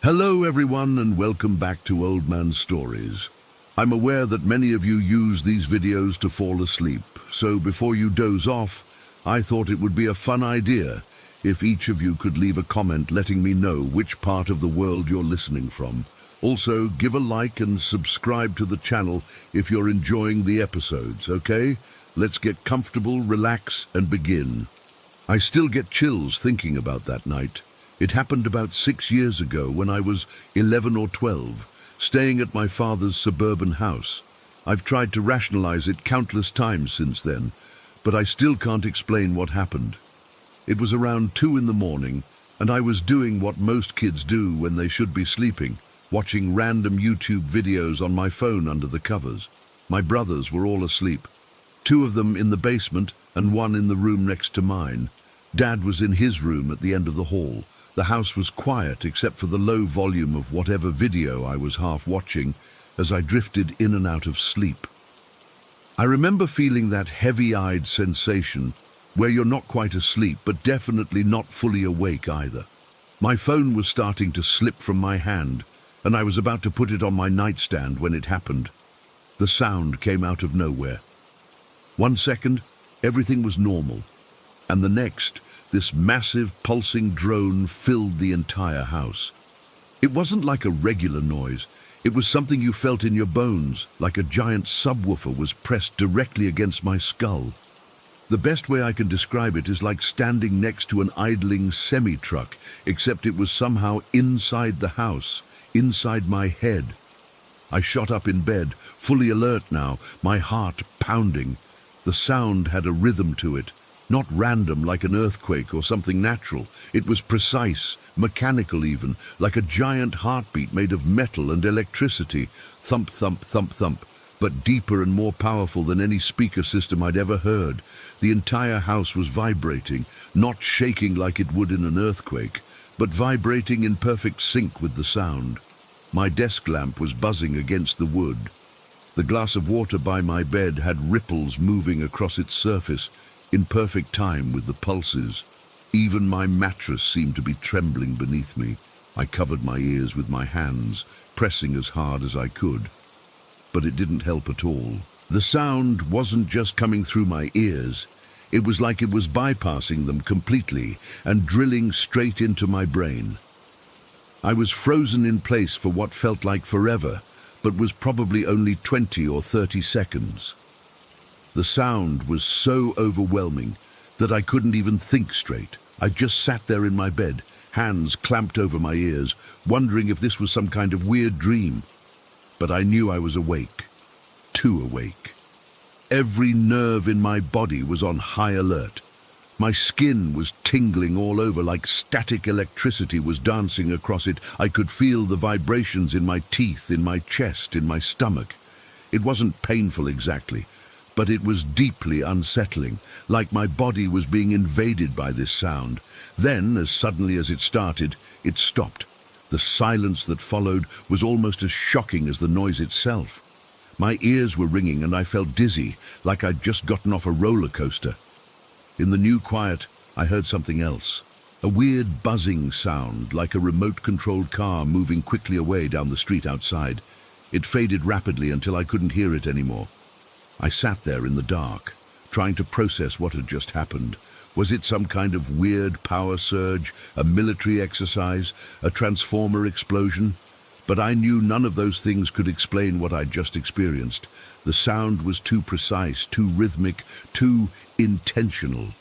Hello everyone and welcome back to Old Man Stories. I'm aware that many of you use these videos to fall asleep, so before you doze off, I thought it would be a fun idea if each of you could leave a comment letting me know which part of the world you're listening from. Also, give a like and subscribe to the channel if you're enjoying the episodes, okay? Let's get comfortable, relax, and begin. I still get chills thinking about that night. It happened about 6 years ago when I was 11 or 12, staying at my father's suburban house. I've tried to rationalize it countless times since then, but I still can't explain what happened. It was around 2 in the morning, and I was doing what most kids do when they should be sleeping, watching random YouTube videos on my phone under the covers. My brothers were all asleep, 2 of them in the basement and 1 in the room next to mine. Dad was in his room at the end of the hall. The house was quiet except for the low volume of whatever video I was half watching as I drifted in and out of sleep. I remember feeling that heavy-eyed sensation where you're not quite asleep but definitely not fully awake either. My phone was starting to slip from my hand and I was about to put it on my nightstand when it happened. The sound came out of nowhere. 1 second, everything was normal, and the next, this massive pulsing drone filled the entire house. It wasn't like a regular noise. It was something you felt in your bones, like a giant subwoofer was pressed directly against my skull. The best way I can describe it is like standing next to an idling semi-truck, except it was somehow inside the house, inside my head. I shot up in bed, fully alert now, my heart pounding. The sound had a rhythm to it. Not random like an earthquake or something natural. It was precise, mechanical even, like a giant heartbeat made of metal and electricity. Thump, thump, thump, thump, but deeper and more powerful than any speaker system I'd ever heard. The entire house was vibrating, not shaking like it would in an earthquake, but vibrating in perfect sync with the sound. My desk lamp was buzzing against the wood. The glass of water by my bed had ripples moving across its surface, in perfect time with the pulses. Even my mattress seemed to be trembling beneath me. I covered my ears with my hands, pressing as hard as I could. But it didn't help at all. The sound wasn't just coming through my ears. It was like it was bypassing them completely and drilling straight into my brain. I was frozen in place for what felt like forever, but was probably only 20 or 30 seconds. The sound was so overwhelming that I couldn't even think straight. I just sat there in my bed, hands clamped over my ears, wondering if this was some kind of weird dream. But I knew I was awake, too awake. Every nerve in my body was on high alert. My skin was tingling all over like static electricity was dancing across it. I could feel the vibrations in my teeth, in my chest, in my stomach. It wasn't painful exactly, but it was deeply unsettling, like my body was being invaded by this sound. Then, as suddenly as it started, it stopped. The silence that followed was almost as shocking as the noise itself. My ears were ringing and I felt dizzy, like I'd just gotten off a roller coaster. In the new quiet, I heard something else. A weird buzzing sound, like a remote-controlled car moving quickly away down the street outside. It faded rapidly until I couldn't hear it anymore. I sat there in the dark, trying to process what had just happened. Was it some kind of weird power surge, a military exercise, a transformer explosion? But I knew none of those things could explain what I'd just experienced. The sound was too precise, too rhythmic, too intentional.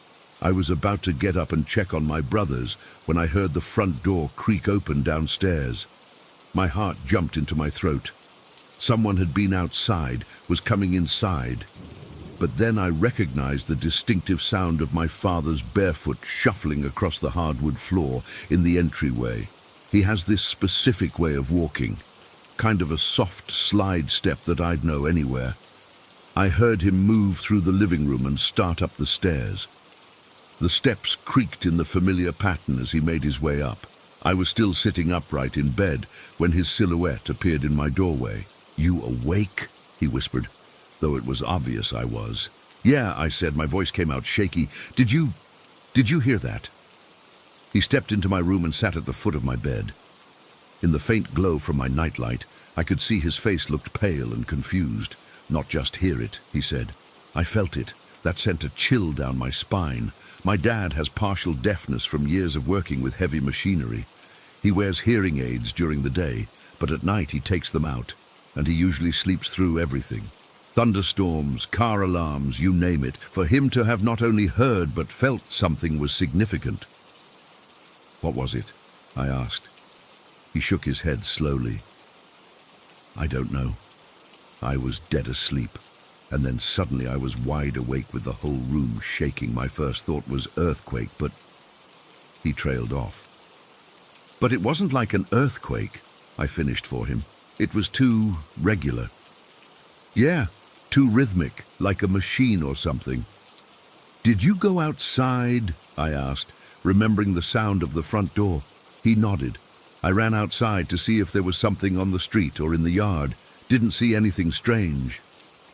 I was about to get up and check on my brothers when I heard the front door creak open downstairs. My heart jumped into my throat. Someone had been outside, was coming inside. But then I recognized the distinctive sound of my father's barefoot shuffling across the hardwood floor in the entryway. He has this specific way of walking, kind of a soft slide step that I'd know anywhere. I heard him move through the living room and start up the stairs. The steps creaked in the familiar pattern as he made his way up. I was still sitting upright in bed when his silhouette appeared in my doorway. "You awake?" he whispered, though it was obvious I was. "Yeah," I said, my voice came out shaky. Did you hear that?" He stepped into my room and sat at the foot of my bed. In the faint glow from my nightlight, I could see his face looked pale and confused. "Not just hear it," he said. I felt it. That sent a chill down my spine. My dad has partial deafness from years of working with heavy machinery. He wears hearing aids during the day, but at night he takes them out, and he usually sleeps through everything. Thunderstorms, car alarms, you name it. For him to have not only heard but felt something was significant. "What was it?" I asked. He shook his head slowly. "I don't know. I was dead asleep, and then suddenly I was wide awake with the whole room shaking. My first thought was earthquake, but..." He trailed off. "But it wasn't like an earthquake," I finished for him. "It was too regular." "Yeah, too rhythmic, like a machine or something." "Did you go outside?" I asked, remembering the sound of the front door. He nodded. "I ran outside to see if there was something on the street or in the yard. Didn't see anything strange.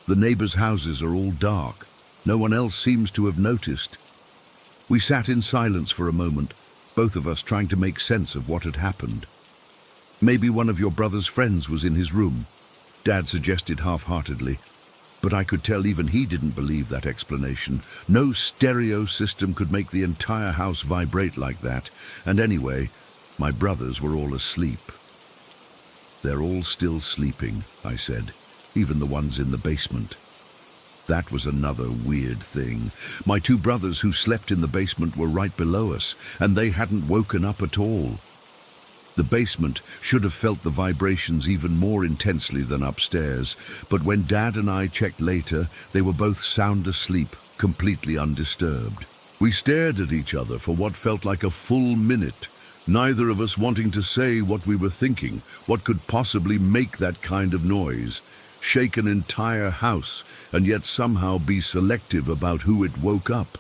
The neighbors' houses are all dark. No one else seems to have noticed." We sat in silence for a moment, both of us trying to make sense of what had happened. "Maybe one of your brother's friends was in his room," Dad suggested half-heartedly. But I could tell even he didn't believe that explanation. No stereo system could make the entire house vibrate like that. And anyway, my brothers were all asleep. "They're all still sleeping," I said, "even the ones in the basement." That was another weird thing. My two brothers who slept in the basement were right below us, and they hadn't woken up at all. The basement should have felt the vibrations even more intensely than upstairs, but when Dad and I checked later, they were both sound asleep, completely undisturbed. We stared at each other for what felt like a full minute, neither of us wanting to say what we were thinking. What could possibly make that kind of noise, shake an entire house, and yet somehow be selective about who it woke up?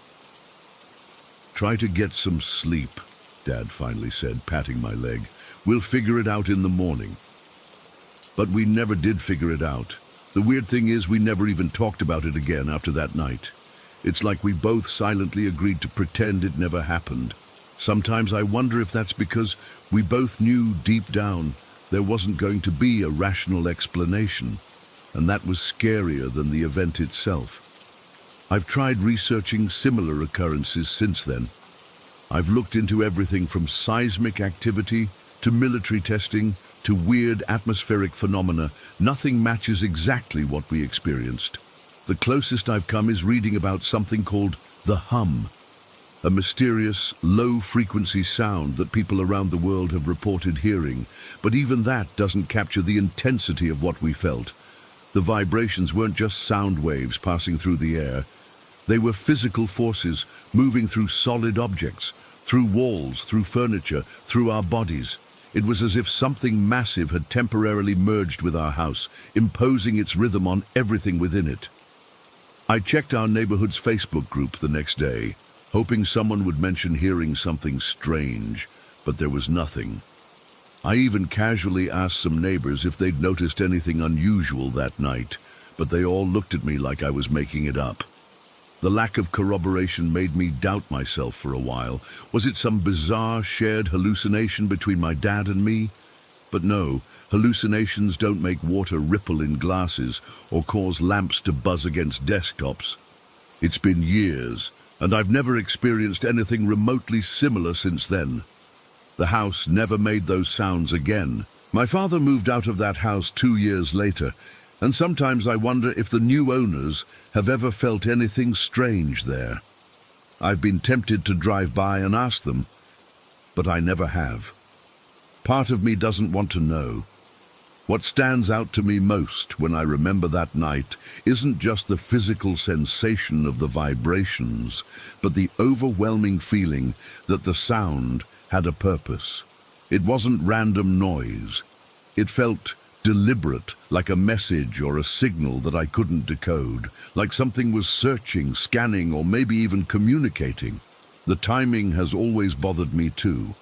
"Try to get some sleep," Dad finally said, patting my leg. "We'll figure it out in the morning." But we never did figure it out. The weird thing is we never even talked about it again after that night. It's like we both silently agreed to pretend it never happened. Sometimes I wonder if that's because we both knew deep down there wasn't going to be a rational explanation, and that was scarier than the event itself. I've tried researching similar occurrences since then. I've looked into everything from seismic activity to military testing to weird atmospheric phenomena. Nothing matches exactly what we experienced. The closest I've come is reading about something called the hum, a mysterious, low-frequency sound that people around the world have reported hearing. But even that doesn't capture the intensity of what we felt. The vibrations weren't just sound waves passing through the air. They were physical forces moving through solid objects, through walls, through furniture, through our bodies. It was as if something massive had temporarily merged with our house, imposing its rhythm on everything within it. I checked our neighborhood's Facebook group the next day, hoping someone would mention hearing something strange, but there was nothing. I even casually asked some neighbors if they'd noticed anything unusual that night, but they all looked at me like I was making it up. The lack of corroboration made me doubt myself for a while. Was it some bizarre shared hallucination between my dad and me? But no, hallucinations don't make water ripple in glasses or cause lamps to buzz against desktops. It's been years, and I've never experienced anything remotely similar since then. The house never made those sounds again. My father moved out of that house 2 years later, and sometimes I wonder if the new owners have ever felt anything strange there. I've been tempted to drive by and ask them, but I never have. Part of me doesn't want to know. What stands out to me most when I remember that night isn't just the physical sensation of the vibrations, but the overwhelming feeling that the sound had a purpose. It wasn't random noise. It felt deliberate, like a message or a signal that I couldn't decode, like something was searching, scanning, or maybe even communicating. The timing has always bothered me too.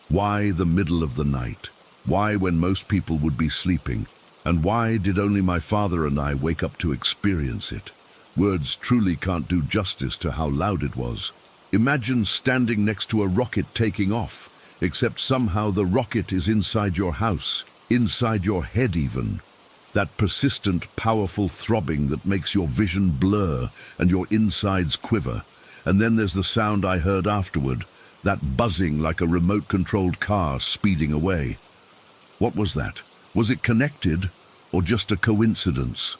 Why the middle of the night? Why when most people would be sleeping? And why did only my father and I wake up to experience it? Words truly can't do justice to how loud it was. Imagine standing next to a rocket taking off. except somehow the rocket is inside your house, inside your head even. That persistent, powerful throbbing that makes your vision blur and your insides quiver. And then there's the sound I heard afterward, that buzzing like a remote-controlled car speeding away. What was that? Was it connected, or just a coincidence?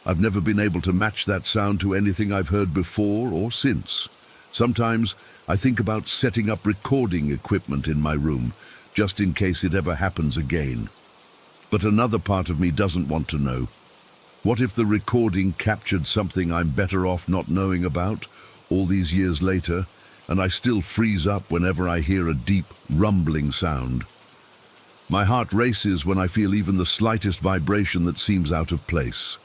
I've never been able to match that sound to anything I've heard before or since. Sometimes I think about setting up recording equipment in my room, just in case it ever happens again. But another part of me doesn't want to know. What if the recording captured something I'm better off not knowing about, all these years later, and I still freeze up whenever I hear a deep, rumbling sound? My heart races when I feel even the slightest vibration that seems out of place.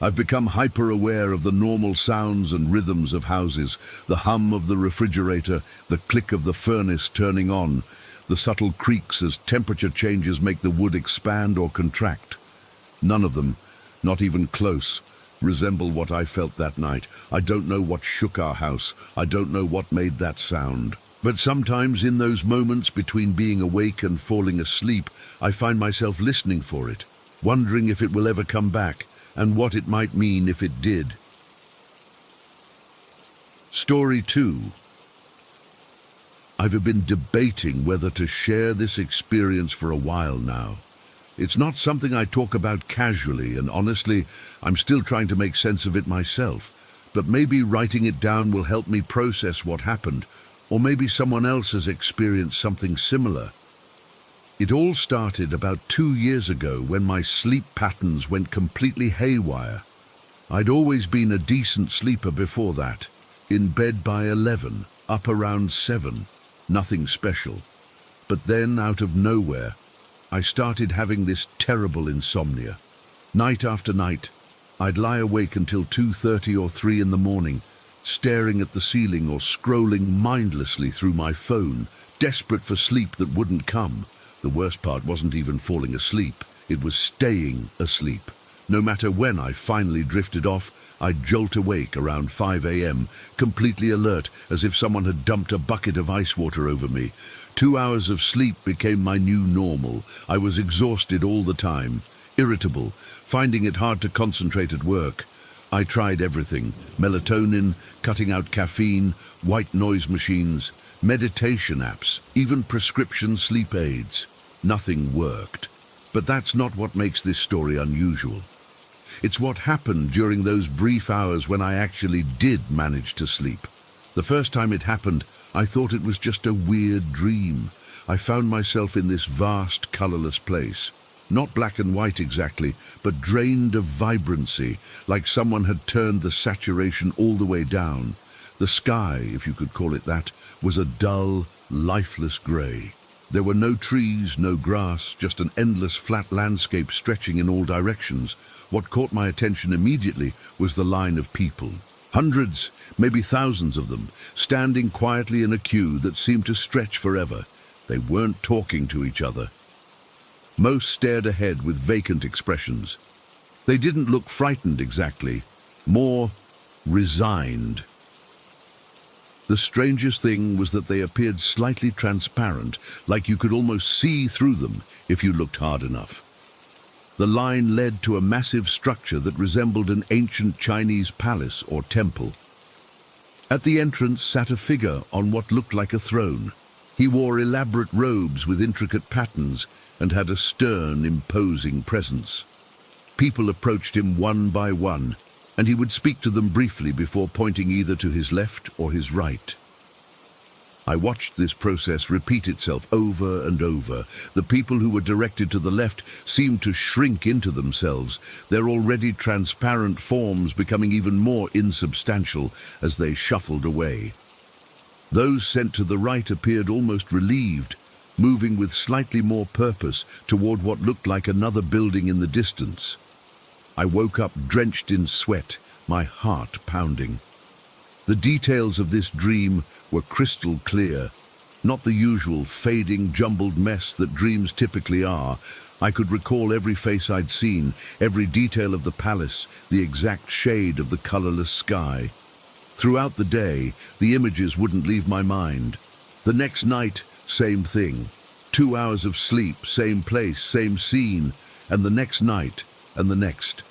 I've become hyper-aware of the normal sounds and rhythms of houses, the hum of the refrigerator, the click of the furnace turning on, the subtle creaks as temperature changes make the wood expand or contract. None of them, not even close, resemble what I felt that night. I don't know what shook our house. I don't know what made that sound. But sometimes in those moments between being awake and falling asleep, I find myself listening for it, wondering if it will ever come back, and what it might mean if it did. Story 2. I've been debating whether to share this experience for a while now. It's not something I talk about casually, and honestly, I'm still trying to make sense of it myself. But maybe writing it down will help me process what happened, or maybe someone else has experienced something similar. It all started about 2 years ago when my sleep patterns went completely haywire. I'd always been a decent sleeper before that, in bed by 11, up around 7, nothing special. But then, out of nowhere, I started having this terrible insomnia. Night after night, I'd lie awake until 2:30 or 3 in the morning, staring at the ceiling or scrolling mindlessly through my phone, desperate for sleep that wouldn't come. The worst part wasn't even falling asleep, it was staying asleep. No matter when I finally drifted off, I'd jolt awake around 5 a.m., completely alert, as if someone had dumped a bucket of ice water over me. 2 hours of sleep became my new normal. I was exhausted all the time, irritable, finding it hard to concentrate at work. I tried everything: melatonin, cutting out caffeine, white noise machines, meditation apps, even prescription sleep aids. Nothing worked. But that's not what makes this story unusual. It's what happened during those brief hours when I actually did manage to sleep. The first time it happened, I thought it was just a weird dream. I found myself in this vast, colorless place. Not black and white exactly, but drained of vibrancy, like someone had turned the saturation all the way down. The sky, if you could call it that, was a dull, lifeless gray. There were no trees, no grass, just an endless flat landscape stretching in all directions. What caught my attention immediately was the line of people. Hundreds, maybe thousands of them, standing quietly in a queue that seemed to stretch forever. They weren't talking to each other. Most stared ahead with vacant expressions. They didn't look frightened exactly, more resigned. The strangest thing was that they appeared slightly transparent, like you could almost see through them if you looked hard enough. The line led to a massive structure that resembled an ancient Chinese palace or temple. At the entrance sat a figure on what looked like a throne. He wore elaborate robes with intricate patterns and had a stern, imposing presence. People approached him one by one, and he would speak to them briefly before pointing either to his left or his right. I watched this process repeat itself over and over. The people who were directed to the left seemed to shrink into themselves, their already transparent forms becoming even more insubstantial as they shuffled away. Those sent to the right appeared almost relieved, moving with slightly more purpose toward what looked like another building in the distance. I woke up drenched in sweat, my heart pounding. The details of this dream were crystal clear, not the usual fading, jumbled mess that dreams typically are. I could recall every face I'd seen, every detail of the palace, the exact shade of the colorless sky. Throughout the day, the images wouldn't leave my mind. The next night, same thing. 2 hours of sleep, same place, same scene, and the next night, and the next.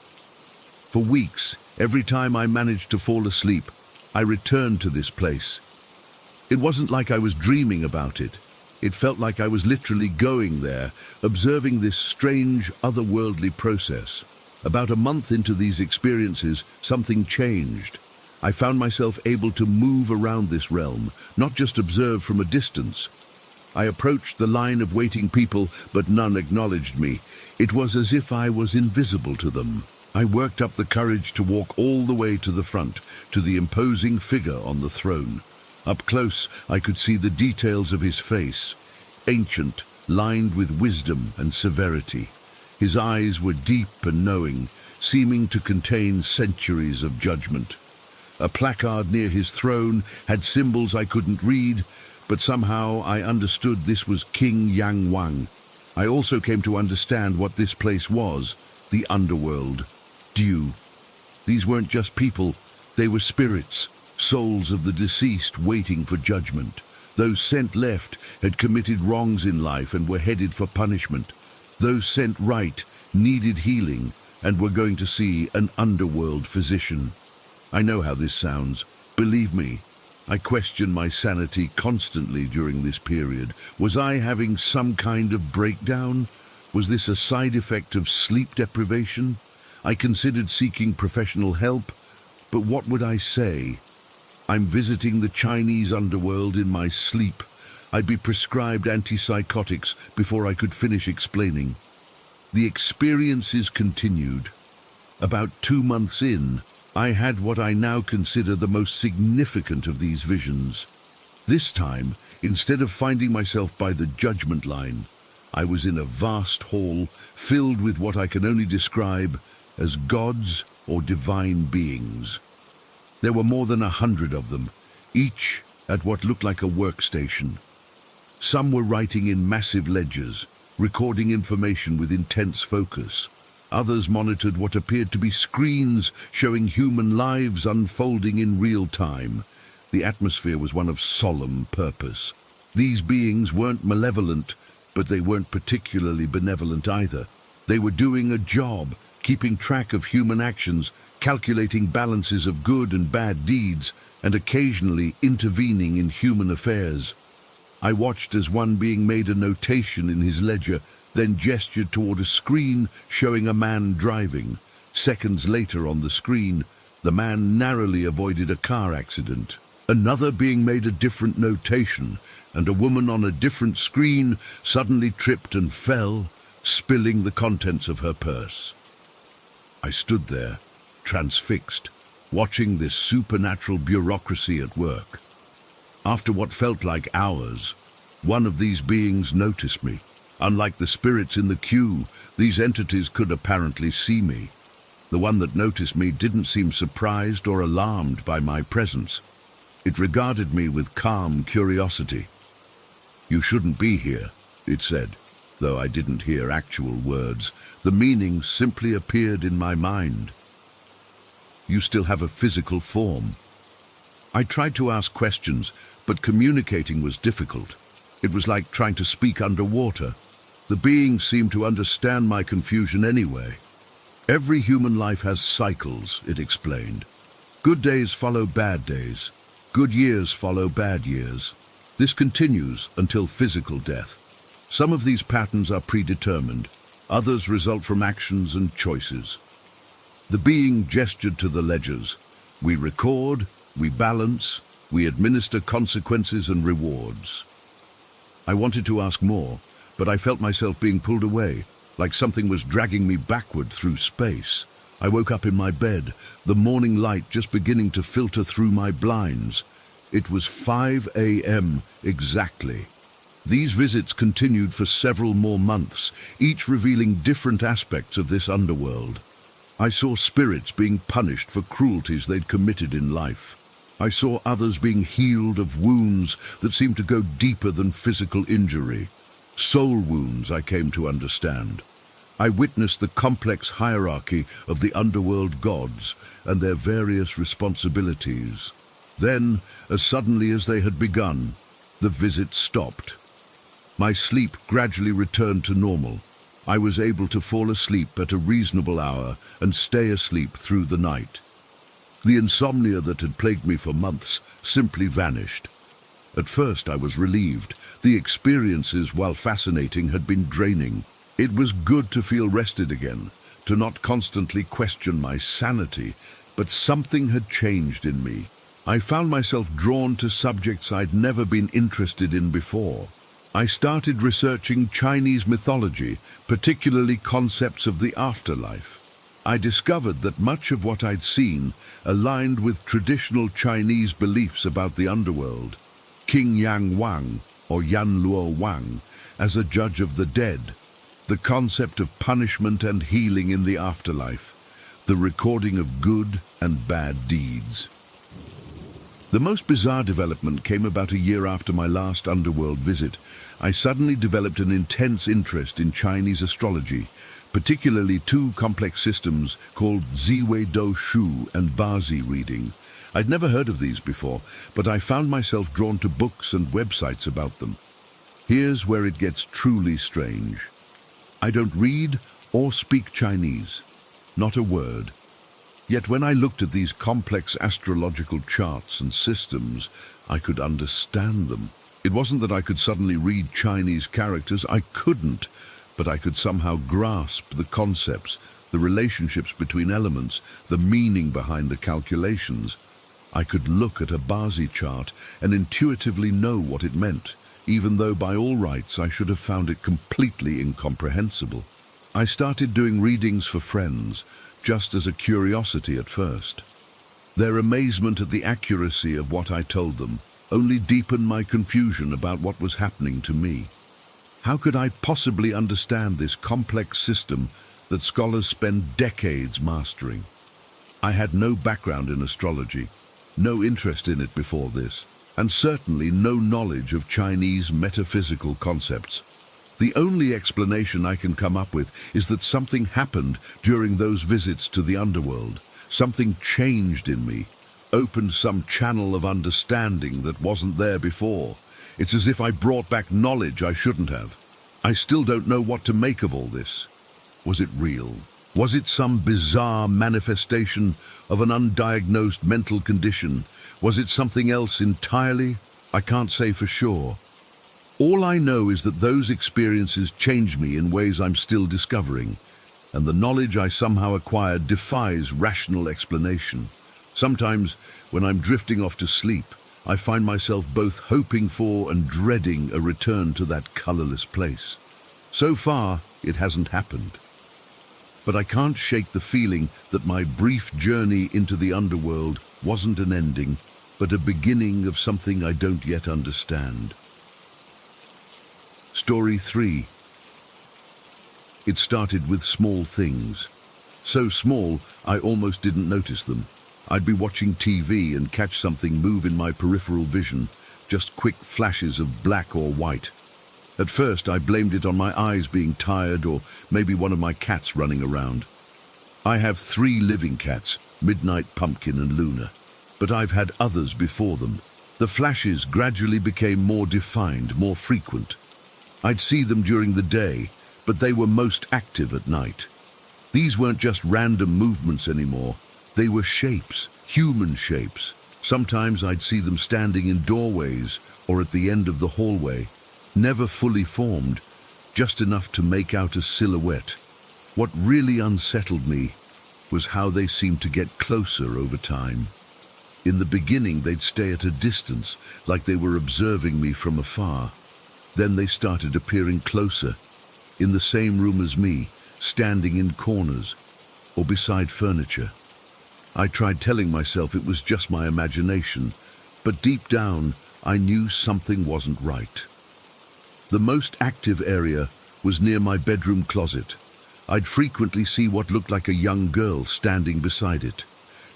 For weeks, every time I managed to fall asleep, I returned to this place. It wasn't like I was dreaming about it. It felt like I was literally going there, observing this strange, otherworldly process. About a month into these experiences, something changed. I found myself able to move around this realm, not just observe from a distance. I approached the line of waiting people, but none acknowledged me. It was as if I was invisible to them. I worked up the courage to walk all the way to the front, to the imposing figure on the throne. Up close, I could see the details of his face, ancient, lined with wisdom and severity. His eyes were deep and knowing, seeming to contain centuries of judgment. A placard near his throne had symbols I couldn't read, but somehow I understood this was King Yang Wang. I also came to understand what this place was, the underworld. Dew. These weren't just people, they were spirits, souls of the deceased waiting for judgment. Those sent left had committed wrongs in life and were headed for punishment. Those sent right needed healing and were going to see an underworld physician. I know how this sounds. Believe me, I questioned my sanity constantly during this period. Was I having some kind of breakdown? Was this a side effect of sleep deprivation? I considered seeking professional help, but what would I say? I'm visiting the Chinese underworld in my sleep. I'd be prescribed antipsychotics before I could finish explaining. The experiences continued. About 2 months in, I had what I now consider the most significant of these visions. This time, instead of finding myself by the judgment line, I was in a vast hall filled with what I can only describe as gods or divine beings. There were more than 100 of them, each at what looked like a workstation. Some were writing in massive ledgers, recording information with intense focus. Others monitored what appeared to be screens showing human lives unfolding in real time. The atmosphere was one of solemn purpose. These beings weren't malevolent, but they weren't particularly benevolent either. They were doing a job, keeping track of human actions, calculating balances of good and bad deeds, and occasionally intervening in human affairs. I watched as one being made a notation in his ledger, then gestured toward a screen showing a man driving. Seconds later on the screen, the man narrowly avoided a car accident. Another being made a different notation, and a woman on a different screen suddenly tripped and fell, spilling the contents of her purse. I stood there, transfixed, watching this supernatural bureaucracy at work. After what felt like hours, one of these beings noticed me. Unlike the spirits in the queue, these entities could apparently see me. The one that noticed me didn't seem surprised or alarmed by my presence. It regarded me with calm curiosity. "You shouldn't be here," it said, though I didn't hear actual words. The meaning simply appeared in my mind. "You still have a physical form." I tried to ask questions, but communicating was difficult. It was like trying to speak underwater. The being seemed to understand my confusion anyway. "Every human life has cycles," it explained. "Good days follow bad days. Good years follow bad years. This continues until physical death. Some of these patterns are predetermined. Others result from actions and choices." The being gestured to the ledgers. "We record, we balance, we administer consequences and rewards." I wanted to ask more, but I felt myself being pulled away, like something was dragging me backward through space. I woke up in my bed, the morning light just beginning to filter through my blinds. It was 5 a.m. exactly. These visits continued for several more months, each revealing different aspects of this underworld. I saw spirits being punished for cruelties they'd committed in life. I saw others being healed of wounds that seemed to go deeper than physical injury. Soul wounds, I came to understand. I witnessed the complex hierarchy of the underworld gods and their various responsibilities. Then, as suddenly as they had begun, the visit stopped. My sleep gradually returned to normal. I was able to fall asleep at a reasonable hour and stay asleep through the night. The insomnia that had plagued me for months simply vanished. At first I was relieved. The experiences, while fascinating, had been draining. It was good to feel rested again, to not constantly question my sanity, but something had changed in me. I found myself drawn to subjects I'd never been interested in before. I started researching Chinese mythology, particularly concepts of the afterlife. I discovered that much of what I'd seen aligned with traditional Chinese beliefs about the underworld. King Yang Wang, or Yan Luo Wang, as a judge of the dead, the concept of punishment and healing in the afterlife, the recording of good and bad deeds. The most bizarre development came about a year after my last underworld visit. I suddenly developed an intense interest in Chinese astrology, particularly two complex systems called Ziwei Do Shu and Bazi reading. I'd never heard of these before, but I found myself drawn to books and websites about them. Here's where it gets truly strange. I don't read or speak Chinese, not a word. Yet when I looked at these complex astrological charts and systems, I could understand them. It wasn't that I could suddenly read Chinese characters, I couldn't, but I could somehow grasp the concepts, the relationships between elements, the meaning behind the calculations. I could look at a Bazi chart and intuitively know what it meant, even though by all rights I should have found it completely incomprehensible. I started doing readings for friends, just as a curiosity at first. Their amazement at the accuracy of what I told them only deepened my confusion about what was happening to me. How could I possibly understand this complex system that scholars spend decades mastering? I had no background in astrology, no interest in it before this, and certainly no knowledge of Chinese metaphysical concepts. The only explanation I can come up with is that something happened during those visits to the underworld. Something changed in me, opened some channel of understanding that wasn't there before. It's as if I brought back knowledge I shouldn't have. I still don't know what to make of all this. Was it real? Was it some bizarre manifestation of an undiagnosed mental condition? Was it something else entirely? I can't say for sure. All I know is that those experiences changed me in ways I'm still discovering, and the knowledge I somehow acquired defies rational explanation. Sometimes, when I'm drifting off to sleep, I find myself both hoping for and dreading a return to that colorless place. So far, it hasn't happened. But I can't shake the feeling that my brief journey into the underworld wasn't an ending, but a beginning of something I don't yet understand. Story 3. It started with small things. So small, I almost didn't notice them. I'd be watching TV and catch something move in my peripheral vision, just quick flashes of black or white. At first, I blamed it on my eyes being tired or maybe one of my cats running around. I have 3 living cats, Midnight Pumpkin and Luna, but I've had others before them. The flashes gradually became more defined, more frequent. I'd see them during the day, but they were most active at night. These weren't just random movements anymore. They were shapes, human shapes. Sometimes I'd see them standing in doorways or at the end of the hallway, never fully formed, just enough to make out a silhouette. What really unsettled me was how they seemed to get closer over time. In the beginning, they'd stay at a distance, like they were observing me from afar. Then they started appearing closer, in the same room as me, standing in corners or beside furniture. I tried telling myself it was just my imagination, but deep down, I knew something wasn't right. The most active area was near my bedroom closet. I'd frequently see what looked like a young girl standing beside it.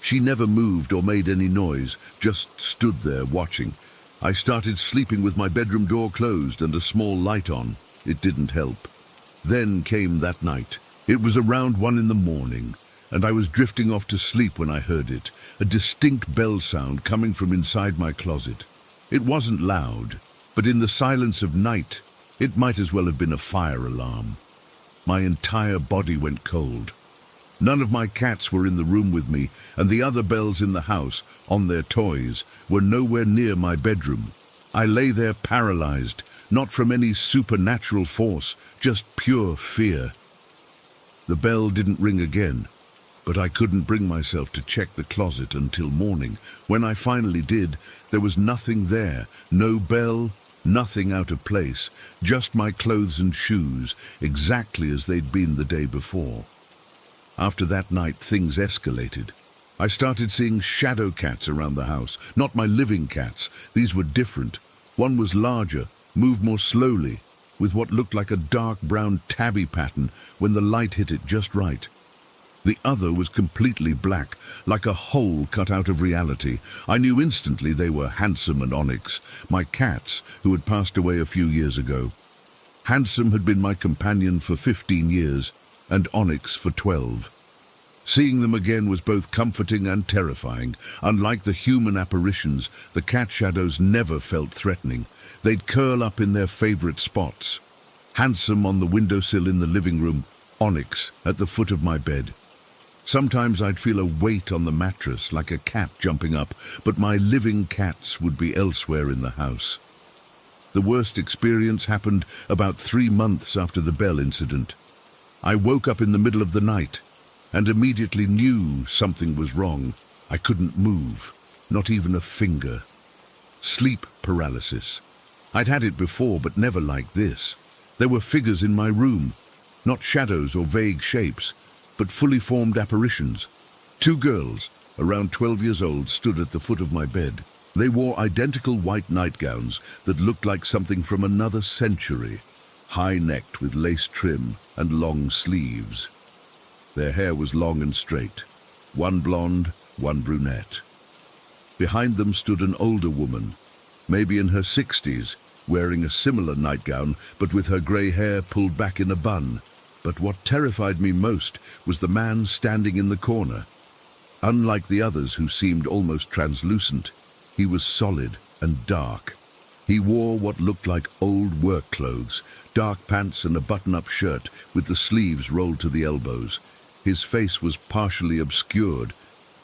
She never moved or made any noise, just stood there watching. I started sleeping with my bedroom door closed and a small light on. It didn't help. Then came that night. It was around 1 a.m, and I was drifting off to sleep when I heard it, a distinct bell sound coming from inside my closet. It wasn't loud, but in the silence of night, It might as well have been a fire alarm. My entire body went cold. None of my cats were in the room with me, and the other bells in the house, on their toys, were nowhere near my bedroom. I lay there paralyzed, not from any supernatural force, just pure fear. The bell didn't ring again, but I couldn't bring myself to check the closet until morning. When I finally did, there was nothing there, no bell, nothing out of place, just my clothes and shoes, exactly as they'd been the day before. After that night, things escalated. I started seeing shadow cats around the house, not my living cats. These were different. One was larger, moved more slowly, with what looked like a dark brown tabby pattern when the light hit it just right. The other was completely black, like a hole cut out of reality. I knew instantly they were Handsome and Onyx, my cats who had passed away a few years ago. Handsome had been my companion for 15 years, and Onyx for 12. Seeing them again was both comforting and terrifying. Unlike the human apparitions, the cat shadows never felt threatening. They'd curl up in their favorite spots. Handsome on the windowsill in the living room, Onyx at the foot of my bed. Sometimes I'd feel a weight on the mattress, like a cat jumping up, but my living cats would be elsewhere in the house. The worst experience happened about 3 months after the bell incident. I woke up in the middle of the night and immediately knew something was wrong. I couldn't move, not even a finger. Sleep paralysis. I'd had it before, but never like this. There were figures in my room, not shadows or vague shapes, but fully formed apparitions. 2 girls, around 12 years old, stood at the foot of my bed. They wore identical white nightgowns that looked like something from another century, high-necked with lace trim and long sleeves. Their hair was long and straight, one blonde, one brunette. Behind them stood an older woman, maybe in her 60s, wearing a similar nightgown, but with her grey hair pulled back in a bun. But what terrified me most was the man standing in the corner. Unlike the others who seemed almost translucent, he was solid and dark. He wore what looked like old work clothes, dark pants and a button-up shirt with the sleeves rolled to the elbows. His face was partially obscured,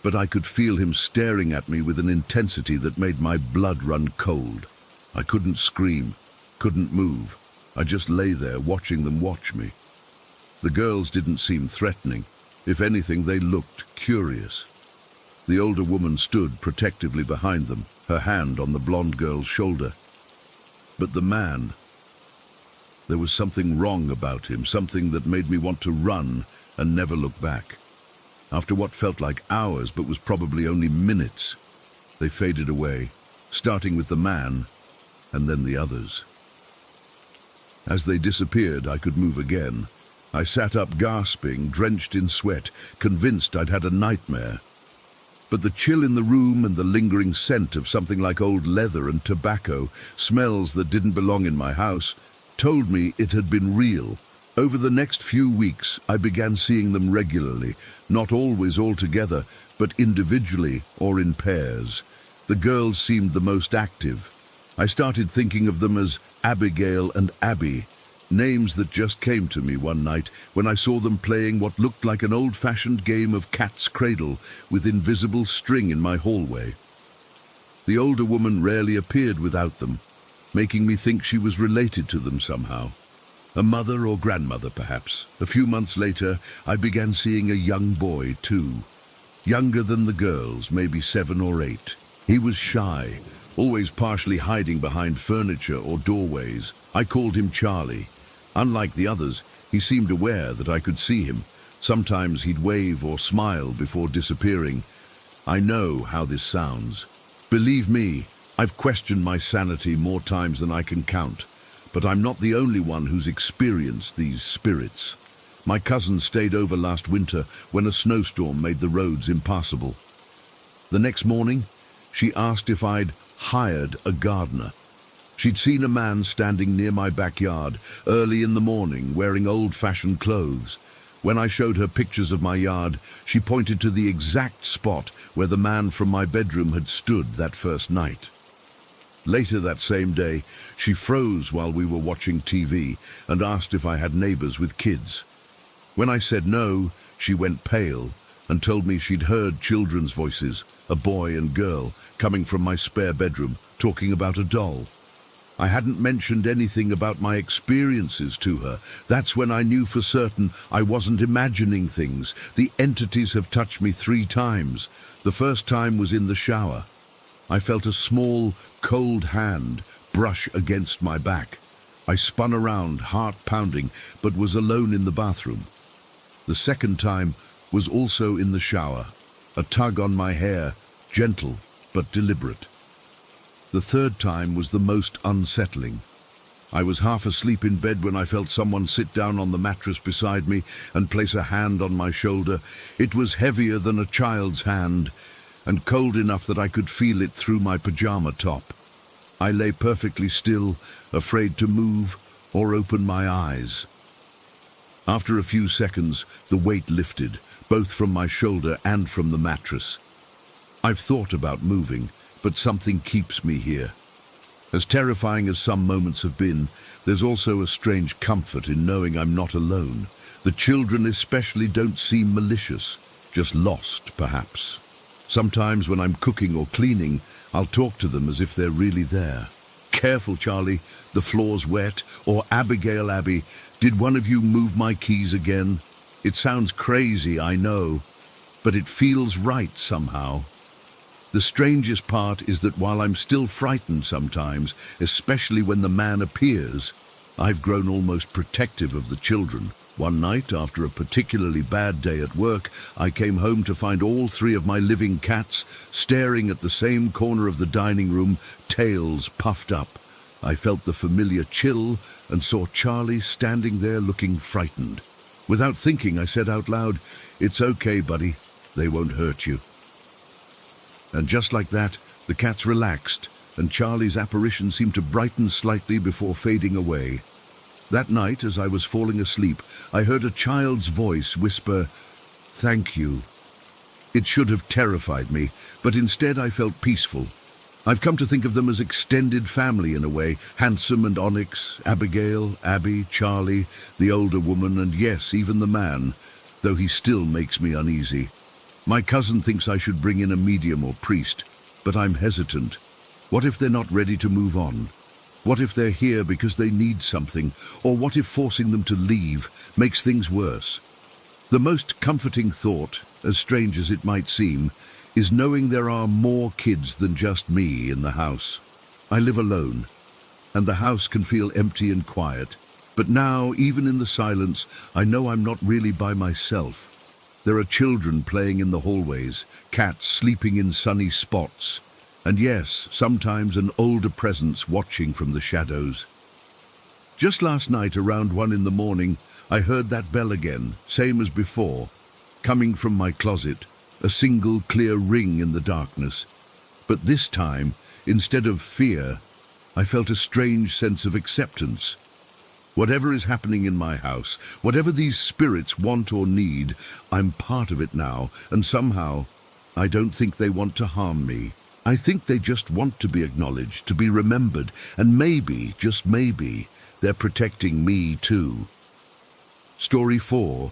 but I could feel him staring at me with an intensity that made my blood run cold. I couldn't scream, couldn't move. I just lay there watching them watch me. The girls didn't seem threatening. If anything, they looked curious. The older woman stood protectively behind them, her hand on the blonde girl's shoulder. But the man, there was something wrong about him, something that made me want to run and never look back. After what felt like hours, but was probably only minutes, they faded away, starting with the man and then the others. As they disappeared, I could move again. I sat up gasping, drenched in sweat, convinced I'd had a nightmare. But the chill in the room and the lingering scent of something like old leather and tobacco, smells that didn't belong in my house, told me it had been real. Over the next few weeks, I began seeing them regularly, not always all together, but individually or in pairs. The girls seemed the most active. I started thinking of them as Abigail and Abby, names that just came to me one night when I saw them playing what looked like an old-fashioned game of cat's cradle with invisible string in my hallway. The older woman rarely appeared without them, making me think she was related to them somehow. A mother or grandmother, perhaps. A few months later, I began seeing a young boy, too. Younger than the girls, maybe 7 or 8. He was shy, always partially hiding behind furniture or doorways. I called him Charlie. Unlike the others, he seemed aware that I could see him. Sometimes he'd wave or smile before disappearing. I know how this sounds. Believe me, I've questioned my sanity more times than I can count. But I'm not the only one who's experienced these spirits. My cousin stayed over last winter when a snowstorm made the roads impassable. The next morning, she asked if I'd hired a gardener. She'd seen a man standing near my backyard early in the morning wearing old-fashioned clothes. When I showed her pictures of my yard, she pointed to the exact spot where the man from my bedroom had stood that first night. Later that same day, she froze while we were watching TV and asked if I had neighbors with kids. When I said no, she went pale and told me she'd heard children's voices, a boy and girl, coming from my spare bedroom, talking about a doll. I hadn't mentioned anything about my experiences to her. That's when I knew for certain I wasn't imagining things. The entities have touched me 3 times. The first time was in the shower. I felt a small, cold hand brush against my back. I spun around, heart pounding, but was alone in the bathroom. The second time was also in the shower, a tug on my hair, gentle but deliberate. The third time was the most unsettling. I was half asleep in bed when I felt someone sit down on the mattress beside me and place a hand on my shoulder. It was heavier than a child's hand and cold enough that I could feel it through my pajama top. I lay perfectly still, afraid to move or open my eyes. After a few seconds, the weight lifted, both from my shoulder and from the mattress. I've thought about moving, but something keeps me here. As terrifying as some moments have been, there's also a strange comfort in knowing I'm not alone. The children especially don't seem malicious, just lost, perhaps. Sometimes when I'm cooking or cleaning, I'll talk to them as if they're really there. "Careful, Charlie, the floor's wet," or "Abigail, Abby, did one of you move my keys again?" It sounds crazy, I know, but it feels right somehow. The strangest part is that while I'm still frightened sometimes, especially when the man appears, I've grown almost protective of the children. One night, after a particularly bad day at work, I came home to find all 3 of my living cats staring at the same corner of the dining room, tails puffed up. I felt the familiar chill and saw Charlie standing there looking frightened. Without thinking, I said out loud, "It's okay, buddy. They won't hurt you." And just like that, the cats relaxed, and Charlie's apparition seemed to brighten slightly before fading away. That night, as I was falling asleep, I heard a child's voice whisper, "Thank you." It should have terrified me, but instead I felt peaceful. I've come to think of them as extended family in a way. Handsome and Onyx, Abigail, Abby, Charlie, the older woman, and yes, even the man, though he still makes me uneasy. My cousin thinks I should bring in a medium or priest, but I'm hesitant. What if they're not ready to move on? What if they're here because they need something? Or what if forcing them to leave makes things worse? The most comforting thought, as strange as it might seem, is knowing there are more kids than just me in the house. I live alone, and the house can feel empty and quiet. But now, even in the silence, I know I'm not really by myself. There are children playing in the hallways, cats sleeping in sunny spots, and yes, sometimes an older presence watching from the shadows. Just last night, around 1 in the morning, I heard that bell again, same as before, coming from my closet, a single clear ring in the darkness. But this time, instead of fear, I felt a strange sense of acceptance. Whatever is happening in my house, whatever these spirits want or need, I'm part of it now, and somehow, I don't think they want to harm me. I think they just want to be acknowledged, to be remembered, and maybe, just maybe, they're protecting me too. Story 4.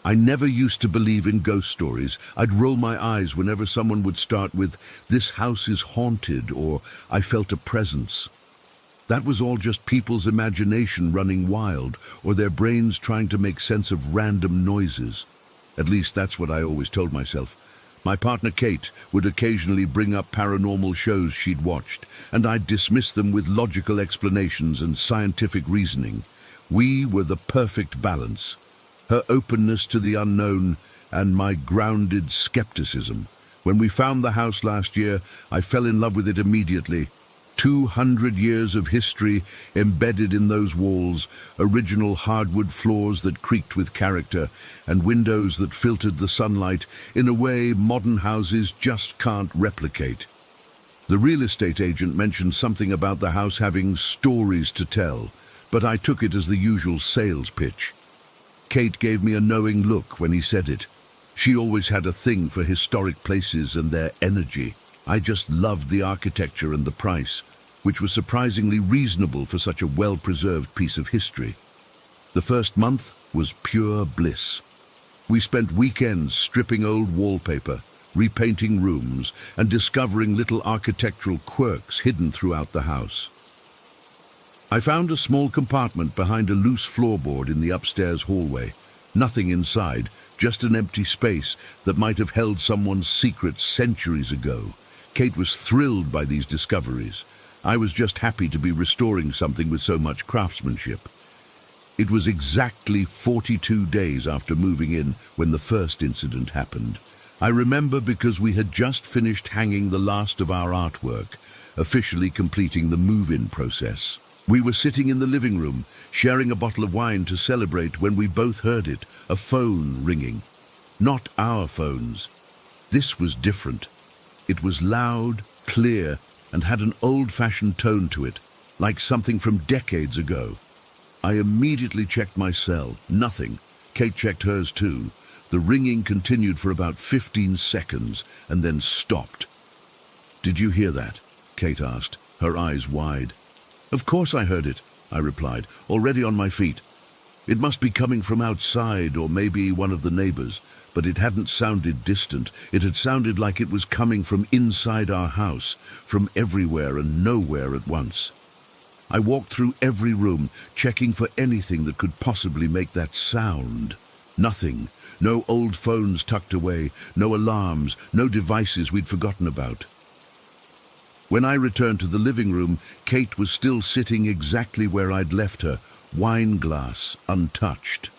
I never used to believe in ghost stories. I'd roll my eyes whenever someone would start with, "This house is haunted," or "I felt a presence." That was all just people's imagination running wild, or their brains trying to make sense of random noises. At least that's what I always told myself. My partner Kate would occasionally bring up paranormal shows she'd watched, and I'd dismiss them with logical explanations and scientific reasoning. We were the perfect balance. Her openness to the unknown and my grounded skepticism. When we found the house last year, I fell in love with it immediately. 200 years of history embedded in those walls, original hardwood floors that creaked with character, and windows that filtered the sunlight in a way modern houses just can't replicate. The real estate agent mentioned something about the house having stories to tell, but I took it as the usual sales pitch. Kate gave me a knowing look when he said it. She always had a thing for historic places and their energy. I just loved the architecture and the price, which was surprisingly reasonable for such a well-preserved piece of history. The first month was pure bliss. We spent weekends stripping old wallpaper, repainting rooms, and discovering little architectural quirks hidden throughout the house. I found a small compartment behind a loose floorboard in the upstairs hallway. Nothing inside, just an empty space that might have held someone's secrets centuries ago. Kate was thrilled by these discoveries. I was just happy to be restoring something with so much craftsmanship. It was exactly 42 days after moving in when the first incident happened. I remember because we had just finished hanging the last of our artwork, officially completing the move-in process. We were sitting in the living room, sharing a bottle of wine to celebrate when we both heard it, a phone ringing. Not our phones. This was different. It was loud, clear, and had an old-fashioned tone to it, like something from decades ago. I immediately checked my cell. Nothing. Kate checked hers too. The ringing continued for about 15 seconds and then stopped. "Did you hear that?" Kate asked, her eyes wide. "Of course I heard it," I replied, already on my feet. It must be coming from outside or maybe one of the neighbors, but it hadn't sounded distant. It had sounded like it was coming from inside our house, from everywhere and nowhere at once. I walked through every room, checking for anything that could possibly make that sound. Nothing. No old phones tucked away, no alarms, no devices we'd forgotten about. When I returned to the living room, Kate was still sitting exactly where I'd left her, wine glass untouched.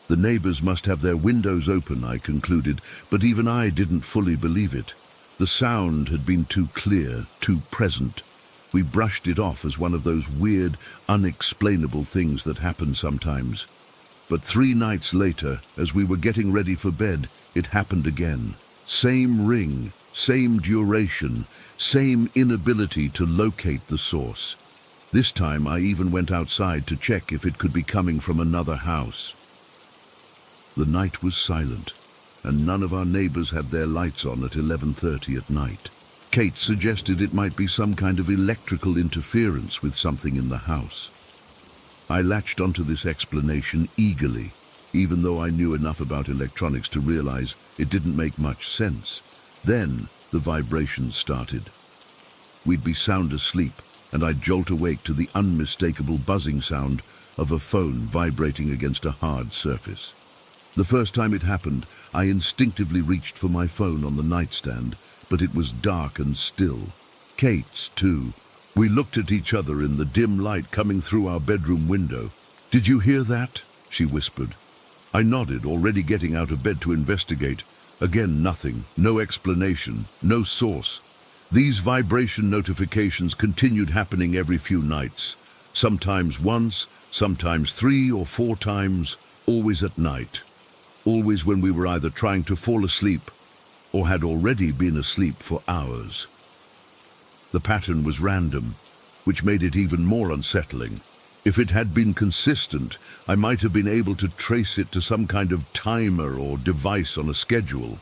The neighbors must have their windows open, I concluded, but even I didn't fully believe it. The sound had been too clear, too present. We brushed it off as one of those weird, unexplainable things that happen sometimes. But 3 nights later, as we were getting ready for bed, it happened again. Same ring, same duration, same inability to locate the source. This time I even went outside to check if it could be coming from another house. The night was silent, and none of our neighbors had their lights on at 11:30 at night. Kate suggested it might be some kind of electrical interference with something in the house. I latched onto this explanation eagerly, even though I knew enough about electronics to realize it didn't make much sense. Then the vibrations started. We'd be sound asleep, and I'd jolt awake to the unmistakable buzzing sound of a phone vibrating against a hard surface. The first time it happened, I instinctively reached for my phone on the nightstand, but it was dark and still. Kate's, too. We looked at each other in the dim light coming through our bedroom window. "Did you hear that?" she whispered. I nodded, already getting out of bed to investigate. Again, nothing, no explanation, no source. These vibration notifications continued happening every few nights. Sometimes once, sometimes 3 or 4 times, always at night. Always when we were either trying to fall asleep or had already been asleep for hours. The pattern was random, which made it even more unsettling. If it had been consistent, I might have been able to trace it to some kind of timer or device on a schedule.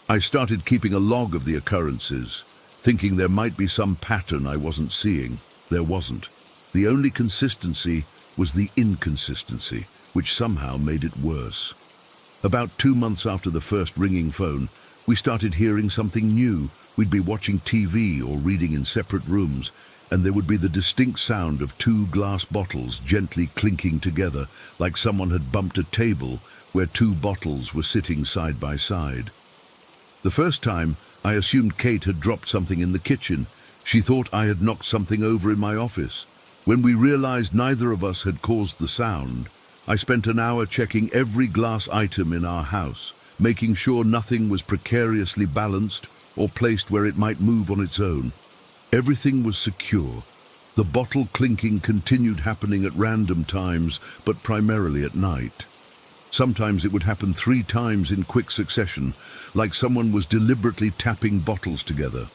I started keeping a log of the occurrences, thinking there might be some pattern I wasn't seeing. There wasn't. The only consistency was the inconsistency, which somehow made it worse. About 2 months after the first ringing phone, we started hearing something new. We'd be watching TV or reading in separate rooms, and there would be the distinct sound of 2 glass bottles gently clinking together, like someone had bumped a table where 2 bottles were sitting side by side. The first time, I assumed Kate had dropped something in the kitchen. She thought I had knocked something over in my office. When we realized neither of us had caused the sound, I spent an hour checking every glass item in our house, making sure nothing was precariously balanced or placed where it might move on its own. Everything was secure. The bottle clinking continued happening at random times, but primarily at night. Sometimes it would happen 3 times in quick succession, like someone was deliberately tapping bottles together.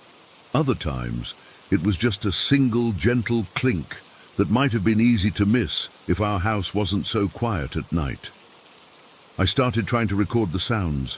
Other times, it was just a single gentle clink that might have been easy to miss if our house wasn't so quiet at night. I started trying to record the sounds.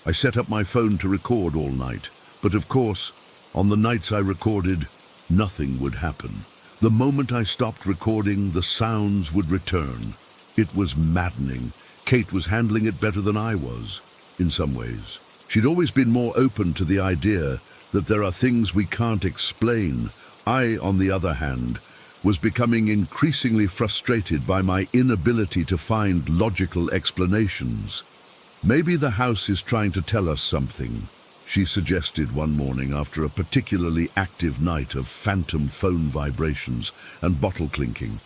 I set up my phone to record all night, But of course, on the nights I recorded, nothing would happen. The moment I stopped recording, the sounds would return. It was maddening. Kate was handling it better than I was, in some ways. She'd always been more open to the idea that there are things we can't explain. I, on the other hand, was becoming increasingly frustrated by my inability to find logical explanations. Maybe the house is trying to tell us something, she suggested one morning after a particularly active night of phantom phone vibrations and bottle clinking.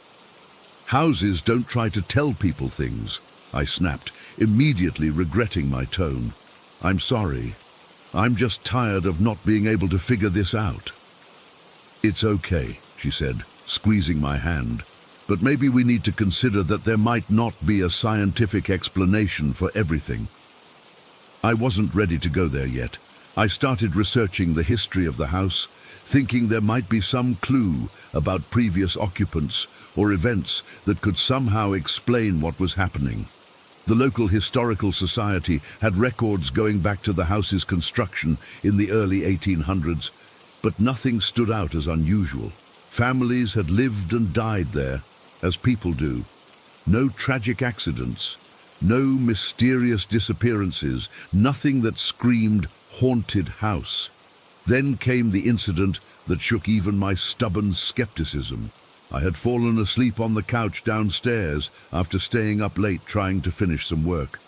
Houses don't try to tell people things, I snapped, immediately regretting my tone. I'm sorry. I'm just tired of not being able to figure this out. It's okay, she said, squeezing my hand. But maybe we need to consider that there might not be a scientific explanation for everything. I wasn't ready to go there yet. I started researching the history of the house, thinking there might be some clue about previous occupants or events that could somehow explain what was happening. The local historical society had records going back to the house's construction in the early 1800s, but nothing stood out as unusual. Families had lived and died there, as people do. No tragic accidents, no mysterious disappearances, nothing that screamed haunted house. Then came the incident that shook even my stubborn skepticism. I had fallen asleep on the couch downstairs after staying up late trying to finish some work.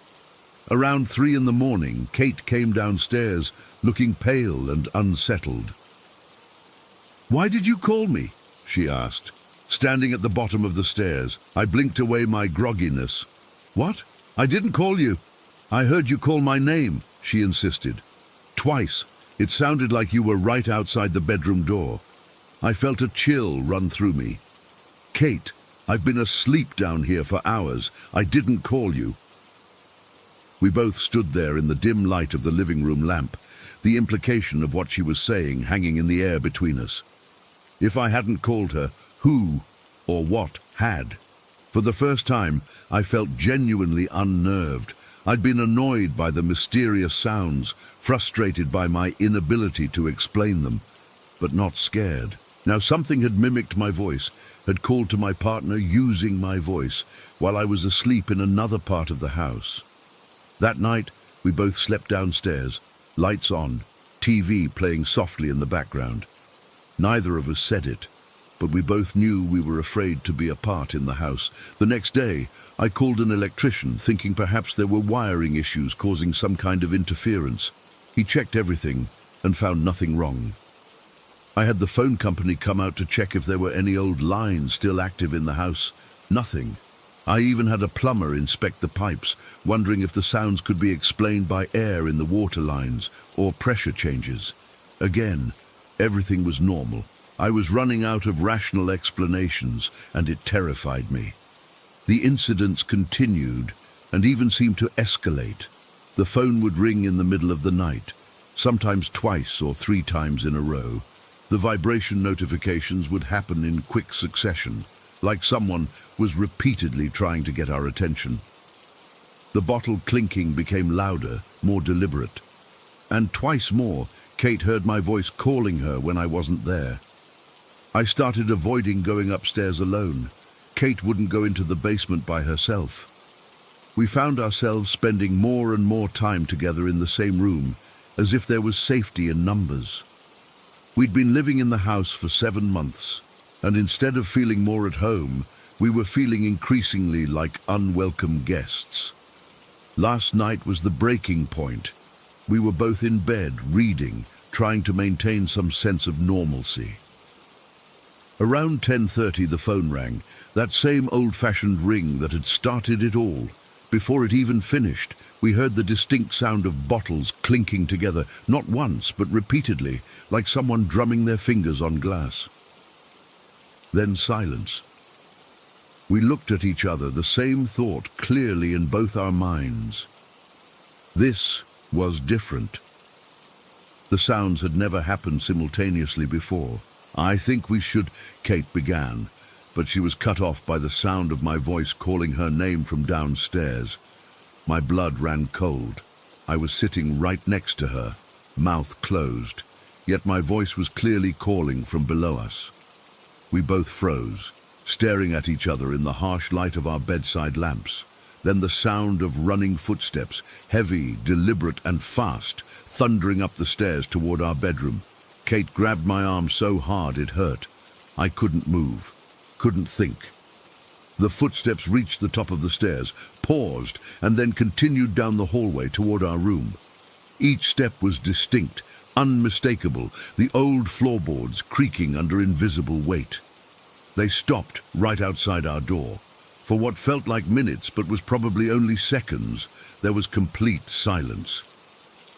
Around 3 in the morning, Kate came downstairs looking pale and unsettled. "Why did you call me?" she asked. Standing at the bottom of the stairs, I blinked away my grogginess. "What? I didn't call you." "I heard you call my name," she insisted. "Twice. It sounded like you were right outside the bedroom door." I felt a chill run through me. "Kate, I've been asleep down here for hours. I didn't call you." We both stood there in the dim light of the living room lamp, the implication of what she was saying hanging in the air between us. If I hadn't called her, who or what had? For the first time, I felt genuinely unnerved. I'd been annoyed by the mysterious sounds, frustrated by my inability to explain them, but not scared. Now something had mimicked my voice, had called to my partner using my voice, while I was asleep in another part of the house. That night, we both slept downstairs, lights on, TV playing softly in the background. Neither of us said it, but we both knew we were afraid to be apart in the house. The next day, I called an electrician, thinking perhaps there were wiring issues causing some kind of interference. He checked everything and found nothing wrong. I had the phone company come out to check if there were any old lines still active in the house. Nothing. I even had a plumber inspect the pipes, wondering if the sounds could be explained by air in the water lines or pressure changes. Again, everything was normal. I was running out of rational explanations, and it terrified me. The incidents continued and even seemed to escalate. The phone would ring in the middle of the night, sometimes twice or 3 times in a row. The vibration notifications would happen in quick succession, like someone was repeatedly trying to get our attention. The bottle clinking became louder, more deliberate. And twice more, Kate heard my voice calling her when I wasn't there. I started avoiding going upstairs alone. Kate wouldn't go into the basement by herself. We found ourselves spending more and more time together in the same room, as if there was safety in numbers. We'd been living in the house for 7 months, and instead of feeling more at home, we were feeling increasingly like unwelcome guests. Last night was the breaking point. We were both in bed, reading, trying to maintain some sense of normalcy. Around 10:30 the phone rang, that same old-fashioned ring that had started it all. Before it even finished, we heard the distinct sound of bottles clinking together, not once, but repeatedly, like someone drumming their fingers on glass. Then silence. We looked at each other, the same thought clearly in both our minds. This was different. The sounds had never happened simultaneously before. "I think we should," Kate began, but she was cut off by the sound of my voice calling her name from downstairs. My blood ran cold. I was sitting right next to her, mouth closed, yet my voice was clearly calling from below us. We both froze, staring at each other in the harsh light of our bedside lamps. Then the sound of running footsteps, heavy, deliberate and fast, thundering up the stairs toward our bedroom. Kate grabbed my arm so hard it hurt. I couldn't move, couldn't think. The footsteps reached the top of the stairs, paused, and then continued down the hallway toward our room. Each step was distinct, unmistakable, the old floorboards creaking under invisible weight. They stopped right outside our door. For what felt like minutes but was probably only seconds, there was complete silence.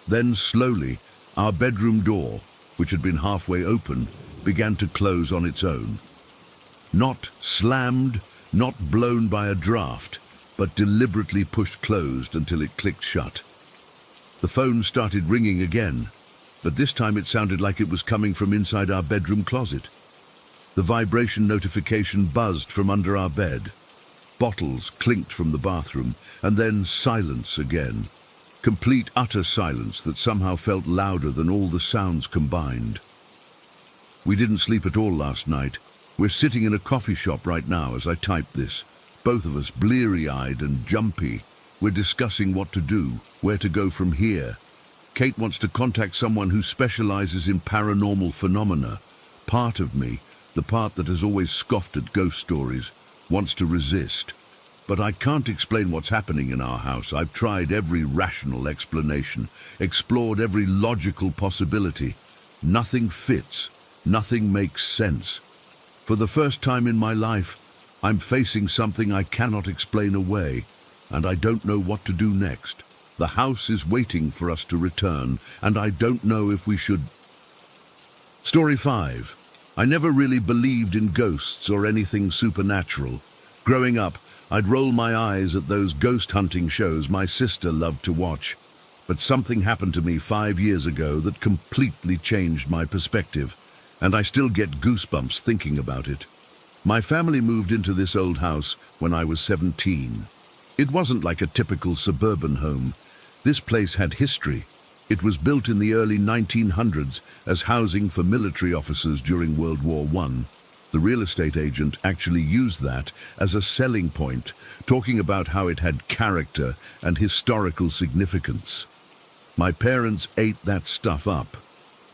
Then slowly, our bedroom door, which had been halfway open, began to close on its own. Not slammed, not blown by a draft, but deliberately pushed closed until it clicked shut. The phone started ringing again, but this time it sounded like it was coming from inside our bedroom closet. The vibration notification buzzed from under our bed. Bottles clinked from the bathroom, and then silence again. Complete, utter silence that somehow felt louder than all the sounds combined. We didn't sleep at all last night. We're sitting in a coffee shop right now as I type this, both of us bleary-eyed and jumpy. We're discussing what to do, where to go from here. Kate wants to contact someone who specializes in paranormal phenomena. Part of me, the part that has always scoffed at ghost stories, wants to resist. But I can't explain what's happening in our house. I've tried every rational explanation, explored every logical possibility. Nothing fits. Nothing makes sense. For the first time in my life, I'm facing something I cannot explain away, and I don't know what to do next. The house is waiting for us to return, and I don't know if we should... Story 5. I never really believed in ghosts or anything supernatural. Growing up, I'd roll my eyes at those ghost hunting shows my sister loved to watch. But something happened to me 5 years ago that completely changed my perspective, and I still get goosebumps thinking about it. My family moved into this old house when I was 17. It wasn't like a typical suburban home. This place had history. It was built in the early 1900s as housing for military officers during World War I. The real estate agent actually used that as a selling point, talking about how it had character and historical significance. My parents ate that stuff up.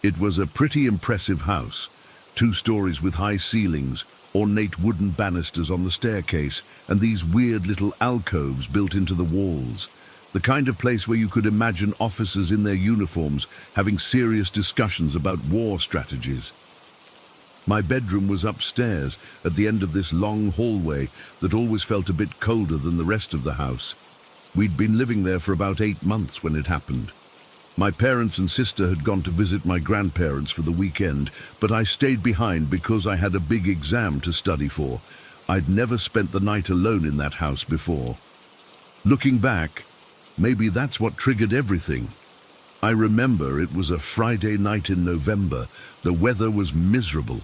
It was a pretty impressive house, 2 stories with high ceilings, ornate wooden banisters on the staircase, and these weird little alcoves built into the walls. The kind of place where you could imagine officers in their uniforms having serious discussions about war strategies. My bedroom was upstairs at the end of this long hallway that always felt a bit colder than the rest of the house. We'd been living there for about 8 months when it happened. My parents and sister had gone to visit my grandparents for the weekend, but I stayed behind because I had a big exam to study for. I'd never spent the night alone in that house before. Looking back, maybe that's what triggered everything. I remember it was a Friday night in November. The weather was miserable,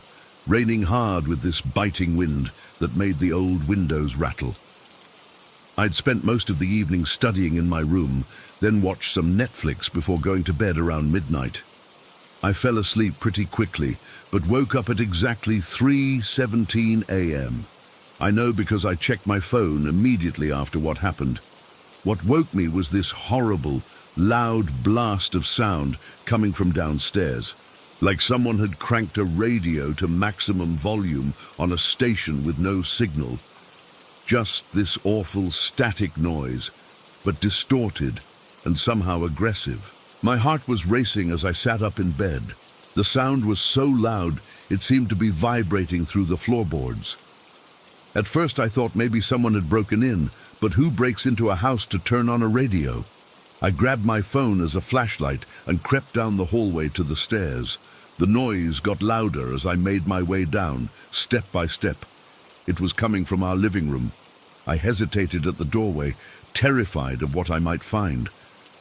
raining hard with this biting wind that made the old windows rattle. I'd spent most of the evening studying in my room, then watched some Netflix before going to bed around midnight. I fell asleep pretty quickly, but woke up at exactly 3:17 a.m. I know because I checked my phone immediately after what happened. What woke me was this horrible, loud blast of sound coming from downstairs, like someone had cranked a radio to maximum volume on a station with no signal. Just this awful static noise, but distorted and somehow aggressive. My heart was racing as I sat up in bed. The sound was so loud it seemed to be vibrating through the floorboards. At first I thought maybe someone had broken in, but who breaks into a house to turn on a radio? I grabbed my phone as a flashlight and crept down the hallway to the stairs. The noise got louder as I made my way down, step by step. It was coming from our living room. I hesitated at the doorway, terrified of what I might find.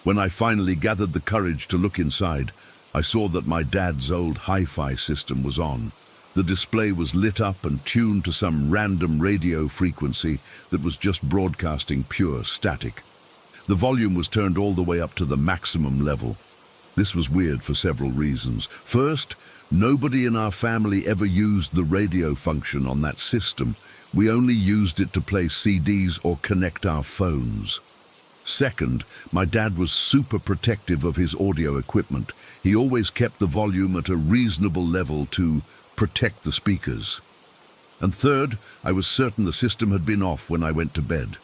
When I finally gathered the courage to look inside, I saw that my dad's old hi-fi system was on. The display was lit up and tuned to some random radio frequency that was just broadcasting pure static. The volume was turned all the way up to the maximum level. This was weird for several reasons. First, nobody in our family ever used the radio function on that system. We only used it to play CDs or connect our phones. Second, my dad was super protective of his audio equipment. He always kept the volume at a reasonable level to protect the speakers. And third, I was certain the system had been off when I went to bed.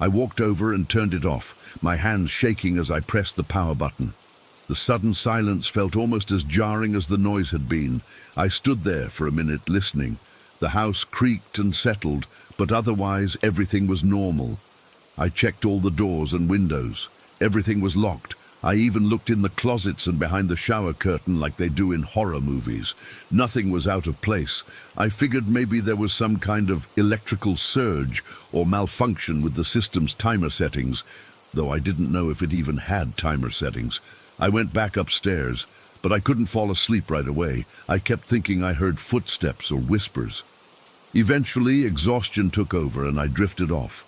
I walked over and turned it off, my hands shaking as I pressed the power button. The sudden silence felt almost as jarring as the noise had been. I stood there for a minute listening. The house creaked and settled, but otherwise everything was normal. I checked all the doors and windows. Everything was locked. I even looked in the closets and behind the shower curtain like they do in horror movies. Nothing was out of place. I figured maybe there was some kind of electrical surge or malfunction with the system's timer settings, though I didn't know if it even had timer settings. I went back upstairs, but I couldn't fall asleep right away. I kept thinking I heard footsteps or whispers. Eventually, exhaustion took over and I drifted off.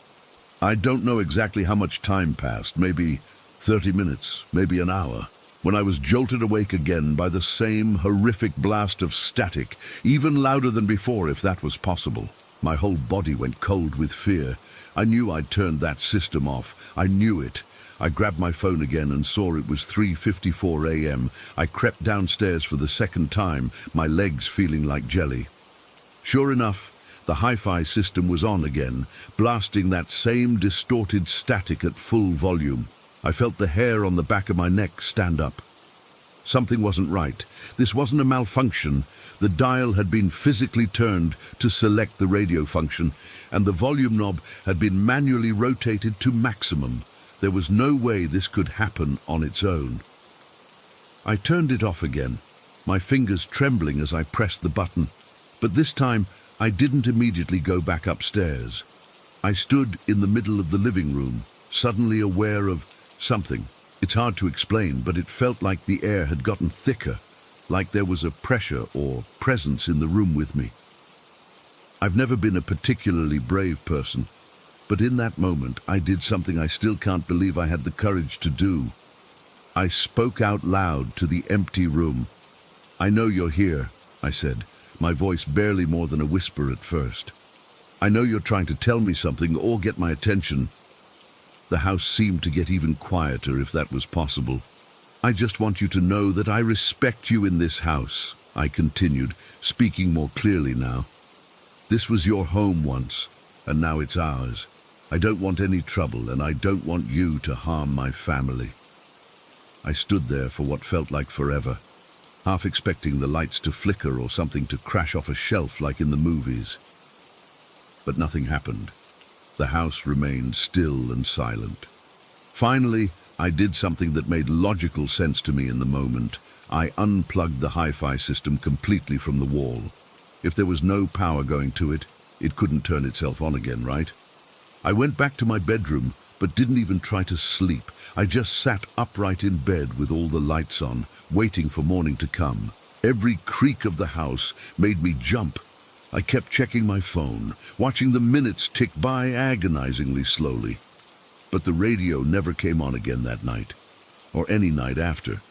I don't know exactly how much time passed, maybe 30 minutes, maybe an hour, when I was jolted awake again by the same horrific blast of static, even louder than before if that was possible. My whole body went cold with fear. I knew I'd turned that system off. I knew it. I grabbed my phone again and saw it was 3:54 a.m. I crept downstairs for the second time, my legs feeling like jelly. Sure enough, the hi-fi system was on again, blasting that same distorted static at full volume. I felt the hair on the back of my neck stand up. Something wasn't right. This wasn't a malfunction. The dial had been physically turned to select the radio function, and the volume knob had been manually rotated to maximum. There was no way this could happen on its own. I turned it off again, my fingers trembling as I pressed the button, but this time I didn't immediately go back upstairs. I stood in the middle of the living room, suddenly aware of something. It's hard to explain, but it felt like the air had gotten thicker, like there was a pressure or presence in the room with me. I've never been a particularly brave person, but in that moment I did something I still can't believe I had the courage to do. I spoke out loud to the empty room. "I know you're here," I said, my voice barely more than a whisper at first. "I know you're trying to tell me something or get my attention." The house seemed to get even quieter, if that was possible. "I just want you to know that I respect you in this house," I continued, speaking more clearly now. "This was your home once, and now it's ours. I don't want any trouble, and I don't want you to harm my family." I stood there for what felt like forever, half expecting the lights to flicker or something to crash off a shelf like in the movies. But nothing happened. The house remained still and silent. Finally, I did something that made logical sense to me in the moment. I unplugged the hi-fi system completely from the wall. If there was no power going to it, it couldn't turn itself on again, right? I went back to my bedroom, but didn't even try to sleep. I just sat upright in bed with all the lights on, waiting for morning to come. Every creak of the house made me jump. I kept checking my phone, watching the minutes tick by agonizingly slowly. But the radio never came on again that night, or any night after.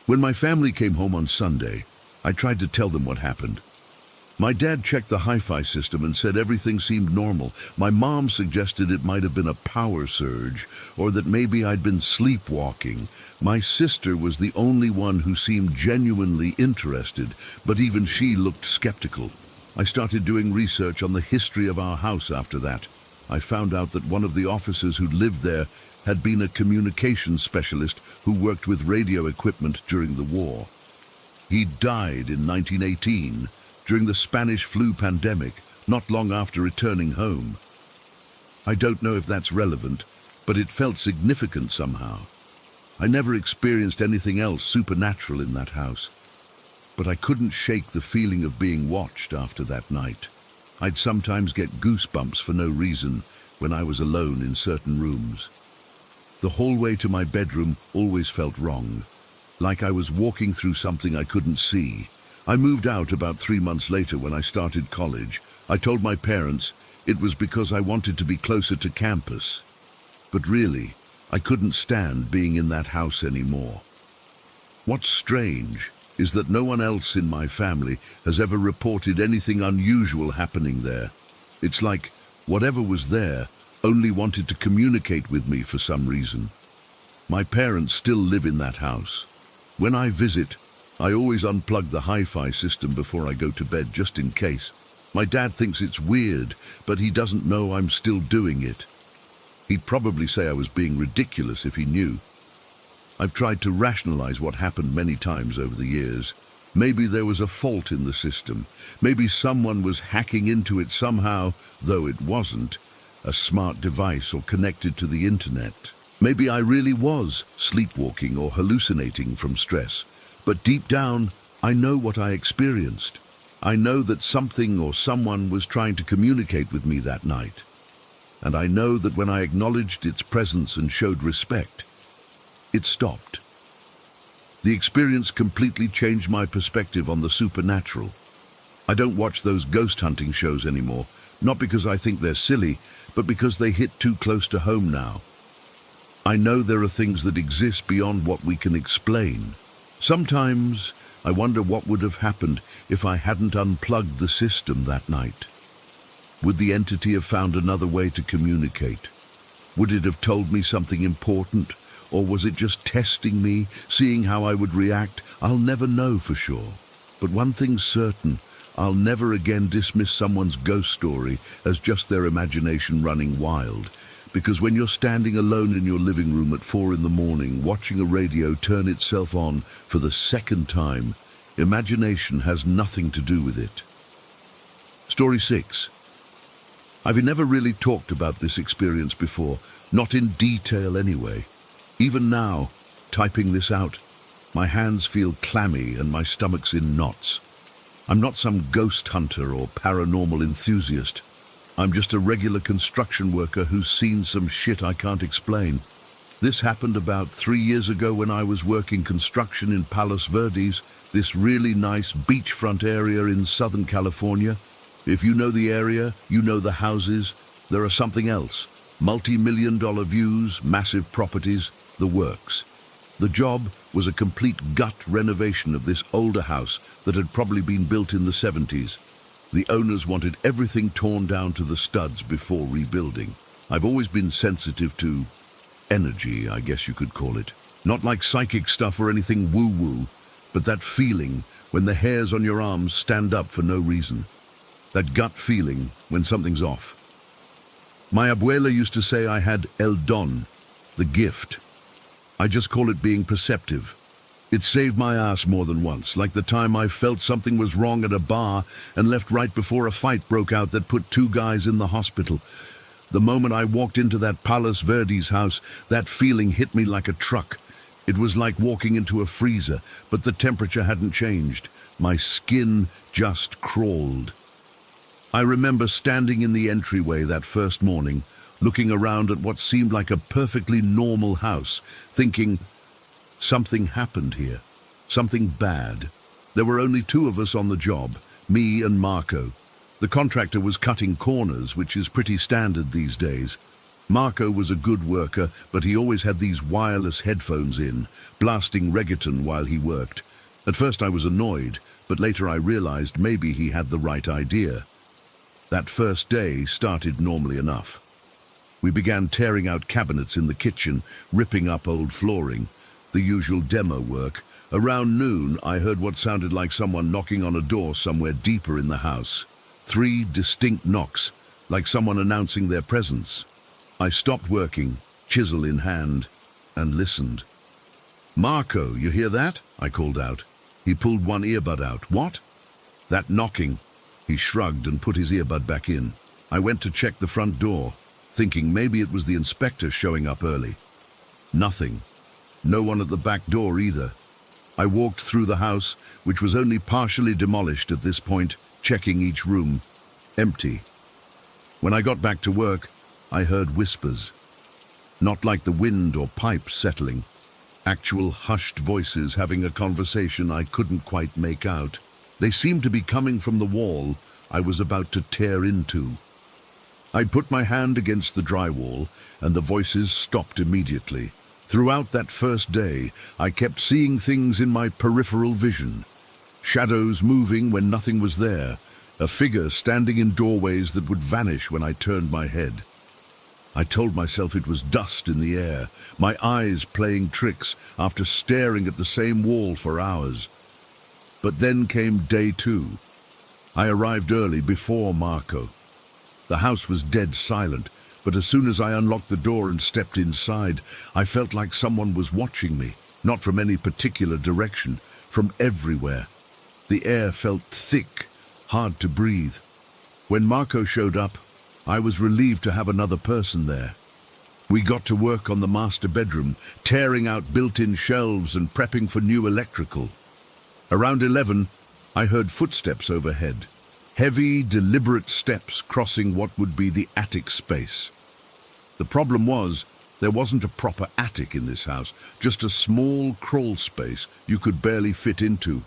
When my family came home on Sunday, I tried to tell them what happened. My dad checked the hi-fi system and said everything seemed normal. My mom suggested it might have been a power surge, or that maybe I'd been sleepwalking. My sister was the only one who seemed genuinely interested, but even she looked skeptical. I started doing research on the history of our house after that. I found out that one of the officers who'd lived there had been a communications specialist who worked with radio equipment during the war. He died in 1918, during the Spanish flu pandemic, not long after returning home. I don't know if that's relevant, but it felt significant somehow. I never experienced anything else supernatural in that house, but I couldn't shake the feeling of being watched after that night. I'd sometimes get goosebumps for no reason when I was alone in certain rooms. The hallway to my bedroom always felt wrong, like I was walking through something I couldn't see. I moved out about 3 months later when I started college. I told my parents it was because I wanted to be closer to campus. But really, I couldn't stand being in that house anymore. What's strange is that no one else in my family has ever reported anything unusual happening there. It's like whatever was there only wanted to communicate with me for some reason. My parents still live in that house. When I visit, I always unplug the hi-fi system before I go to bed, just in case. My dad thinks it's weird, but he doesn't know I'm still doing it. He'd probably say I was being ridiculous if he knew. I've tried to rationalize what happened many times over the years. Maybe there was a fault in the system. Maybe someone was hacking into it somehow, though it wasn't a smart device or connected to the internet. Maybe I really was sleepwalking or hallucinating from stress. But deep down, I know what I experienced. I know that something or someone was trying to communicate with me that night. And I know that when I acknowledged its presence and showed respect, it stopped. The experience completely changed my perspective on the supernatural. I don't watch those ghost hunting shows anymore, not because I think they're silly, but because they hit too close to home now. I know there are things that exist beyond what we can explain. Sometimes I wonder what would have happened if I hadn't unplugged the system that night. Would the entity have found another way to communicate? Would it have told me something important? Or was it just testing me, seeing how I would react? I'll never know for sure. But one thing's certain, I'll never again dismiss someone's ghost story as just their imagination running wild. Because when you're standing alone in your living room at 4 in the morning, watching a radio turn itself on for the second time, imagination has nothing to do with it. Story 6. I've never really talked about this experience before, not in detail anyway. Even now, typing this out, my hands feel clammy and my stomach's in knots. I'm not some ghost hunter or paranormal enthusiast. I'm just a regular construction worker who's seen some shit I can't explain. This happened about 3 years ago when I was working construction in Palos Verdes, this really nice beachfront area in Southern California. If you know the area, you know the houses. There are something else. Multi-million-dollar views, massive properties, the works. The job was a complete gut renovation of this older house that had probably been built in the 70s. The owners wanted everything torn down to the studs before rebuilding. I've always been sensitive to energy, I guess you could call it. Not like psychic stuff or anything woo-woo, but that feeling when the hairs on your arms stand up for no reason. That gut feeling when something's off. My abuela used to say I had el don, the gift. I just call it being perceptive. It saved my ass more than once, like the time I felt something was wrong at a bar and left right before a fight broke out that put 2 guys in the hospital. The moment I walked into that Palos Verdes house, that feeling hit me like a truck. It was like walking into a freezer, but the temperature hadn't changed. My skin just crawled. I remember standing in the entryway that first morning, looking around at what seemed like a perfectly normal house, thinking, something happened here. Something bad. There were only 2 of us on the job, me and Marco. The contractor was cutting corners, which is pretty standard these days. Marco was a good worker, but he always had these wireless headphones in, blasting reggaeton while he worked. At first I was annoyed, but later I realized maybe he had the right idea. That first day started normally enough. We began tearing out cabinets in the kitchen, ripping up old flooring. The usual demo work. Around noon, I heard what sounded like someone knocking on a door somewhere deeper in the house. 3 distinct knocks, like someone announcing their presence. I stopped working, chisel in hand, and listened. "Marco, you hear that?" I called out. He pulled one earbud out. "What?" "That knocking." He shrugged and put his earbud back in. I went to check the front door, thinking maybe it was the inspector showing up early. Nothing. No one at the back door either. I walked through the house, which was only partially demolished at this point, checking each room. Empty. When I got back to work, I heard whispers. Not like the wind or pipes settling. Actual hushed voices having a conversation I couldn't quite make out. They seemed to be coming from the wall I was about to tear into. I put my hand against the drywall, and the voices stopped immediately. Throughout that first day, I kept seeing things in my peripheral vision. Shadows moving when nothing was there, a figure standing in doorways that would vanish when I turned my head. I told myself it was dust in the air, my eyes playing tricks after staring at the same wall for hours. But then came day 2. I arrived early before Marco. The house was dead silent, but as soon as I unlocked the door and stepped inside, I felt like someone was watching me, not from any particular direction, from everywhere. The air felt thick, hard to breathe. When Marco showed up, I was relieved to have another person there. We got to work on the master bedroom, tearing out built-in shelves and prepping for new electrical. Around 11, I heard footsteps overhead. Heavy, deliberate steps crossing what would be the attic space. The problem was, there wasn't a proper attic in this house, just a small crawl space you could barely fit into.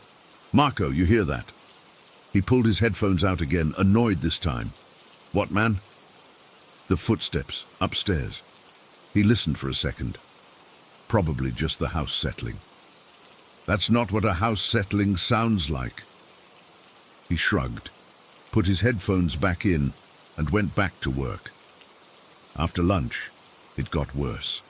"Marco, you hear that?" He pulled his headphones out again, annoyed this time. "What, man?" The footsteps, upstairs. He listened for a second. Probably just the house settling. "That's not what a house settling sounds like." He shrugged, put his headphones back in, and went back to work. After lunch, it got worse.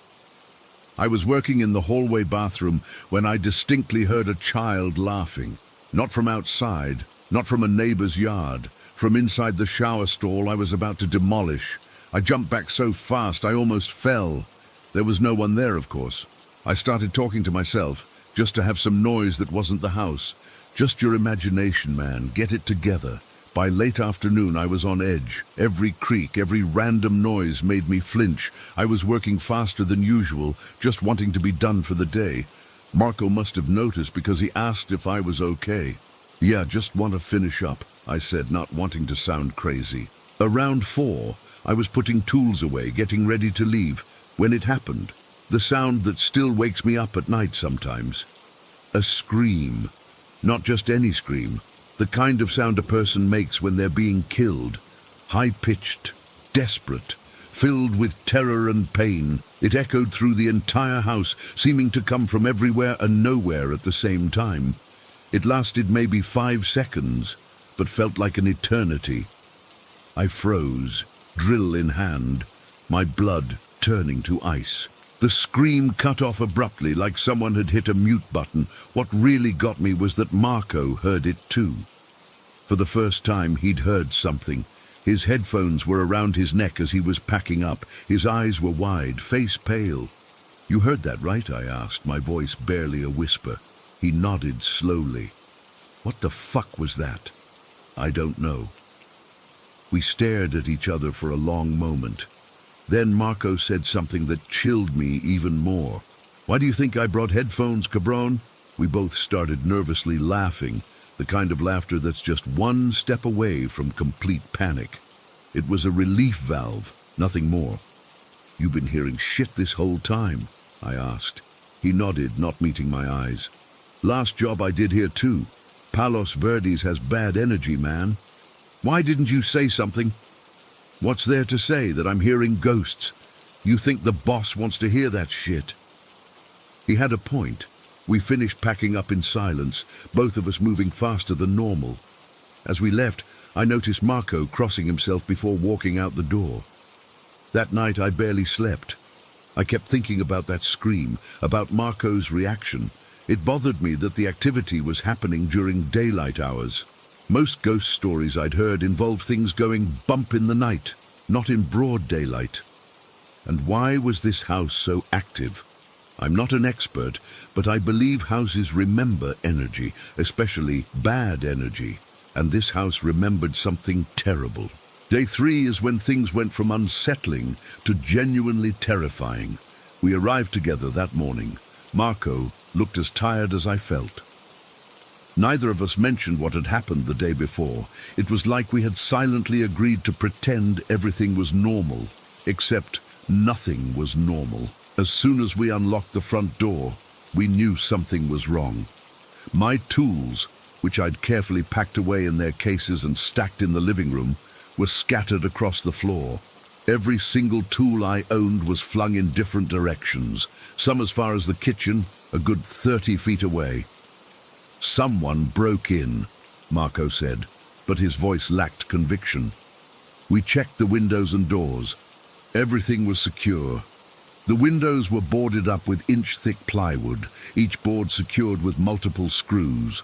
I was working in the hallway bathroom when I distinctly heard a child laughing. Not from outside, not from a neighbor's yard, from inside the shower stall I was about to demolish. I jumped back so fast I almost fell. There was no one there, of course. I started talking to myself, just to have some noise that wasn't the house. Just your imagination, man. Get it together. By late afternoon, I was on edge. Every creak, every random noise made me flinch. I was working faster than usual, just wanting to be done for the day. Marco must have noticed because he asked if I was okay. "Yeah, just want to finish up," I said, not wanting to sound crazy. Around 4, I was putting tools away, getting ready to leave, when it happened. The sound that still wakes me up at night sometimes. A scream. Not just any scream. The kind of sound a person makes when they're being killed. High-pitched, desperate, filled with terror and pain. It echoed through the entire house, seeming to come from everywhere and nowhere at the same time. It lasted maybe 5 seconds, but felt like an eternity. I froze, drill in hand, my blood turning to ice. The scream cut off abruptly, like someone had hit a mute button. What really got me was that Marco heard it too. For the first time, he'd heard something. His headphones were around his neck as he was packing up. His eyes were wide, face pale. "You heard that, right?" I asked, my voice barely a whisper. He nodded slowly. "What the fuck was that?" "I don't know." We stared at each other for a long moment. Then Marco said something that chilled me even more. "Why do you think I brought headphones, cabron?" We both started nervously laughing, the kind of laughter that's just one step away from complete panic. It was a relief valve, nothing more. "You been hearing shit this whole time?" I asked. He nodded, not meeting my eyes. "Last job I did here too. Palos Verdes has bad energy, man." "Why didn't you say something?" "What's there to say? That I'm hearing ghosts? You think the boss wants to hear that shit?" He had a point. We finished packing up in silence, both of us moving faster than normal. As we left, I noticed Marco crossing himself before walking out the door. That night I barely slept. I kept thinking about that scream, about Marco's reaction. It bothered me that the activity was happening during daylight hours. Most ghost stories I'd heard involved things going bump in the night, not in broad daylight. And why was this house so active? I'm not an expert, but I believe houses remember energy, especially bad energy, and this house remembered something terrible. Day 3 is when things went from unsettling to genuinely terrifying. We arrived together that morning. Marco looked as tired as I felt. Neither of us mentioned what had happened the day before. It was like we had silently agreed to pretend everything was normal, except nothing was normal. As soon as we unlocked the front door, we knew something was wrong. My tools, which I'd carefully packed away in their cases and stacked in the living room, were scattered across the floor. Every single tool I owned was flung in different directions, some as far as the kitchen, a good 30 feet away. "Someone broke in," Marco said, but his voice lacked conviction. We checked the windows and doors. Everything was secure. The windows were boarded up with inch-thick plywood, each board secured with multiple screws.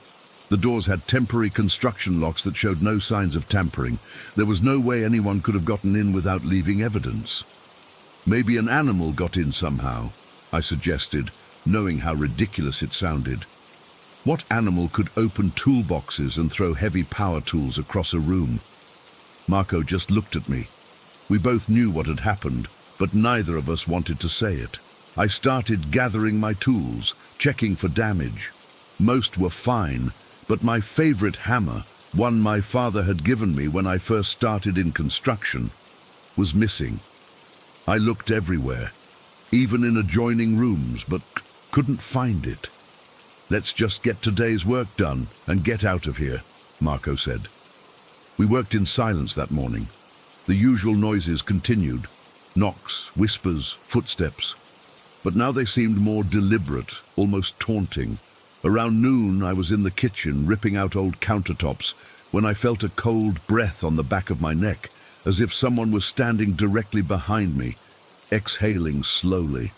The doors had temporary construction locks that showed no signs of tampering. There was no way anyone could have gotten in without leaving evidence. "Maybe an animal got in somehow," I suggested, knowing how ridiculous it sounded. What animal could open toolboxes and throw heavy power tools across a room? Marco just looked at me. We both knew what had happened, but neither of us wanted to say it. I started gathering my tools, checking for damage. Most were fine, but my favorite hammer, one my father had given me when I first started in construction, was missing. I looked everywhere, even in adjoining rooms, but couldn't find it. "Let's just get today's work done and get out of here," Marco said. We worked in silence that morning. The usual noises continued, knocks, whispers, footsteps. But now they seemed more deliberate, almost taunting. Around noon, I was in the kitchen, ripping out old countertops, when I felt a cold breath on the back of my neck, as if someone was standing directly behind me, exhaling slowly.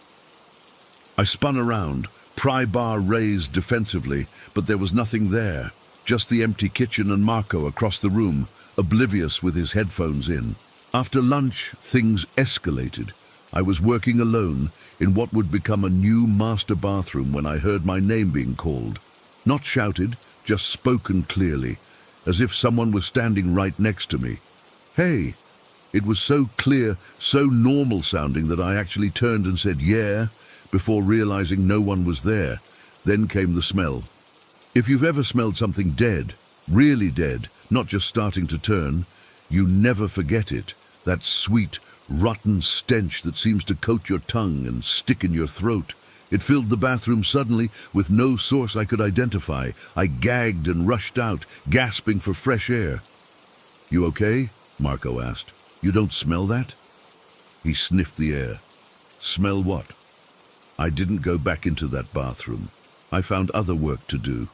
I spun around, pry bar raised defensively, but there was nothing there, just the empty kitchen and Marco across the room, oblivious with his headphones in. After lunch, things escalated. I was working alone in what would become a new master bathroom when I heard my name being called. Not shouted, just spoken clearly, as if someone was standing right next to me. "Hey!" It was so clear, so normal sounding that I actually turned and said, "Yeah," before realizing no one was there. Then came the smell. If you've ever smelled something dead, really dead, not just starting to turn, you never forget it. That sweet, rotten stench that seems to coat your tongue and stick in your throat. It filled the bathroom suddenly with no source I could identify. I gagged and rushed out, gasping for fresh air. "You okay?" Marco asked. "You don't smell that?" He sniffed the air. "Smell what?" I didn't go back into that bathroom. I found other work to do.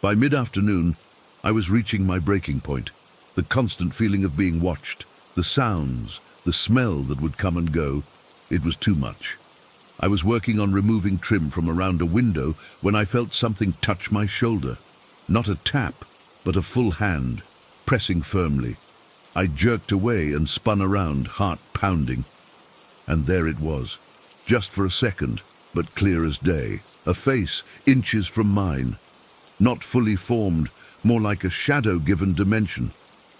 By mid-afternoon, I was reaching my breaking point. The constant feeling of being watched, the sounds, the smell that would come and go. It was too much. I was working on removing trim from around a window when I felt something touch my shoulder. Not a tap, but a full hand, pressing firmly. I jerked away and spun around, heart pounding. And there it was, just for a second, but clear as day. A face, inches from mine. Not fully formed, more like a shadow-given dimension,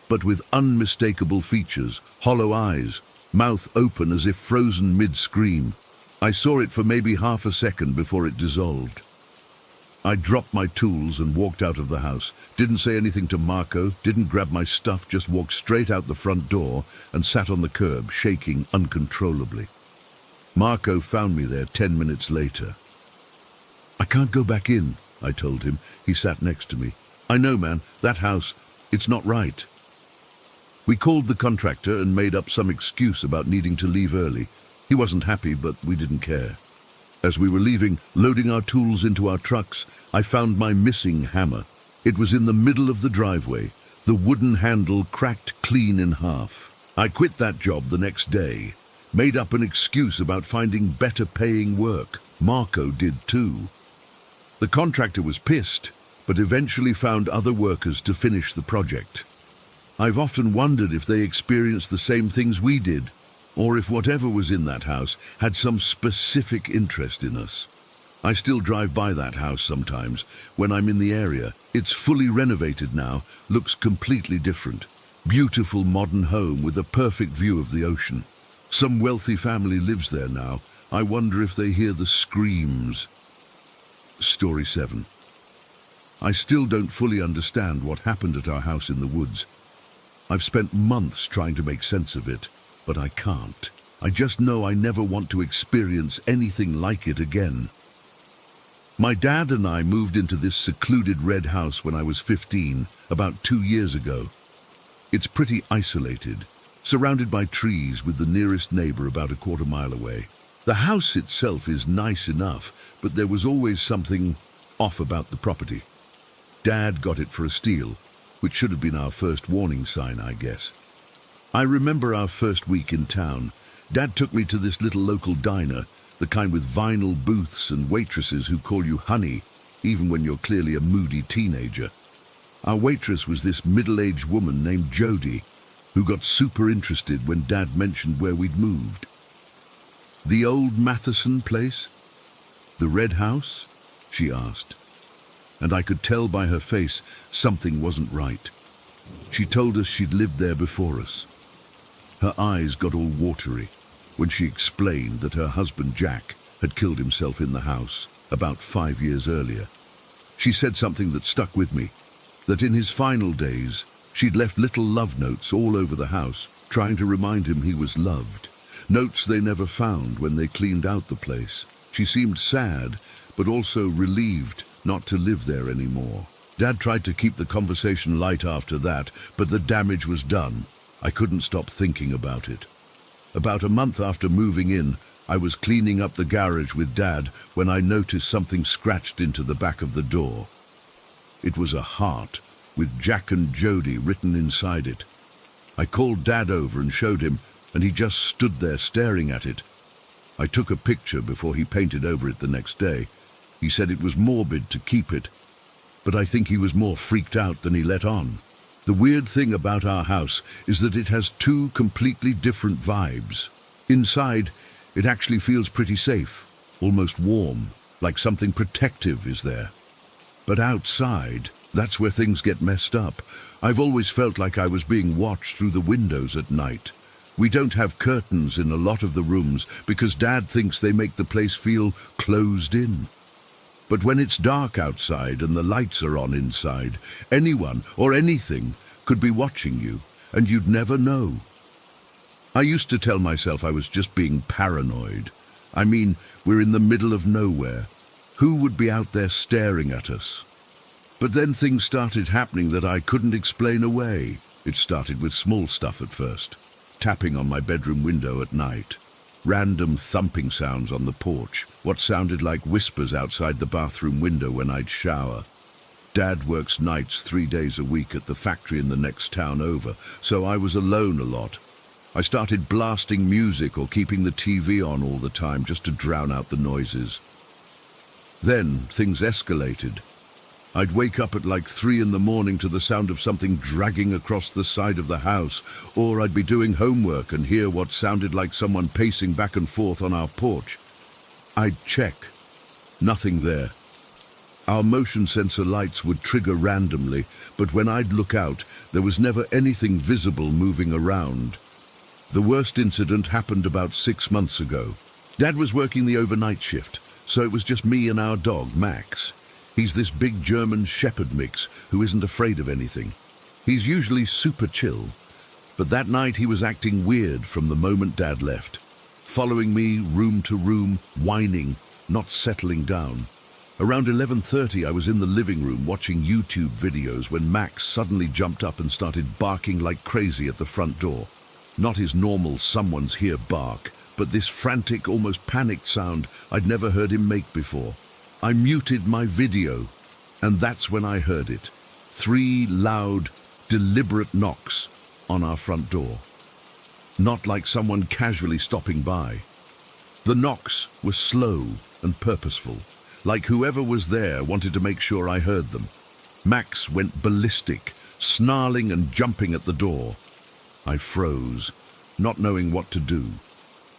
but with unmistakable features, hollow eyes, mouth open as if frozen mid-scream. I saw it for maybe half a second before it dissolved. I dropped my tools and walked out of the house. Didn't say anything to Marco, didn't grab my stuff, just walked straight out the front door and sat on the curb, shaking uncontrollably. Marco found me there 10 minutes later. "I can't go back in," I told him. He sat next to me. "I know, man, that house, it's not right." We called the contractor and made up some excuse about needing to leave early. He wasn't happy, but we didn't care. As we were leaving, loading our tools into our trucks, I found my missing hammer. It was in the middle of the driveway, the wooden handle cracked clean in half. I quit that job the next day, made up an excuse about finding better paying work. Marco did too. The contractor was pissed, but eventually found other workers to finish the project. I've often wondered if they experienced the same things we did, or if whatever was in that house had some specific interest in us. I still drive by that house sometimes when I'm in the area. It's fully renovated now, looks completely different. Beautiful modern home with a perfect view of the ocean. Some wealthy family lives there now. I wonder if they hear the screams. Story 7. I still don't fully understand what happened at our house in the woods. I've spent months trying to make sense of it, but I can't. I just know I never want to experience anything like it again. My dad and I moved into this secluded red house when I was 15, about 2 years ago. It's pretty isolated, surrounded by trees with the nearest neighbor about a quarter-mile away. The house itself is nice enough, but there was always something off about the property. Dad got it for a steal, which should have been our first warning sign, I guess. I remember our first week in town. Dad took me to this little local diner, the kind with vinyl booths and waitresses who call you honey, even when you're clearly a moody teenager. Our waitress was this middle-aged woman named Jody, who got super interested when Dad mentioned where we'd moved. "The old Matheson place? The red house?" she asked. And I could tell by her face something wasn't right. She told us she'd lived there before us. Her eyes got all watery when she explained that her husband Jack had killed himself in the house about 5 years earlier. She said something that stuck with me, that in his final days she'd left little love notes all over the house, trying to remind him he was loved. Notes they never found when they cleaned out the place. She seemed sad, but also relieved not to live there anymore. Dad tried to keep the conversation light after that, but the damage was done. I couldn't stop thinking about it. About a month after moving in, I was cleaning up the garage with Dad when I noticed something scratched into the back of the door. It was a heart, with Jack and Jody written inside it. I called Dad over and showed him, and he just stood there staring at it. I took a picture before he painted over it the next day. He said it was morbid to keep it, but I think he was more freaked out than he let on. The weird thing about our house is that it has two completely different vibes. Inside, it actually feels pretty safe, almost warm, like something protective is there. But outside, that's where things get messed up. I've always felt like I was being watched through the windows at night. We don't have curtains in a lot of the rooms because Dad thinks they make the place feel closed in. But when it's dark outside and the lights are on inside, anyone or anything could be watching you, and you'd never know. I used to tell myself I was just being paranoid. I mean, we're in the middle of nowhere. Who would be out there staring at us? But then things started happening that I couldn't explain away. It started with small stuff at first. Tapping on my bedroom window at night. Random thumping sounds on the porch, what sounded like whispers outside the bathroom window when I'd shower. Dad works nights 3 days a week at the factory in the next town over, so I was alone a lot. I started blasting music or keeping the TV on all the time just to drown out the noises. Then things escalated. I'd wake up at like 3 in the morning to the sound of something dragging across the side of the house, or I'd be doing homework and hear what sounded like someone pacing back and forth on our porch. I'd check. Nothing there. Our motion sensor lights would trigger randomly, but when I'd look out, there was never anything visible moving around. The worst incident happened about 6 months ago. Dad was working the overnight shift, so it was just me and our dog, Max. He's this big German shepherd mix who isn't afraid of anything. He's usually super chill, but that night he was acting weird from the moment Dad left. Following me room to room, whining, not settling down. Around 11:30 I was in the living room watching YouTube videos when Max suddenly jumped up and started barking like crazy at the front door. Not his normal someone's here bark, but this frantic, almost panicked sound I'd never heard him make before. I muted my video, and that's when I heard it. 3 loud, deliberate knocks on our front door. Not like someone casually stopping by. The knocks were slow and purposeful, like whoever was there wanted to make sure I heard them. Max went ballistic, snarling and jumping at the door. I froze, not knowing what to do.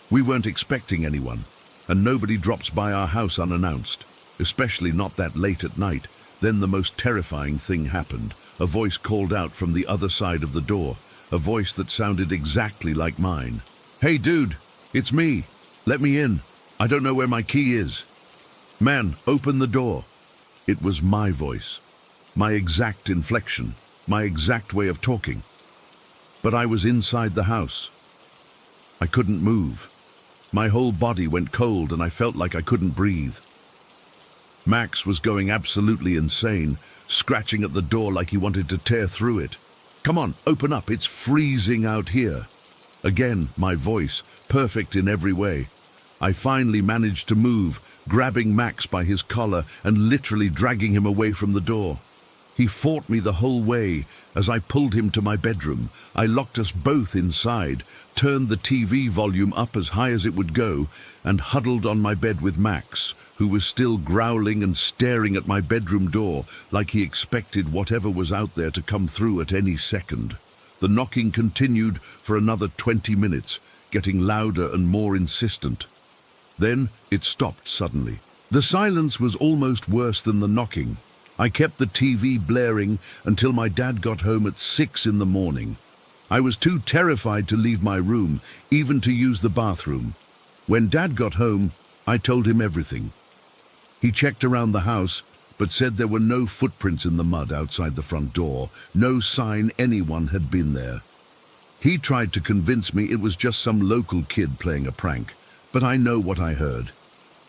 We weren't expecting anyone, and nobody drops by our house unannounced. Especially not that late at night. Then the most terrifying thing happened. A voice called out from the other side of the door, a voice that sounded exactly like mine. "Hey dude, it's me. Let me in. I don't know where my key is. Man, open the door." It was my voice, my exact inflection, my exact way of talking. But I was inside the house. I couldn't move. My whole body went cold and I felt like I couldn't breathe. Max was going absolutely insane, scratching at the door like he wanted to tear through it. Come on, open up, it's freezing out here. Again, my voice, perfect in every way. I finally managed to move, grabbing Max by his collar and literally dragging him away from the door. He fought me the whole way as I pulled him to my bedroom. I locked us both inside, turned the TV volume up as high as it would go, and huddled on my bed with Max, who was still growling and staring at my bedroom door like he expected whatever was out there to come through at any second. The knocking continued for another 20 minutes, getting louder and more insistent. Then it stopped suddenly. The silence was almost worse than the knocking. I kept the TV blaring until my dad got home at 6 in the morning. I was too terrified to leave my room, even to use the bathroom. When Dad got home, I told him everything. He checked around the house, but said there were no footprints in the mud outside the front door, no sign anyone had been there. He tried to convince me it was just some local kid playing a prank, but I know what I heard.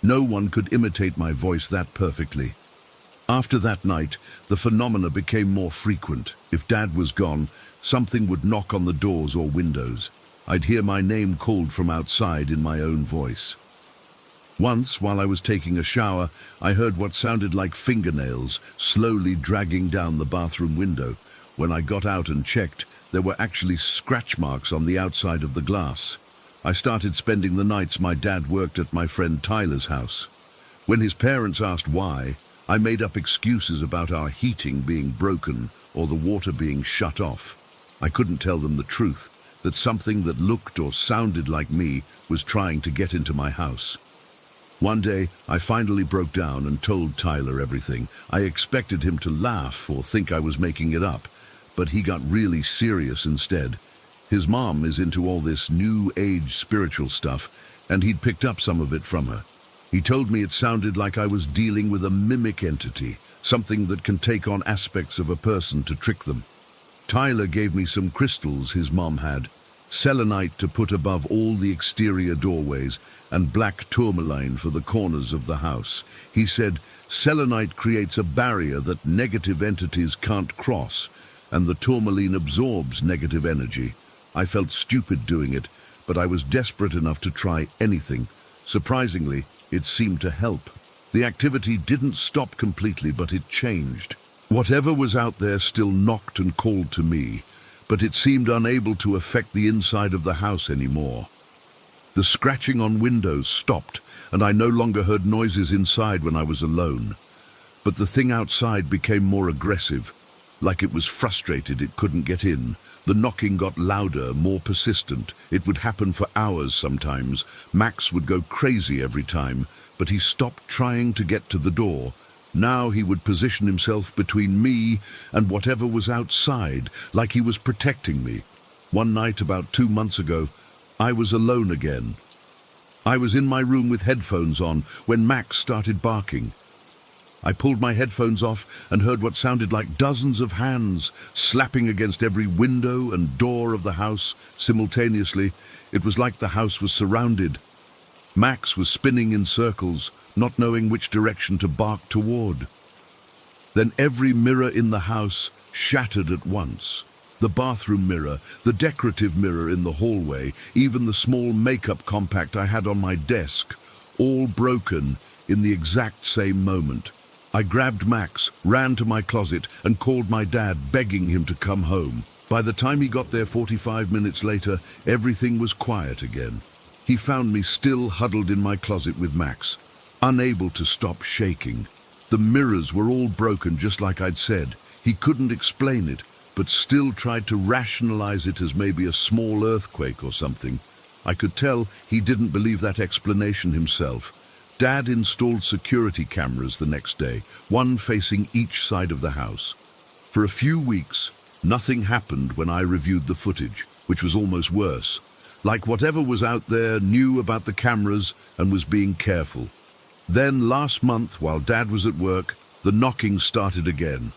No one could imitate my voice that perfectly. After that night, the phenomena became more frequent. If Dad was gone, something would knock on the doors or windows. I'd hear my name called from outside in my own voice. Once, while I was taking a shower, I heard what sounded like fingernails slowly dragging down the bathroom window. When I got out and checked, there were actually scratch marks on the outside of the glass. I started spending the nights my dad worked at my friend Tyler's house. When his parents asked why, I made up excuses about our heating being broken or the water being shut off. I couldn't tell them the truth, that something that looked or sounded like me was trying to get into my house. One day, I finally broke down and told Tyler everything. I expected him to laugh or think I was making it up, but he got really serious instead. His mom is into all this new age spiritual stuff, and he'd picked up some of it from her. He told me it sounded like I was dealing with a mimic entity, something that can take on aspects of a person to trick them. Tyler gave me some crystals his mom had, selenite to put above all the exterior doorways and black tourmaline for the corners of the house. He said selenite creates a barrier that negative entities can't cross, and the tourmaline absorbs negative energy. I felt stupid doing it, but I was desperate enough to try anything. Surprisingly, it seemed to help. The activity didn't stop completely, but it changed. Whatever was out there still knocked and called to me, but it seemed unable to affect the inside of the house anymore. The scratching on windows stopped, and I no longer heard noises inside when I was alone. But the thing outside became more aggressive, like it was frustrated it couldn't get in. The knocking got louder, more persistent. It would happen for hours sometimes. Max would go crazy every time, but he stopped trying to get to the door. Now he would position himself between me and whatever was outside, like he was protecting me. One night about 2 months ago, I was alone again. I was in my room with headphones on when Max started barking. I pulled my headphones off and heard what sounded like dozens of hands slapping against every window and door of the house simultaneously. It was like the house was surrounded. Max was spinning in circles, not knowing which direction to bark toward. Then every mirror in the house shattered at once. The bathroom mirror, the decorative mirror in the hallway, even the small makeup compact I had on my desk, all broken in the exact same moment. I grabbed Max, ran to my closet, and called my dad, begging him to come home. By the time he got there 45 minutes later, everything was quiet again. He found me still huddled in my closet with Max, unable to stop shaking. The mirrors were all broken, just like I'd said. He couldn't explain it, but still tried to rationalize it as maybe a small earthquake or something. I could tell he didn't believe that explanation himself. Dad installed security cameras the next day, one facing each side of the house. For a few weeks, nothing happened when I reviewed the footage, which was almost worse. Like whatever was out there knew about the cameras and was being careful. Then last month, while Dad was at work, the knocking started again.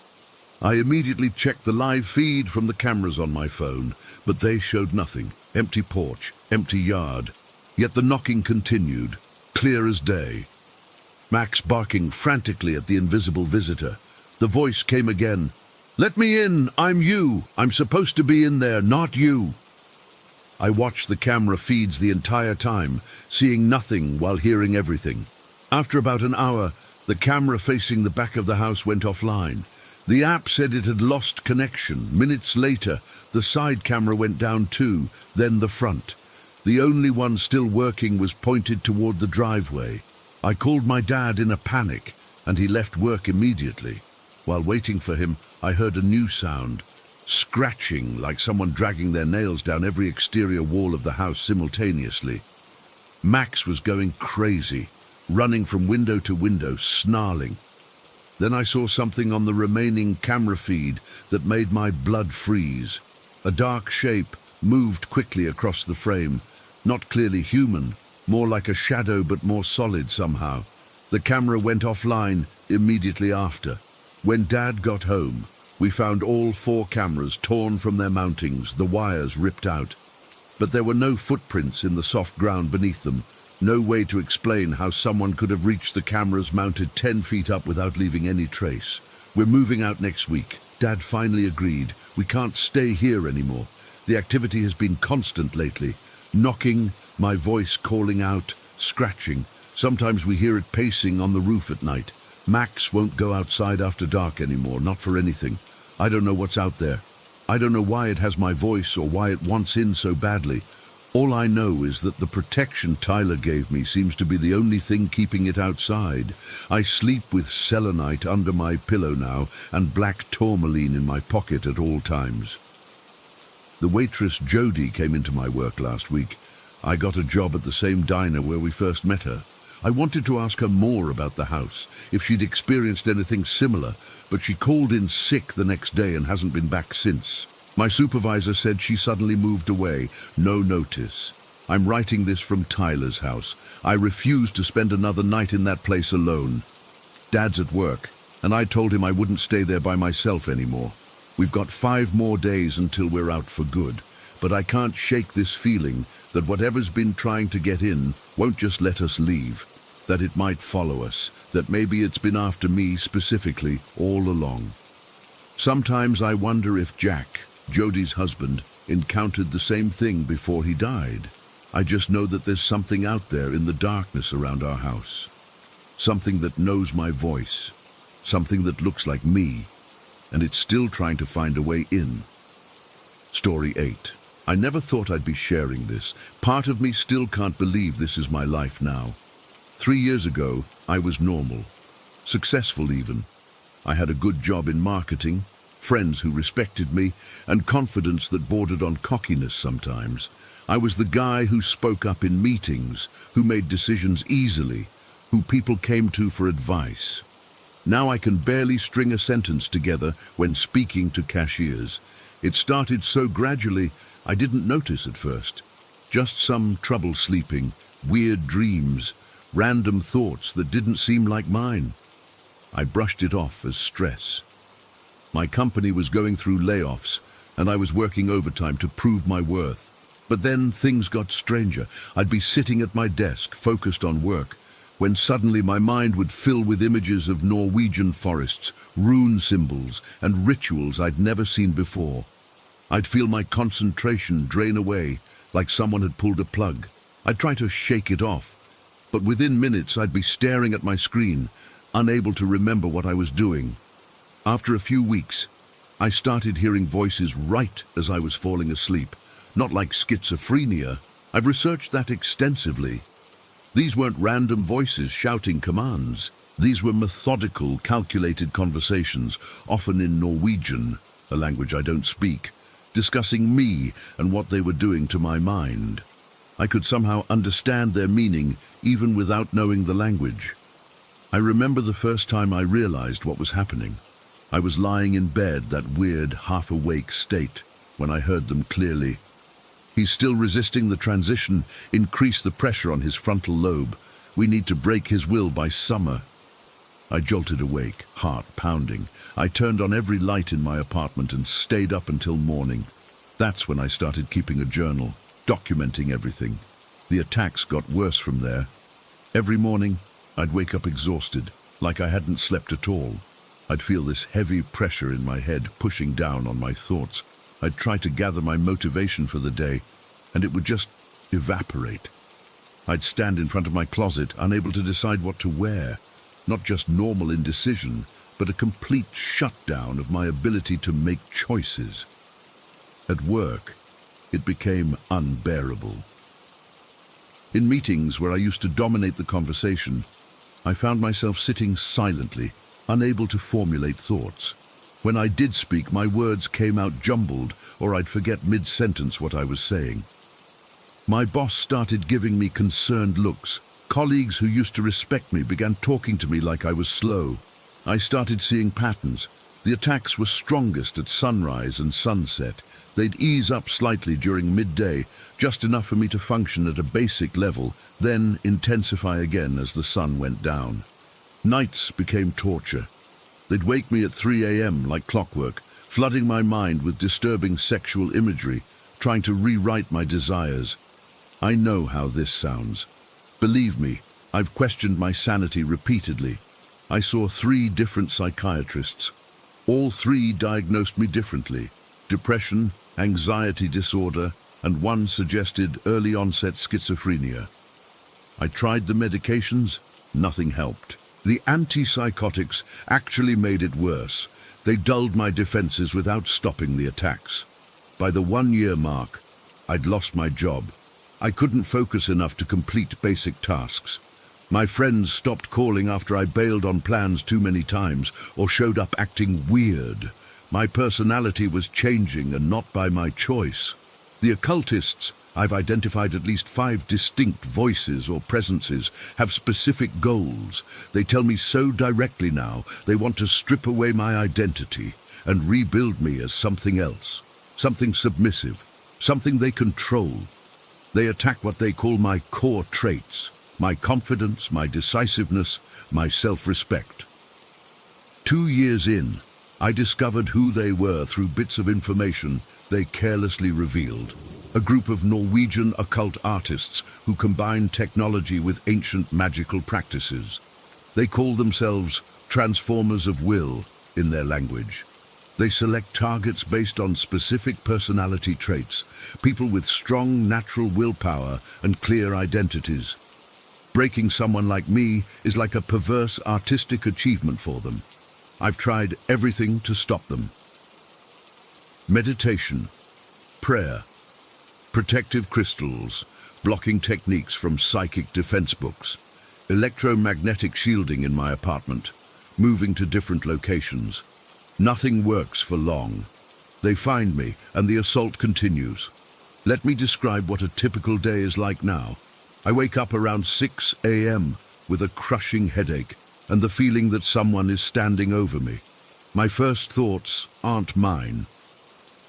I immediately checked the live feed from the cameras on my phone, but they showed nothing. Empty porch, empty yard. Yet the knocking continued, clear as day. Max barking frantically at the invisible visitor. The voice came again. "Let me in! I'm you! I'm supposed to be in there, not you!" I watched the camera feeds the entire time, seeing nothing while hearing everything. After about an hour, the camera facing the back of the house went offline. The app said it had lost connection. Minutes later, the side camera went down too, then the front. The only one still working was pointed toward the driveway. I called my dad in a panic, and he left work immediately. While waiting for him, I heard a new sound, scratching like someone dragging their nails down every exterior wall of the house simultaneously. Max was going crazy, running from window to window, snarling. Then I saw something on the remaining camera feed that made my blood freeze. A dark shape moved quickly across the frame, not clearly human, more like a shadow but more solid somehow. The camera went offline immediately after. When Dad got home, we found all 4 cameras torn from their mountings, the wires ripped out. But there were no footprints in the soft ground beneath them, no way to explain how someone could have reached the cameras mounted 10 feet up without leaving any trace. We're moving out next week. Dad finally agreed. We can't stay here anymore. The activity has been constant lately. Knocking, my voice calling out, scratching. Sometimes we hear it pacing on the roof at night. Max won't go outside after dark anymore, not for anything. I don't know what's out there. I don't know why it has my voice or why it wants in so badly. All I know is that the protection Tyler gave me seems to be the only thing keeping it outside. I sleep with selenite under my pillow now and black tourmaline in my pocket at all times. The waitress Jody came into my work last week. I got a job at the same diner where we first met her. I wanted to ask her more about the house, if she'd experienced anything similar, but she called in sick the next day and hasn't been back since. My supervisor said she suddenly moved away, no notice. I'm writing this from Tyler's house. I refuse to spend another night in that place alone. Dad's at work, and I told him I wouldn't stay there by myself anymore. We've got 5 more days until we're out for good, but I can't shake this feeling that whatever's been trying to get in won't just let us leave, that it might follow us, that maybe it's been after me specifically all along. Sometimes I wonder if Jack, Jody's husband, encountered the same thing before he died. I just know that there's something out there in the darkness around our house. Something that knows my voice. Something that looks like me. And it's still trying to find a way in. Story 8. I never thought I'd be sharing this. Part of me still can't believe this is my life now. 3 years ago, I was normal. Successful even. I had a good job in marketing, friends who respected me, and confidence that bordered on cockiness sometimes. I was the guy who spoke up in meetings, who made decisions easily, who people came to for advice. Now I can barely string a sentence together when speaking to cashiers. It started so gradually, I didn't notice at first. Just some trouble sleeping, weird dreams, random thoughts that didn't seem like mine. I brushed it off as stress. My company was going through layoffs, and I was working overtime to prove my worth. But then things got stranger. I'd be sitting at my desk, focused on work, when suddenly my mind would fill with images of Norwegian forests, rune symbols, and rituals I'd never seen before. I'd feel my concentration drain away, like someone had pulled a plug. I'd try to shake it off, but within minutes I'd be staring at my screen, unable to remember what I was doing. After a few weeks, I started hearing voices right as I was falling asleep. Not like schizophrenia. I've researched that extensively. These weren't random voices shouting commands. These were methodical, calculated conversations, often in Norwegian, a language I don't speak, discussing me and what they were doing to my mind. I could somehow understand their meaning even without knowing the language. I remember the first time I realized what was happening. I was lying in bed, that weird, half-awake state, when I heard them clearly. He's still resisting the transition. Increase the pressure on his frontal lobe. We need to break his will by summer. I jolted awake, heart pounding. I turned on every light in my apartment and stayed up until morning. That's when I started keeping a journal, documenting everything. The attacks got worse from there. Every morning, I'd wake up exhausted, like I hadn't slept at all. I'd feel this heavy pressure in my head pushing down on my thoughts. I'd try to gather my motivation for the day, and it would just evaporate. I'd stand in front of my closet, unable to decide what to wear. Not just normal indecision, but a complete shutdown of my ability to make choices. At work, it became unbearable. In meetings where I used to dominate the conversation, I found myself sitting silently, unable to formulate thoughts. When I did speak, my words came out jumbled, or I'd forget mid-sentence what I was saying. My boss started giving me concerned looks. Colleagues who used to respect me began talking to me like I was slow. I started seeing patterns. The attacks were strongest at sunrise and sunset. They'd ease up slightly during midday, just enough for me to function at a basic level, then intensify again as the sun went down. Nights became torture. They'd wake me at 3 a.m. like clockwork, flooding my mind with disturbing sexual imagery, trying to rewrite my desires. I know how this sounds. Believe me, I've questioned my sanity repeatedly. I saw 3 different psychiatrists. All 3 diagnosed me differently: depression, anxiety disorder, and one suggested early-onset schizophrenia. I tried the medications, nothing helped. The antipsychotics actually made it worse. They dulled my defenses without stopping the attacks. By the 1-year mark, I'd lost my job. I couldn't focus enough to complete basic tasks. My friends stopped calling after I bailed on plans too many times or showed up acting weird. My personality was changing, and not by my choice. The occultists, I've identified at least 5 distinct voices or presences, have specific goals. They tell me so directly now. They want to strip away my identity and rebuild me as something else, something submissive, something they control. They attack what they call my core traits: my confidence, my decisiveness, my self-respect. 2 years in, I discovered who they were through bits of information they carelessly revealed. A group of Norwegian occult artists who combine technology with ancient magical practices. They call themselves transformers of will in their language. They select targets based on specific personality traits, people with strong natural willpower and clear identities. Breaking someone like me is like a perverse artistic achievement for them. I've tried everything to stop them. Meditation, prayer, protective crystals, blocking techniques from psychic defense books, electromagnetic shielding in my apartment, moving to different locations. Nothing works for long. They find me, and the assault continues. Let me describe what a typical day is like now. I wake up around 6 a.m. with a crushing headache and the feeling that someone is standing over me. My first thoughts aren't mine.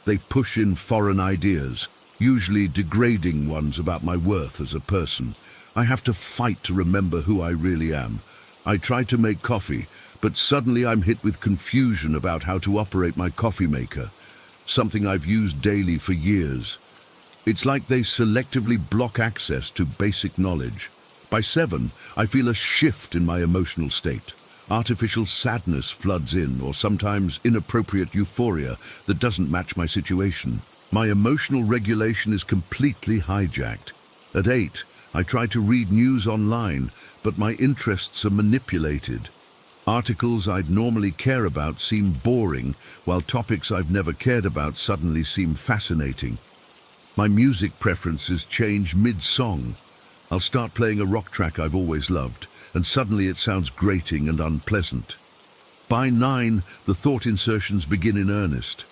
They push in foreign ideas, usually degrading ones about my worth as a person. I have to fight to remember who I really am. I try to make coffee, but suddenly I'm hit with confusion about how to operate my coffee maker, something I've used daily for years. It's like they selectively block access to basic knowledge. By 7, I feel a shift in my emotional state. Artificial sadness floods in, or sometimes inappropriate euphoria that doesn't match my situation. My emotional regulation is completely hijacked. At 8, I try to read news online, but my interests are manipulated. Articles I'd normally care about seem boring, while topics I've never cared about suddenly seem fascinating. My music preferences change mid-song. I'll start playing a rock track I've always loved, and suddenly it sounds grating and unpleasant. By 9, the thought insertions begin in earnest.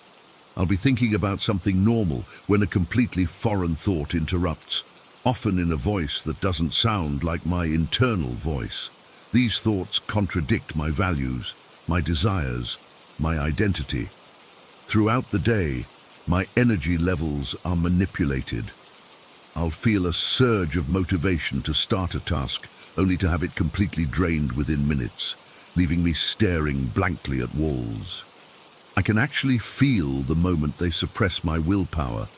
I'll be thinking about something normal when a completely foreign thought interrupts, often in a voice that doesn't sound like my internal voice. These thoughts contradict my values, my desires, my identity. Throughout the day, my energy levels are manipulated. I'll feel a surge of motivation to start a task, only to have it completely drained within minutes, leaving me staring blankly at walls. I can actually feel the moment they suppress my willpower.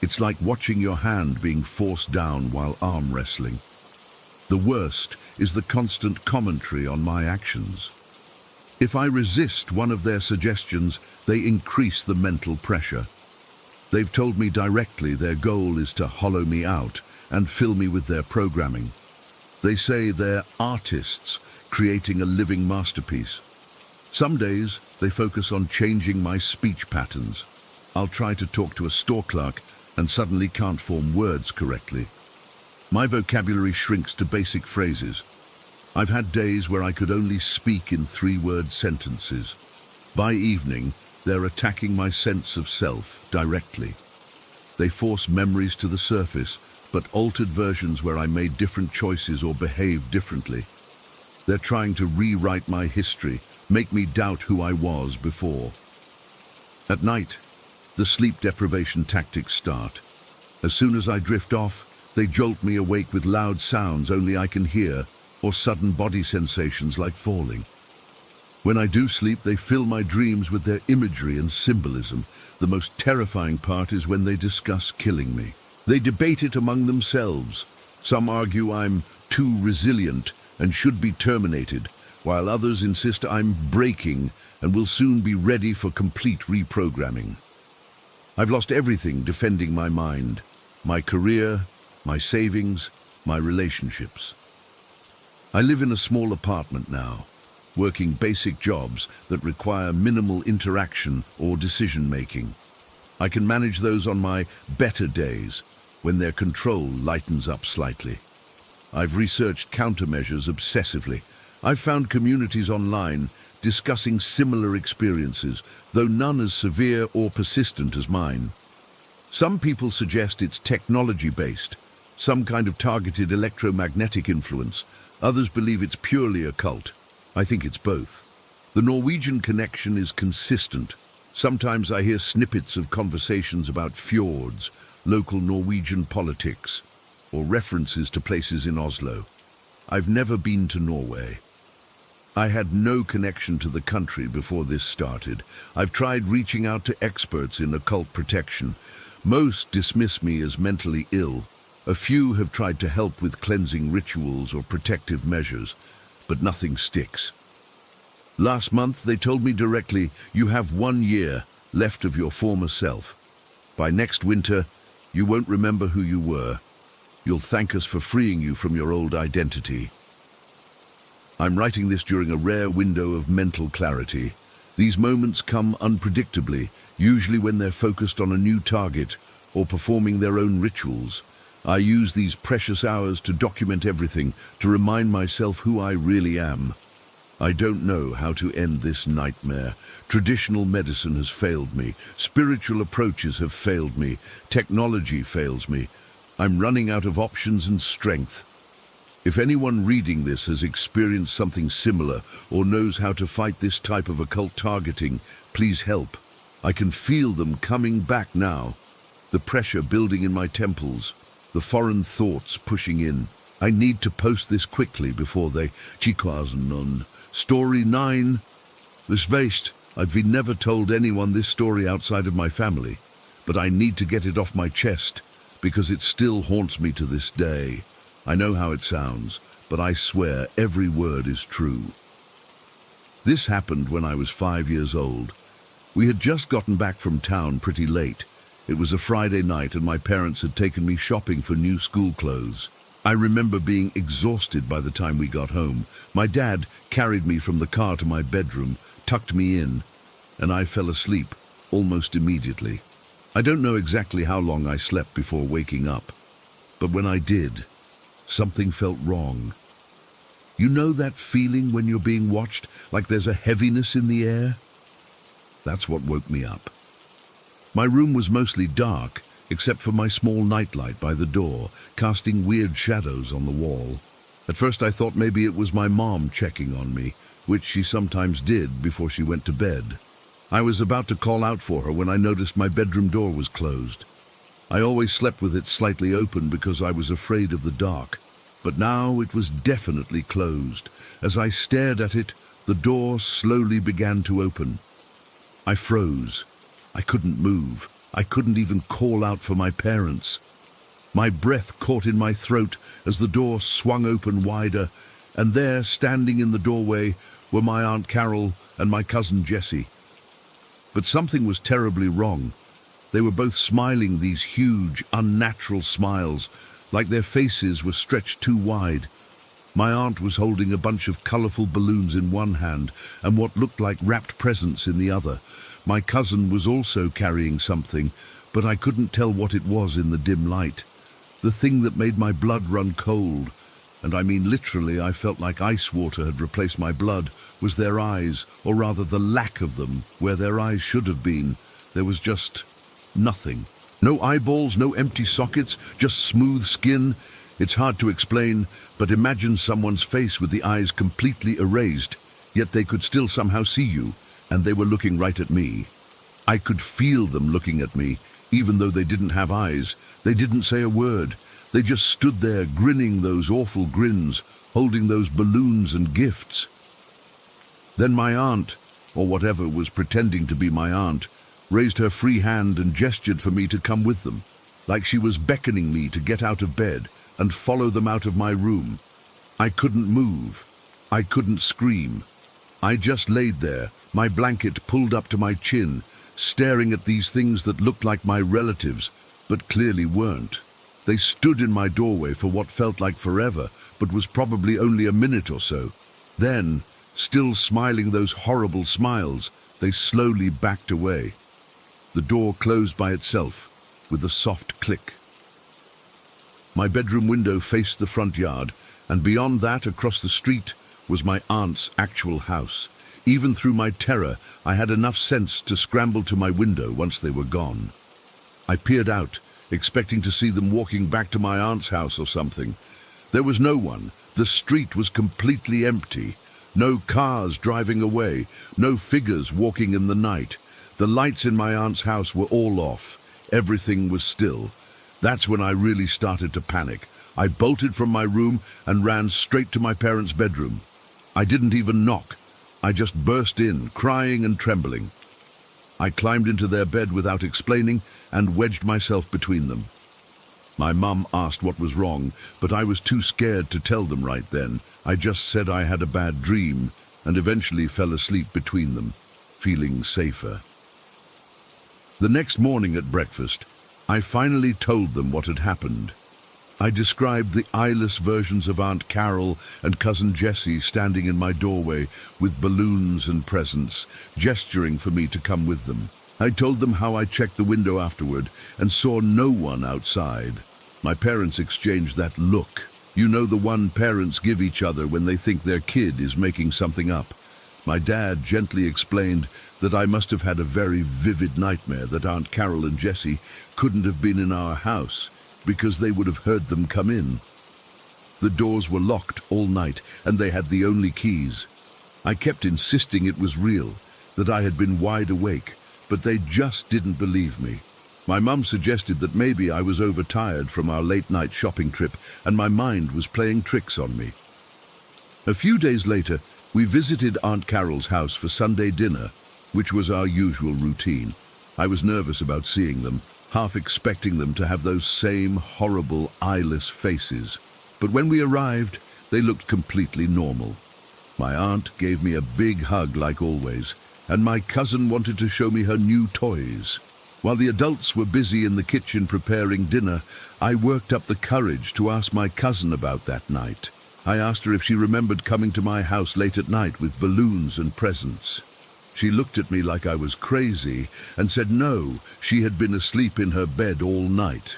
It's like watching your hand being forced down while arm wrestling. The worst is the constant commentary on my actions. If I resist one of their suggestions, they increase the mental pressure. They've told me directly their goal is to hollow me out and fill me with their programming. They say they're artists creating a living masterpiece. Some days they focus on changing my speech patterns. I'll try to talk to a store clerk and suddenly can't form words correctly. My vocabulary shrinks to basic phrases. I've had days where I could only speak in 3-word sentences. By evening, they're attacking my sense of self directly. They force memories to the surface, but altered versions where I made different choices or behaved differently. They're trying to rewrite my history, make me doubt who I was before. At night, the sleep deprivation tactics start. As soon as I drift off, they jolt me awake with loud sounds only I can hear, or sudden body sensations like falling. When I do sleep, they fill my dreams with their imagery and symbolism. The most terrifying part is when they discuss killing me. They debate it among themselves. Some argue I'm too resilient and should be terminated, while others insist I'm breaking and will soon be ready for complete reprogramming. I've lost everything defending my mind, my career, my savings, my relationships. I live in a small apartment now, working basic jobs that require minimal interaction or decision-making. I can manage those on my better days, when their control lightens up slightly. I've researched countermeasures obsessively. I've found communities online discussing similar experiences, though none as severe or persistent as mine. Some people suggest it's technology-based, some kind of targeted electromagnetic influence. Others believe it's purely occult. I think it's both. The Norwegian connection is consistent. Sometimes I hear snippets of conversations about fjords, local Norwegian politics, or references to places in Oslo. I've never been to Norway. I had no connection to the country before this started. I've tried reaching out to experts in occult protection. Most dismiss me as mentally ill. A few have tried to help with cleansing rituals or protective measures, but nothing sticks. Last month, they told me directly, you have 1 year left of your former self. By next winter, you won't remember who you were. You'll thank us for freeing you from your old identity. I'm writing this during a rare window of mental clarity. These moments come unpredictably, usually when they're focused on a new target or performing their own rituals. I use these precious hours to document everything, to remind myself who I really am. I don't know how to end this nightmare. Traditional medicine has failed me. Spiritual approaches have failed me. Technology fails me. I'm running out of options and strength. If anyone reading this has experienced something similar or knows how to fight this type of occult targeting, please help. I can feel them coming back now. The pressure building in my temples. The foreign thoughts pushing in. I need to post this quickly before they... Story 9. This waste. I've never told anyone this story outside of my family, but I need to get it off my chest because it still haunts me to this day. I know how it sounds, but I swear every word is true. This happened when I was 5 years old. We had just gotten back from town pretty late. It was a Friday night and my parents had taken me shopping for new school clothes. I remember being exhausted by the time we got home. My dad carried me from the car to my bedroom, tucked me in, and I fell asleep almost immediately. I don't know exactly how long I slept before waking up, but when I did, something felt wrong. You know that feeling when you're being watched, like there's a heaviness in the air? That's what woke me up. My room was mostly dark, except for my small nightlight by the door, casting weird shadows on the wall. At first I thought maybe it was my mom checking on me, which she sometimes did before she went to bed. I was about to call out for her when I noticed my bedroom door was closed. I always slept with it slightly open because I was afraid of the dark, but now it was definitely closed. As I stared at it, the door slowly began to open. I froze. I couldn't move. I couldn't even call out for my parents. My breath caught in my throat as the door swung open wider, And there, standing in the doorway, were my Aunt Carol and my cousin Jessie. But something was terribly wrong. They were both smiling these huge, unnatural smiles, like their faces were stretched too wide. My aunt was holding a bunch of colourful balloons in one hand and what looked like wrapped presents in the other. My cousin was also carrying something, but I couldn't tell what it was in the dim light. The thing that made my blood run cold, and I mean literally I felt like ice water had replaced my blood, was their eyes, or rather the lack of them, where their eyes should have been. There was just nothing. No eyeballs, no empty sockets, just smooth skin. It's hard to explain, but imagine someone's face with the eyes completely erased, yet they could still somehow see you, and they were looking right at me. I could feel them looking at me, even though they didn't have eyes. They didn't say a word. They just stood there grinning those awful grins, holding those balloons and gifts. Then my aunt, or whatever was pretending to be my aunt, raised her free hand and gestured for me to come with them, like she was beckoning me to get out of bed and follow them out of my room. I couldn't move. I couldn't scream. I just laid there, my blanket pulled up to my chin, staring at these things that looked like my relatives, but clearly weren't. They stood in my doorway for what felt like forever, but was probably only a minute or so. Then, still smiling those horrible smiles, they slowly backed away. The door closed by itself, with a soft click. My bedroom window faced the front yard, and beyond that, across the street, was my aunt's actual house. Even through my terror, I had enough sense to scramble to my window once they were gone. I peered out, expecting to see them walking back to my aunt's house or something. There was no one. The street was completely empty. No cars driving away, no figures walking in the night. The lights in my aunt's house were all off. Everything was still. That's when I really started to panic. I bolted from my room and ran straight to my parents' bedroom. I didn't even knock. I just burst in, crying and trembling. I climbed into their bed without explaining and wedged myself between them. My mum asked what was wrong, but I was too scared to tell them right then. I just said I had a bad dream and eventually fell asleep between them, feeling safer. The next morning at breakfast, I finally told them what had happened. I described the eyeless versions of Aunt Carol and Cousin Jessie standing in my doorway with balloons and presents, gesturing for me to come with them. I told them how I checked the window afterward and saw no one outside. My parents exchanged that look. You know, the one parents give each other when they think their kid is making something up. My dad gently explained that I must have had a very vivid nightmare that Aunt Carol and Jessie couldn't have been in our house because they would have heard them come in. The doors were locked all night and they had the only keys. I kept insisting it was real, that I had been wide awake, but they just didn't believe me. My mum suggested that maybe I was overtired from our late-night shopping trip and my mind was playing tricks on me. A few days later, we visited Aunt Carol's house for Sunday dinner, which was our usual routine. I was nervous about seeing them, half expecting them to have those same horrible, eyeless faces. But when we arrived, they looked completely normal. My aunt gave me a big hug like always, and my cousin wanted to show me her new toys. While the adults were busy in the kitchen preparing dinner, I worked up the courage to ask my cousin about that night. I asked her if she remembered coming to my house late at night with balloons and presents. She looked at me like I was crazy and said no, she had been asleep in her bed all night.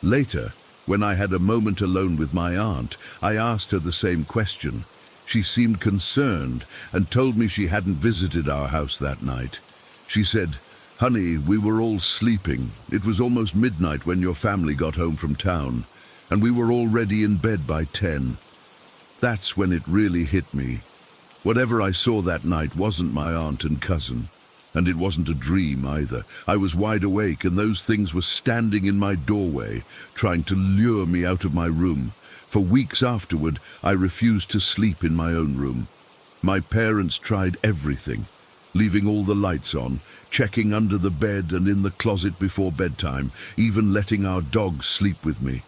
Later, when I had a moment alone with my aunt, I asked her the same question. She seemed concerned and told me she hadn't visited our house that night. She said, "Honey, we were all sleeping. It was almost midnight when your family got home from town, and we were already in bed by 10. That's when it really hit me. Whatever I saw that night wasn't my aunt and cousin, and it wasn't a dream either. I was wide awake, and those things were standing in my doorway, trying to lure me out of my room. For weeks afterward, I refused to sleep in my own room. My parents tried everything, leaving all the lights on, checking under the bed and in the closet before bedtime, even letting our dogs sleep with me.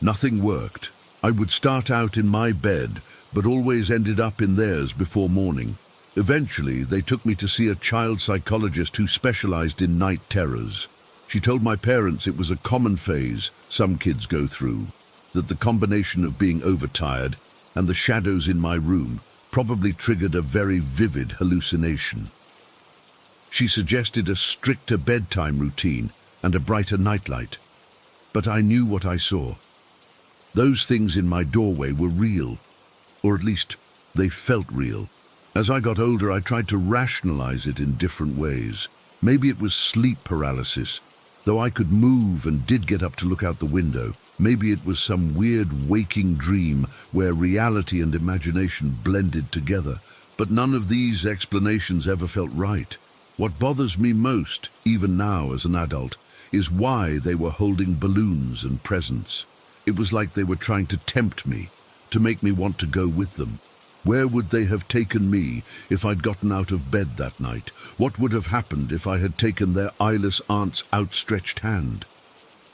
Nothing worked. I would start out in my bed, but always ended up in theirs before morning. Eventually, they took me to see a child psychologist who specialized in night terrors. She told my parents it was a common phase some kids go through, that the combination of being overtired and the shadows in my room probably triggered a very vivid hallucination. She suggested a stricter bedtime routine and a brighter nightlight. But I knew what I saw. Those things in my doorway were real, or at least they felt real. As I got older, I tried to rationalize it in different ways. Maybe it was sleep paralysis, though I could move and did get up to look out the window. Maybe it was some weird waking dream where reality and imagination blended together. But none of these explanations ever felt right. What bothers me most, even now as an adult, is why they were holding balloons and presents. It was like they were trying to tempt me, to make me want to go with them. Where would they have taken me if I'd gotten out of bed that night? What would have happened if I had taken their eyeless aunt's outstretched hand?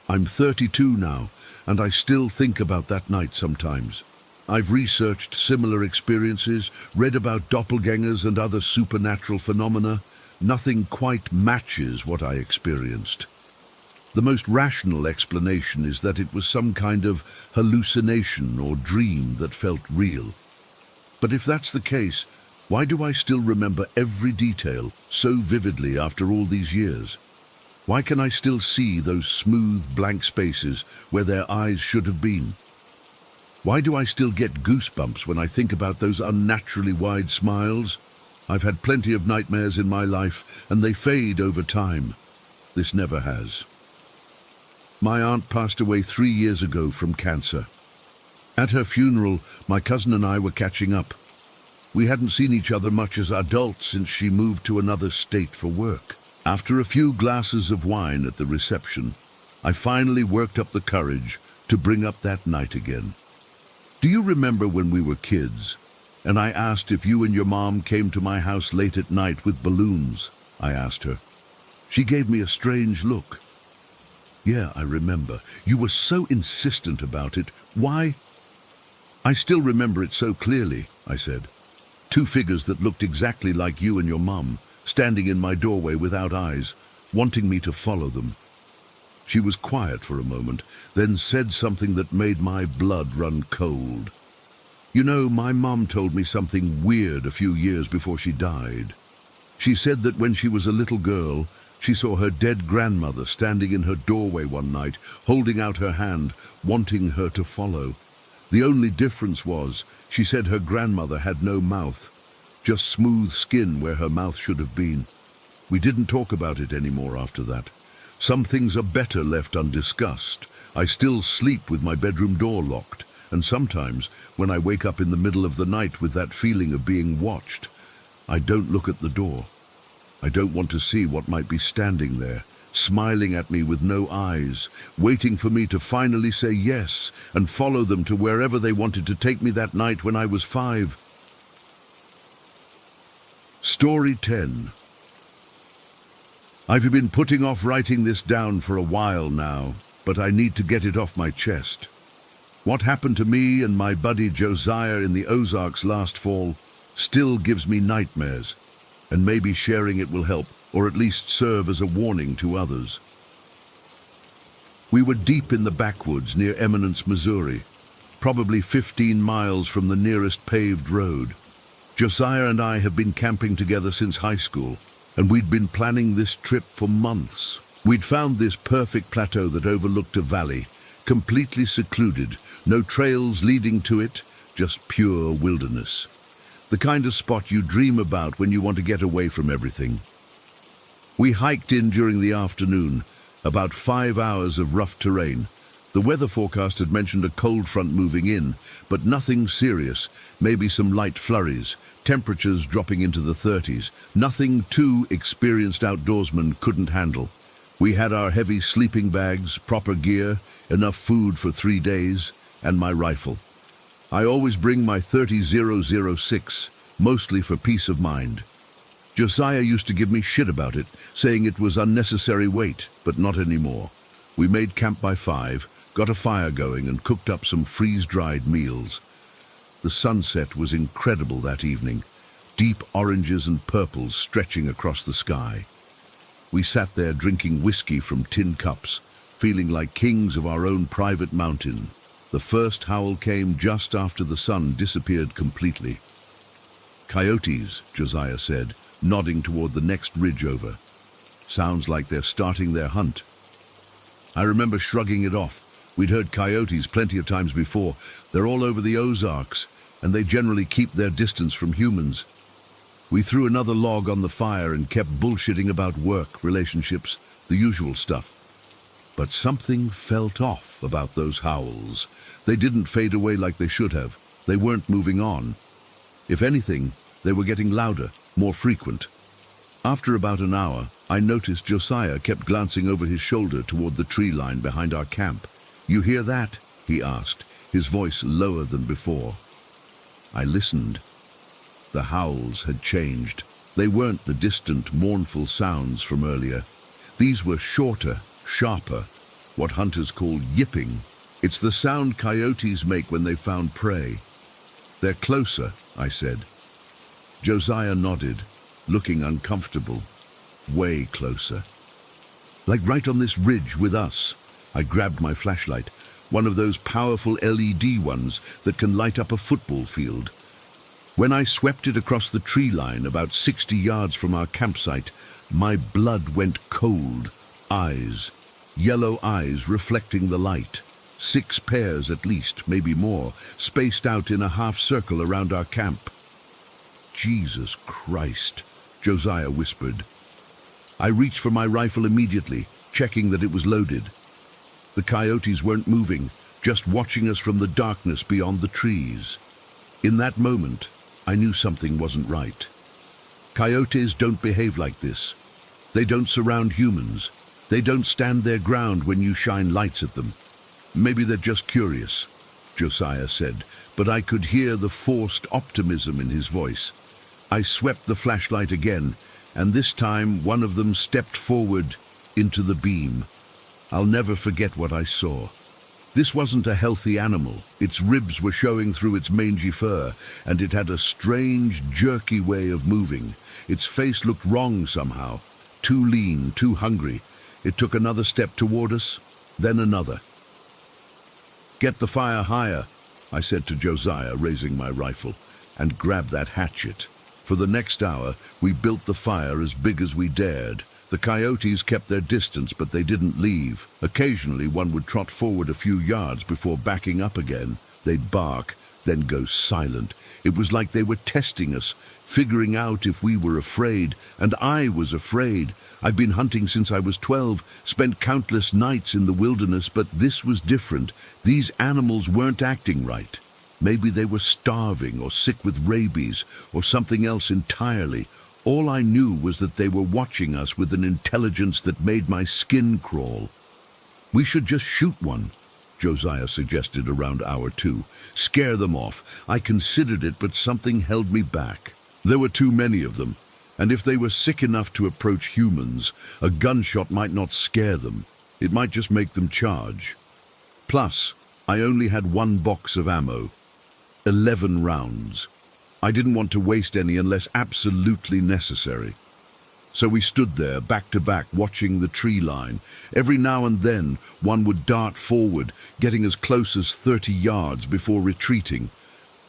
I'm 32 now, and I still think about that night sometimes. I've researched similar experiences, read about doppelgangers and other supernatural phenomena. Nothing quite matches what I experienced. The most rational explanation is that it was some kind of hallucination or dream that felt real. But if that's the case, why do I still remember every detail so vividly after all these years? Why can I still see those smooth, blank spaces where their eyes should have been? Why do I still get goosebumps when I think about those unnaturally wide smiles? I've had plenty of nightmares in my life, and they fade over time. This never has. My aunt passed away 3 years ago from cancer. At her funeral, my cousin and I were catching up. We hadn't seen each other much as adults since she moved to another state for work. After a few glasses of wine at the reception, I finally worked up the courage to bring up that night again. Do you remember when we were kids, and I asked if you and your mom came to my house late at night with balloons? I asked her. She gave me a strange look. Yeah, I remember. You were so insistent about it. Why? I still remember it so clearly, I said. 2 figures that looked exactly like you and your mum, standing in my doorway without eyes, wanting me to follow them. She was quiet for a moment, then said something that made my blood run cold. You know, my mum told me something weird a few years before she died. She said that when she was a little girl, she saw her dead grandmother standing in her doorway one night, holding out her hand, wanting her to follow. The only difference was, she said her grandmother had no mouth, just smooth skin where her mouth should have been. We didn't talk about it anymore after that. Some things are better left undiscussed. I still sleep with my bedroom door locked, and sometimes, when I wake up in the middle of the night with that feeling of being watched, I don't look at the door. I don't want to see what might be standing there, smiling at me with no eyes, waiting for me to finally say yes and follow them to wherever they wanted to take me that night when I was 5. Story 10. I've been putting off writing this down for a while now, but I need to get it off my chest. What happened to me and my buddy Josiah in the Ozarks last fall still gives me nightmares, and maybe sharing it will help, or at least serve as a warning to others. We were deep in the backwoods near Eminence, Missouri, probably 15 miles from the nearest paved road. Josiah and I have been camping together since high school, and we'd been planning this trip for months. We'd found this perfect plateau that overlooked a valley, completely secluded, no trails leading to it, just pure wilderness. The kind of spot you dream about when you want to get away from everything. We hiked in during the afternoon, about 5 hours of rough terrain. The weather forecast had mentioned a cold front moving in, but nothing serious, maybe some light flurries, temperatures dropping into the 30s, nothing 2 experienced outdoorsmen couldn't handle. We had our heavy sleeping bags, proper gear, enough food for 3 days, and my rifle. I always bring my .30-006, mostly for peace of mind. Josiah used to give me shit about it, saying it was unnecessary weight, but not anymore. We made camp by 5, got a fire going and cooked up some freeze-dried meals. The sunset was incredible that evening, deep oranges and purples stretching across the sky. We sat there drinking whiskey from tin cups, feeling like kings of our own private mountain. The first howl came just after the sun disappeared completely. "Coyotes," Josiah said, nodding toward the next ridge over. "Sounds like they're starting their hunt." I remember shrugging it off. We'd heard coyotes plenty of times before. They're all over the Ozarks, and they generally keep their distance from humans. We threw another log on the fire and kept bullshitting about work, relationships, the usual stuff. But something felt off about those howls. They didn't fade away like they should have. They weren't moving on. If anything, they were getting louder, more frequent. After about an hour, I noticed Josiah kept glancing over his shoulder toward the tree line behind our camp. "You hear that?" he asked, his voice lower than before. I listened. The howls had changed. They weren't the distant, mournful sounds from earlier. These were shorter, sharper, what hunters call yipping. It's the sound coyotes make when they've found prey. "They're closer," I said. Josiah nodded, looking uncomfortable. "Way closer. Like right on this ridge with us." I grabbed my flashlight, one of those powerful LED ones that can light up a football field. When I swept it across the tree line about 60 yards from our campsite, my blood went cold. Eyes, yellow eyes reflecting the light. 6 pairs at least, maybe more, spaced out in a half circle around our camp. "Jesus Christ," Josiah whispered. I reached for my rifle immediately, checking that it was loaded. The coyotes weren't moving, just watching us from the darkness beyond the trees. In that moment, I knew something wasn't right. Coyotes don't behave like this. They don't surround humans. They don't stand their ground when you shine lights at them. "Maybe they're just curious," Josiah said, but I could hear the forced optimism in his voice. I swept the flashlight again, and this time one of them stepped forward into the beam. I'll never forget what I saw. This wasn't a healthy animal. Its ribs were showing through its mangy fur, and it had a strange, jerky way of moving. Its face looked wrong somehow. Too lean, too hungry. It took another step toward us, then another. "Get the fire higher," I said to Josiah, raising my rifle, "and grab that hatchet." For the next hour, we built the fire as big as we dared. The coyotes kept their distance, but they didn't leave. Occasionally, one would trot forward a few yards before backing up again. They'd bark, then go silent. It was like they were testing us, figuring out if we were afraid, and I was afraid. I've been hunting since I was 12, spent countless nights in the wilderness, but this was different. These animals weren't acting right. Maybe they were starving or sick with rabies or something else entirely. All I knew was that they were watching us with an intelligence that made my skin crawl. "We should just shoot one," Josiah suggested around hour 2. "Scare them off." I considered it, but something held me back. There were too many of them, and if they were sick enough to approach humans, a gunshot might not scare them. It might just make them charge. Plus, I only had 1 box of ammo. 11 rounds. I didn't want to waste any unless absolutely necessary. So we stood there, back to back, watching the tree line. Every now and then, one would dart forward, getting as close as 30 yards before retreating.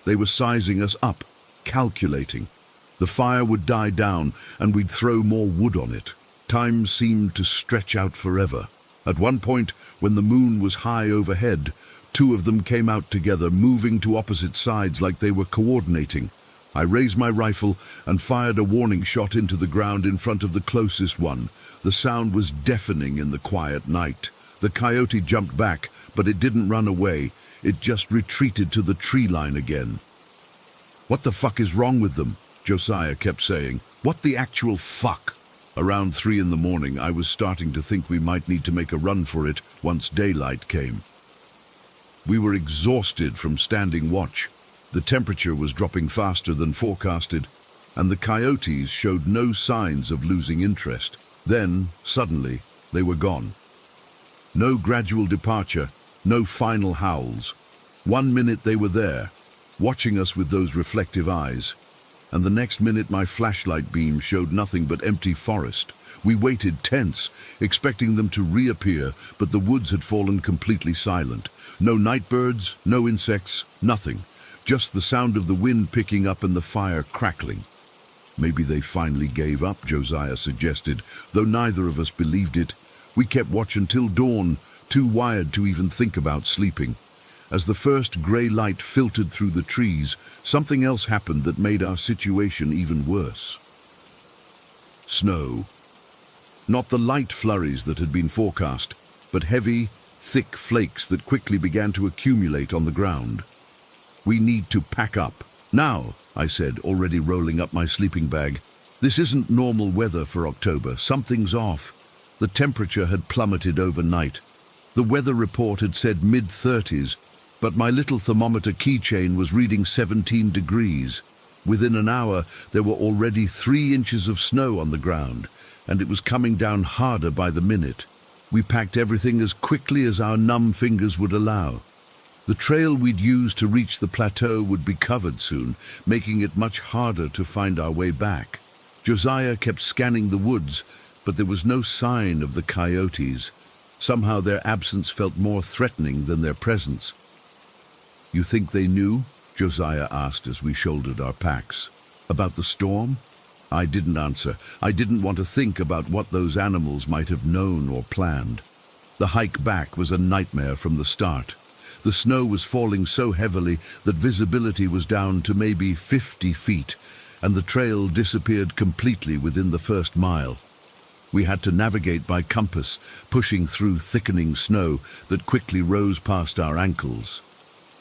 They were sizing us up, calculating. The fire would die down, and we'd throw more wood on it. Time seemed to stretch out forever. At one point, when the moon was high overhead, 2 of them came out together, moving to opposite sides like they were coordinating. I raised my rifle and fired a warning shot into the ground in front of the closest one. The sound was deafening in the quiet night. The coyote jumped back, but it didn't run away. It just retreated to the tree line again. "What the fuck is wrong with them?" Josiah kept saying. "What the actual fuck?" Around 3 in the morning, I was starting to think we might need to make a run for it once daylight came. We were exhausted from standing watch. The temperature was dropping faster than forecasted, and the coyotes showed no signs of losing interest. Then, suddenly, they were gone. No gradual departure, No final howls. 1 minute they were there, watching us with those reflective eyes, and the next minute my flashlight beam showed nothing but empty forest. We waited tense, expecting them to reappear, but the woods had fallen completely silent. No night birds, no insects, nothing. Just the sound of the wind picking up and the fire crackling. Maybe they finally gave up, Josiah suggested, though neither of us believed it. We kept watch until dawn, too wired to even think about sleeping. As the first grey light filtered through the trees, something else happened that made our situation even worse. Snow. Not the light flurries that had been forecast, but heavy, thick flakes that quickly began to accumulate on the ground. "We need to pack up. Now," I said, already rolling up my sleeping bag. "This isn't normal weather for October. Something's off." The temperature had plummeted overnight. The weather report had said mid-30s, but my little thermometer keychain was reading 17 degrees. Within an hour, there were already 3 inches of snow on the ground, and it was coming down harder by the minute. We packed everything as quickly as our numb fingers would allow. The trail we'd use to reach the plateau would be covered soon, making it much harder to find our way back. Josiah kept scanning the woods, but there was no sign of the coyotes. Somehow their absence felt more threatening than their presence. "You think they knew?" Josiah asked as we shouldered our packs. "About the storm?" I didn't answer. I didn't want to think about what those animals might have known or planned. The hike back was a nightmare from the start. The snow was falling so heavily that visibility was down to maybe 50 feet, and the trail disappeared completely within the first mile. We had to navigate by compass, pushing through thickening snow that quickly rose past our ankles.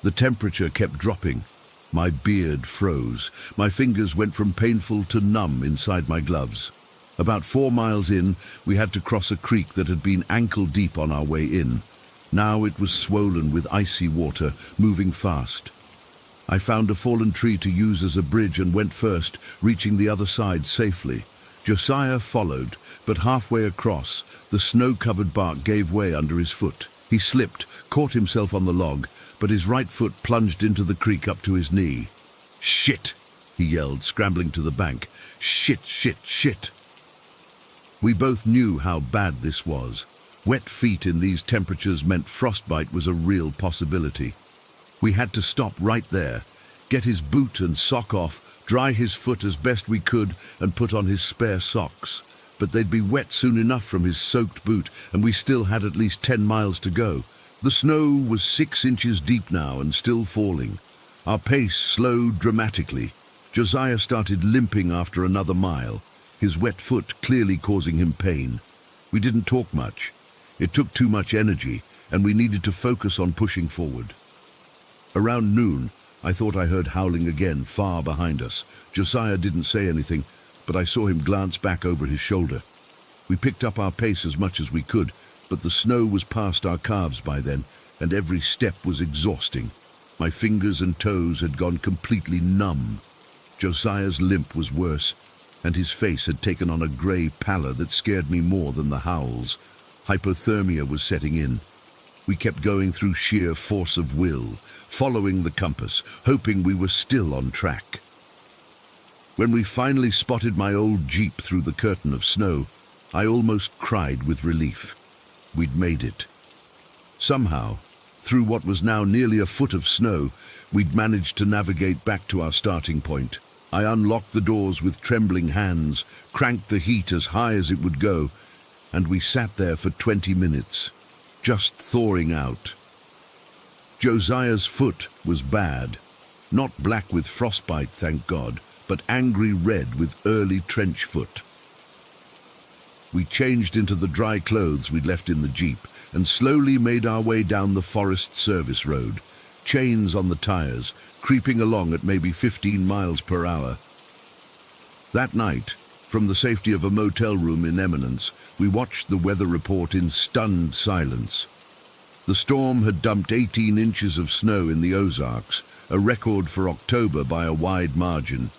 The temperature kept dropping. My beard froze. My fingers went from painful to numb inside my gloves. About 4 miles in, we had to cross a creek that had been ankle-deep on our way in. Now it was swollen with icy water, moving fast. I found a fallen tree to use as a bridge and went first, reaching the other side safely. Josiah followed, but halfway across, the snow-covered bark gave way under his foot. He slipped, caught himself on the log, but his right foot plunged into the creek up to his knee. "Shit!" he yelled, scrambling to the bank. "Shit, shit, shit!" We both knew how bad this was. Wet feet in these temperatures meant frostbite was a real possibility. We had to stop right there, get his boot and sock off, dry his foot as best we could, and put on his spare socks. But they'd be wet soon enough from his soaked boot, and we still had at least 10 miles to go. The snow was 6 inches deep now and still falling. Our pace slowed dramatically. Josiah started limping after another mile, his wet foot clearly causing him pain. We didn't talk much. It took too much energy, and we needed to focus on pushing forward. Around noon, I thought I heard howling again, far behind us. Josiah didn't say anything, but I saw him glance back over his shoulder. We picked up our pace as much as we could, but the snow was past our calves by then, and every step was exhausting. My fingers and toes had gone completely numb. Josiah's limp was worse, and his face had taken on a grey pallor that scared me more than the howls. Hypothermia was setting in. We kept going through sheer force of will, following the compass, hoping we were still on track. When we finally spotted my old Jeep through the curtain of snow, I almost cried with relief. We'd made it. Somehow, through what was now nearly a foot of snow, we'd managed to navigate back to our starting point. I unlocked the doors with trembling hands, cranked the heat as high as it would go, and we sat there for 20 minutes, just thawing out. Josiah's foot was bad, not black with frostbite, thank God, but angry red with early trench foot. We changed into the dry clothes we'd left in the Jeep and slowly made our way down the Forest Service Road, chains on the tires, creeping along at maybe 15 miles per hour. That night, from the safety of a motel room in Eminence, we watched the weather report in stunned silence. The storm had dumped 18 inches of snow in the Ozarks, a record for October by a wide margin.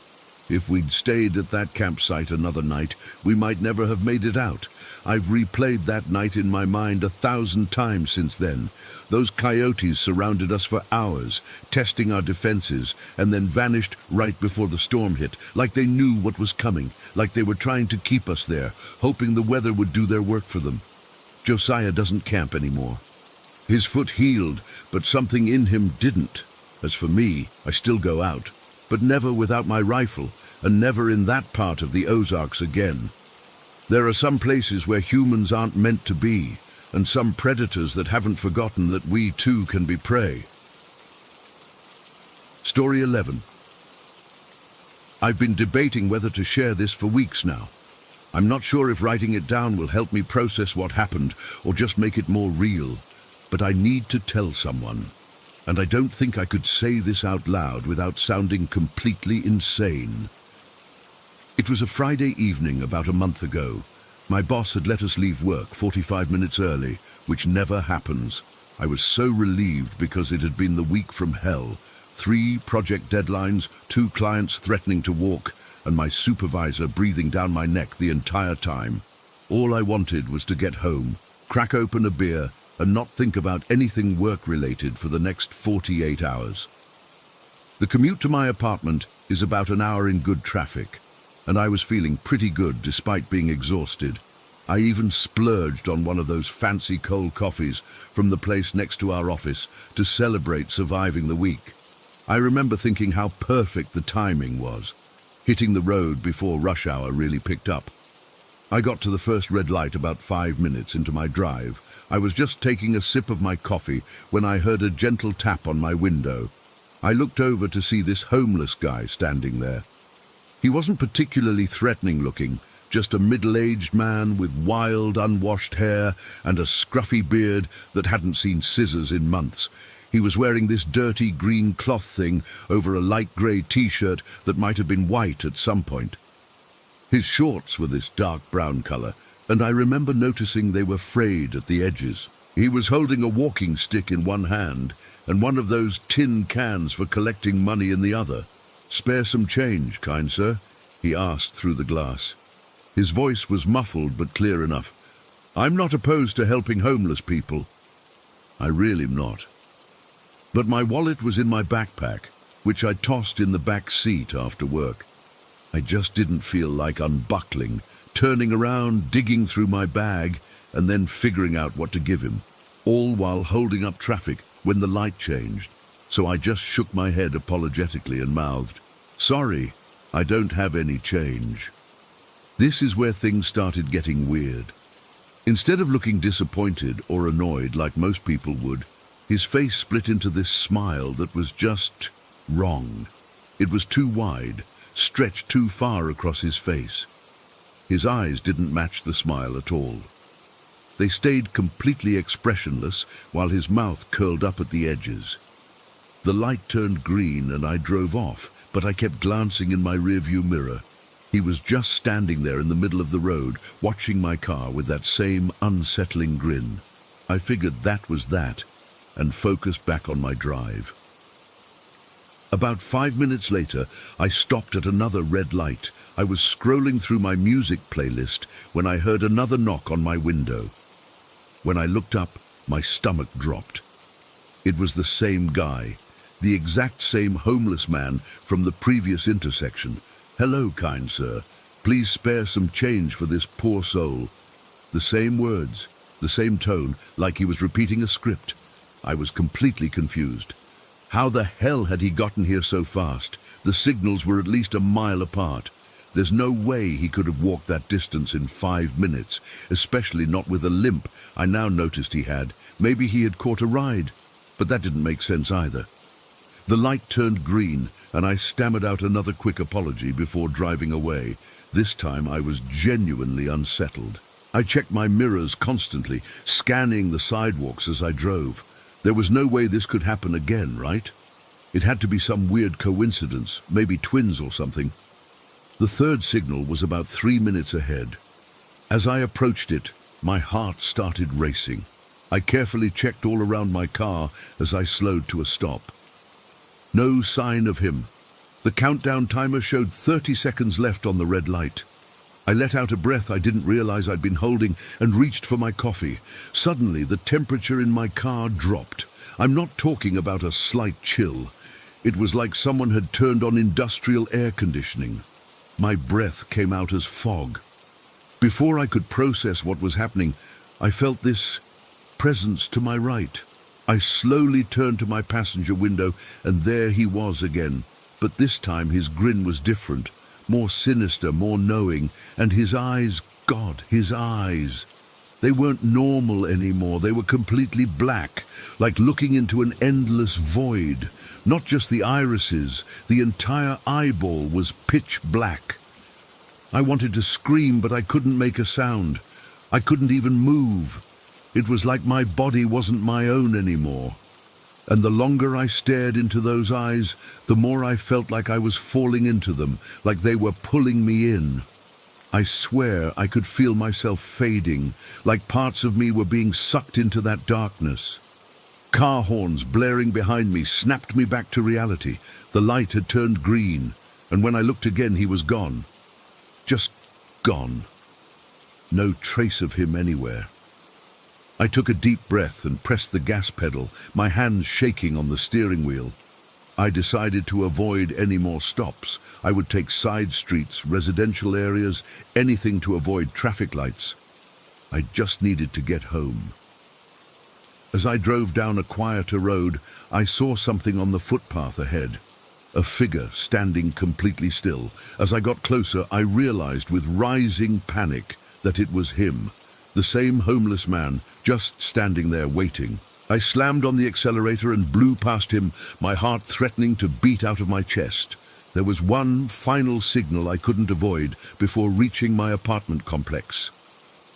If we'd stayed at that campsite another night, we might never have made it out. I've replayed that night in my mind 1,000 times since then. Those coyotes surrounded us for hours, testing our defenses, and then vanished right before the storm hit, like they knew what was coming, like they were trying to keep us there, hoping the weather would do their work for them. Josiah doesn't camp anymore. His foot healed, but something in him didn't. As for me, I still go out, but never without my rifle, and never in that part of the Ozarks again. There are some places where humans aren't meant to be, and some predators that haven't forgotten that we too can be prey. Story 11. I've been debating whether to share this for weeks now. I'm not sure if writing it down will help me process what happened or just make it more real, but I need to tell someone. And I don't think I could say this out loud without sounding completely insane. It was a Friday evening about a month ago. My boss had let us leave work 45 minutes early, which never happens. I was so relieved because it had been the week from hell. 3 project deadlines, 2 clients threatening to walk, and my supervisor breathing down my neck the entire time. All I wanted was to get home, crack open a beer, and not think about anything work-related for the next 48 hours. The commute to my apartment is about an hour in good traffic, and I was feeling pretty good despite being exhausted. I even splurged on one of those fancy cold coffees from the place next to our office to celebrate surviving the week. I remember thinking how perfect the timing was, hitting the road before rush hour really picked up. I got to the first red light about 5 minutes into my drive. I was just taking a sip of my coffee when I heard a gentle tap on my window. I looked over to see this homeless guy standing there. He wasn't particularly threatening looking, just a middle-aged man with wild, unwashed hair and a scruffy beard that hadn't seen scissors in months. He was wearing this dirty green cloth thing over a light grey t-shirt that might have been white at some point. His shorts were this dark brown colour, and I remember noticing they were frayed at the edges. He was holding a walking stick in one hand and one of those tin cans for collecting money in the other. "Spare some change, kind sir?" he asked through the glass. His voice was muffled but clear enough. "I'm not opposed to helping homeless people. I really am not." But my wallet was in my backpack, which I tossed in the back seat after work. I just didn't feel like unbuckling, turning around, digging through my bag, and then figuring out what to give him, all while holding up traffic when the light changed. So I just shook my head apologetically and mouthed, "Sorry, I don't have any change." This is where things started getting weird. Instead of looking disappointed or annoyed like most people would, his face split into this smile that was just wrong. It was too wide, stretched too far across his face. His eyes didn't match the smile at all. They stayed completely expressionless while his mouth curled up at the edges. The light turned green and I drove off, but I kept glancing in my rearview mirror. He was just standing there in the middle of the road, watching my car with that same unsettling grin. I figured that was that, and focused back on my drive. About 5 minutes later, I stopped at another red light. I was scrolling through my music playlist when I heard another knock on my window. When I looked up, my stomach dropped. It was the same guy, the exact same homeless man from the previous intersection. "Hello, kind sir. Please spare some change for this poor soul." The same words, the same tone, like he was repeating a script. I was completely confused. How the hell had he gotten here so fast? The signals were at least a mile apart. There's no way he could have walked that distance in 5 minutes, especially not with a limp I now noticed he had. Maybe he had caught a ride, but that didn't make sense either. The light turned green, and I stammered out another quick apology before driving away. This time I was genuinely unsettled. I checked my mirrors constantly, scanning the sidewalks as I drove. There was no way this could happen again, right? It had to be some weird coincidence, maybe twins or something. The third signal was about 3 minutes ahead. As I approached it, my heart started racing. I carefully checked all around my car as I slowed to a stop. No sign of him. The countdown timer showed 30 seconds left on the red light. I let out a breath I didn't realize I'd been holding and reached for my coffee. Suddenly, the temperature in my car dropped. I'm not talking about a slight chill. It was like someone had turned on industrial air conditioning. My breath came out as fog. Before I could process what was happening, I felt this presence to my right. I slowly turned to my passenger window, and there he was again. But this time his grin was different, more sinister, more knowing, and his eyes, God, his eyes. They weren't normal anymore. They were completely black, like looking into an endless void. Not just the irises, the entire eyeball was pitch black. I wanted to scream, but I couldn't make a sound. I couldn't even move. It was like my body wasn't my own anymore. And the longer I stared into those eyes, the more I felt like I was falling into them, like they were pulling me in. I swear I could feel myself fading, like parts of me were being sucked into that darkness. Car horns blaring behind me snapped me back to reality. The light had turned green, and when I looked again, he was gone. Just gone. No trace of him anywhere. I took a deep breath and pressed the gas pedal, my hands shaking on the steering wheel. I decided to avoid any more stops. I would take side streets, residential areas, anything to avoid traffic lights. I just needed to get home. As I drove down a quieter road, I saw something on the footpath ahead. A figure standing completely still. As I got closer, I realized with rising panic that it was him. The same homeless man, just standing there waiting. I slammed on the accelerator and blew past him, my heart threatening to beat out of my chest. There was one final signal I couldn't avoid before reaching my apartment complex.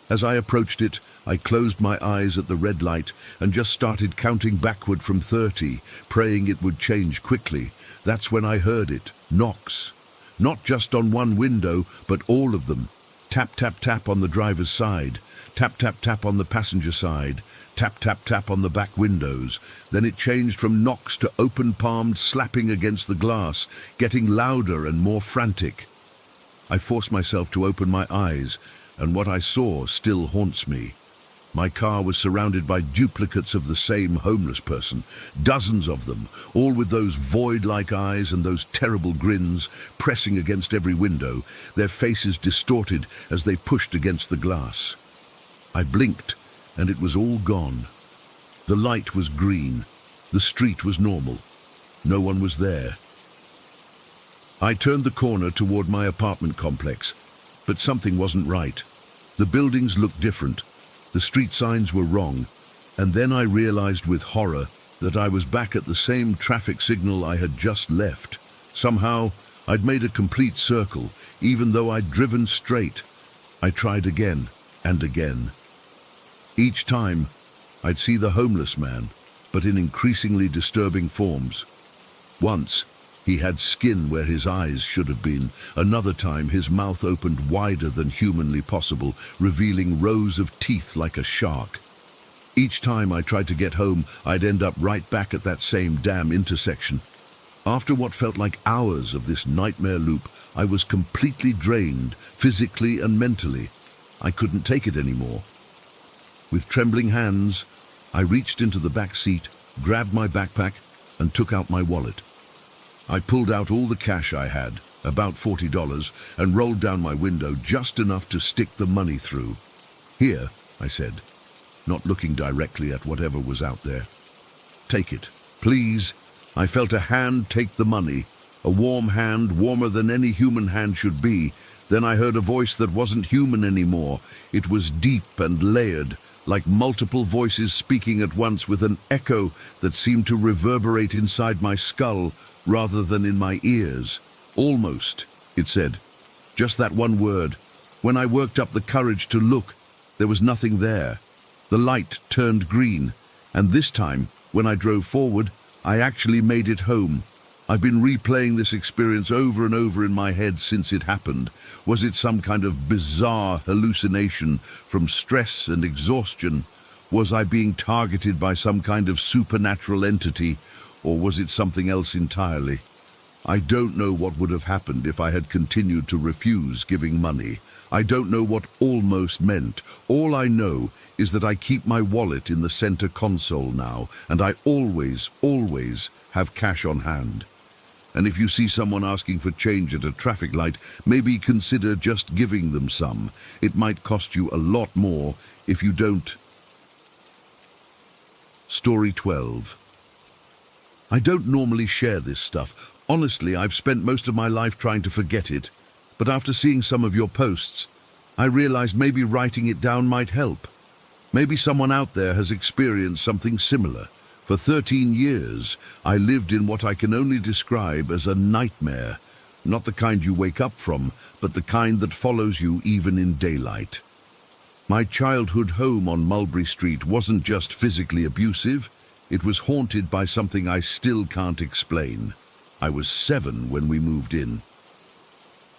As I approached it, I closed my eyes at the red light and just started counting backward from 30, praying it would change quickly. That's when I heard it. Knocks. Not just on one window, but all of them. Tap, tap, tap on the driver's side. Tap, tap, tap on the passenger side. Tap, tap, tap on the back windows. Then it changed from knocks to open-palmed slapping against the glass, getting louder and more frantic. I forced myself to open my eyes, and what I saw still haunts me. My car was surrounded by duplicates of the same homeless person, dozens of them, all with those void-like eyes and those terrible grins, pressing against every window, their faces distorted as they pushed against the glass. I blinked, and it was all gone. The light was green. The street was normal. No one was there. I turned the corner toward my apartment complex, but something wasn't right. The buildings looked different. The street signs were wrong, and then I realized with horror that I was back at the same traffic signal I had just left. Somehow, I'd made a complete circle, even though I'd driven straight. I tried again and again. Each time, I'd see the homeless man, but in increasingly disturbing forms. Once, he had skin where his eyes should have been. Another time, his mouth opened wider than humanly possible, revealing rows of teeth like a shark. Each time I tried to get home, I'd end up right back at that same damn intersection. After what felt like hours of this nightmare loop, I was completely drained, physically and mentally. I couldn't take it anymore. With trembling hands, I reached into the back seat, grabbed my backpack, and took out my wallet. I pulled out all the cash I had, about $40, and rolled down my window just enough to stick the money through. "Here," I said, not looking directly at whatever was out there. "Take it, please." I felt a hand take the money, a warm hand, warmer than any human hand should be. Then I heard a voice that wasn't human anymore. It was deep and layered, like multiple voices speaking at once with an echo that seemed to reverberate inside my skull rather than in my ears. "Almost," it said. Just that one word. When I worked up the courage to look, there was nothing there. The light turned green, and this time, when I drove forward, I actually made it home. I've been replaying this experience over and over in my head since it happened. Was it some kind of bizarre hallucination from stress and exhaustion? Was I being targeted by some kind of supernatural entity, or was it something else entirely? I don't know what would have happened if I had continued to refuse giving money. I don't know what almost meant. All I know is that I keep my wallet in the center console now, and I always have cash on hand. And if you see someone asking for change at a traffic light, maybe consider just giving them some. It might cost you a lot more if you don't. Story 12. I don't normally share this stuff. Honestly, I've spent most of my life trying to forget it. But after seeing some of your posts, I realized maybe writing it down might help. Maybe someone out there has experienced something similar. For 13 years, I lived in what I can only describe as a nightmare. Not the kind you wake up from, but the kind that follows you even in daylight. My childhood home on Mulberry Street wasn't just physically abusive, it was haunted by something I still can't explain. I was 7 when we moved in.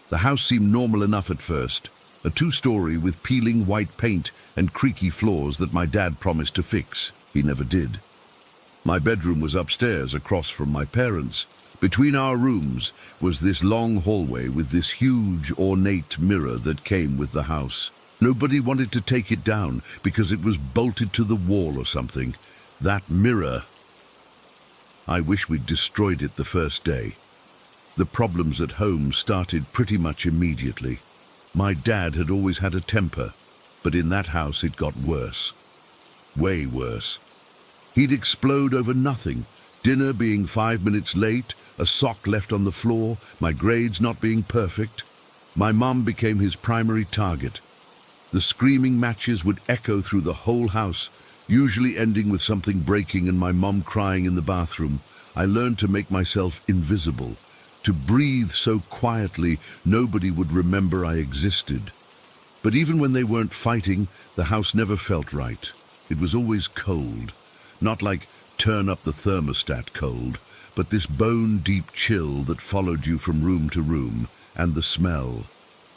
The house seemed normal enough at first, a 2-story with peeling white paint and creaky floors that my dad promised to fix. He never did. My bedroom was upstairs across from my parents'. Between our rooms was this long hallway with this huge ornate mirror that came with the house. Nobody wanted to take it down because it was bolted to the wall or something. That mirror. I wish we'd destroyed it the first day. The problems at home started pretty much immediately. My dad had always had a temper, but in that house it got worse. Way worse. He'd explode over nothing. Dinner being 5 minutes late, a sock left on the floor, my grades not being perfect. My mum became his primary target. The screaming matches would echo through the whole house, usually ending with something breaking and my mum crying in the bathroom. I learned to make myself invisible, to breathe so quietly nobody would remember I existed. But even when they weren't fighting, the house never felt right. It was always cold. Not like turn up the thermostat cold, but this bone-deep chill that followed you from room to room, and the smell,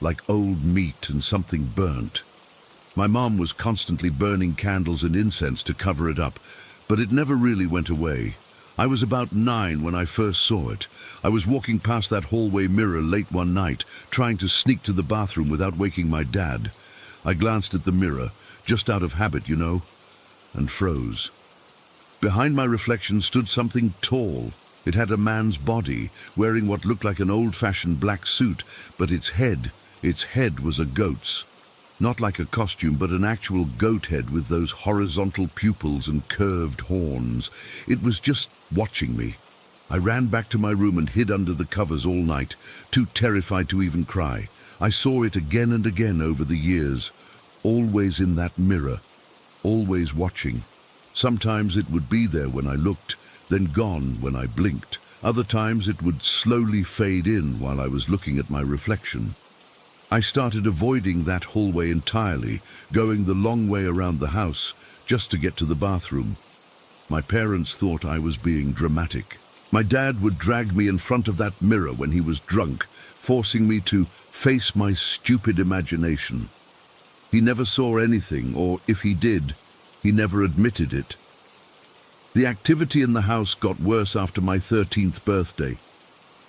like old meat and something burnt. My mom was constantly burning candles and incense to cover it up, but it never really went away. I was about 9 when I first saw it. I was walking past that hallway mirror late one night, trying to sneak to the bathroom without waking my dad. I glanced at the mirror, just out of habit, you know, and froze. Behind my reflection stood something tall. It had a man's body, wearing what looked like an old-fashioned black suit, but its head was a goat's. Not like a costume, but an actual goat head with those horizontal pupils and curved horns. It was just watching me. I ran back to my room and hid under the covers all night, too terrified to even cry. I saw it again and again over the years, always in that mirror, always watching. Sometimes it would be there when I looked, then gone when I blinked. Other times it would slowly fade in while I was looking at my reflection. I started avoiding that hallway entirely, going the long way around the house, just to get to the bathroom. My parents thought I was being dramatic. My dad would drag me in front of that mirror when he was drunk, forcing me to face my stupid imagination. He never saw anything, or if he did, he never admitted it. The activity in the house got worse after my 13th birthday.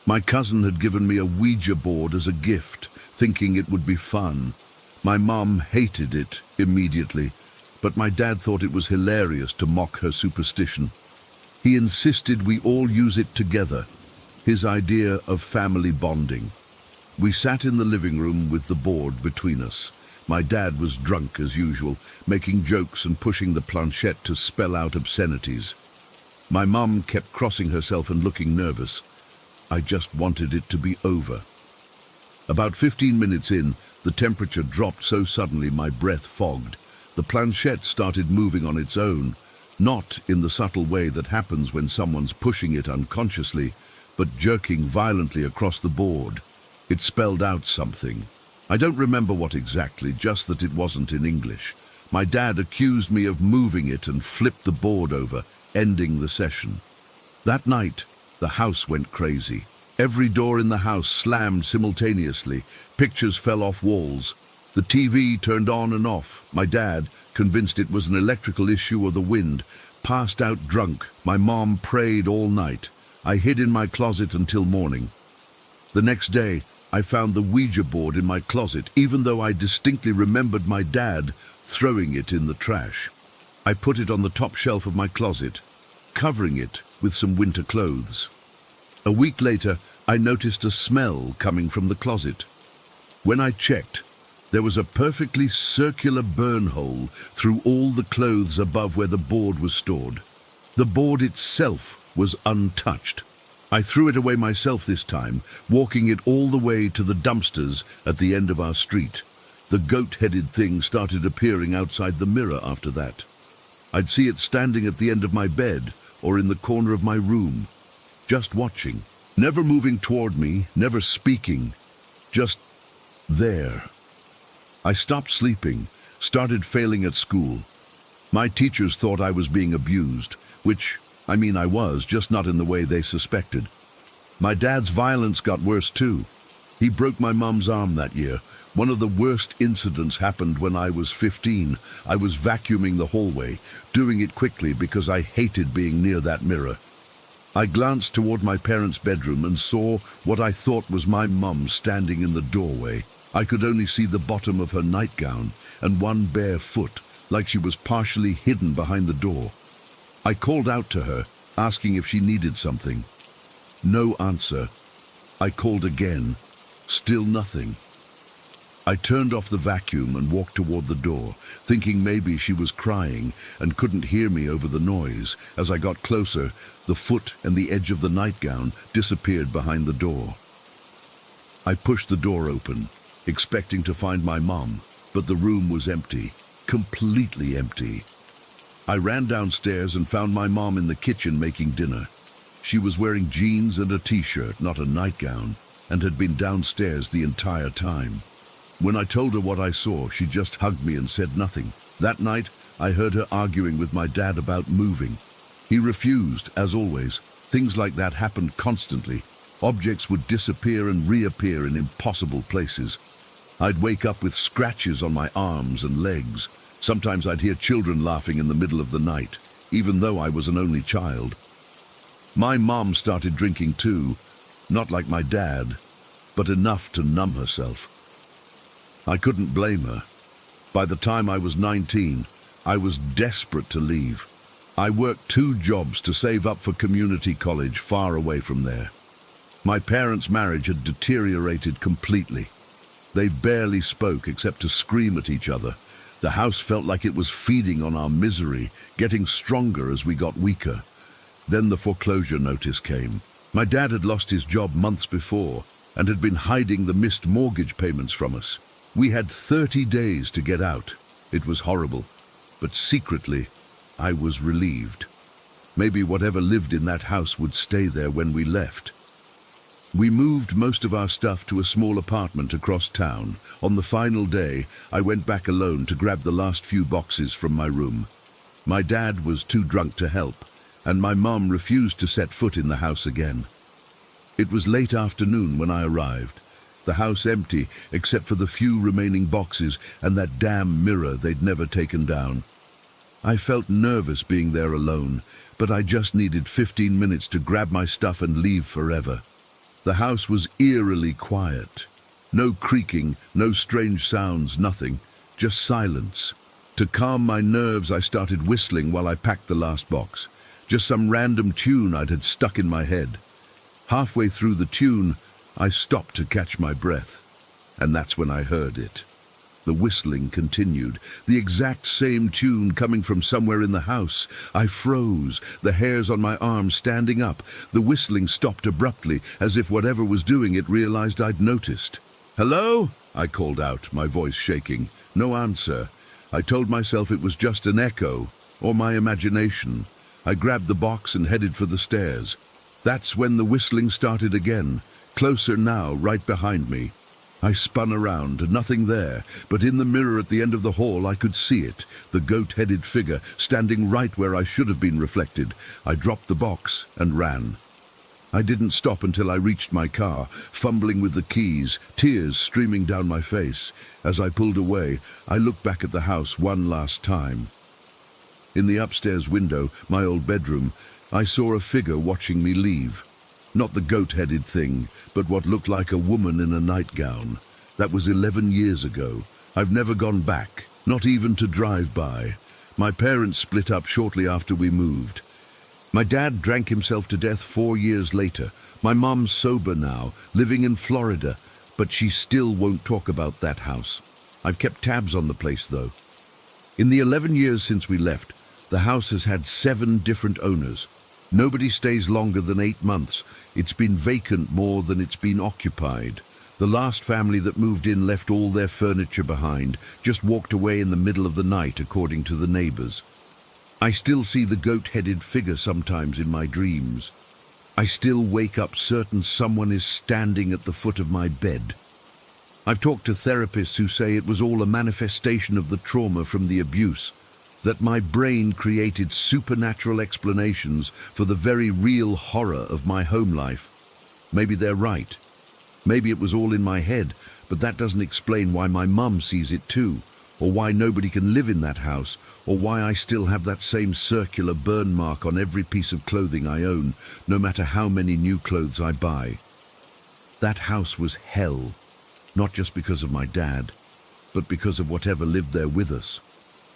My cousin had given me a Ouija board as a gift, thinking it would be fun. My mum hated it immediately, but my dad thought it was hilarious to mock her superstition. He insisted we all use it together, his idea of family bonding. We sat in the living room with the board between us. My dad was drunk as usual, making jokes and pushing the planchette to spell out obscenities. My mum kept crossing herself and looking nervous. I just wanted it to be over. About 15 minutes in, the temperature dropped so suddenly my breath fogged. The planchette started moving on its own, not in the subtle way that happens when someone's pushing it unconsciously, but jerking violently across the board. It spelled out something. I don't remember what exactly, just that it wasn't in English. My dad accused me of moving it and flipped the board over, ending the session. That night, the house went crazy. Every door in the house slammed simultaneously. Pictures fell off walls. The TV turned on and off. My dad, convinced it was an electrical issue or the wind, passed out drunk. My mom prayed all night. I hid in my closet until morning. The next day, I found the Ouija board in my closet, even though I distinctly remembered my dad throwing it in the trash. I put it on the top shelf of my closet, covering it with some winter clothes. A week later, I noticed a smell coming from the closet. When I checked, there was a perfectly circular burn hole through all the clothes above where the board was stored. The board itself was untouched. I threw it away myself this time, walking it all the way to the dumpsters at the end of our street. The goat-headed thing started appearing outside the mirror after that. I'd see it standing at the end of my bed or in the corner of my room, just watching, never moving toward me, never speaking, just there. I stopped sleeping, started failing at school. My teachers thought I was being abused, which, I was, just not in the way they suspected. My dad's violence got worse too. He broke my mom's arm that year. One of the worst incidents happened when I was 15. I was vacuuming the hallway, doing it quickly because I hated being near that mirror. I glanced toward my parents' bedroom and saw what I thought was my mum standing in the doorway. I could only see the bottom of her nightgown and one bare foot, like she was partially hidden behind the door. I called out to her, asking if she needed something. No answer. I called again. Still nothing. I turned off the vacuum and walked toward the door, thinking maybe she was crying and couldn't hear me over the noise. As I got closer, the foot and the edge of the nightgown disappeared behind the door. I pushed the door open, expecting to find my mom, but the room was empty, completely empty. I ran downstairs and found my mom in the kitchen making dinner. She was wearing jeans and a t-shirt, not a nightgown, and had been downstairs the entire time. When I told her what I saw, she just hugged me and said nothing. That night, I heard her arguing with my dad about moving. He refused, as always. Things like that happened constantly. Objects would disappear and reappear in impossible places. I'd wake up with scratches on my arms and legs. Sometimes I'd hear children laughing in the middle of the night, even though I was an only child. My mom started drinking too, not like my dad, but enough to numb herself. I couldn't blame her. By the time I was 19, I was desperate to leave. I worked 2 jobs to save up for community college far away from there. My parents' marriage had deteriorated completely. They barely spoke except to scream at each other. The house felt like it was feeding on our misery, getting stronger as we got weaker. Then the foreclosure notice came. My dad had lost his job months before and had been hiding the missed mortgage payments from us. We had 30 days to get out. It was horrible, but secretly, I was relieved. Maybe whatever lived in that house would stay there when we left. We moved most of our stuff to a small apartment across town. On the final day, I went back alone to grab the last few boxes from my room. My dad was too drunk to help, and my mum refused to set foot in the house again. It was late afternoon when I arrived. The house empty, except for the few remaining boxes and that damn mirror they'd never taken down. I felt nervous being there alone, but I just needed 15 minutes to grab my stuff and leave forever. The house was eerily quiet. No creaking, no strange sounds, nothing. Just silence. To calm my nerves, I started whistling while I packed the last box. Just some random tune I'd had stuck in my head. Halfway through the tune, I stopped to catch my breath. And that's when I heard it. The whistling continued, the exact same tune coming from somewhere in the house. I froze, the hairs on my arms standing up. The whistling stopped abruptly, as if whatever was doing it realized I'd noticed. "Hello?" I called out, my voice shaking. No answer. I told myself it was just an echo, or my imagination. I grabbed the box and headed for the stairs. That's when the whistling started again, closer now, right behind me. I spun around, nothing there, but in the mirror at the end of the hall I could see it, the goat-headed figure standing right where I should have been reflected. I dropped the box and ran. I didn't stop until I reached my car, fumbling with the keys, tears streaming down my face. As I pulled away, I looked back at the house one last time. In the upstairs window, my old bedroom, I saw a figure watching me leave. Not the goat-headed thing, but what looked like a woman in a nightgown. That was 11 years ago. I've never gone back, not even to drive by. My parents split up shortly after we moved. My dad drank himself to death 4 years later. My mom's sober now, living in Florida, but she still won't talk about that house. I've kept tabs on the place, though. In the 11 years since we left, the house has had 7 different owners. Nobody stays longer than 8 months. It's been vacant more than it's been occupied. The last family that moved in left all their furniture behind, just walked away in the middle of the night, according to the neighbors. I still see the goat-headed figure sometimes in my dreams. I still wake up certain someone is standing at the foot of my bed. I've talked to therapists who say it was all a manifestation of the trauma from the abuse, that my brain created supernatural explanations for the very real horror of my home life. Maybe they're right. Maybe it was all in my head, but that doesn't explain why my mum sees it too, or why nobody can live in that house, or why I still have that same circular burn mark on every piece of clothing I own, no matter how many new clothes I buy. That house was hell, not just because of my dad, but because of whatever lived there with us.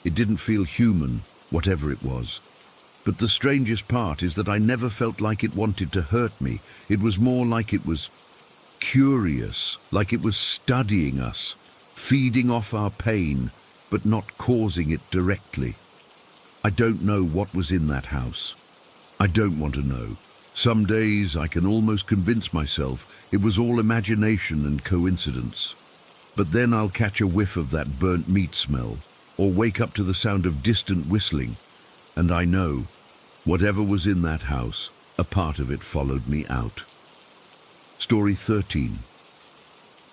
It didn't feel human, whatever it was. But the strangest part is that I never felt like it wanted to hurt me. It was more like it was curious, like it was studying us, feeding off our pain, but not causing it directly. I don't know what was in that house. I don't want to know. Some days I can almost convince myself it was all imagination and coincidence. But then I'll catch a whiff of that burnt meat smell, or wake up to the sound of distant whistling, and I know, whatever was in that house, a part of it followed me out. Story 13.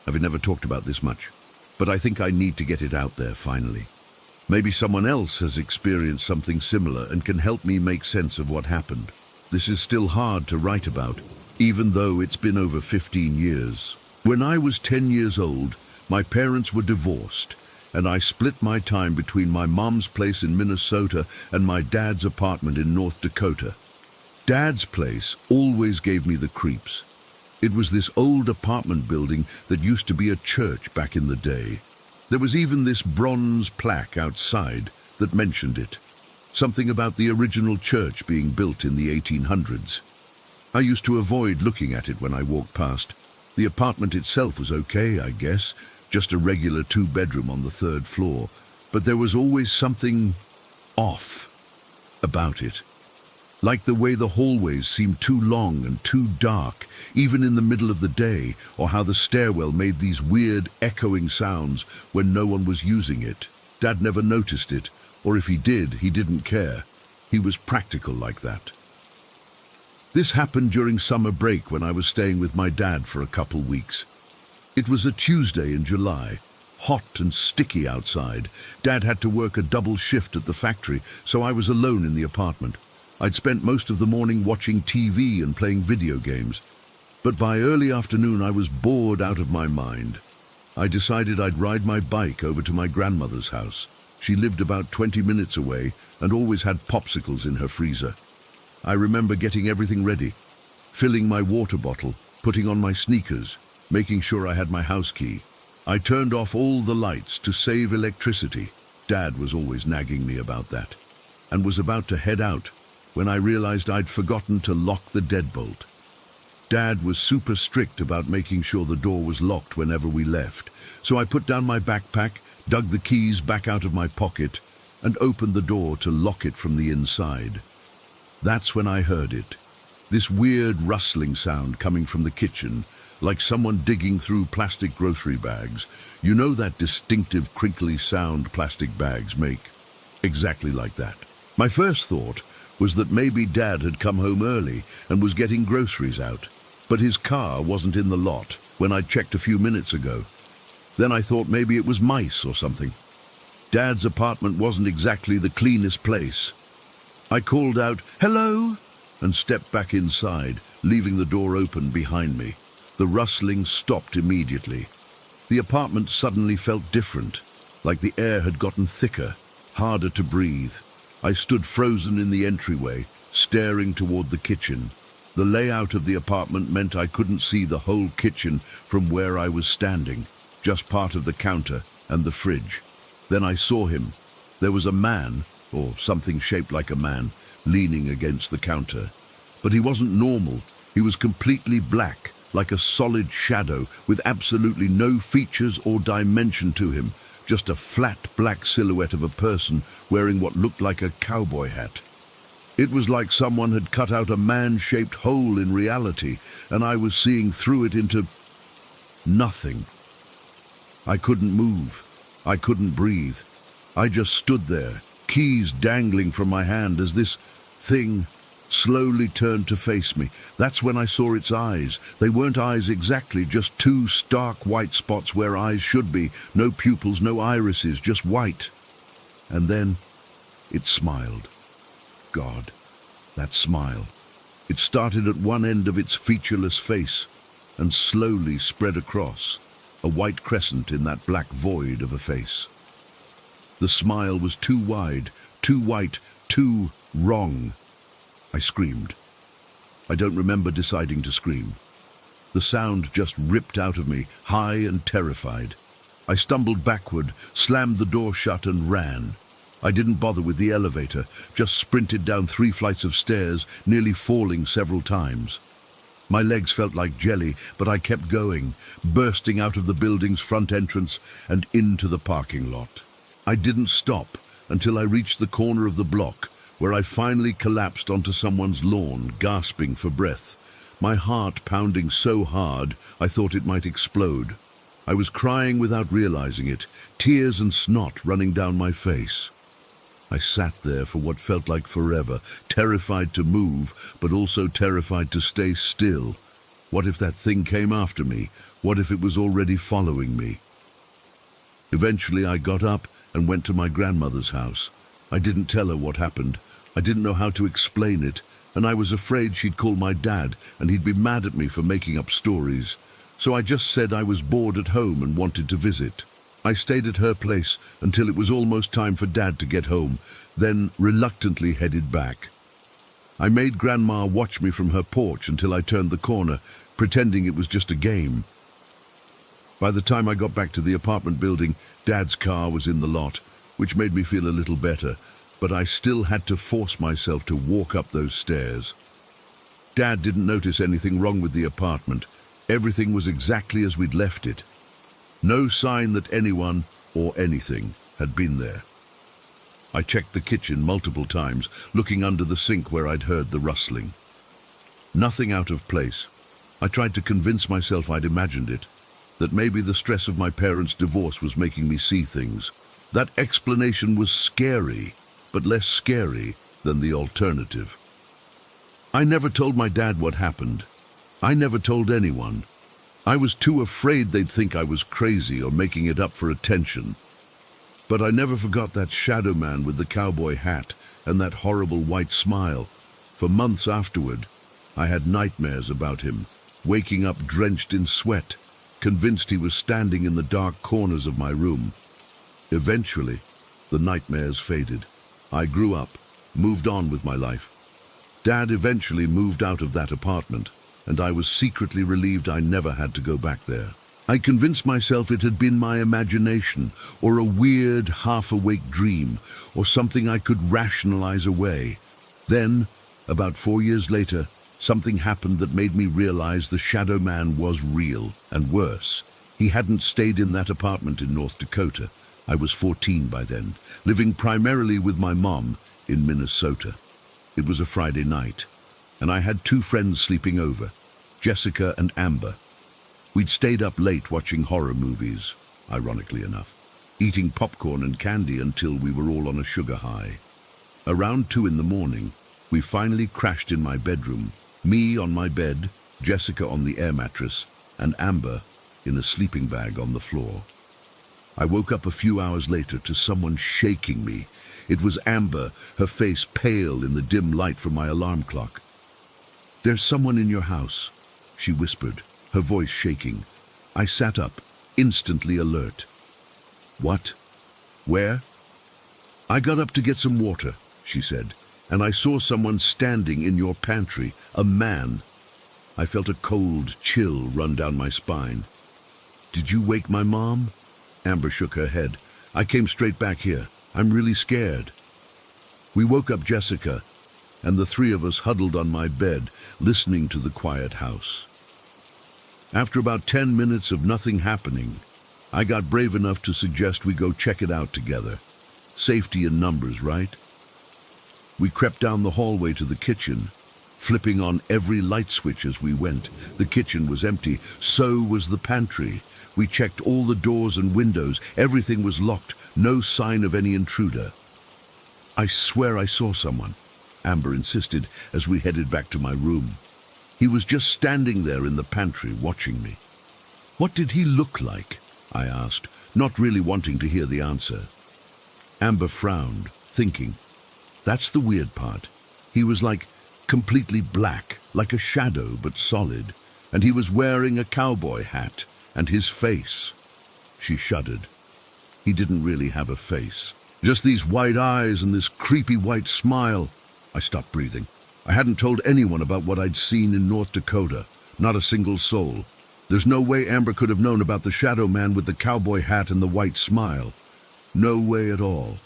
I've never talked about this much, but I think I need to get it out there finally. Maybe someone else has experienced something similar and can help me make sense of what happened. This is still hard to write about, even though it's been over 15 years. When I was 10 years old, my parents were divorced, and I split my time between my mom's place in Minnesota and my dad's apartment in North Dakota. Dad's place always gave me the creeps. It was this old apartment building that used to be a church back in the day. There was even this bronze plaque outside that mentioned it. Something about the original church being built in the 1800s. I used to avoid looking at it when I walked past. The apartment itself was okay, I guess, just a regular 2-bedroom on the 3rd floor, but there was always something off about it. Like the way the hallways seemed too long and too dark, even in the middle of the day, or how the stairwell made these weird echoing sounds when no one was using it. Dad never noticed it, or if he did, he didn't care. He was practical like that. This happened during summer break when I was staying with my dad for a couple weeks. It was a Tuesday in July, hot and sticky outside. Dad had to work a double shift at the factory, so I was alone in the apartment. I'd spent most of the morning watching TV and playing video games, but by early afternoon I was bored out of my mind. I decided I'd ride my bike over to my grandmother's house. She lived about 20 minutes away and always had popsicles in her freezer. I remember getting everything ready, filling my water bottle, putting on my sneakers, making sure I had my house key. I turned off all the lights to save electricity. Dad was always nagging me about that, and was about to head out when I realized I'd forgotten to lock the deadbolt. Dad was super strict about making sure the door was locked whenever we left, so I put down my backpack, dug the keys back out of my pocket, and opened the door to lock it from the inside. That's when I heard it, this weird rustling sound coming from the kitchen, like someone digging through plastic grocery bags. You know that distinctive crinkly sound plastic bags make? Exactly like that. My first thought was that maybe Dad had come home early and was getting groceries out, but his car wasn't in the lot when I checked a few minutes ago. Then I thought maybe it was mice or something. Dad's apartment wasn't exactly the cleanest place. I called out, "Hello?" and stepped back inside, leaving the door open behind me. The rustling stopped immediately. The apartment suddenly felt different, like the air had gotten thicker, harder to breathe. I stood frozen in the entryway, staring toward the kitchen. The layout of the apartment meant I couldn't see the whole kitchen from where I was standing, just part of the counter and the fridge. Then I saw him. There was a man, or something shaped like a man, leaning against the counter. But he wasn't normal. He was completely black, like a solid shadow, with absolutely no features or dimension to him, just a flat black silhouette of a person wearing what looked like a cowboy hat. It was like someone had cut out a man-shaped hole in reality, and I was seeing through it into nothing. I couldn't move. I couldn't breathe. I just stood there, keys dangling from my hand as this thing slowly turned to face me. That's when I saw its eyes. They weren't eyes exactly, just two stark white spots where eyes should be. No pupils, no irises, just white. And then it smiled. God, that smile. It started at one end of its featureless face and slowly spread across, a white crescent in that black void of a face. The smile was too wide, too white, too wrong. I screamed. I don't remember deciding to scream. The sound just ripped out of me, high and terrified. I stumbled backward, slammed the door shut and ran. I didn't bother with the elevator, just sprinted down 3 flights of stairs, nearly falling several times. My legs felt like jelly, but I kept going, bursting out of the building's front entrance and into the parking lot. I didn't stop until I reached the corner of the block, where I finally collapsed onto someone's lawn, gasping for breath, my heart pounding so hard I thought it might explode. I was crying without realizing it, tears and snot running down my face. I sat there for what felt like forever, terrified to move, but also terrified to stay still. What if that thing came after me? What if it was already following me? Eventually I got up and went to my grandmother's house. I didn't tell her what happened. I didn't know how to explain it, and I was afraid she'd call my dad and he'd be mad at me for making up stories. So I just said I was bored at home and wanted to visit. I stayed at her place until it was almost time for Dad to get home, then reluctantly headed back. I made Grandma watch me from her porch until I turned the corner, pretending it was just a game. By the time I got back to the apartment building, Dad's car was in the lot, which made me feel a little better, but I still had to force myself to walk up those stairs. Dad didn't notice anything wrong with the apartment. Everything was exactly as we'd left it. No sign that anyone or anything had been there. I checked the kitchen multiple times, looking under the sink where I'd heard the rustling. Nothing out of place. I tried to convince myself I'd imagined it, that maybe the stress of my parents' divorce was making me see things. That explanation was scary, but less scary than the alternative. I never told my dad what happened. I never told anyone. I was too afraid they'd think I was crazy or making it up for attention. But I never forgot that shadow man with the cowboy hat and that horrible white smile. For months afterward, I had nightmares about him, waking up drenched in sweat, convinced he was standing in the dark corners of my room. Eventually, the nightmares faded. I grew up, moved on with my life. Dad eventually moved out of that apartment, and I was secretly relieved I never had to go back there. I convinced myself it had been my imagination, or a weird, half-awake dream, or something I could rationalize away. Then, about 4 years later, something happened that made me realize the shadow man was real, and worse. He hadn't stayed in that apartment in North Dakota. I was 14 by then, living primarily with my mom in Minnesota. It was a Friday night, and I had 2 friends sleeping over, Jessica and Amber. We'd stayed up late watching horror movies, ironically enough, eating popcorn and candy until we were all on a sugar high. Around 2 in the morning, we finally crashed in my bedroom, me on my bed, Jessica on the air mattress, and Amber in a sleeping bag on the floor. I woke up a few hours later to someone shaking me. It was Amber, her face pale in the dim light from my alarm clock. "There's someone in your house," she whispered, her voice shaking. I sat up, instantly alert. "What? Where?" "I got up to get some water," she said, "and I saw someone standing in your pantry, a man I felt a cold chill run down my spine. "Did you wake my mom?" Amber shook her head. "I came straight back here. I'm really scared." We woke up Jessica, and the three of us huddled on my bed, listening to the quiet house. After about 10 minutes of nothing happening, I got brave enough to suggest we go check it out together. Safety in numbers, right? We crept down the hallway to the kitchen, flipping on every light switch as we went. The kitchen was empty, so was the pantry. We checked all the doors and windows. Everything was locked, no sign of any intruder. "I swear I saw someone," Amber insisted as we headed back to my room. "He was just standing there in the pantry watching me." "What did he look like?" I asked, not really wanting to hear the answer. Amber frowned, thinking. That's the weird part. He was like completely black, like a shadow but solid, and he was wearing a cowboy hat, and his face. She shuddered. He didn't really have a face. Just these white eyes and this creepy white smile. I stopped breathing. I hadn't told anyone about what I'd seen in North Dakota, not a single soul. There's no way Amber could have known about the shadow man with the cowboy hat and the white smile. No way at all.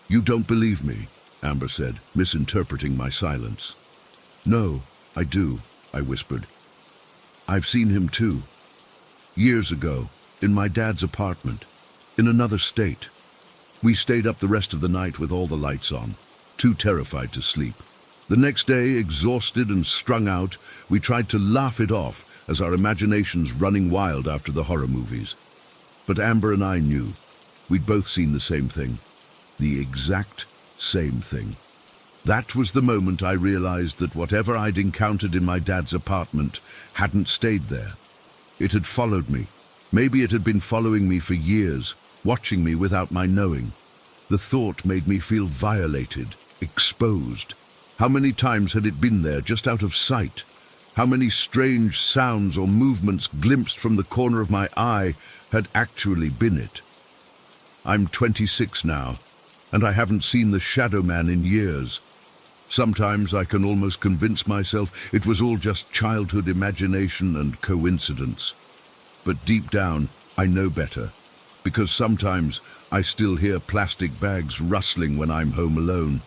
"You don't believe me," Amber said, misinterpreting my silence. "No, I do," I whispered. "I've seen him too. Years ago, in my dad's apartment, in another state. We stayed up the rest of the night with all the lights on, too terrified to sleep. The next day, exhausted and strung out, we tried to laugh it off as our imaginations running wild after the horror movies. But Amber and I knew. We'd both seen the same thing. The exact same thing. That was the moment I realized that whatever I'd encountered in my dad's apartment hadn't stayed there. It had followed me. Maybe it had been following me for years, watching me without my knowing. The thought made me feel violated, exposed. How many times had it been there, just out of sight? How many strange sounds or movements glimpsed from the corner of my eye had actually been it? I'm 26 now, and I haven't seen the Shadow Man in years. Sometimes I can almost convince myself it was all just childhood imagination and coincidence. But deep down, I know better, because sometimes I still hear plastic bags rustling when I'm home alone.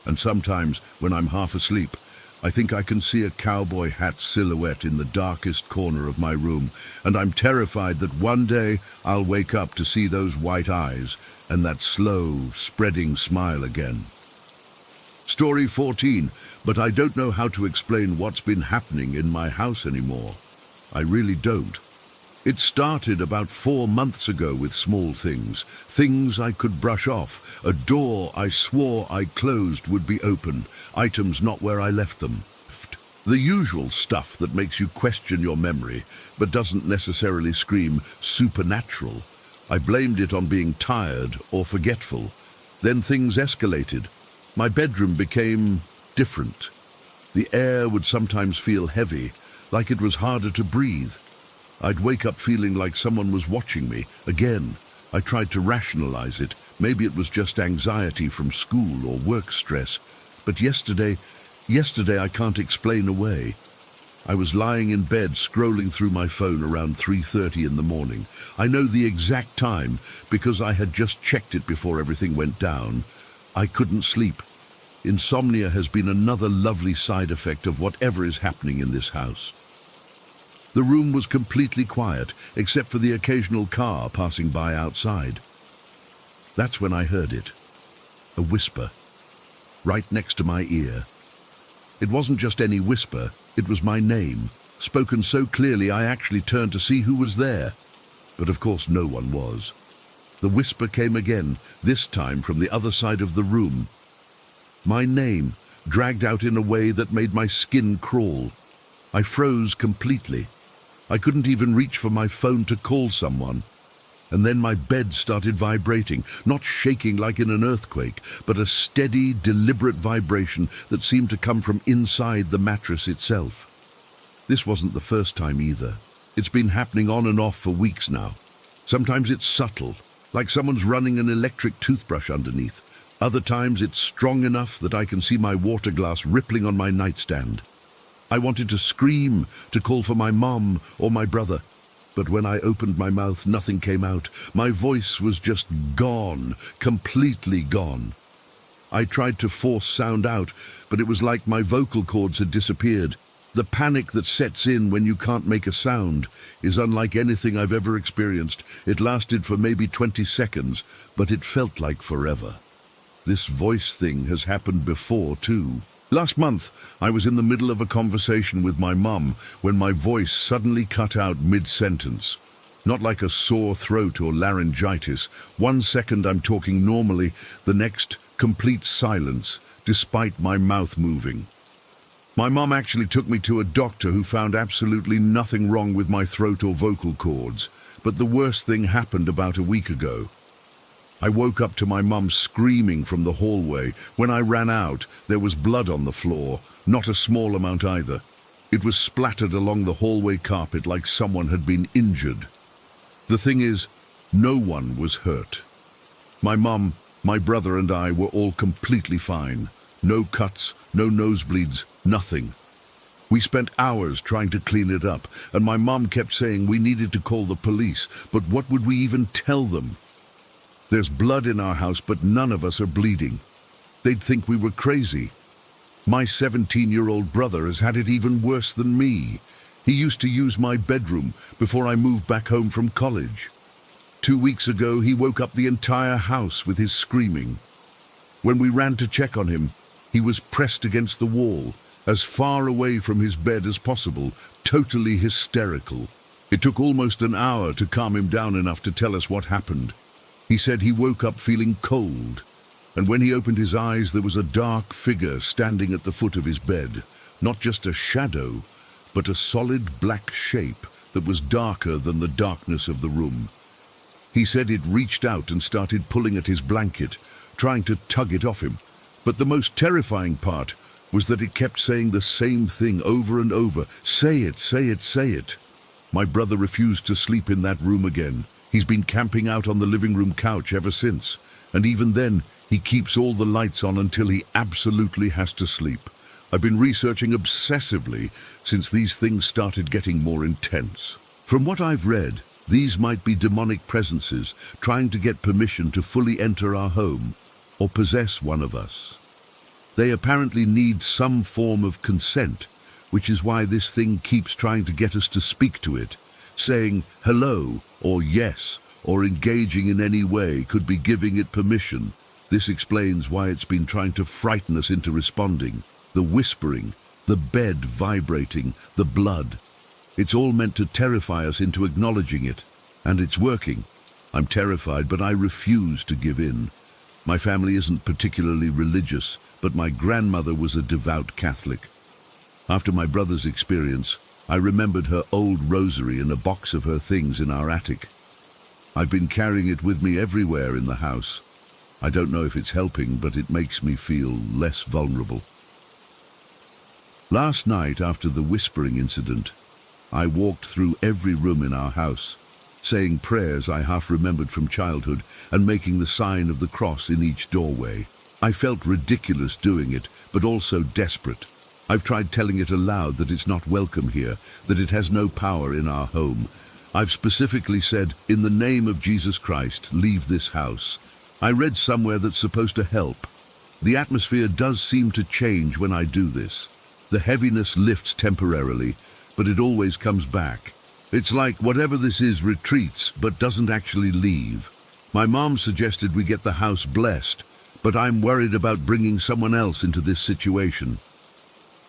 And sometimes, when I'm half asleep, I think I can see a cowboy hat silhouette in the darkest corner of my room, and I'm terrified that one day I'll wake up to see those white eyes and that slow, spreading smile again. Story 14, but I don't know how to explain what's been happening in my house anymore. I really don't. It started about 4 months ago with small things, things I could brush off. A door I swore I closed would be open, items not where I left them. The usual stuff that makes you question your memory, but doesn't necessarily scream supernatural. I blamed it on being tired or forgetful. Then things escalated. My bedroom became different. The air would sometimes feel heavy, like it was harder to breathe. I'd wake up feeling like someone was watching me. Again, I tried to rationalize it. Maybe it was just anxiety from school or work stress. But yesterday I can't explain away. I was lying in bed scrolling through my phone around 3:30 in the morning. I know the exact time because I had just checked it before everything went down. I couldn't sleep. Insomnia has been another lovely side effect of whatever is happening in this house. The room was completely quiet, except for the occasional car passing by outside. That's when I heard it. A whisper, right next to my ear. It wasn't just any whisper, it was my name, spoken so clearly I actually turned to see who was there. But of course no one was. The whisper came again, this time from the other side of the room. My name, dragged out in a way that made my skin crawl. I froze completely. I couldn't even reach for my phone to call someone. And then my bed started vibrating, not shaking like in an earthquake, but a steady, deliberate vibration that seemed to come from inside the mattress itself. This wasn't the first time either. It's been happening on and off for weeks now. Sometimes it's subtle, like someone's running an electric toothbrush underneath. Other times it's strong enough that I can see my water glass rippling on my nightstand. I wanted to scream, to call for my mom or my brother. But when I opened my mouth, nothing came out. My voice was just gone, completely gone. I tried to force sound out, but it was like my vocal cords had disappeared. The panic that sets in when you can't make a sound is unlike anything I've ever experienced. It lasted for maybe 20 seconds, but it felt like forever. This voice thing has happened before, too. Last month, I was in the middle of a conversation with my mum when my voice suddenly cut out mid-sentence. Not like a sore throat or laryngitis. 1 second I'm talking normally, the next complete silence, despite my mouth moving. My mum actually took me to a doctor who found absolutely nothing wrong with my throat or vocal cords, but the worst thing happened about a week ago. I woke up to my mum screaming from the hallway. When I ran out, there was blood on the floor, not a small amount either. It was splattered along the hallway carpet like someone had been injured. The thing is, no one was hurt. My mum, my brother and I were all completely fine. No cuts, no nosebleeds, nothing. We spent hours trying to clean it up, and my mum kept saying we needed to call the police, but what would we even tell them? There's blood in our house, but none of us are bleeding. They'd think we were crazy. My 17-year-old brother has had it even worse than me. He used to use my bedroom before I moved back home from college. 2 weeks ago, he woke up the entire house with his screaming. When we ran to check on him, he was pressed against the wall, as far away from his bed as possible, totally hysterical. It took almost an hour to calm him down enough to tell us what happened. He said he woke up feeling cold, and when he opened his eyes, there was a dark figure standing at the foot of his bed. Not just a shadow, but a solid black shape that was darker than the darkness of the room. He said it reached out and started pulling at his blanket, trying to tug it off him. But the most terrifying part was that it kept saying the same thing over and over. Say it, say it, say it. My brother refused to sleep in that room again. He's been camping out on the living room couch ever since, and even then, he keeps all the lights on until he absolutely has to sleep. I've been researching obsessively since these things started getting more intense. From what I've read, these might be demonic presences trying to get permission to fully enter our home or possess one of us. They apparently need some form of consent, which is why this thing keeps trying to get us to speak to it. Saying hello or yes or engaging in any way could be giving it permission. This explains why it's been trying to frighten us into responding. The whispering, the bed vibrating, the blood. It's all meant to terrify us into acknowledging it. And it's working. I'm terrified, but I refuse to give in. My family isn't particularly religious, but my grandmother was a devout Catholic. After my brother's experience, I remembered her old rosary and a box of her things in our attic. I've been carrying it with me everywhere in the house. I don't know if it's helping, but it makes me feel less vulnerable. Last night, after the whispering incident, I walked through every room in our house, saying prayers I half remembered from childhood and making the sign of the cross in each doorway. I felt ridiculous doing it, but also desperate. I've tried telling it aloud that it's not welcome here, that it has no power in our home. I've specifically said, in the name of Jesus Christ, leave this house. I read somewhere that's supposed to help. The atmosphere does seem to change when I do this. The heaviness lifts temporarily, but it always comes back. It's like whatever this is retreats, but doesn't actually leave. My mom suggested we get the house blessed, but I'm worried about bringing someone else into this situation.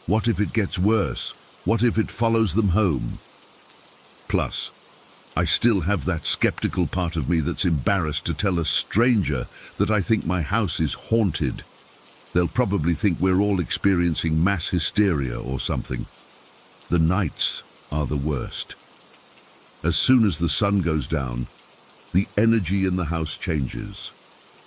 What if it gets worse? What if it follows them home? Plus, I still have that skeptical part of me that's embarrassed to tell a stranger that I think my house is haunted. They'll probably think we're all experiencing mass hysteria or something. The nights are the worst. As soon as the sun goes down, the energy in the house changes.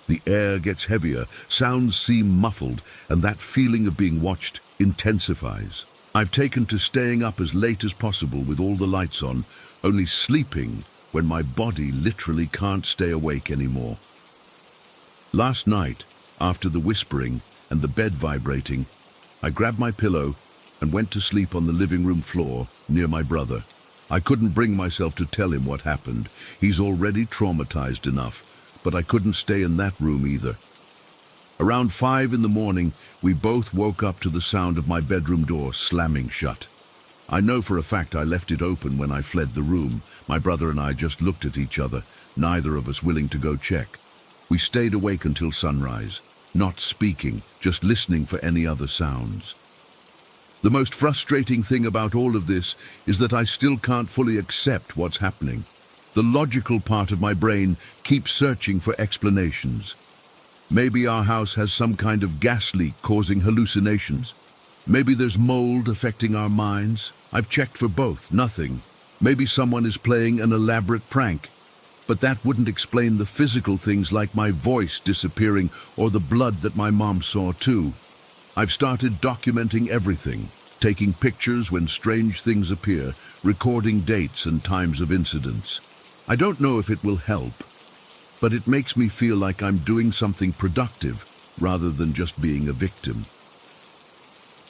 The air gets heavier, sounds seem muffled, and that feeling of being watched intensifies. I've taken to staying up as late as possible with all the lights on, only sleeping when my body literally can't stay awake anymore. Last night, after the whispering and the bed vibrating, I grabbed my pillow and went to sleep on the living room floor near my brother. I couldn't bring myself to tell him what happened. He's already traumatized enough, but I couldn't stay in that room either. Around 5 in the morning, we both woke up to the sound of my bedroom door slamming shut. I know for a fact I left it open when I fled the room. My brother and I just looked at each other, neither of us willing to go check. We stayed awake until sunrise, not speaking, just listening for any other sounds. The most frustrating thing about all of this is that I still can't fully accept what's happening. The logical part of my brain keeps searching for explanations. Maybe our house has some kind of gas leak causing hallucinations. Maybe there's mold affecting our minds. I've checked for both, nothing. Maybe someone is playing an elaborate prank. But that wouldn't explain the physical things like my voice disappearing or the blood that my mom saw too. I've started documenting everything, taking pictures when strange things appear, recording dates and times of incidents. I don't know if it will help, but it makes me feel like I'm doing something productive rather than just being a victim.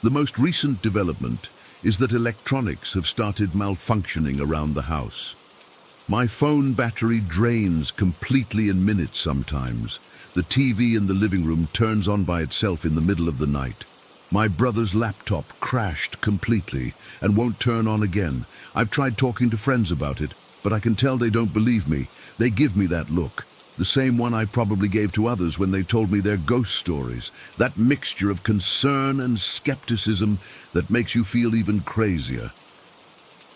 The most recent development is that electronics have started malfunctioning around the house. My phone battery drains completely in minutes sometimes. The TV in the living room turns on by itself in the middle of the night. My brother's laptop crashed completely and won't turn on again. I've tried talking to friends about it, but I can tell they don't believe me. They give me that look, the same one I probably gave to others when they told me their ghost stories. That mixture of concern and skepticism that makes you feel even crazier.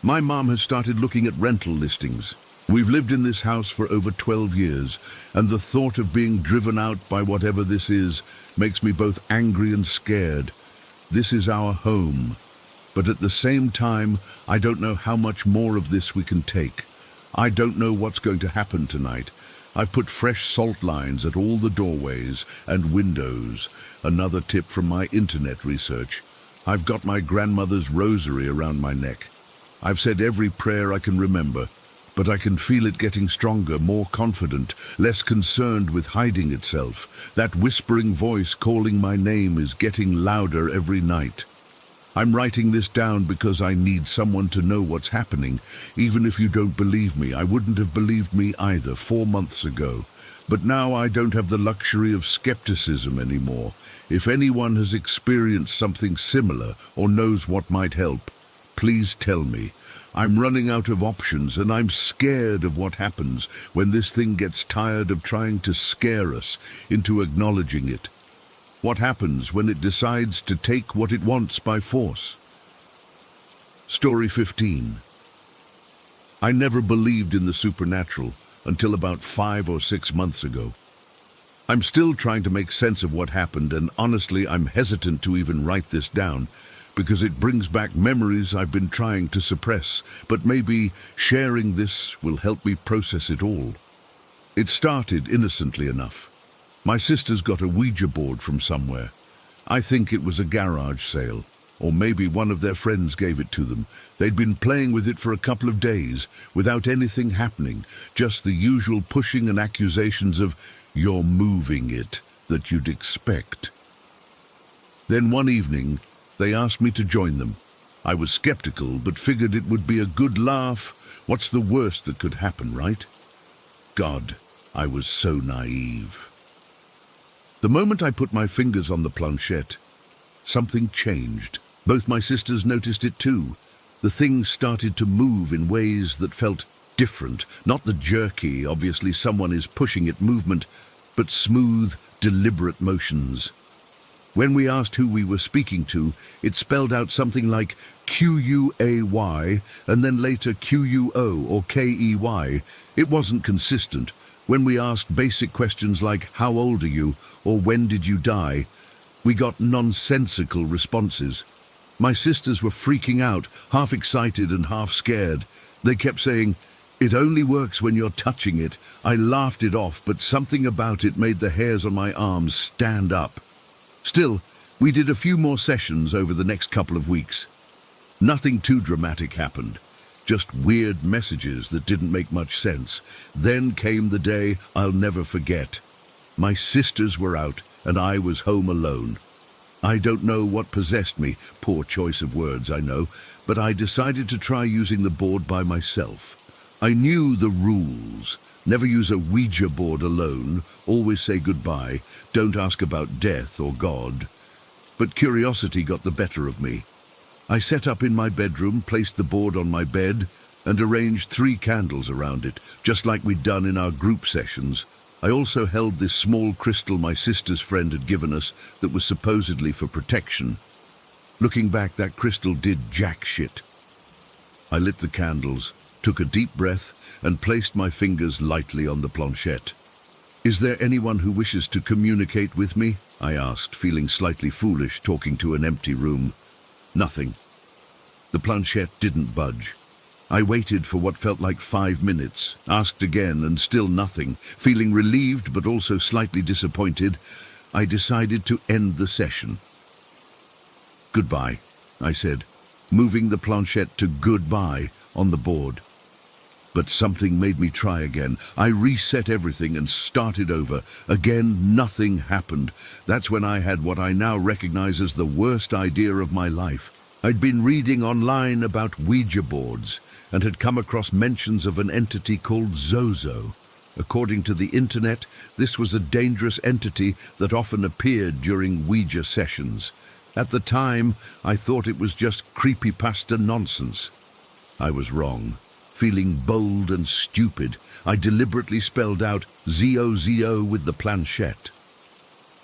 My mom has started looking at rental listings. We've lived in this house for over 12 years, and the thought of being driven out by whatever this is makes me both angry and scared. This is our home, but at the same time, I don't know how much more of this we can take. I don't know what's going to happen tonight. I've put fresh salt lines at all the doorways and windows. Another tip from my internet research. I've got my grandmother's rosary around my neck. I've said every prayer I can remember, but I can feel it getting stronger, more confident, less concerned with hiding itself. That whispering voice calling my name is getting louder every night. I'm writing this down because I need someone to know what's happening. Even if you don't believe me, I wouldn't have believed me either 4 months ago. But now I don't have the luxury of skepticism anymore. If anyone has experienced something similar or knows what might help, please tell me. I'm running out of options, and I'm scared of what happens when this thing gets tired of trying to scare us into acknowledging it. What happens when it decides to take what it wants by force? Story 15. I never believed in the supernatural until about 5 or 6 months ago. I'm still trying to make sense of what happened, and honestly, I'm hesitant to even write this down because it brings back memories I've been trying to suppress, but maybe sharing this will help me process it all. It started innocently enough. My sisters got a Ouija board from somewhere. I think it was a garage sale, or maybe one of their friends gave it to them. They'd been playing with it for a couple of days, without anything happening, just the usual pushing and accusations of, "You're moving it," that you'd expect. Then one evening, they asked me to join them. I was skeptical, but figured it would be a good laugh. What's the worst that could happen, right? God, I was so naive. The moment I put my fingers on the planchette, something changed. Both my sisters noticed it too. The thing started to move in ways that felt different, not the jerky, obviously someone is pushing it movement, but smooth, deliberate motions. When we asked who we were speaking to, it spelled out something like Q-U-A-Y and then later Q-U-O or K-E-Y. It wasn't consistent. When we asked basic questions like, "How old are you?" or "When did you die?" we got nonsensical responses. My sisters were freaking out, half excited and half scared. They kept saying, "It only works when you're touching it." I laughed it off, but something about it made the hairs on my arms stand up. Still, we did a few more sessions over the next couple of weeks. Nothing too dramatic happened. Just weird messages that didn't make much sense. Then came the day I'll never forget. My sisters were out and I was home alone. I don't know what possessed me, poor choice of words, I know, but I decided to try using the board by myself. I knew the rules. Never use a Ouija board alone, always say goodbye, don't ask about death or God. But curiosity got the better of me. I set up in my bedroom, placed the board on my bed, and arranged 3 candles around it, just like we'd done in our group sessions. I also held this small crystal my sister's friend had given us that was supposedly for protection. Looking back, that crystal did jack shit. I lit the candles, took a deep breath, and placed my fingers lightly on the planchette. "Is there anyone who wishes to communicate with me?" I asked, feeling slightly foolish talking to an empty room. Nothing. The planchette didn't budge. I waited for what felt like 5 minutes, asked again, and still nothing. Feeling relieved but also slightly disappointed, I decided to end the session. "Goodbye," I said, moving the planchette to "goodbye" on the board. But something made me try again. I reset everything and started over. Again, nothing happened. That's when I had what I now recognize as the worst idea of my life. I'd been reading online about Ouija boards and had come across mentions of an entity called Zozo. According to the internet, this was a dangerous entity that often appeared during Ouija sessions. At the time, I thought it was just creepypasta nonsense. I was wrong. Feeling bold and stupid, I deliberately spelled out ZOZO with the planchette.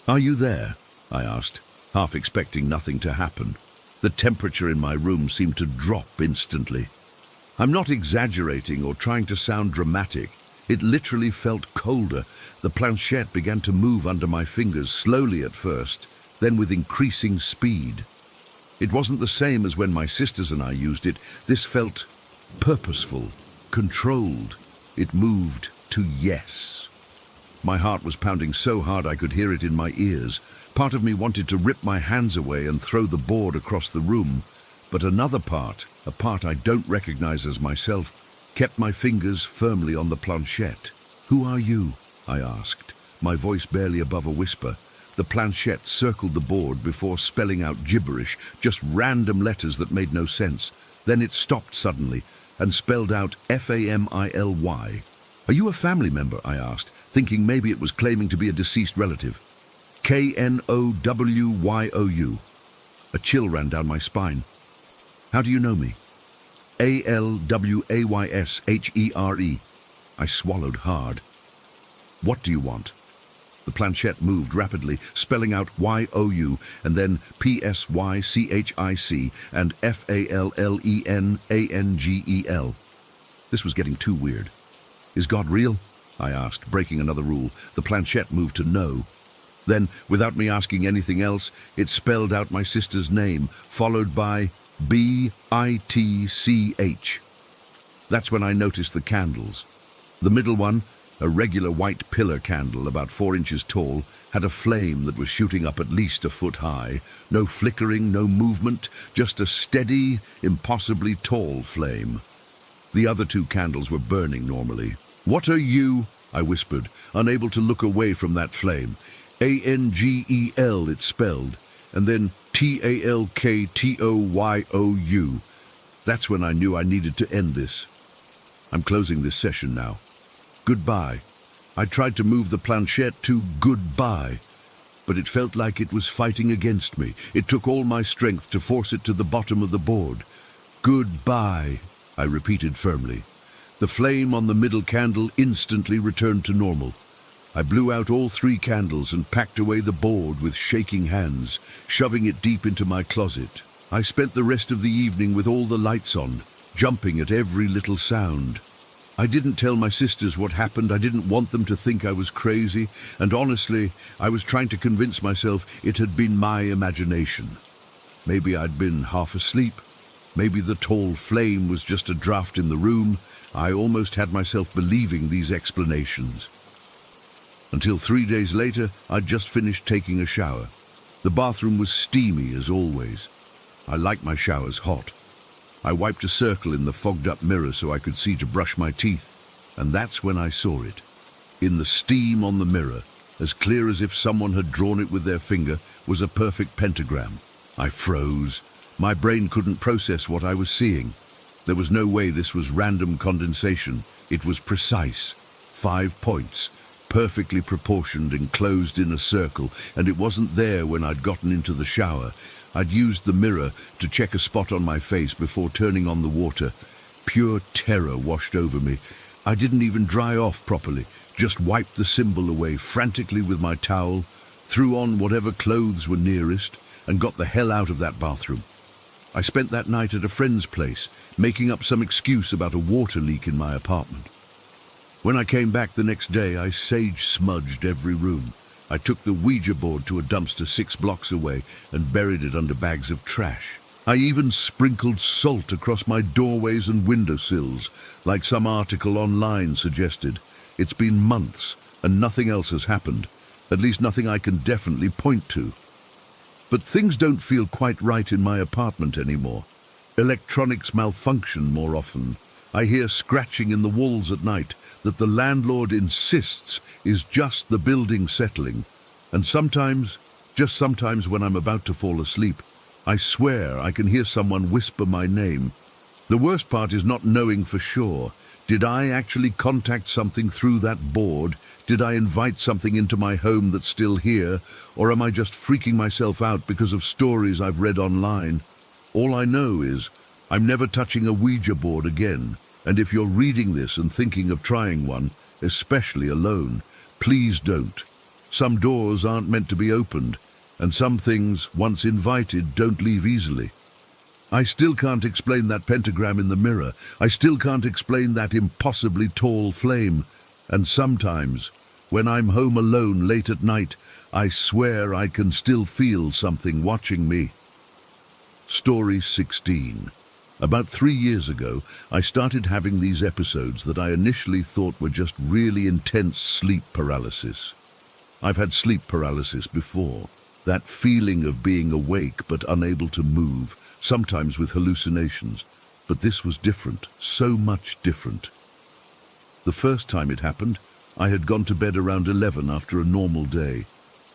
"Are you there?" I asked, half expecting nothing to happen. The temperature in my room seemed to drop instantly. I'm not exaggerating or trying to sound dramatic. It literally felt colder. The planchette began to move under my fingers, slowly at first, then with increasing speed. It wasn't the same as when my sisters and I used it. This felt purposeful, controlled. It moved to yes. My heart was pounding so hard I could hear it in my ears. Part of me wanted to rip my hands away and throw the board across the room, but another part, a part I don't recognize as myself, kept my fingers firmly on the planchette. "Who are you?" I asked, my voice barely above a whisper. The planchette circled the board before spelling out gibberish, just random letters that made no sense. Then it stopped suddenly and spelled out FAMILY. "Are you a family member?" I asked, thinking maybe it was claiming to be a deceased relative. KNOWYOU. A chill ran down my spine. "How do you know me?" ALWAYSHERE. I swallowed hard. "What do you want?" The planchette moved rapidly, spelling out YOU, and then PSYCHIC and FALLENANGEL. This was getting too weird. "Is God real?" I asked, breaking another rule. The planchette moved to no. Then, without me asking anything else, it spelled out my sister's name, followed by BITCH. That's when I noticed the candles. The middle one, a regular white pillar candle about 4 inches tall, had a flame that was shooting up at least a foot high. No flickering, no movement, just a steady, impossibly tall flame. The other 2 candles were burning normally. "What are you?" I whispered, unable to look away from that flame. ANGEL it spelled, and then TALKTOYOU. That's when I knew I needed to end this. I'm closing this session now. Goodbye. I tried to move the planchette to goodbye, but it felt like it was fighting against me. It took all my strength to force it to the bottom of the board. "Goodbye," I repeated firmly. The flame on the middle candle instantly returned to normal. I blew out all 3 candles and packed away the board with shaking hands, shoving it deep into my closet. I spent the rest of the evening with all the lights on, jumping at every little sound. I didn't tell my sisters what happened. I didn't want them to think I was crazy, and honestly, I was trying to convince myself it had been my imagination. Maybe I'd been half asleep. Maybe the tall flame was just a draft in the room. I almost had myself believing these explanations. Until 3 days later, I'd just finished taking a shower. The bathroom was steamy as always. I like my showers hot. I wiped a circle in the fogged-up mirror so I could see to brush my teeth, and that's when I saw it. In the steam on the mirror, as clear as if someone had drawn it with their finger, was a perfect pentagram. I froze. My brain couldn't process what I was seeing. There was no way this was random condensation. It was precise. 5 points, perfectly proportioned, enclosed in a circle, and it wasn't there when I'd gotten into the shower. I'd used the mirror to check a spot on my face before turning on the water. Pure terror washed over me. I didn't even dry off properly, just wiped the symbol away frantically with my towel, threw on whatever clothes were nearest, and got the hell out of that bathroom. I spent that night at a friend's place, making up some excuse about a water leak in my apartment. When I came back the next day, I sage-smudged every room. I took the Ouija board to a dumpster 6 blocks away and buried it under bags of trash. I even sprinkled salt across my doorways and windowsills, like some article online suggested. It's been months, and nothing else has happened. At least nothing I can definitely point to. But things don't feel quite right in my apartment anymore. Electronics malfunction more often. I hear scratching in the walls at night that the landlord insists is just the building settling. And sometimes, just sometimes when I'm about to fall asleep, I swear I can hear someone whisper my name. The worst part is not knowing for sure. Did I actually contact something through that board? Did I invite something into my home that's still here? Or am I just freaking myself out because of stories I've read online? All I know is I'm never touching a Ouija board again. And if you're reading this and thinking of trying one, especially alone, please don't. Some doors aren't meant to be opened, and some things, once invited, don't leave easily. I still can't explain that pentagram in the mirror. I still can't explain that impossibly tall flame. And sometimes, when I'm home alone late at night, I swear I can still feel something watching me. Story 16. About 3 years ago, I started having these episodes that I initially thought were just really intense sleep paralysis. I've had sleep paralysis before. That feeling of being awake but unable to move, sometimes with hallucinations. But this was different, so much different. The first time it happened, I had gone to bed around 11 after a normal day.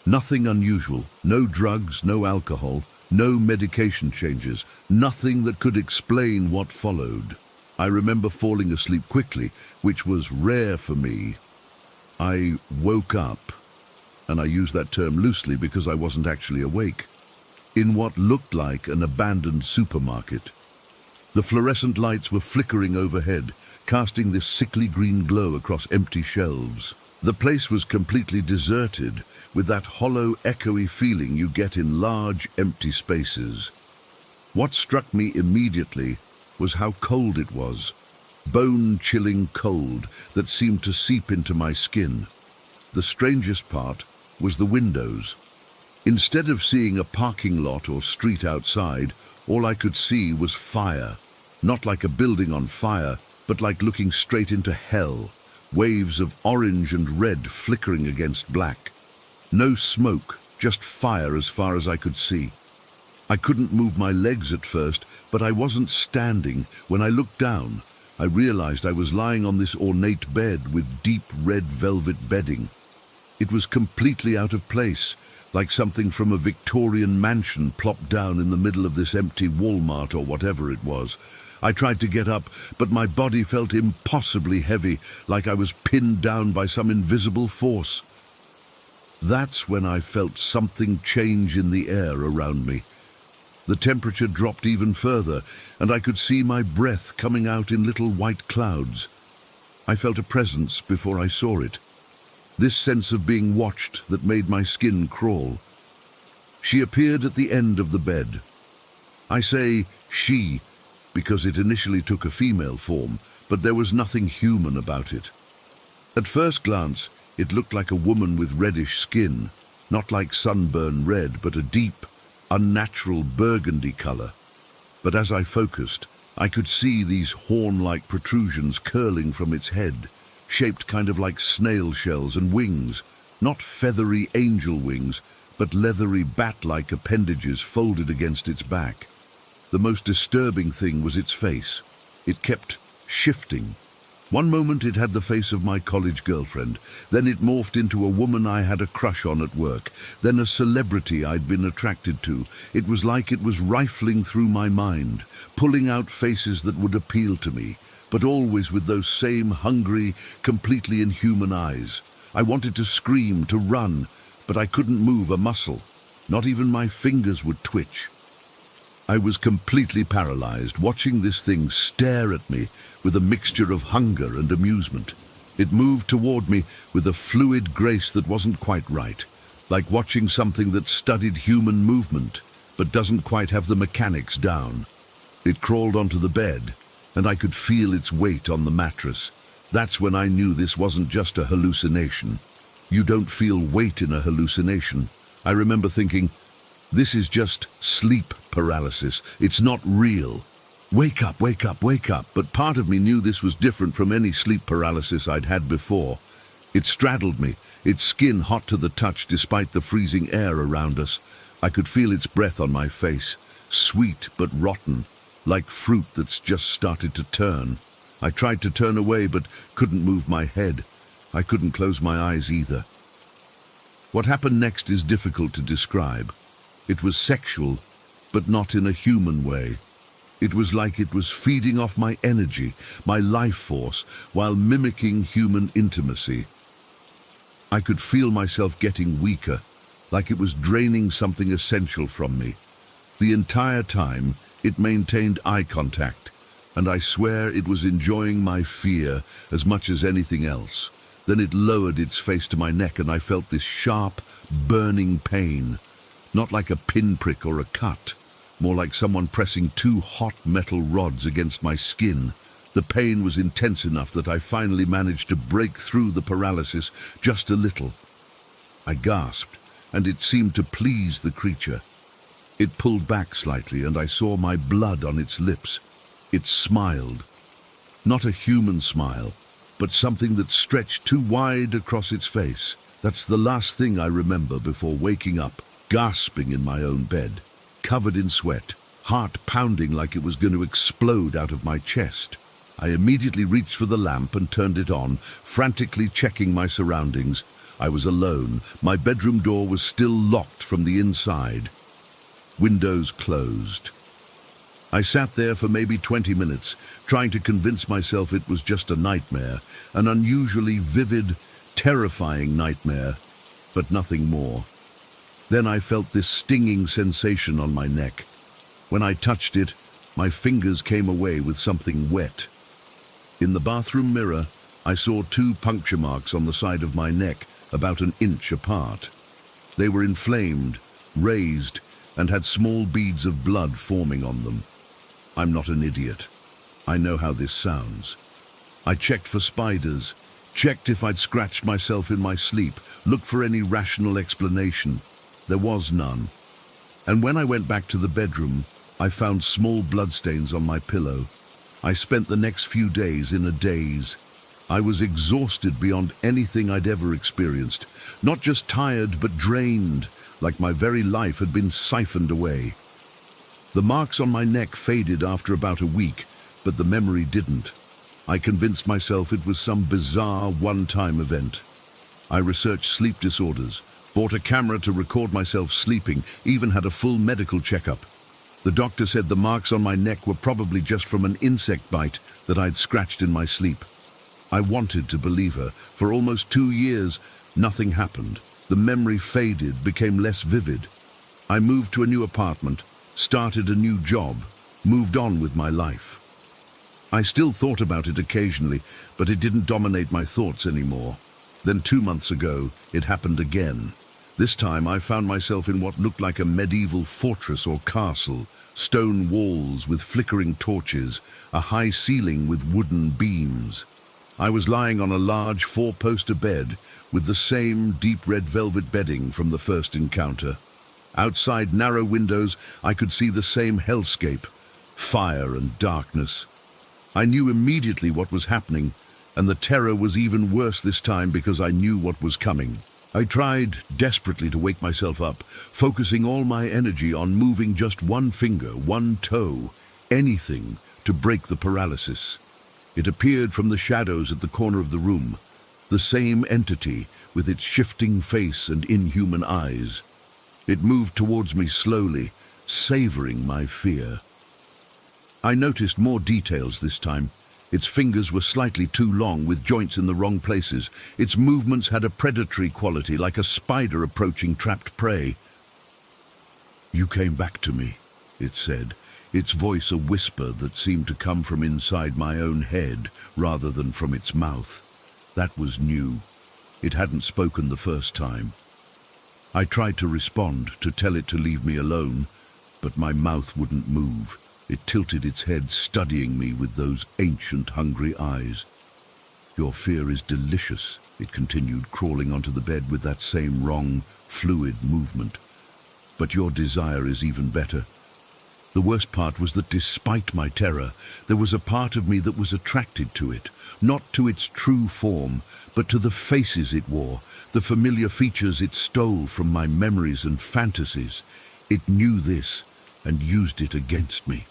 Nothing unusual, no drugs, no alcohol, no medication changes, nothing that could explain what followed. I remember falling asleep quickly, which was rare for me. I woke up, and I use that term loosely because I wasn't actually awake, in what looked like an abandoned supermarket. The fluorescent lights were flickering overhead, casting this sickly green glow across empty shelves. The place was completely deserted, with that hollow, echoey feeling you get in large, empty spaces. What struck me immediately was how cold it was, bone-chilling cold that seemed to seep into my skin. The strangest part was the windows. Instead of seeing a parking lot or street outside, all I could see was fire. Not like a building on fire, but like looking straight into hell. Waves of orange and red flickering against black. No smoke, just fire as far as I could see. I couldn't move my legs at first, but I wasn't standing. When I looked down, I realized I was lying on this ornate bed with deep red velvet bedding. It was completely out of place, like something from a Victorian mansion plopped down in the middle of this empty Walmart or whatever it was. I tried to get up, but my body felt impossibly heavy, like I was pinned down by some invisible force. That's when I felt something change in the air around me. The temperature dropped even further, and I could see my breath coming out in little white clouds. I felt a presence before I saw it. This sense of being watched that made my skin crawl. She appeared at the end of the bed. I say she because it initially took a female form, but there was nothing human about it. At first glance, it looked like a woman with reddish skin, not like sunburn red, but a deep, unnatural burgundy color. But as I focused, I could see these horn-like protrusions curling from its head, shaped kind of like snail shells, and wings, not feathery angel wings, but leathery bat-like appendages folded against its back. The most disturbing thing was its face. It kept shifting, One moment it had the face of my college girlfriend, then it morphed into a woman I had a crush on at work, then a celebrity I'd been attracted to. It was like it was rifling through my mind, pulling out faces that would appeal to me, but always with those same hungry, completely inhuman eyes. I wanted to scream, to run, but I couldn't move a muscle. Not even my fingers would twitch. I was completely paralyzed, watching this thing stare at me with a mixture of hunger and amusement. It moved toward me with a fluid grace that wasn't quite right, like watching something that studied human movement, but doesn't quite have the mechanics down. It crawled onto the bed, and I could feel its weight on the mattress. That's when I knew this wasn't just a hallucination. You don't feel weight in a hallucination. I remember thinking, this is just sleep paralysis. It's not real. Wake up, wake up, wake up. But part of me knew this was different from any sleep paralysis I'd had before. It straddled me, its skin hot to the touch despite the freezing air around us. I could feel its breath on my face, sweet but rotten, like fruit that's just started to turn. I tried to turn away but couldn't move my head. I couldn't close my eyes either. What happened next is difficult to describe. It was sexual, but not in a human way. It was like it was feeding off my energy, my life force, while mimicking human intimacy. I could feel myself getting weaker, like it was draining something essential from me. The entire time, it maintained eye contact, and I swear it was enjoying my fear as much as anything else. Then it lowered its face to my neck, and I felt this sharp, burning pain. Not like a pinprick or a cut, more like someone pressing two hot metal rods against my skin. The pain was intense enough that I finally managed to break through the paralysis just a little. I gasped, and it seemed to please the creature. It pulled back slightly, and I saw my blood on its lips. It smiled. Not a human smile, but something that stretched too wide across its face. That's the last thing I remember before waking up, gasping in my own bed, covered in sweat, heart pounding like it was going to explode out of my chest. I immediately reached for the lamp and turned it on, frantically checking my surroundings. I was alone. My bedroom door was still locked from the inside. Windows closed. I sat there for maybe 20 minutes, trying to convince myself it was just a nightmare, an unusually vivid, terrifying nightmare, but nothing more. Then I felt this stinging sensation on my neck. When I touched it, my fingers came away with something wet. In the bathroom mirror, I saw 2 puncture marks on the side of my neck, about an inch apart. They were inflamed, raised, and had small beads of blood forming on them. I'm not an idiot. I know how this sounds. I checked for spiders, checked if I'd scratched myself in my sleep, looked for any rational explanation. There was none. And when I went back to the bedroom, I found small bloodstains on my pillow. I spent the next few days in a daze. I was exhausted beyond anything I'd ever experienced. Not just tired, but drained, like my very life had been siphoned away. The marks on my neck faded after about a week, but the memory didn't. I convinced myself it was some bizarre one-time event. I researched sleep disorders, bought a camera to record myself sleeping, even had a full medical checkup. The doctor said the marks on my neck were probably just from an insect bite that I'd scratched in my sleep. I wanted to believe her. For almost 2 years, nothing happened. The memory faded, became less vivid. I moved to a new apartment, started a new job, moved on with my life. I still thought about it occasionally, but it didn't dominate my thoughts anymore. Then 2 months ago, it happened again. This time I found myself in what looked like a medieval fortress or castle, stone walls with flickering torches, a high ceiling with wooden beams. I was lying on a large 4-poster bed with the same deep red velvet bedding from the first encounter. Outside narrow windows, I could see the same hellscape, fire and darkness. I knew immediately what was happening, and the terror was even worse this time because I knew what was coming. I tried desperately to wake myself up, focusing all my energy on moving just one finger, one toe, anything to break the paralysis. It appeared from the shadows at the corner of the room, the same entity with its shifting face and inhuman eyes. It moved towards me slowly, savoring my fear. I noticed more details this time. Its fingers were slightly too long, with joints in the wrong places. Its movements had a predatory quality, like a spider approaching trapped prey. "You came back to me," it said, its voice a whisper that seemed to come from inside my own head rather than from its mouth. That was new. It hadn't spoken the first time. I tried to respond, to tell it to leave me alone, but my mouth wouldn't move. It tilted its head, studying me with those ancient, hungry eyes. "Your fear is delicious," it continued, crawling onto the bed with that same wrong, fluid movement. "But your desire is even better." The worst part was that despite my terror, there was a part of me that was attracted to it, not to its true form, but to the faces it wore, the familiar features it stole from my memories and fantasies. It knew this and used it against me.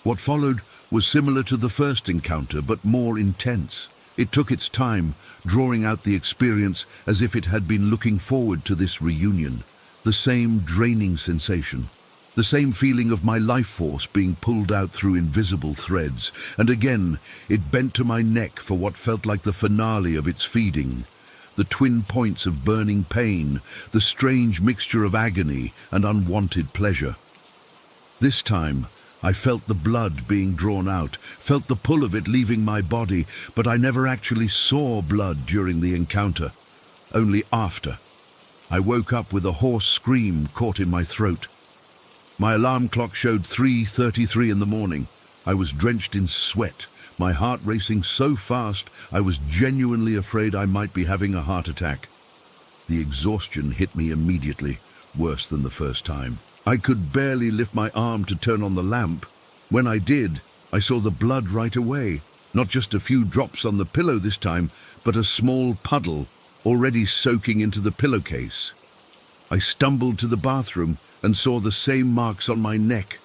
What followed was similar to the first encounter, but more intense. It took its time, drawing out the experience as if it had been looking forward to this reunion. The same draining sensation, the same feeling of my life force being pulled out through invisible threads, and again it bent to my neck for what felt like the finale of its feeding. The twin points of burning pain, the strange mixture of agony and unwanted pleasure. This time, I felt the blood being drawn out, felt the pull of it leaving my body, but I never actually saw blood during the encounter, only after. I woke up with a hoarse scream caught in my throat. My alarm clock showed 3:33 in the morning. I was drenched in sweat, my heart racing so fast I was genuinely afraid I might be having a heart attack. The exhaustion hit me immediately, worse than the first time. I could barely lift my arm to turn on the lamp. When I did, I saw the blood right away. Not just a few drops on the pillow this time, but a small puddle already soaking into the pillowcase. I stumbled to the bathroom and saw the same marks on my neck,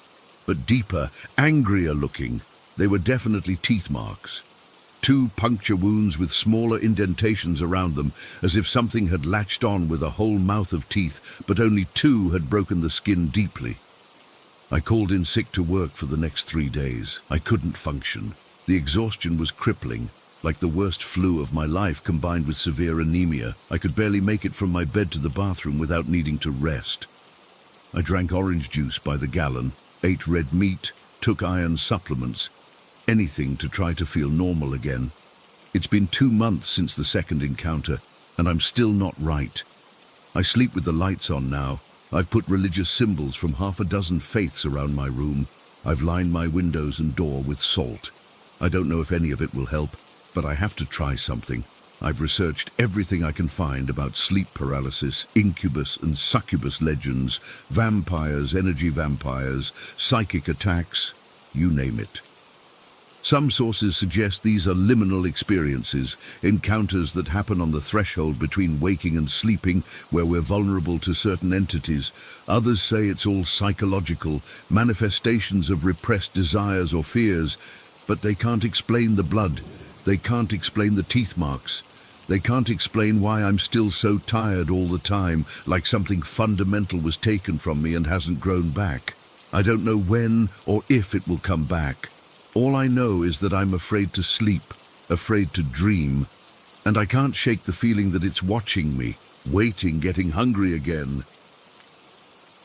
but deeper, angrier looking. They were definitely teeth marks. 2 puncture wounds with smaller indentations around them, as if something had latched on with a whole mouth of teeth, but only 2 had broken the skin deeply. I called in sick to work for the next 3 days. I couldn't function. The exhaustion was crippling, like the worst flu of my life combined with severe anemia. I could barely make it from my bed to the bathroom without needing to rest. I drank orange juice by the gallon, ate red meat, took iron supplements, anything to try to feel normal again. It's been 2 months since the second encounter, and I'm still not right. I sleep with the lights on now. I've put religious symbols from 6 faiths around my room. I've lined my windows and door with salt. I don't know if any of it will help, but I have to try something. I've researched everything I can find about sleep paralysis, incubus and succubus legends, vampires, energy vampires, psychic attacks, you name it. Some sources suggest these are liminal experiences, encounters that happen on the threshold between waking and sleeping, where we're vulnerable to certain entities. Others say it's all psychological, manifestations of repressed desires or fears, but they can't explain the blood. They can't explain the teeth marks. They can't explain why I'm still so tired all the time, like something fundamental was taken from me and hasn't grown back. I don't know when or if it will come back. All I know is that I'm afraid to sleep, afraid to dream, and I can't shake the feeling that it's watching me, waiting, getting hungry again.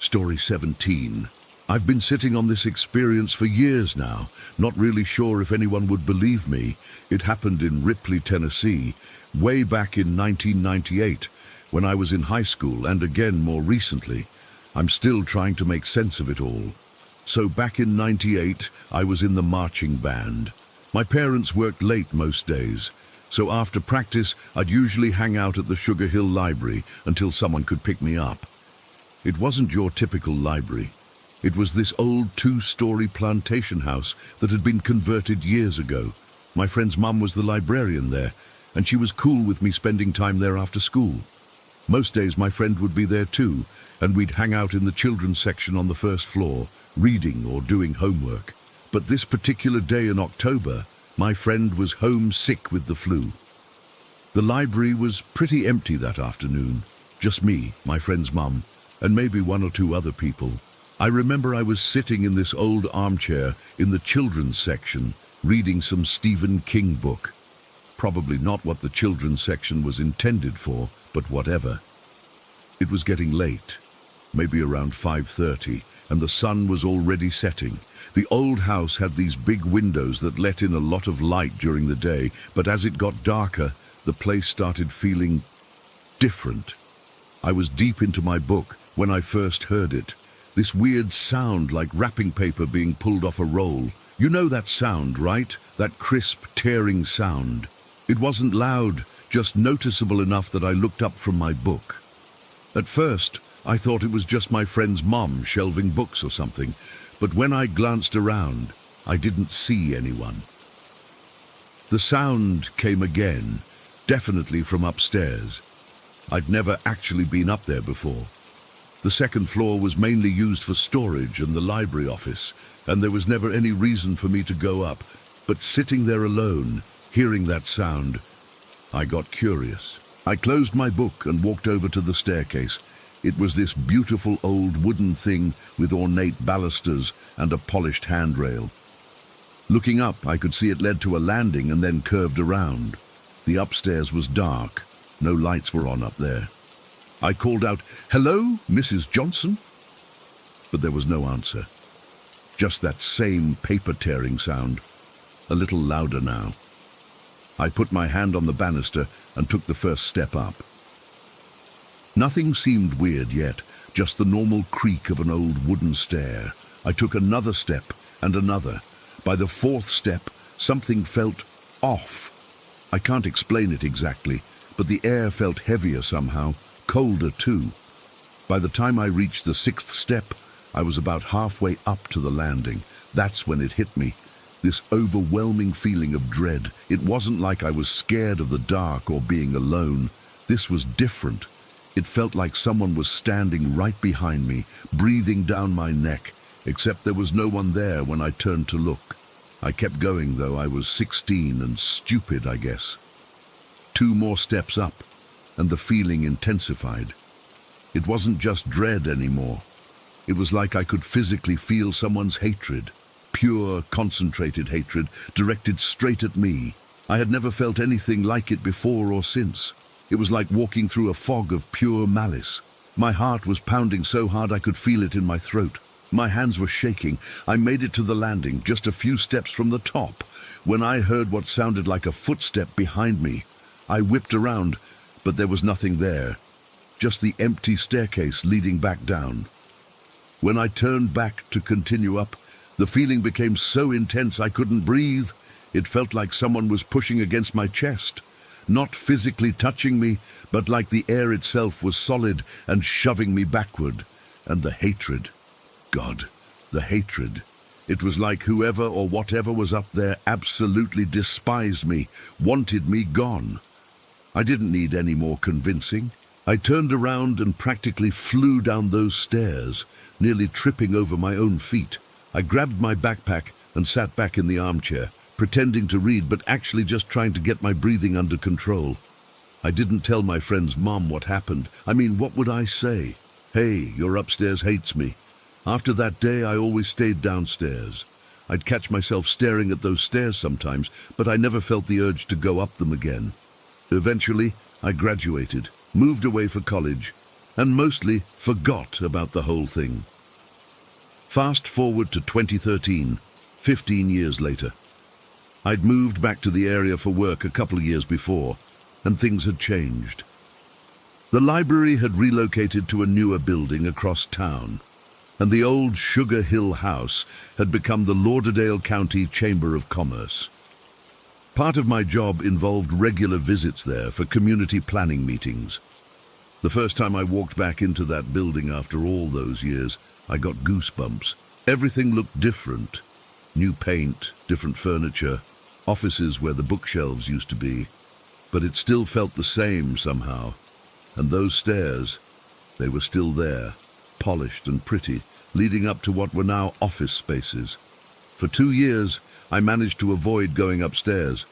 Story 17. I've been sitting on this experience for years now, not really sure if anyone would believe me. It happened in Ripley, Tennessee, way back in 1998, when I was in high school, and again more recently. I'm still trying to make sense of it all. So back in '98, I was in the marching band. My parents worked late most days, so after practice, I'd usually hang out at the Sugar Hill Library until someone could pick me up. It wasn't your typical library. It was this old 2-story plantation house that had been converted years ago. My friend's mum was the librarian there, and she was cool with me spending time there after school. Most days my friend would be there too, and we'd hang out in the children's section on the first floor, reading or doing homework. But this particular day in October, my friend was home sick with the flu. The library was pretty empty that afternoon. Just me, my friend's mum, and maybe one or two other people. I remember I was sitting in this old armchair in the children's section, reading some Stephen King book. Probably not what the children's section was intended for, but whatever. It was getting late, maybe around 5:30, and the sun was already setting. The old house had these big windows that let in a lot of light during the day, but as it got darker, the place started feeling different. I was deep into my book when I first heard it. This weird sound like wrapping paper being pulled off a roll. You know that sound, right? That crisp, tearing sound. It wasn't loud, just noticeable enough that I looked up from my book. At first, I thought it was just my friend's mom shelving books or something, but when I glanced around, I didn't see anyone. The sound came again, definitely from upstairs. I'd never actually been up there before. The second floor was mainly used for storage and the library office, and there was never any reason for me to go up. But sitting there alone, hearing that sound, I got curious. I closed my book and walked over to the staircase. It was this beautiful old wooden thing with ornate balusters and a polished handrail. Looking up, I could see it led to a landing and then curved around. The upstairs was dark. No lights were on up there. I called out, "Hello, Mrs. Johnson?" But there was no answer. Just that same paper-tearing sound, a little louder now. I put my hand on the banister and took the first step up. Nothing seemed weird yet, just the normal creak of an old wooden stair. I took another step and another. By the fourth step, something felt off. I can't explain it exactly, but the air felt heavier somehow, colder too. By the time I reached the sixth step, I was about halfway up to the landing. That's when it hit me. This overwhelming feeling of dread. It wasn't like I was scared of the dark or being alone. This was different. It felt like someone was standing right behind me, breathing down my neck, except there was no one there when I turned to look. I kept going, though. I was 16 and stupid, I guess. 2 more steps up, and the feeling intensified. It wasn't just dread anymore. It was like I could physically feel someone's hatred, pure, concentrated hatred, directed straight at me. I had never felt anything like it before or since. It was like walking through a fog of pure malice. My heart was pounding so hard I could feel it in my throat. My hands were shaking. I made it to the landing, just a few steps from the top, when I heard what sounded like a footstep behind me. I whipped around, but there was nothing there, just the empty staircase leading back down. When I turned back to continue up, the feeling became so intense I couldn't breathe. It felt like someone was pushing against my chest. Not physically touching me, but like the air itself was solid and shoving me backward. And the hatred. God, the hatred. It was like whoever or whatever was up there absolutely despised me, wanted me gone. I didn't need any more convincing. I turned around and practically flew down those stairs, nearly tripping over my own feet. I grabbed my backpack and sat back in the armchair, pretending to read, but actually just trying to get my breathing under control. I didn't tell my friend's mom what happened. I mean, what would I say? Hey, your upstairs hates me. After that day, I always stayed downstairs. I'd catch myself staring at those stairs sometimes, but I never felt the urge to go up them again. Eventually, I graduated, moved away for college, and mostly forgot about the whole thing. Fast forward to 2013, 15 years later. I'd moved back to the area for work a couple of years before, and things had changed. The library had relocated to a newer building across town, and the old Sugar Hill house had become the Lauderdale County Chamber of Commerce. Part of my job involved regular visits there for community planning meetings. The first time I walked back into that building after all those years, I got goosebumps. Everything looked different. New paint, different furniture, offices where the bookshelves used to be. But it still felt the same somehow. And those stairs, they were still there, polished and pretty, leading up to what were now office spaces. For 2 years, I managed to avoid going upstairs.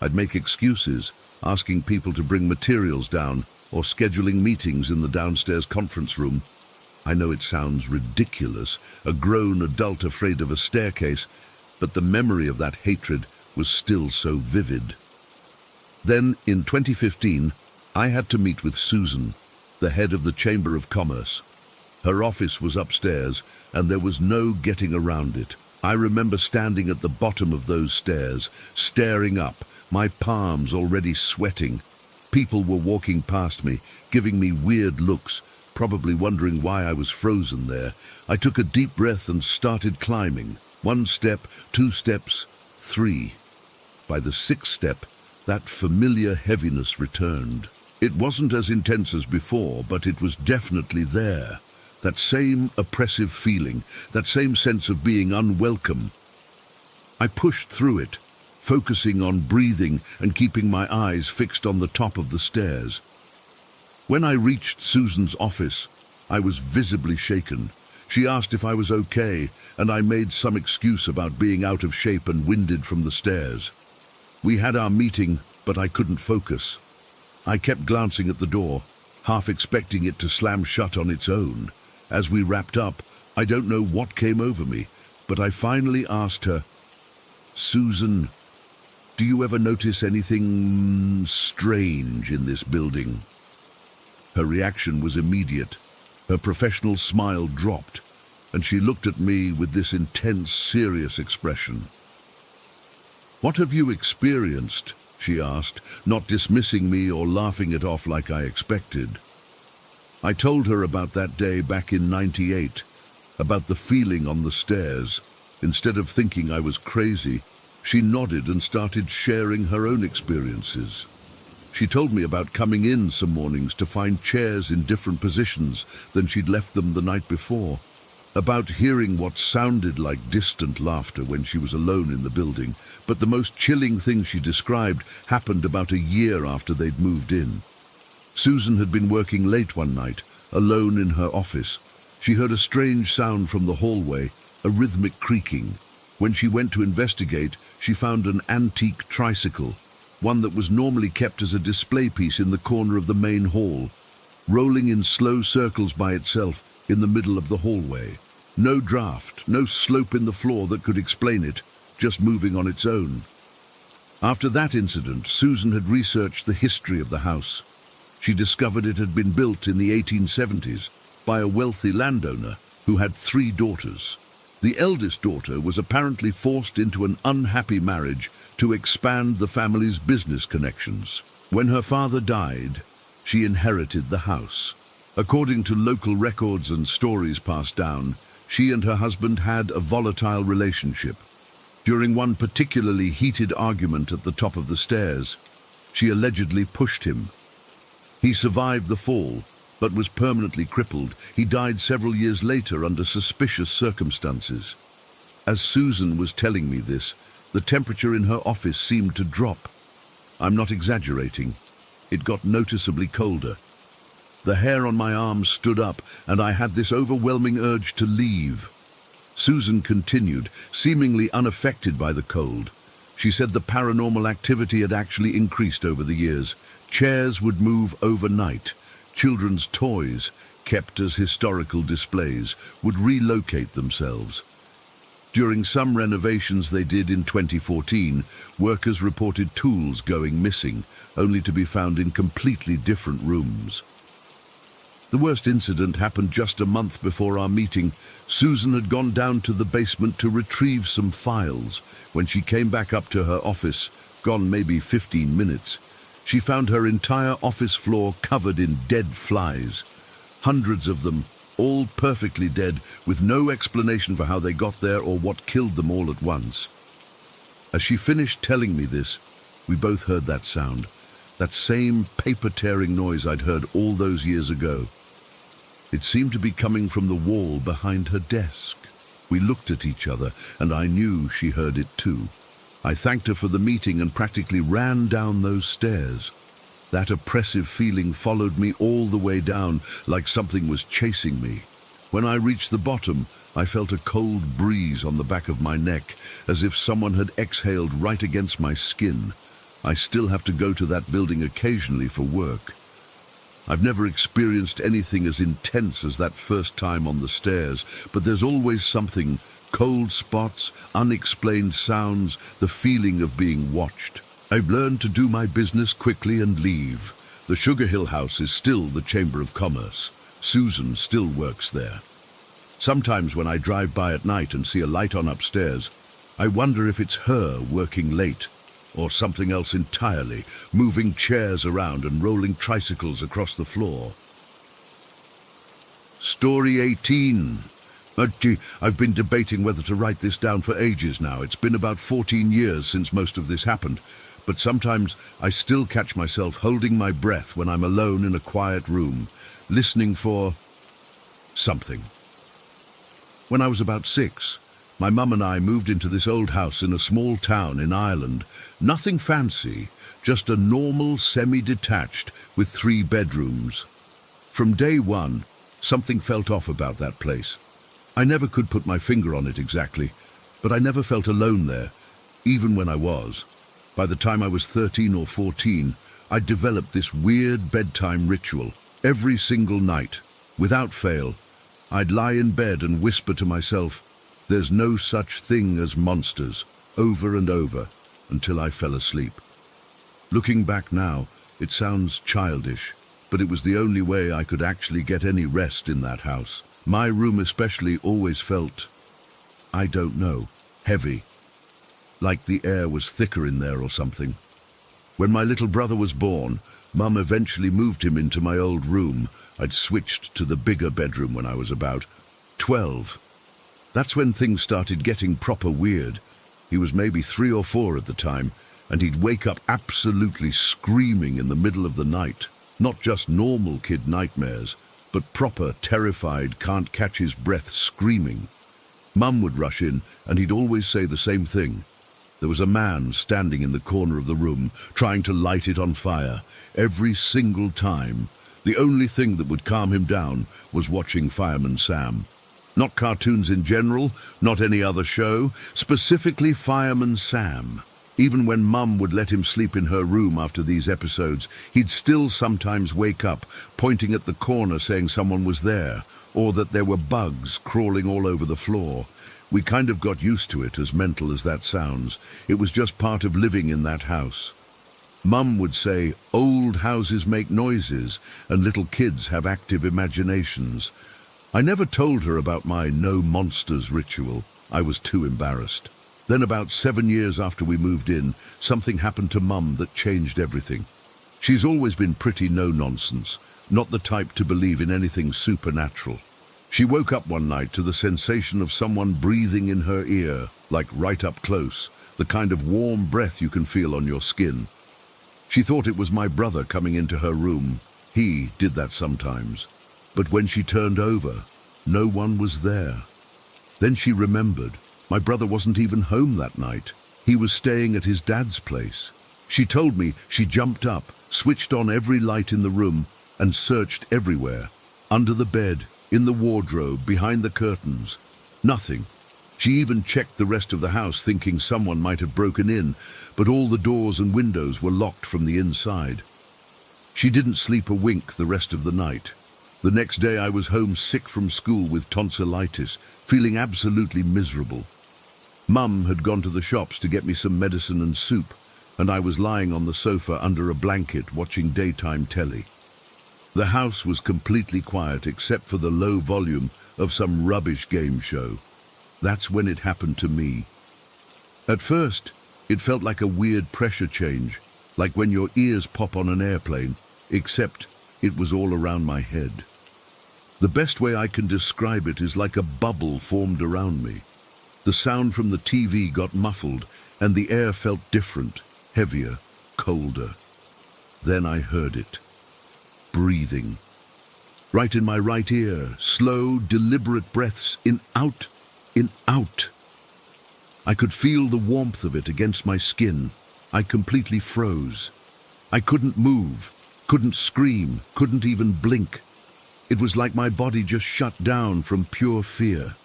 I'd make excuses, asking people to bring materials down or scheduling meetings in the downstairs conference room. I know it sounds ridiculous, a grown adult afraid of a staircase, but the memory of that hatred was still so vivid. Then, in 2015, I had to meet with Susan, the head of the Chamber of Commerce. Her office was upstairs, and there was no getting around it. I remember standing at the bottom of those stairs, staring up, my palms already sweating. People were walking past me, giving me weird looks, probably wondering why I was frozen there. I took a deep breath and started climbing. 1 step, 2 steps, 3. By the 6th step, that familiar heaviness returned. It wasn't as intense as before, but it was definitely there. That same oppressive feeling, that same sense of being unwelcome. I pushed through it, focusing on breathing and keeping my eyes fixed on the top of the stairs. When I reached Susan's office, I was visibly shaken. She asked if I was okay, and I made some excuse about being out of shape and winded from the stairs. We had our meeting, but I couldn't focus. I kept glancing at the door, half expecting it to slam shut on its own. As we wrapped up, I don't know what came over me, but I finally asked her, "Susan, do you ever notice anything strange in this building?" Her reaction was immediate. Her professional smile dropped, and she looked at me with this intense, serious expression. "What have you experienced?" she asked, not dismissing me or laughing it off like I expected. I told her about that day back in '98, about the feeling on the stairs. Instead of thinking I was crazy, she nodded and started sharing her own experiences. She told me about coming in some mornings to find chairs in different positions than she'd left them the night before, about hearing what sounded like distant laughter when she was alone in the building, but the most chilling thing she described happened about a year after they'd moved in. Susan had been working late one night, alone in her office. She heard a strange sound from the hallway, a rhythmic creaking. When she went to investigate, she found an antique tricycle, one that was normally kept as a display piece in the corner of the main hall, rolling in slow circles by itself in the middle of the hallway. No draft, no slope in the floor that could explain it, just moving on its own. After that incident, Susan had researched the history of the house. She discovered it had been built in the 1870s by a wealthy landowner who had 3 daughters. The eldest daughter was apparently forced into an unhappy marriage to expand the family's business connections. When her father died, she inherited the house. According to local records and stories passed down, she and her husband had a volatile relationship. During one particularly heated argument at the top of the stairs, she allegedly pushed him. He survived the fall, but was permanently crippled. He died several years later under suspicious circumstances. As Susan was telling me this, the temperature in her office seemed to drop. I'm not exaggerating. It got noticeably colder. The hair on my arms stood up, and I had this overwhelming urge to leave. Susan continued, seemingly unaffected by the cold. She said the paranormal activity had actually increased over the years. Chairs would move overnight. Children's toys, kept as historical displays, would relocate themselves. During some renovations they did in 2014, workers reported tools going missing, only to be found in completely different rooms. The worst incident happened just a month before our meeting. Susan had gone down to the basement to retrieve some files. When she came back up to her office, gone maybe 15 minutes, she found her entire office floor covered in dead flies. Hundreds of them, all perfectly dead, with no explanation for how they got there or what killed them all at once. As she finished telling me this, we both heard that sound, that same paper-tearing noise I'd heard all those years ago. It seemed to be coming from the wall behind her desk. We looked at each other, and I knew she heard it too. I thanked her for the meeting and practically ran down those stairs. That oppressive feeling followed me all the way down, like something was chasing me. When I reached the bottom, I felt a cold breeze on the back of my neck, as if someone had exhaled right against my skin. I still have to go to that building occasionally for work. I've never experienced anything as intense as that first time on the stairs, but there's always something: cold spots, unexplained sounds, the feeling of being watched. I've learned to do my business quickly and leave. The Sugar Hill House is still the Chamber of Commerce. Susan still works there. Sometimes when I drive by at night and see a light on upstairs, I wonder if it's her working late, or something else entirely, moving chairs around and rolling tricycles across the floor. Story 18. I've been debating whether to write this down for ages now. It's been about 14 years since most of this happened, but sometimes I still catch myself holding my breath when I'm alone in a quiet room, listening for something. When I was about 6, my mum and I moved into this old house in a small town in Ireland. Nothing fancy, just a normal semi-detached with 3 bedrooms. From day one, something felt off about that place. I never could put my finger on it exactly, but I never felt alone there, even when I was. By the time I was 13 or 14, I'd developed this weird bedtime ritual. Every single night, without fail, I'd lie in bed and whisper to myself, "There's no such thing as monsters," over and over, until I fell asleep. Looking back now, it sounds childish, but it was the only way I could actually get any rest in that house. My room especially always felt, I don't know, heavy, like the air was thicker in there or something. When my little brother was born, Mum eventually moved him into my old room. I'd switched to the bigger bedroom when I was about 12. That's when things started getting proper weird. He was maybe 3 or 4 at the time, and he'd wake up absolutely screaming in the middle of the night. Not just normal kid nightmares, but proper, terrified, can't catch his breath screaming. Mum would rush in, and he'd always say the same thing. There was a man standing in the corner of the room, trying to light it on fire. Every single time, the only thing that would calm him down was watching Fireman Sam. Not cartoons in general, not any other show, specifically Fireman Sam. Even when Mum would let him sleep in her room after these episodes, he'd still sometimes wake up, pointing at the corner saying someone was there, or that there were bugs crawling all over the floor. We kind of got used to it, as mental as that sounds. It was just part of living in that house. Mum would say, old houses make noises, and little kids have active imaginations. I never told her about my no monsters ritual. I was too embarrassed. Then about 7 years after we moved in, something happened to Mum that changed everything. She's always been pretty no-nonsense, not the type to believe in anything supernatural. She woke up one night to the sensation of someone breathing in her ear, like right up close, the kind of warm breath you can feel on your skin. She thought it was my brother coming into her room. He did that sometimes. But when she turned over, no one was there. Then she remembered. My brother wasn't even home that night. He was staying at his dad's place. She told me she jumped up, switched on every light in the room, and searched everywhere. Under the bed, in the wardrobe, behind the curtains. Nothing. She even checked the rest of the house, thinking someone might have broken in, but all the doors and windows were locked from the inside. She didn't sleep a wink the rest of the night. The next day I was home sick from school with tonsillitis, feeling absolutely miserable. Mum had gone to the shops to get me some medicine and soup, and I was lying on the sofa under a blanket watching daytime telly. The house was completely quiet except for the low volume of some rubbish game show. That's when it happened to me. At first, it felt like a weird pressure change, like when your ears pop on an airplane, except it was all around my head. The best way I can describe it is like a bubble formed around me. The sound from the TV got muffled, and the air felt different, heavier, colder. Then I heard it. Breathing. Right in my right ear, slow, deliberate breaths in, out, in, out. I could feel the warmth of it against my skin. I completely froze. I couldn't move, couldn't scream, couldn't even blink. It was like my body just shut down from pure fear.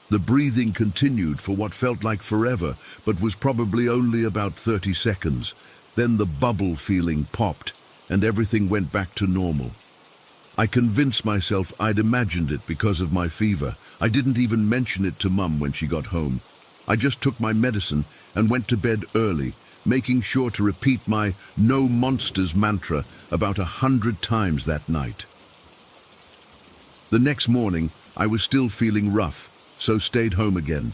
The breathing continued for what felt like forever, but was probably only about 30 seconds. Then the bubble feeling popped, and everything went back to normal. I convinced myself I'd imagined it because of my fever. I didn't even mention it to Mum when she got home. I just took my medicine and went to bed early, making sure to repeat my "no monsters" mantra about 100 times that night. The next morning, I was still feeling rough, so stayed home again.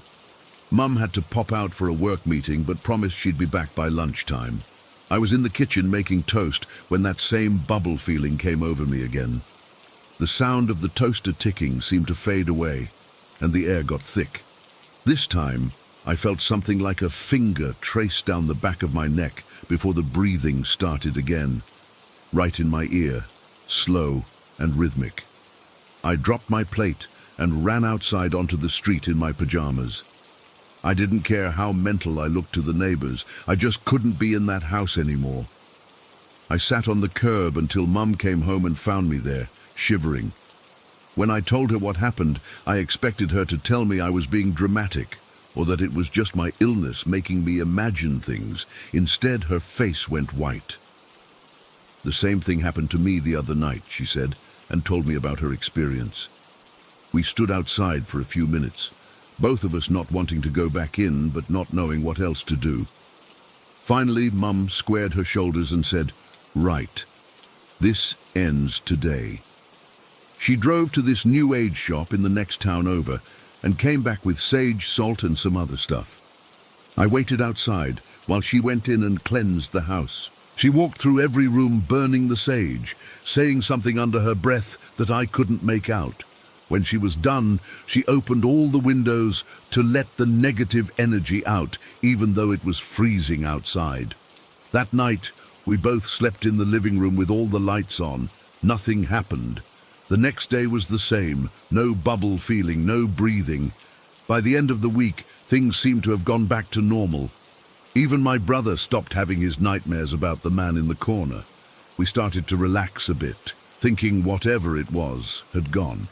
Mum had to pop out for a work meeting, but promised she'd be back by lunchtime. I was in the kitchen making toast when that same bubble feeling came over me again. The sound of the toaster ticking seemed to fade away, and the air got thick. This time, I felt something like a finger traced down the back of my neck before the breathing started again, right in my ear, slow and rhythmic. I dropped my plate and ran outside onto the street in my pajamas. I didn't care how mental I looked to the neighbors. I just couldn't be in that house anymore. I sat on the curb until Mum came home and found me there, shivering. When I told her what happened, I expected her to tell me I was being dramatic, or that it was just my illness making me imagine things. Instead, her face went white. "The same thing happened to me the other night," she said, and told me about her experience. We stood outside for a few minutes, both of us not wanting to go back in, but not knowing what else to do. Finally, Mum squared her shoulders and said, "Right, this ends today." She drove to this new age shop in the next town over and came back with sage, salt, and some other stuff. I waited outside while she went in and cleansed the house. She walked through every room burning the sage, saying something under her breath that I couldn't make out. When she was done, she opened all the windows to let the negative energy out, even though it was freezing outside. That night, we both slept in the living room with all the lights on. Nothing happened. The next day was the same. No bubble feeling, no breathing. By the end of the week, things seemed to have gone back to normal. Even my brother stopped having his nightmares about the man in the corner. We started to relax a bit, thinking whatever it was had gone.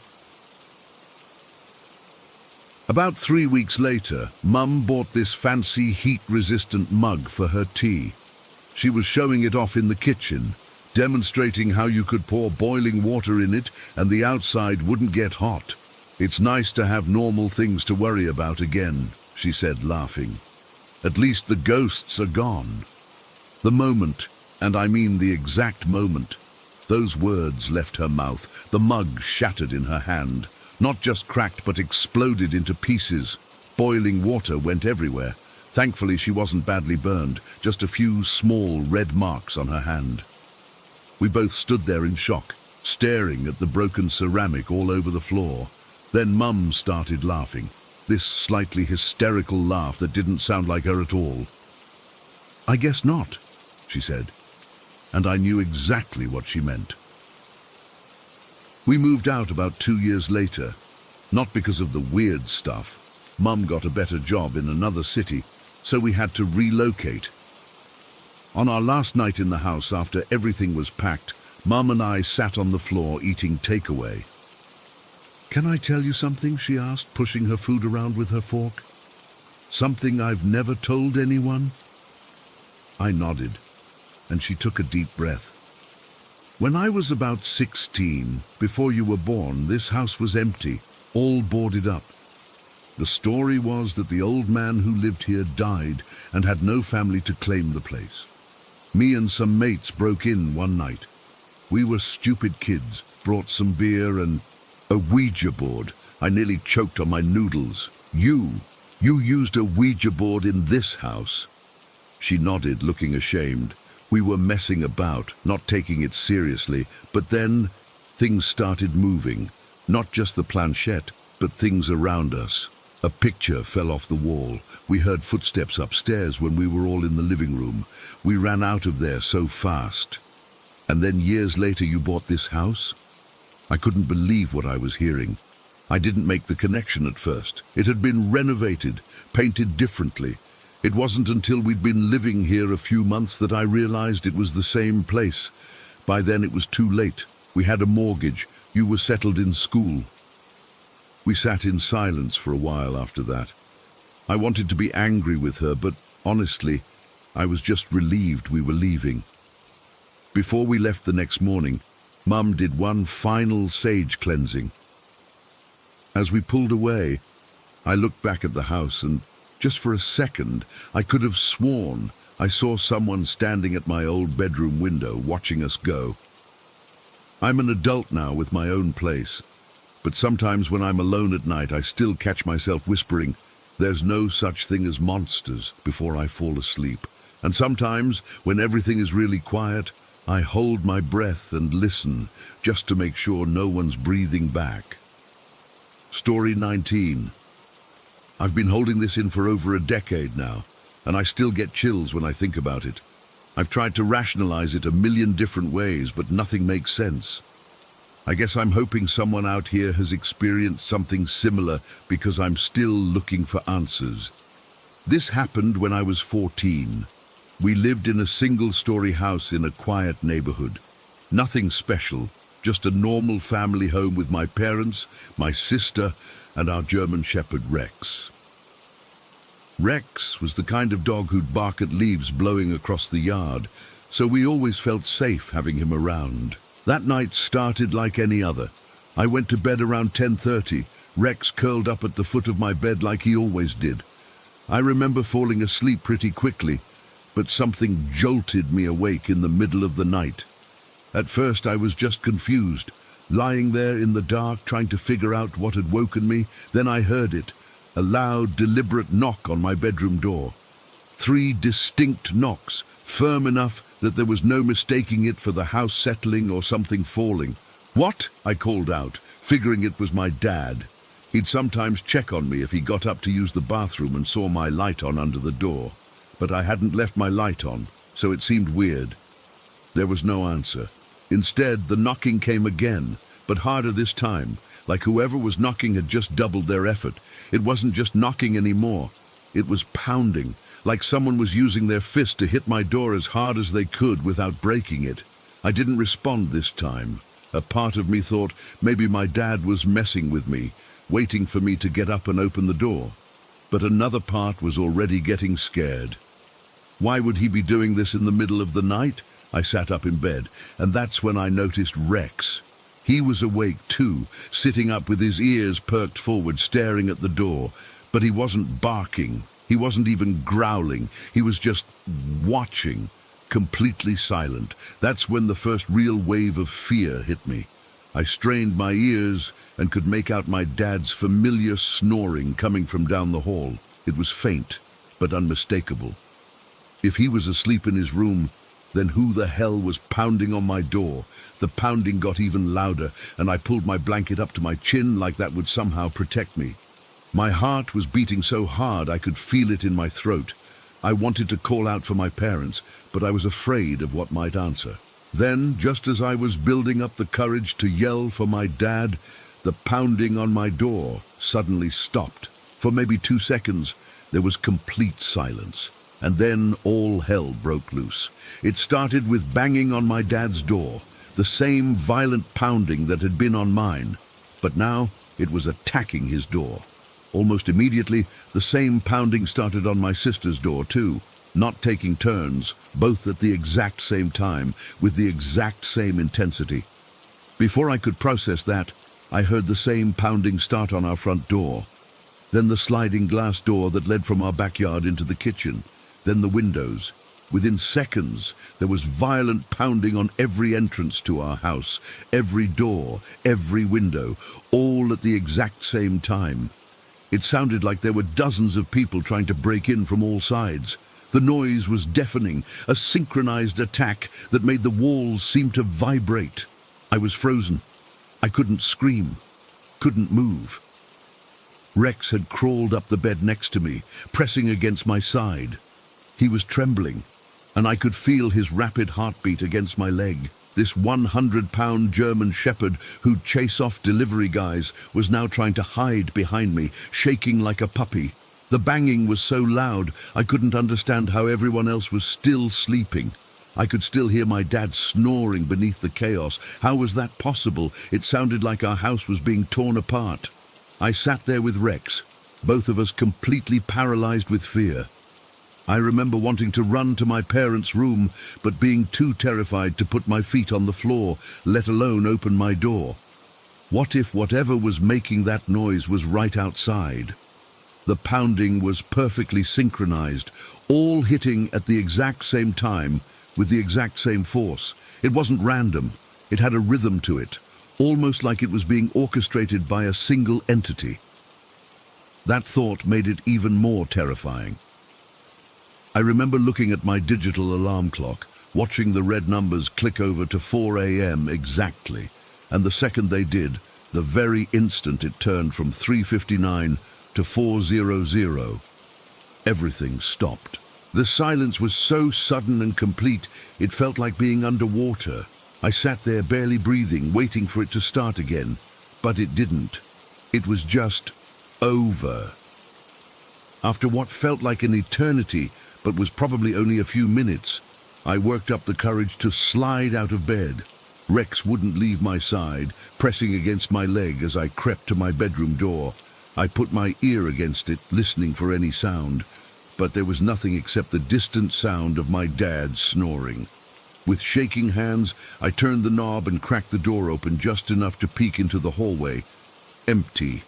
About 3 weeks later, Mum bought this fancy heat-resistant mug for her tea. She was showing it off in the kitchen, demonstrating how you could pour boiling water in it and the outside wouldn't get hot. "It's nice to have normal things to worry about again," she said, laughing. "At least the ghosts are gone." The moment, and I mean the exact moment, those words left her mouth, the mug shattered in her hand. Not just cracked, but exploded into pieces. Boiling water went everywhere. Thankfully, she wasn't badly burned, just a few small red marks on her hand. We both stood there in shock, staring at the broken ceramic all over the floor. Then Mum started laughing, this slightly hysterical laugh that didn't sound like her at all. "I guess not," she said, and I knew exactly what she meant. We moved out about 2 years later, not because of the weird stuff. Mum got a better job in another city, so we had to relocate. On our last night in the house, after everything was packed, Mum and I sat on the floor eating takeaway. "Can I tell you something?" she asked, pushing her food around with her fork. "Something I've never told anyone?" I nodded, and she took a deep breath. "When I was about 16, before you were born, this house was empty, all boarded up. The story was that the old man who lived here died and had no family to claim the place. Me and some mates broke in one night. We were stupid kids, brought some beer and a Ouija board. I nearly choked on my noodles. You used a Ouija board in this house?" She nodded, looking ashamed. We were messing about, not taking it seriously, but then things started moving. Not just the planchette, but things around us. A picture fell off the wall. We heard footsteps upstairs when we were all in the living room. We ran out of there so fast. "And then years later you bought this house?" I couldn't believe what I was hearing. I didn't make the connection at first. It had been renovated, painted differently. It wasn't until we'd been living here a few months that I realized it was the same place. By then it was too late. We had a mortgage, You were settled in school. We sat in silence for a while after that. I wanted to be angry with her, but honestly, I was just relieved we were leaving. Before we left the next morning, Mum did one final sage cleansing. As we pulled away, I looked back at the house and, just for a second, I could have sworn I saw someone standing at my old bedroom window watching us go. I'm an adult now with my own place, but sometimes when I'm alone at night I still catch myself whispering, "There's no such thing as monsters," before I fall asleep. And sometimes, when everything is really quiet, I hold my breath and listen, just to make sure no one's breathing back. Story 19. I've been holding this in for over a decade now, and I still get chills when I think about it. I've tried to rationalize it a million different ways, but nothing makes sense. I guess I'm hoping someone out here has experienced something similar, because I'm still looking for answers. This happened when I was 14. We lived in a single-story house in a quiet neighborhood. Nothing special, just a normal family home with my parents, my sister, and our German Shepherd Rex. Rex was the kind of dog who'd bark at leaves blowing across the yard, so we always felt safe having him around. That night started like any other. I went to bed around 10:30, Rex curled up at the foot of my bed like he always did. I remember falling asleep pretty quickly, but something jolted me awake in the middle of the night. At first I was just confused, lying there in the dark trying to figure out what had woken me. Then I heard it, a loud, deliberate knock on my bedroom door. 3 distinct knocks, firm enough that there was no mistaking it for the house settling or something falling. "What?" I called out, figuring it was my dad. He'd sometimes check on me if he got up to use the bathroom and saw my light on under the door. But I hadn't left my light on, so it seemed weird. There was no answer. Instead, the knocking came again, but harder this time, like whoever was knocking had just doubled their effort. It wasn't just knocking anymore. It was pounding, like someone was using their fist to hit my door as hard as they could without breaking it. I didn't respond this time. A part of me thought maybe my dad was messing with me, waiting for me to get up and open the door. But another part was already getting scared. Why would he be doing this in the middle of the night? I sat up in bed, and that's when I noticed Rex. He was awake too, sitting up with his ears perked forward, staring at the door. But he wasn't barking. He wasn't even growling. He was just watching, completely silent. That's when the first real wave of fear hit me. I strained my ears and could make out my dad's familiar snoring coming from down the hall. It was faint, but unmistakable. If he was asleep in his room, then who the hell was pounding on my door? The pounding got even louder, and I pulled my blanket up to my chin like that would somehow protect me. My heart was beating so hard I could feel it in my throat. I wanted to call out for my parents, but I was afraid of what might answer. Then, just as I was building up the courage to yell for my dad, the pounding on my door suddenly stopped. For maybe 2 seconds, there was complete silence. And then all hell broke loose. It started with banging on my dad's door, the same violent pounding that had been on mine. But now it was attacking his door. Almost immediately, the same pounding started on my sister's door too, not taking turns, both at the exact same time, with the exact same intensity. Before I could process that, I heard the same pounding start on our front door. Then the sliding glass door that led from our backyard into the kitchen. Then the windows. Within seconds, there was violent pounding on every entrance to our house, every door, every window, all at the exact same time. It sounded like there were dozens of people trying to break in from all sides. The noise was deafening, a synchronized attack that made the walls seem to vibrate. I was frozen. I couldn't scream, couldn't move. Rex had crawled up the bed next to me, pressing against my side. He was trembling, and I could feel his rapid heartbeat against my leg. This 100-pound German Shepherd who'd chase off delivery guys was now trying to hide behind me, shaking like a puppy. The banging was so loud I couldn't understand how everyone else was still sleeping. I could still hear my dad snoring beneath the chaos. How was that possible? It sounded like our house was being torn apart. I sat there with Rex, both of us completely paralyzed with fear. I remember wanting to run to my parents' room, but being too terrified to put my feet on the floor, let alone open my door. What if whatever was making that noise was right outside? The pounding was perfectly synchronized, all hitting at the exact same time, with the exact same force. It wasn't random. It had a rhythm to it, almost like it was being orchestrated by a single entity. That thought made it even more terrifying. I remember looking at my digital alarm clock, watching the red numbers click over to 4 a.m. exactly, and the second they did, the very instant it turned from 3:59 to 4:00, everything stopped. The silence was so sudden and complete, it felt like being underwater. I sat there barely breathing, waiting for it to start again, but it didn't. It was just over. After what felt like an eternity, but was probably only a few minutes, I worked up the courage to slide out of bed. Rex wouldn't leave my side, pressing against my leg as I crept to my bedroom door. I put my ear against it, listening for any sound, but there was nothing except the distant sound of my dad snoring. With shaking hands, I turned the knob and cracked the door open just enough to peek into the hallway. Empty.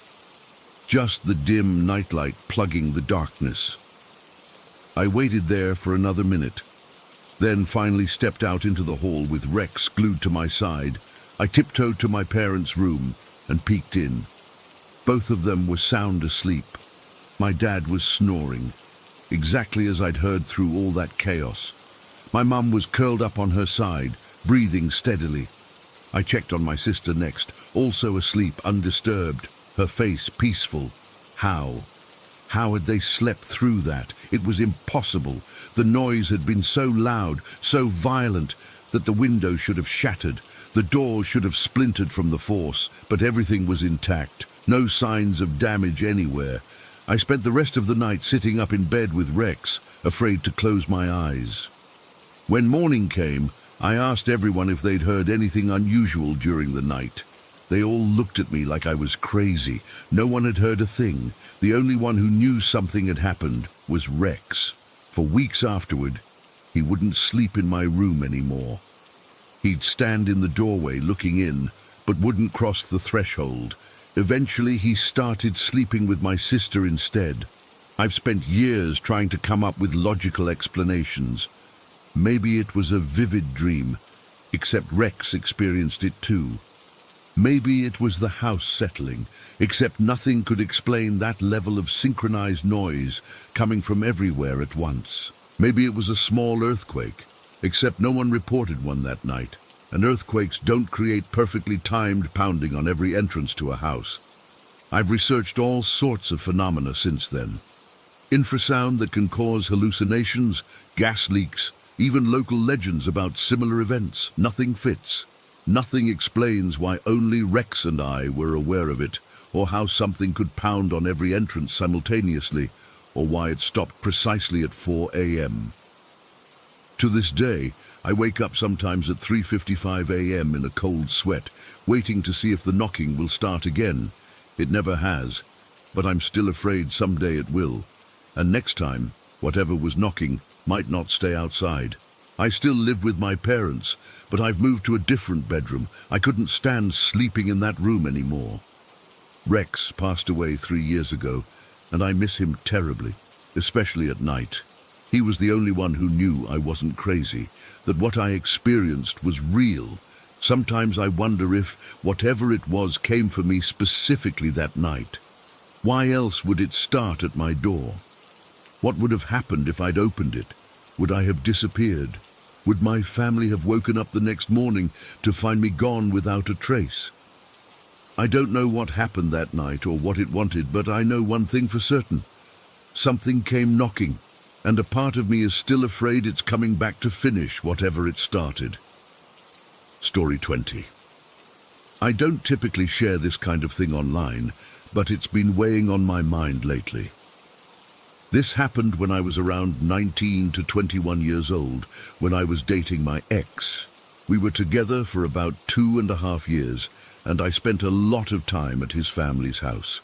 Just the dim nightlight plugging the darkness. I waited there for another minute, then finally stepped out into the hall with Rex glued to my side. I tiptoed to my parents' room and peeked in. Both of them were sound asleep. My dad was snoring, exactly as I'd heard through all that chaos. My mum was curled up on her side, breathing steadily. I checked on my sister next, also asleep, undisturbed, her face peaceful. How? How had they slept through that? It was impossible. The noise had been so loud, so violent, that the window should have shattered. The door should have splintered from the force, but everything was intact. No signs of damage anywhere. I spent the rest of the night sitting up in bed with Rex, afraid to close my eyes. When morning came, I asked everyone if they'd heard anything unusual during the night. They all looked at me like I was crazy. No one had heard a thing. The only one who knew something had happened was Rex. For weeks afterward, he wouldn't sleep in my room anymore. He'd stand in the doorway looking in, but wouldn't cross the threshold. Eventually, he started sleeping with my sister instead. I've spent years trying to come up with logical explanations. Maybe it was a vivid dream, except Rex experienced it too. Maybe it was the house settling, except nothing could explain that level of synchronized noise coming from everywhere at once. Maybe it was a small earthquake, except no one reported one that night, and earthquakes don't create perfectly timed pounding on every entrance to a house. I've researched all sorts of phenomena since then. Infrasound that can cause hallucinations, gas leaks, even local legends about similar events. Nothing fits. Nothing explains why only Rex and I were aware of it, or how something could pound on every entrance simultaneously, or why it stopped precisely at 4 a.m. To this day, I wake up sometimes at 3:55 a.m. in a cold sweat, waiting to see if the knocking will start again. It never has, but I'm still afraid someday it will. And next time, whatever was knocking might not stay outside. I still live with my parents, but I've moved to a different bedroom. I couldn't stand sleeping in that room anymore. Rex passed away 3 years ago, and I miss him terribly, especially at night. He was the only one who knew I wasn't crazy, that what I experienced was real. Sometimes I wonder if whatever it was came for me specifically that night. Why else would it start at my door? What would have happened if I'd opened it? Would I have disappeared? Would my family have woken up the next morning to find me gone without a trace? I don't know what happened that night or what it wanted, but I know one thing for certain. Something came knocking, and a part of me is still afraid it's coming back to finish whatever it started. Story 20. I don't typically share this kind of thing online, but it's been weighing on my mind lately. This happened when I was around 19 to 21 years old, when I was dating my ex. We were together for about 2.5 years, and I spent a lot of time at his family's house.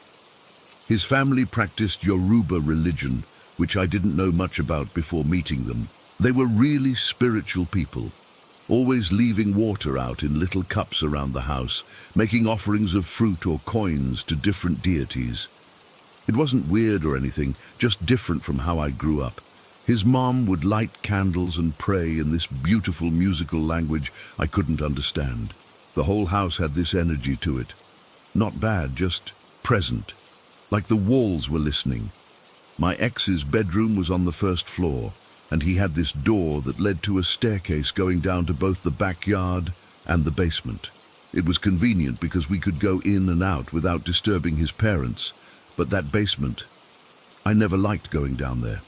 His family practiced Yoruba religion, which I didn't know much about before meeting them. They were really spiritual people, always leaving water out in little cups around the house, making offerings of fruit or coins to different deities. It wasn't weird or anything, just different from how I grew up. His mom would light candles and pray in this beautiful musical language I couldn't understand. The whole house had this energy to it. Not bad, just present. Like the walls were listening. My ex's bedroom was on the first floor, and he had this door that led to a staircase going down to both the backyard and the basement. It was convenient because we could go in and out without disturbing his parents, but that basement, I never liked going down there.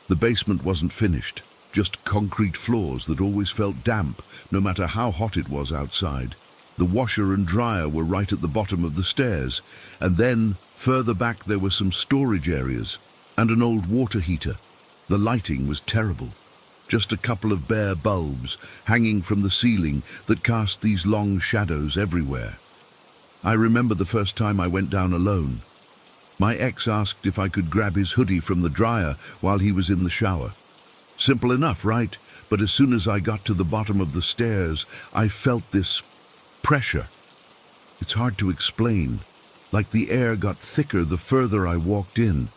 The basement wasn't finished, just concrete floors that always felt damp, no matter how hot it was outside. The washer and dryer were right at the bottom of the stairs, and then, further back, there were some storage areas and an old water heater. The lighting was terrible. Just a couple of bare bulbs hanging from the ceiling that cast these long shadows everywhere. I remember the first time I went down alone. My ex asked if I could grab his hoodie from the dryer while he was in the shower. Simple enough, right? But as soon as I got to the bottom of the stairs, I felt this pressure. It's hard to explain. Like the air got thicker the further I walked in.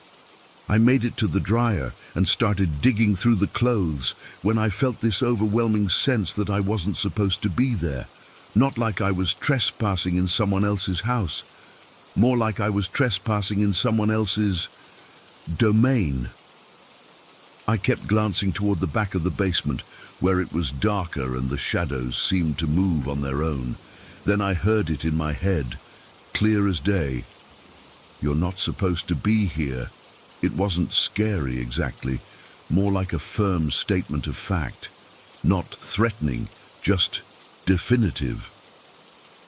I made it to the dryer and started digging through the clothes when I felt this overwhelming sense that I wasn't supposed to be there. Not like I was trespassing in someone else's house. More like I was trespassing in someone else's domain. I kept glancing toward the back of the basement, where it was darker and the shadows seemed to move on their own. Then I heard it in my head, clear as day. "You're not supposed to be here." It wasn't scary exactly, more like a firm statement of fact. Not threatening, just definitive.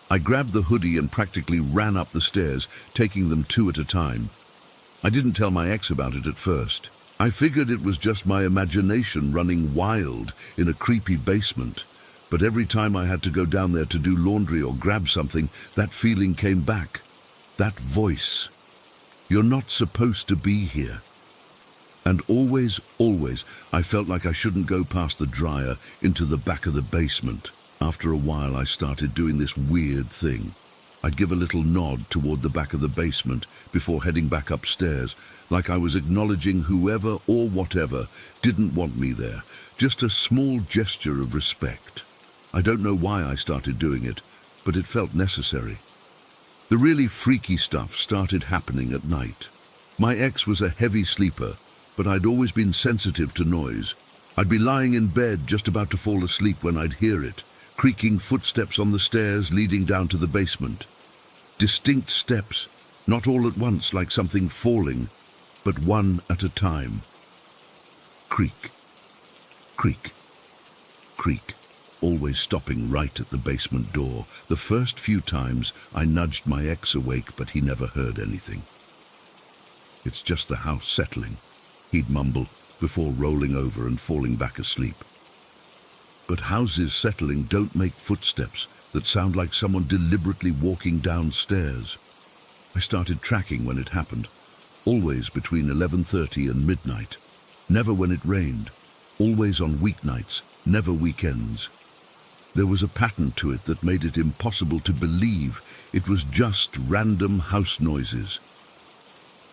I grabbed the hoodie and practically ran up the stairs, taking them 2 at a time. I didn't tell my ex about it at first. I figured it was just my imagination running wild in a creepy basement. But every time I had to go down there to do laundry or grab something, that feeling came back. That voice. "You're not supposed to be here." And always, I felt like I shouldn't go past the dryer into the back of the basement. After a while, I started doing this weird thing. I'd give a little nod toward the back of the basement before heading back upstairs, like I was acknowledging whoever or whatever didn't want me there, just a small gesture of respect. I don't know why I started doing it, but it felt necessary. The really freaky stuff started happening at night. My ex was a heavy sleeper, but I'd always been sensitive to noise. I'd be lying in bed just about to fall asleep when I'd hear it. Creaking footsteps on the stairs leading down to the basement. Distinct steps, not all at once like something falling, but one at a time. Creak, creak, creak, always stopping right at the basement door. The first few times I nudged my ex awake, but he never heard anything. "It's just the house settling," he'd mumble before rolling over and falling back asleep. But houses settling don't make footsteps that sound like someone deliberately walking downstairs. I started tracking when it happened, always between 11:30 and midnight. Never when it rained, always on weeknights, never weekends. There was a pattern to it that made it impossible to believe it was just random house noises.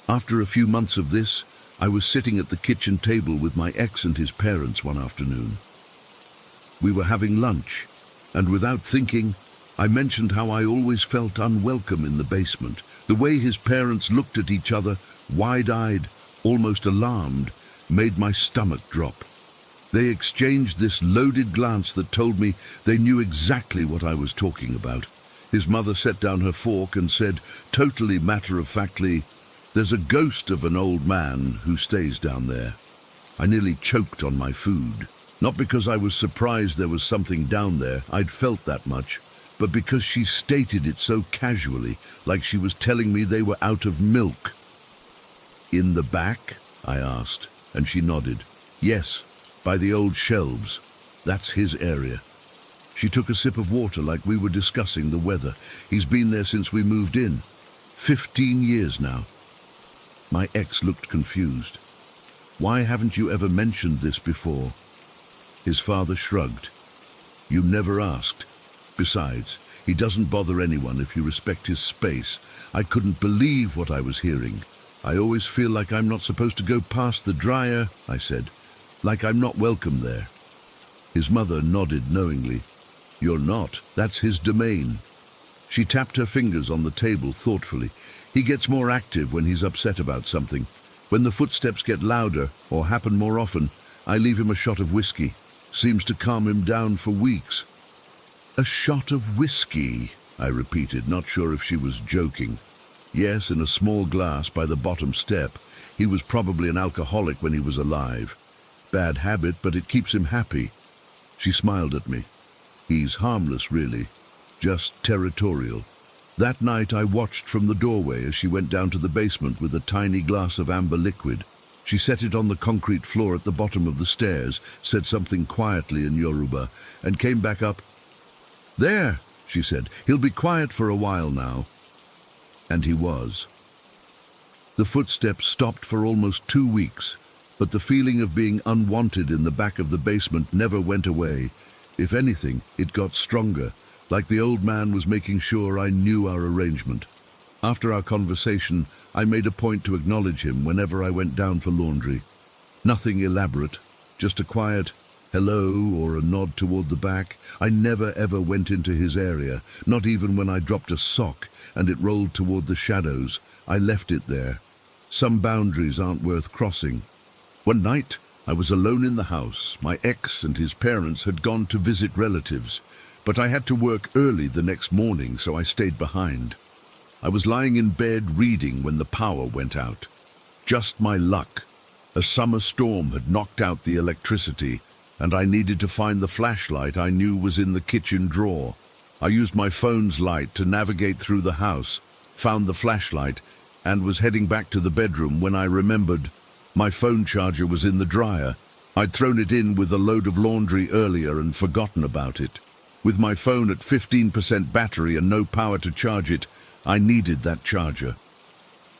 After a few months of this, I was sitting at the kitchen table with my ex and his parents one afternoon. We were having lunch, and without thinking, I mentioned how I always felt unwelcome in the basement. The way his parents looked at each other, wide-eyed, almost alarmed, made my stomach drop. They exchanged this loaded glance that told me they knew exactly what I was talking about. His mother set down her fork and said, totally matter-of-factly, "There's a ghost of an old man who stays down there." I nearly choked on my food. Not because I was surprised there was something down there, I'd felt that much, but because she stated it so casually, like she was telling me they were out of milk. "In the back?" I asked, and she nodded. Yes, by the old shelves. That's his area. She took a sip of water like we were discussing the weather. He's been there since we moved in. 15 years now. My ex looked confused. Why haven't you ever mentioned this before? His father shrugged. You never asked. Besides, he doesn't bother anyone if you respect his space. I couldn't believe what I was hearing. I always feel like I'm not supposed to go past the dryer, I said. Like I'm not welcome there. His mother nodded knowingly. You're not. That's his domain. She tapped her fingers on the table thoughtfully. He gets more active when he's upset about something. When the footsteps get louder or happen more often, I leave him a shot of whiskey. Seems to calm him down for weeks. A shot of whiskey, I repeated, not sure if she was joking. Yes, in a small glass by the bottom step. He was probably an alcoholic when he was alive. Bad habit, but it keeps him happy. She smiled at me. He's harmless, really. Just territorial. That night I watched from the doorway as she went down to the basement with a tiny glass of amber liquid. She set it on the concrete floor at the bottom of the stairs, said something quietly in Yoruba, and came back up. There, she said, he'll be quiet for a while now. And he was. The footsteps stopped for almost 2 weeks, but the feeling of being unwanted in the back of the basement never went away. If anything, it got stronger, like the old man was making sure I knew our arrangement. After our conversation, I made a point to acknowledge him whenever I went down for laundry. Nothing elaborate, just a quiet hello or a nod toward the back. I never ever went into his area, not even when I dropped a sock and it rolled toward the shadows. I left it there. Some boundaries aren't worth crossing. One night, I was alone in the house. My ex and his parents had gone to visit relatives, but I had to work early the next morning, so I stayed behind. I was lying in bed reading when the power went out. Just my luck. A summer storm had knocked out the electricity, and I needed to find the flashlight I knew was in the kitchen drawer. I used my phone's light to navigate through the house, found the flashlight, and was heading back to the bedroom when I remembered my phone charger was in the dryer. I'd thrown it in with a load of laundry earlier and forgotten about it. With my phone at 15% battery and no power to charge it, I needed that charger.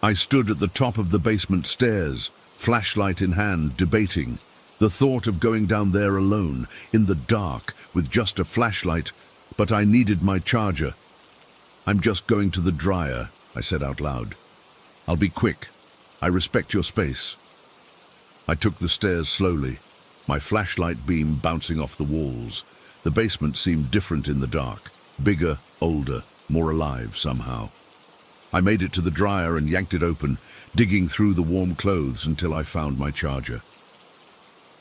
I stood at the top of the basement stairs, flashlight in hand, debating. The thought of going down there alone, in the dark, with just a flashlight, but I needed my charger. I'm just going to the dryer, I said out loud. I'll be quick. I respect your space. I took the stairs slowly, my flashlight beam bouncing off the walls. The basement seemed different in the dark, bigger, older, more alive somehow. I made it to the dryer and yanked it open, digging through the warm clothes until I found my charger.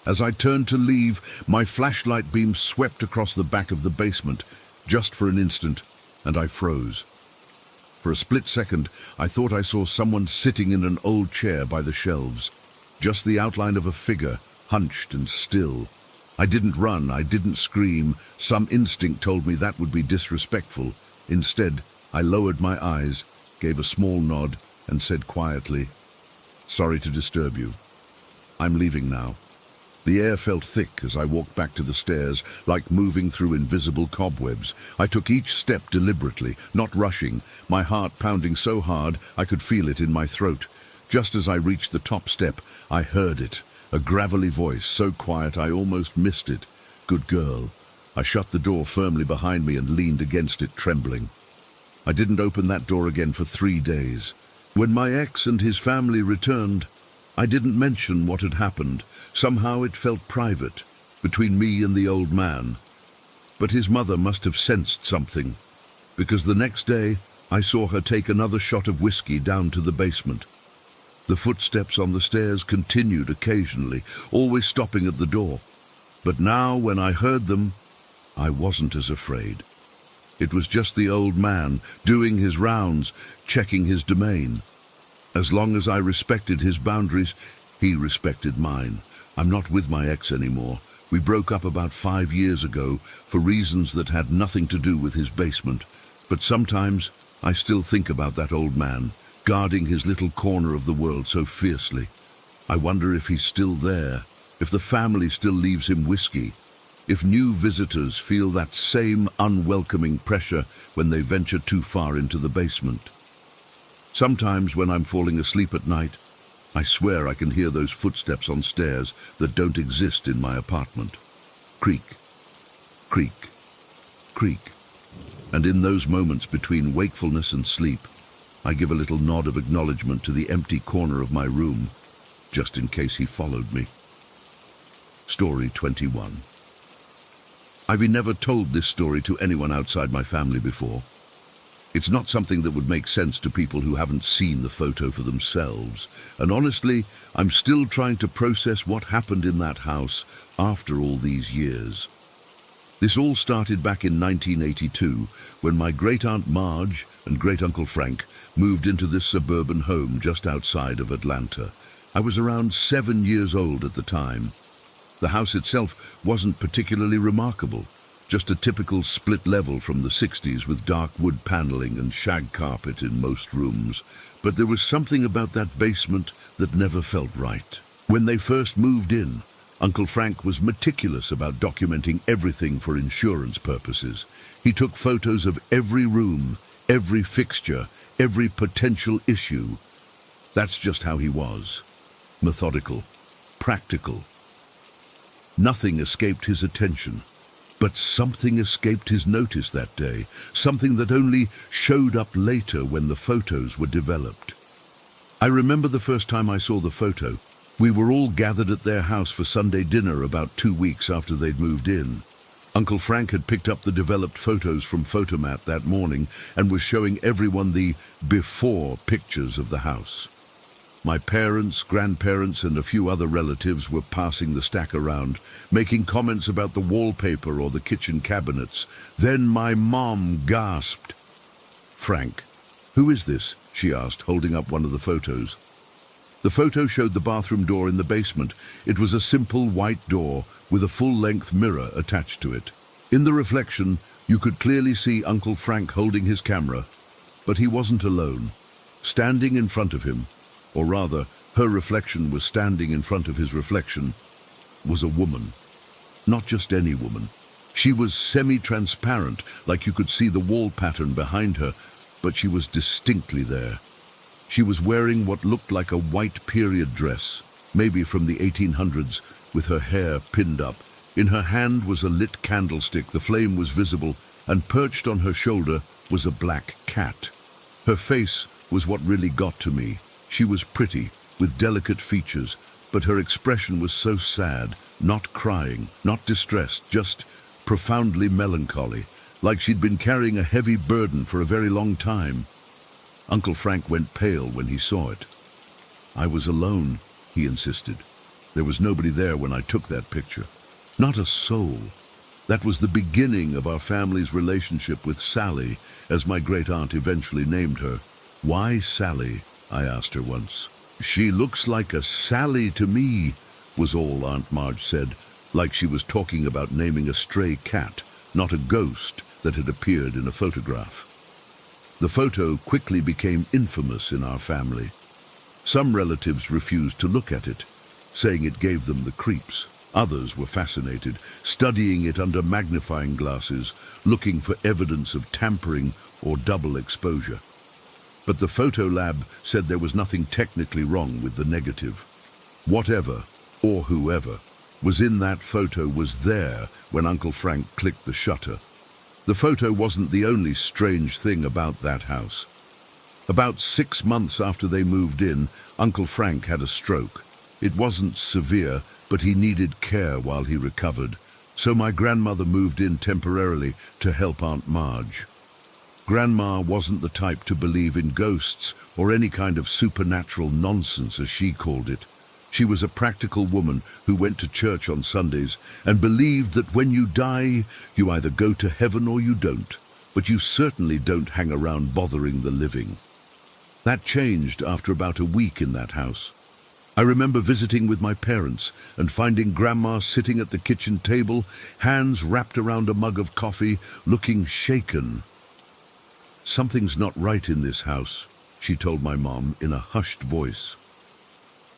As I turned to leave, my flashlight beam swept across the back of the basement, just for an instant, and I froze. For a split second, I thought I saw someone sitting in an old chair by the shelves. Just the outline of a figure, hunched and still. I didn't run, I didn't scream. Some instinct told me that would be disrespectful. Instead, I lowered my eyes, gave a small nod, and said quietly, "Sorry to disturb you. I'm leaving now." The air felt thick as I walked back to the stairs, like moving through invisible cobwebs. I took each step deliberately, not rushing, my heart pounding so hard I could feel it in my throat. Just as I reached the top step, I heard it, a gravelly voice, so quiet I almost missed it. "Good girl." I shut the door firmly behind me and leaned against it, trembling. I didn't open that door again for 3 days. When my ex and his family returned, I didn't mention what had happened. Somehow it felt private, between me and the old man. But his mother must have sensed something, because the next day I saw her take another shot of whiskey down to the basement. The footsteps on the stairs continued occasionally, always stopping at the door. But now, when I heard them, I wasn't as afraid. It was just the old man, doing his rounds, checking his domain. As long as I respected his boundaries, he respected mine. I'm not with my ex anymore. We broke up about 5 years ago, for reasons that had nothing to do with his basement. But sometimes I still think about that old man, guarding his little corner of the world so fiercely. I wonder if he's still there, if the family still leaves him whiskey, if new visitors feel that same unwelcoming pressure when they venture too far into the basement. Sometimes when I'm falling asleep at night, I swear I can hear those footsteps on stairs that don't exist in my apartment. Creak, creak, creak. And in those moments between wakefulness and sleep, I give a little nod of acknowledgement to the empty corner of my room, just in case he followed me. Story 21. I've never told this story to anyone outside my family before. It's not something that would make sense to people who haven't seen the photo for themselves. And honestly, I'm still trying to process what happened in that house after all these years. This all started back in 1982, when my great-aunt Marge and great-uncle Frank moved into this suburban home just outside of Atlanta. I was around 7 years old at the time. The house itself wasn't particularly remarkable, just a typical split level from the 60s with dark wood paneling and shag carpet in most rooms. But there was something about that basement that never felt right. When they first moved in, Uncle Frank was meticulous about documenting everything for insurance purposes. He took photos of every room, every fixture, every potential issue. That's just how he was. Methodical, practical. Nothing escaped his attention, but something escaped his notice that day, something that only showed up later when the photos were developed. I remember the first time I saw the photo. We were all gathered at their house for Sunday dinner about 2 weeks after they'd moved in. Uncle Frank had picked up the developed photos from Photomat that morning and was showing everyone the before pictures of the house. My parents, grandparents, and a few other relatives were passing the stack around, making comments about the wallpaper or the kitchen cabinets. Then my mom gasped. "Frank, who is this?" she asked, holding up one of the photos. The photo showed the bathroom door in the basement. It was a simple white door with a full-length mirror attached to it. In the reflection, you could clearly see Uncle Frank holding his camera, but he wasn't alone. Standing in front of him, or rather, her reflection was standing in front of his reflection, was a woman. Not just any woman. She was semi-transparent, like you could see the wall pattern behind her, but she was distinctly there. She was wearing what looked like a white period dress, maybe from the 1800s, with her hair pinned up. In her hand was a lit candlestick, the flame was visible, and perched on her shoulder was a black cat. Her face was what really got to me. She was pretty, with delicate features, but her expression was so sad, not crying, not distressed, just profoundly melancholy, like she'd been carrying a heavy burden for a very long time. Uncle Frank went pale when he saw it. "I was alone," he insisted. "There was nobody there when I took that picture. Not a soul. That was the beginning of our family's relationship with Sally, as my great-aunt eventually named her." "Why Sally?" I asked her once. "She looks like a Sally to me," was all Aunt Marge said, like she was talking about naming a stray cat, not a ghost that had appeared in a photograph. The photo quickly became infamous in our family. Some relatives refused to look at it, saying it gave them the creeps. Others were fascinated, studying it under magnifying glasses, looking for evidence of tampering or double exposure. But the photo lab said there was nothing technically wrong with the negative. Whatever, or whoever, was in that photo was there when Uncle Frank clicked the shutter. The photo wasn't the only strange thing about that house. About 6 months after they moved in, Uncle Frank had a stroke. It wasn't severe, but he needed care while he recovered. So my grandmother moved in temporarily to help Aunt Marge. Grandma wasn't the type to believe in ghosts or any kind of supernatural nonsense, as she called it. She was a practical woman who went to church on Sundays and believed that when you die, you either go to heaven or you don't, but you certainly don't hang around bothering the living. That changed after about a week in that house. I remember visiting with my parents and finding Grandma sitting at the kitchen table, hands wrapped around a mug of coffee, looking shaken. "Something's not right in this house," she told my mom in a hushed voice.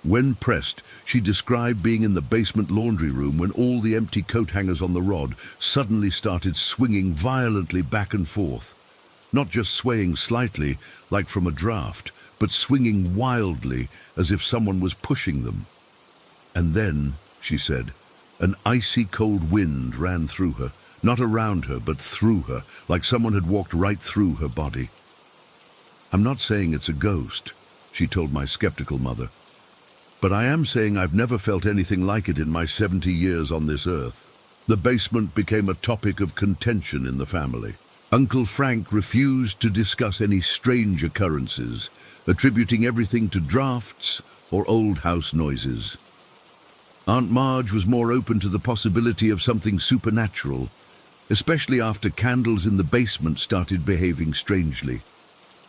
When pressed, she described being in the basement laundry room when all the empty coat hangers on the rod suddenly started swinging violently back and forth. Not just swaying slightly, like from a draft, but swinging wildly, as if someone was pushing them. And then, she said, an icy cold wind ran through her, not around her, but through her, like someone had walked right through her body. I'm not saying it's a ghost, she told my skeptical mother, but I am saying I've never felt anything like it in my 70 years on this earth. The basement became a topic of contention in the family. Uncle Frank refused to discuss any strange occurrences, attributing everything to drafts or old house noises. Aunt Marge was more open to the possibility of something supernatural, especially after candles in the basement started behaving strangely.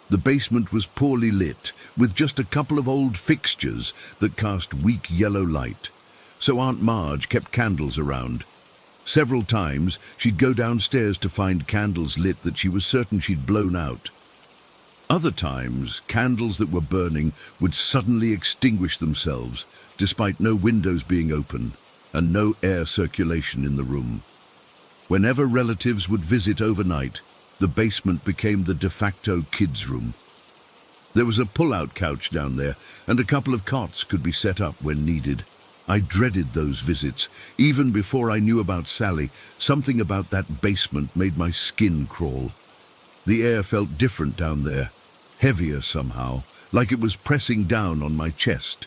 The basement was poorly lit, with just a couple of old fixtures that cast weak yellow light, so Aunt Marge kept candles around. Several times she'd go downstairs to find candles lit that she was certain she'd blown out. Other times, candles that were burning would suddenly extinguish themselves, despite no windows being open and no air circulation in the room. Whenever relatives would visit overnight, the basement became the de facto kids' room. There was a pull-out couch down there, and a couple of cots could be set up when needed. I dreaded those visits. Even before I knew about Sally, something about that basement made my skin crawl. The air felt different down there, heavier somehow, like it was pressing down on my chest.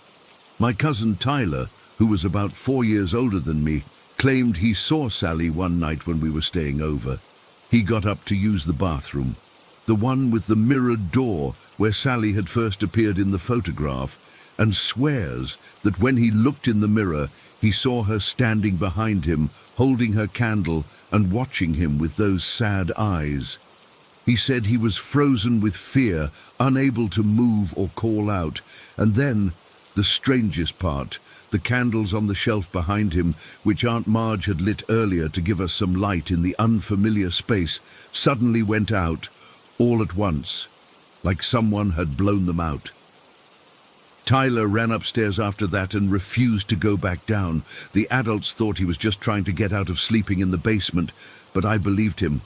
My cousin Tyler, who was about 4 years older than me, claimed he saw Sally one night when we were staying over. He got up to use the bathroom, the one with the mirrored door where Sally had first appeared in the photograph, and swears that when he looked in the mirror, he saw her standing behind him, holding her candle and watching him with those sad eyes. He said he was frozen with fear, unable to move or call out, and then, the strangest part, the candles on the shelf behind him, which Aunt Marge had lit earlier to give us some light in the unfamiliar space, suddenly went out, all at once, like someone had blown them out. Tyler ran upstairs after that and refused to go back down. The adults thought he was just trying to get out of sleeping in the basement, but I believed him.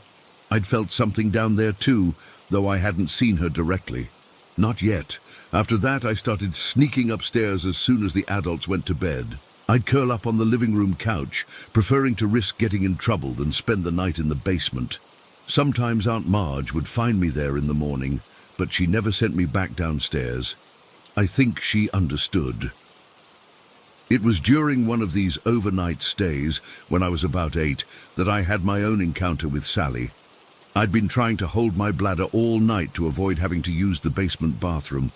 I'd felt something down there too, though I hadn't seen her directly. Not yet. After that, I started sneaking upstairs as soon as the adults went to bed. I'd curl up on the living room couch, preferring to risk getting in trouble than spend the night in the basement. Sometimes Aunt Marge would find me there in the morning, but she never sent me back downstairs. I think she understood. It was during one of these overnight stays, when I was about 8, that I had my own encounter with Sally. I'd been trying to hold my bladder all night to avoid having to use the basement bathroom,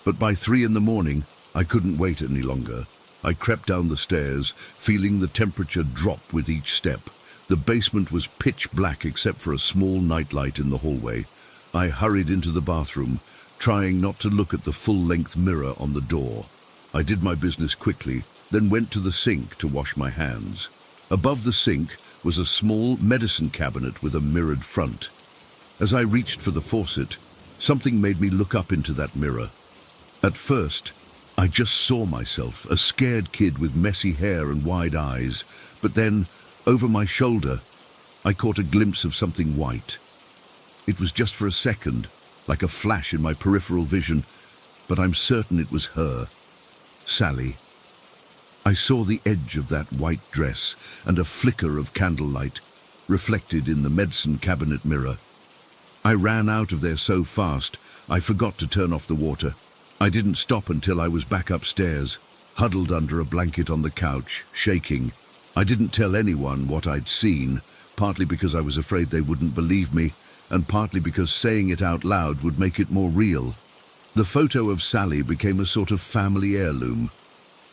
but by 3 in the morning, I couldn't wait any longer. I crept down the stairs, feeling the temperature drop with each step. The basement was pitch black except for a small nightlight in the hallway. I hurried into the bathroom, trying not to look at the full-length mirror on the door. I did my business quickly, then went to the sink to wash my hands. Above the sink was a small medicine cabinet with a mirrored front. As I reached for the faucet, something made me look up into that mirror. At first, I just saw myself, a scared kid with messy hair and wide eyes, but then, over my shoulder, I caught a glimpse of something white. It was just for a second, like a flash in my peripheral vision, but I'm certain it was her, Sally. I saw the edge of that white dress and a flicker of candlelight, reflected in the medicine cabinet mirror. I ran out of there so fast, I forgot to turn off the water. I didn't stop until I was back upstairs, huddled under a blanket on the couch, shaking. I didn't tell anyone what I'd seen, partly because I was afraid they wouldn't believe me, and partly because saying it out loud would make it more real. The photo of Sally became a sort of family heirloom.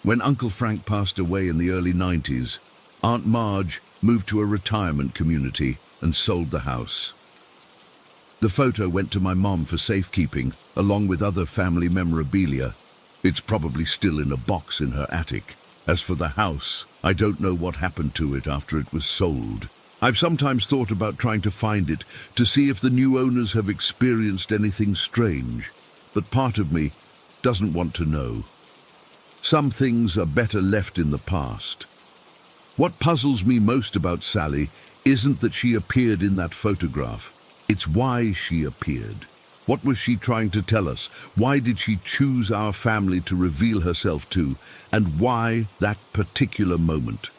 When Uncle Frank passed away in the early 90s, Aunt Marge moved to a retirement community and sold the house. The photo went to my mom for safekeeping, along with other family memorabilia. It's probably still in a box in her attic. As for the house, I don't know what happened to it after it was sold. I've sometimes thought about trying to find it, to see if the new owners have experienced anything strange, but part of me doesn't want to know. Some things are better left in the past. What puzzles me most about Sally isn't that she appeared in that photograph. It's why she appeared. What was she trying to tell us? Why did she choose our family to reveal herself to? And why that particular moment?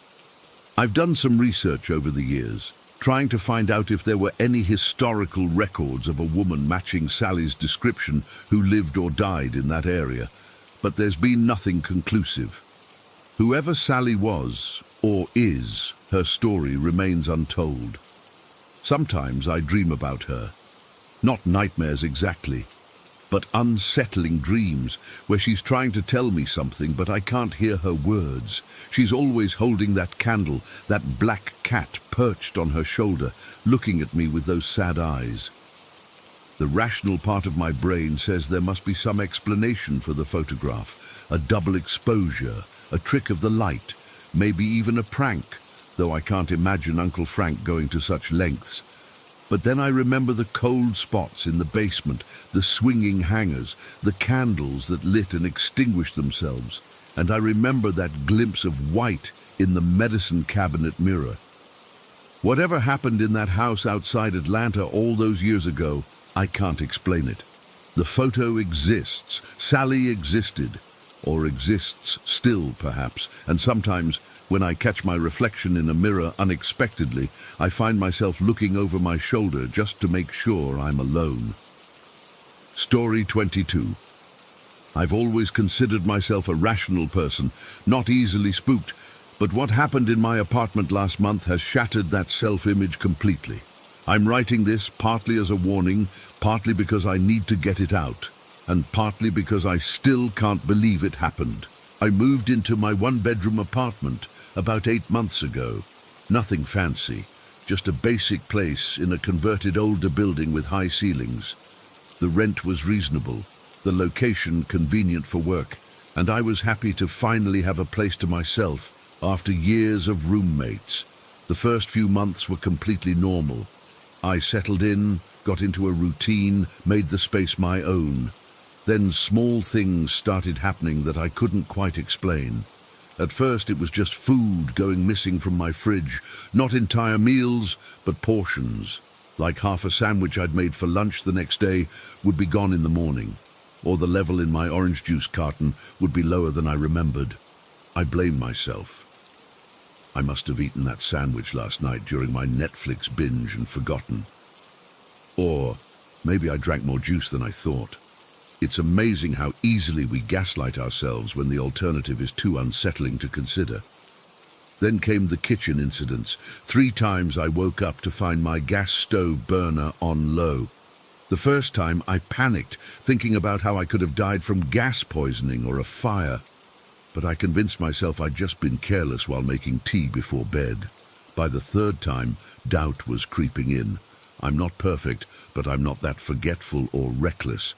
I've done some research over the years, trying to find out if there were any historical records of a woman matching Sally's description who lived or died in that area. But there's been nothing conclusive. Whoever Sally was, or is, her story remains untold. Sometimes I dream about her. Not nightmares exactly, but unsettling dreams where she's trying to tell me something, but I can't hear her words. She's always holding that candle, that black cat perched on her shoulder, looking at me with those sad eyes. The rational part of my brain says there must be some explanation for the photograph, a double exposure, a trick of the light, maybe even a prank, though I can't imagine Uncle Frank going to such lengths. But then I remember the cold spots in the basement, the swinging hangers, the candles that lit and extinguished themselves, and I remember that glimpse of white in the medicine cabinet mirror. Whatever happened in that house outside Atlanta all those years ago, I can't explain it. The photo exists. Sally existed, or exists still, perhaps, and sometimes, when I catch my reflection in a mirror unexpectedly, I find myself looking over my shoulder just to make sure I'm alone. Story 22. I've always considered myself a rational person, not easily spooked, but what happened in my apartment last month has shattered that self-image completely. I'm writing this partly as a warning, partly because I need to get it out, and partly because I still can't believe it happened. I moved into my one-bedroom apartment about 8 months ago. Nothing fancy, just a basic place in a converted older building with high ceilings. The rent was reasonable, the location convenient for work, and I was happy to finally have a place to myself after years of roommates. The first few months were completely normal. I settled in, got into a routine, made the space my own. Then small things started happening that I couldn't quite explain. At first it was just food going missing from my fridge, not entire meals, but portions. Like half a sandwich I'd made for lunch the next day would be gone in the morning, or the level in my orange juice carton would be lower than I remembered. I blamed myself. I must have eaten that sandwich last night during my Netflix binge and forgotten. Or maybe I drank more juice than I thought. It's amazing how easily we gaslight ourselves when the alternative is too unsettling to consider. Then came the kitchen incidents. 3 times I woke up to find my gas stove burner on low. The first time I panicked, thinking about how I could have died from gas poisoning or a fire. But I convinced myself I'd just been careless while making tea before bed. By the 3rd time, doubt was creeping in. I'm not perfect, but I'm not that forgetful or reckless,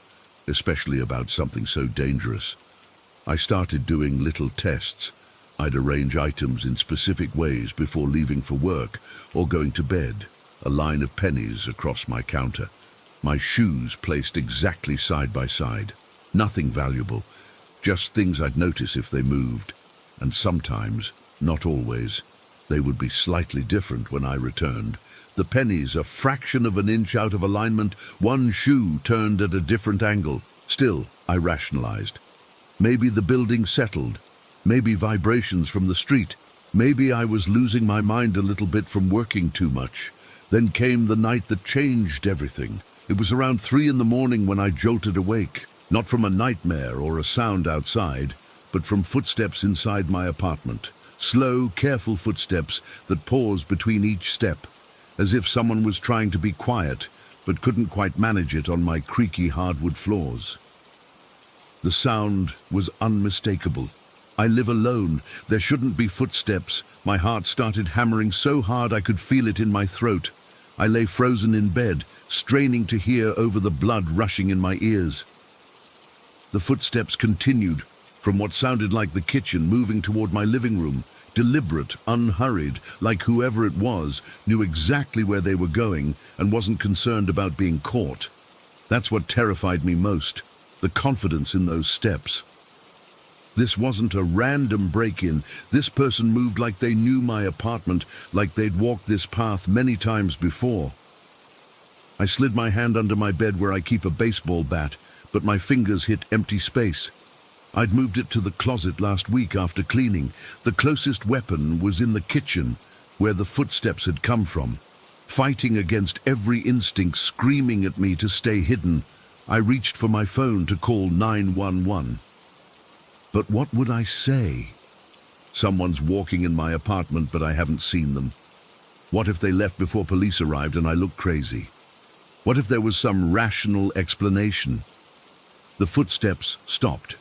especially about something so dangerous. I started doing little tests. I'd arrange items in specific ways before leaving for work or going to bed, a line of pennies across my counter. My shoes placed exactly side by side. Nothing valuable, just things I'd notice if they moved. And sometimes, not always, they would be slightly different when I returned. The pennies a fraction of an inch out of alignment, one shoe turned at a different angle. Still, I rationalized. Maybe the building settled. Maybe vibrations from the street. Maybe I was losing my mind a little bit from working too much. Then came the night that changed everything. It was around 3 in the morning when I jolted awake, not from a nightmare or a sound outside, but from footsteps inside my apartment. Slow, careful footsteps that paused between each step, as if someone was trying to be quiet, but couldn't quite manage it on my creaky hardwood floors. The sound was unmistakable. I live alone. There shouldn't be footsteps. My heart started hammering so hard I could feel it in my throat. I lay frozen in bed, straining to hear over the blood rushing in my ears. The footsteps continued, from what sounded like the kitchen moving toward my living room. Deliberate, unhurried, like whoever it was knew exactly where they were going and wasn't concerned about being caught. That's what terrified me most, the confidence in those steps. This wasn't a random break-in. This person moved like they knew my apartment, like they'd walked this path many times before. I slid my hand under my bed where I keep a baseball bat, but my fingers hit empty space. I'd moved it to the closet last week after cleaning. The closest weapon was in the kitchen, where the footsteps had come from. Fighting against every instinct screaming at me to stay hidden, I reached for my phone to call 911. But what would I say? Someone's walking in my apartment, but I haven't seen them. What if they left before police arrived and I looked crazy? What if there was some rational explanation? The footsteps stopped.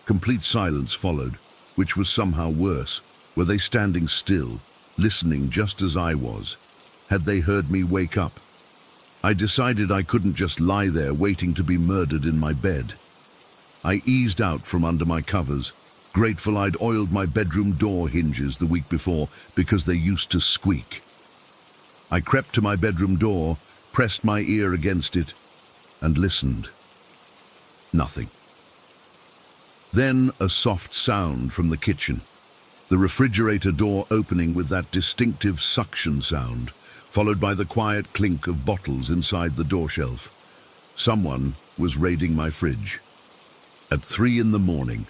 Complete silence followed, which was somehow worse. Were they standing still, listening just as I was? Had they heard me wake up? I decided I couldn't just lie there waiting to be murdered in my bed. I eased out from under my covers, grateful I'd oiled my bedroom door hinges the week before because they used to squeak. I crept to my bedroom door, pressed my ear against it, and listened. Nothing. Then a soft sound from the kitchen, the refrigerator door opening with that distinctive suction sound, followed by the quiet clink of bottles inside the door shelf. Someone was raiding my fridge. At 3 a.m,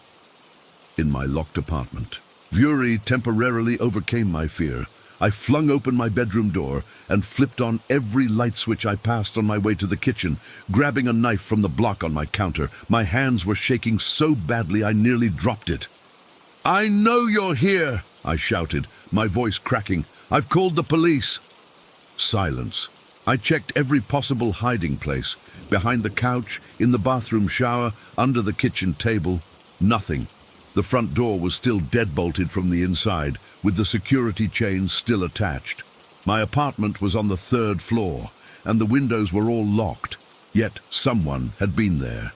in my locked apartment. Fury temporarily overcame my fear. I flung open my bedroom door and flipped on every light switch I passed on my way to the kitchen, grabbing a knife from the block on my counter. My hands were shaking so badly I nearly dropped it. "I know you're here," I shouted, my voice cracking. "I've called the police." Silence. I checked every possible hiding place, behind the couch, in the bathroom shower, under the kitchen table. Nothing. The front door was still deadbolted from the inside, with the security chains still attached. My apartment was on the 3rd floor, and the windows were all locked, yet someone had been there.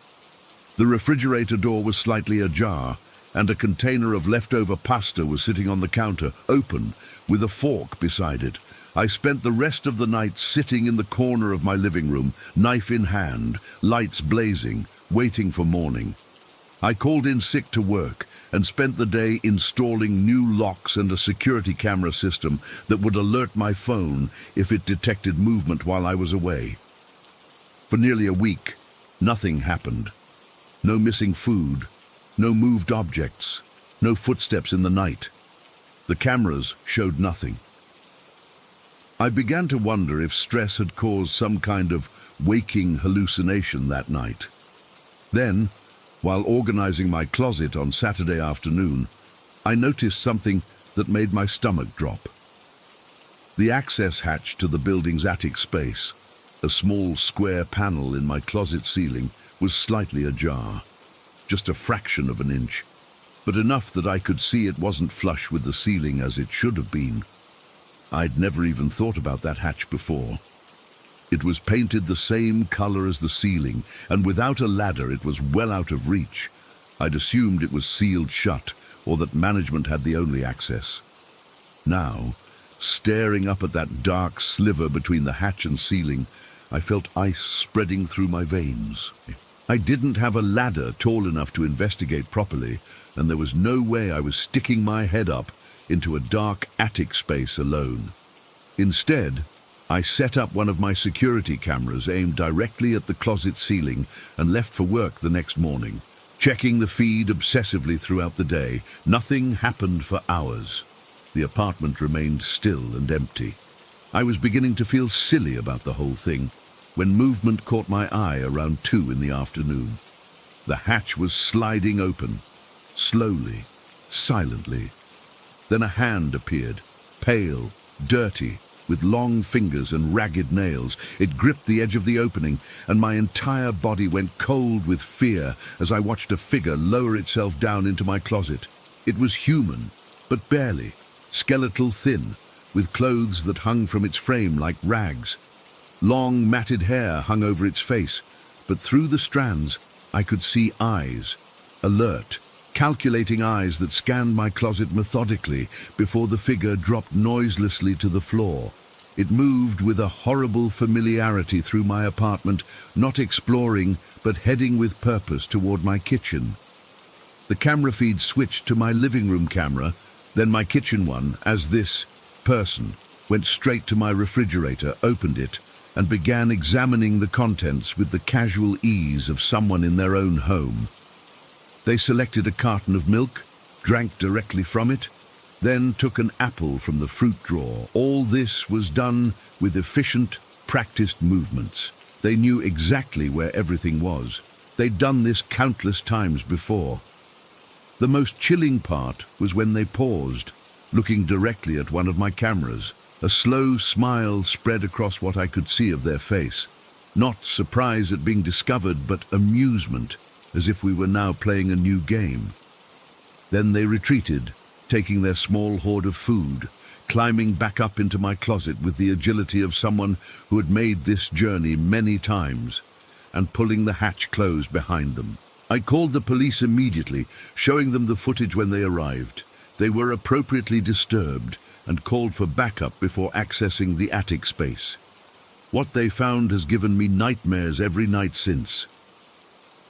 The refrigerator door was slightly ajar, and a container of leftover pasta was sitting on the counter, open, with a fork beside it. I spent the rest of the night sitting in the corner of my living room, knife in hand, lights blazing, waiting for morning. I called in sick to work and spent the day installing new locks and a security camera system that would alert my phone if it detected movement while I was away. For nearly a week, nothing happened. No missing food, no moved objects, no footsteps in the night. The cameras showed nothing. I began to wonder if stress had caused some kind of waking hallucination that night. Then, while organizing my closet on Saturday afternoon, I noticed something that made my stomach drop. The access hatch to the building's attic space, a small square panel in my closet ceiling, was slightly ajar, just a fraction of an inch, but enough that I could see it wasn't flush with the ceiling as it should have been. I'd never even thought about that hatch before. It was painted the same color as the ceiling, and without a ladder it was well out of reach. I'd assumed it was sealed shut, or that management had the only access. Now, staring up at that dark sliver between the hatch and ceiling, I felt ice spreading through my veins. I didn't have a ladder tall enough to investigate properly, and there was no way I was sticking my head up into a dark attic space alone. Instead, I set up one of my security cameras aimed directly at the closet ceiling and left for work the next morning, checking the feed obsessively throughout the day. Nothing happened for hours. The apartment remained still and empty. I was beginning to feel silly about the whole thing when movement caught my eye around 2 in the afternoon. The hatch was sliding open, slowly, silently. Then a hand appeared, pale, dirty, with long fingers and ragged nails. It gripped the edge of the opening, and my entire body went cold with fear as I watched a figure lower itself down into my closet. It was human, but barely, skeletal thin, with clothes that hung from its frame like rags. Long, matted hair hung over its face, but through the strands I could see eyes, alert, calculating eyes that scanned my closet methodically before the figure dropped noiselessly to the floor. It moved with a horrible familiarity through my apartment, not exploring, but heading with purpose toward my kitchen. The camera feed switched to my living room camera, then my kitchen one, as this person went straight to my refrigerator, opened it, and began examining the contents with the casual ease of someone in their own home. They selected a carton of milk, drank directly from it, then took an apple from the fruit drawer. All this was done with efficient, practiced movements. They knew exactly where everything was. They'd done this countless times before. The most chilling part was when they paused, looking directly at one of my cameras. A slow smile spread across what I could see of their face. Not surprise at being discovered, but amusement, as if we were now playing a new game. Then they retreated, taking their small hoard of food, climbing back up into my closet with the agility of someone who had made this journey many times, and pulling the hatch closed behind them. I called the police immediately, showing them the footage when they arrived. They were appropriately disturbed and called for backup before accessing the attic space. What they found has given me nightmares every night since.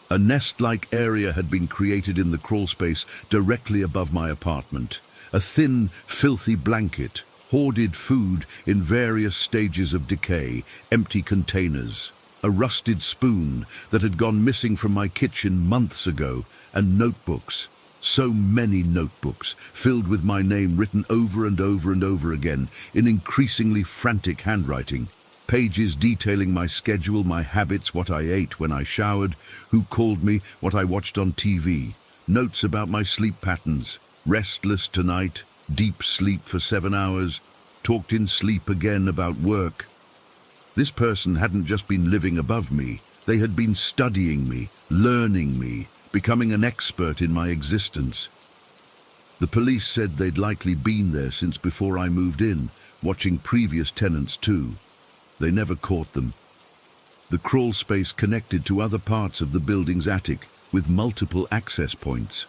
A nest-like area had been created in the crawl space directly above my apartment. A thin, filthy blanket, hoarded food in various stages of decay, empty containers, a rusted spoon that had gone missing from my kitchen months ago, and notebooks. So many notebooks, filled with my name written over and over and over again in increasingly frantic handwriting. Pages detailing my schedule, my habits, what I ate when I showered, who called me, what I watched on TV. Notes about my sleep patterns. Restless tonight, deep sleep for 7 hours, talked in sleep again about work. This person hadn't just been living above me. They had been studying me, learning me, becoming an expert in my existence. The police said they'd likely been there since before I moved in, watching previous tenants too. They never caught them. The crawl space connected to other parts of the building's attic with multiple access points.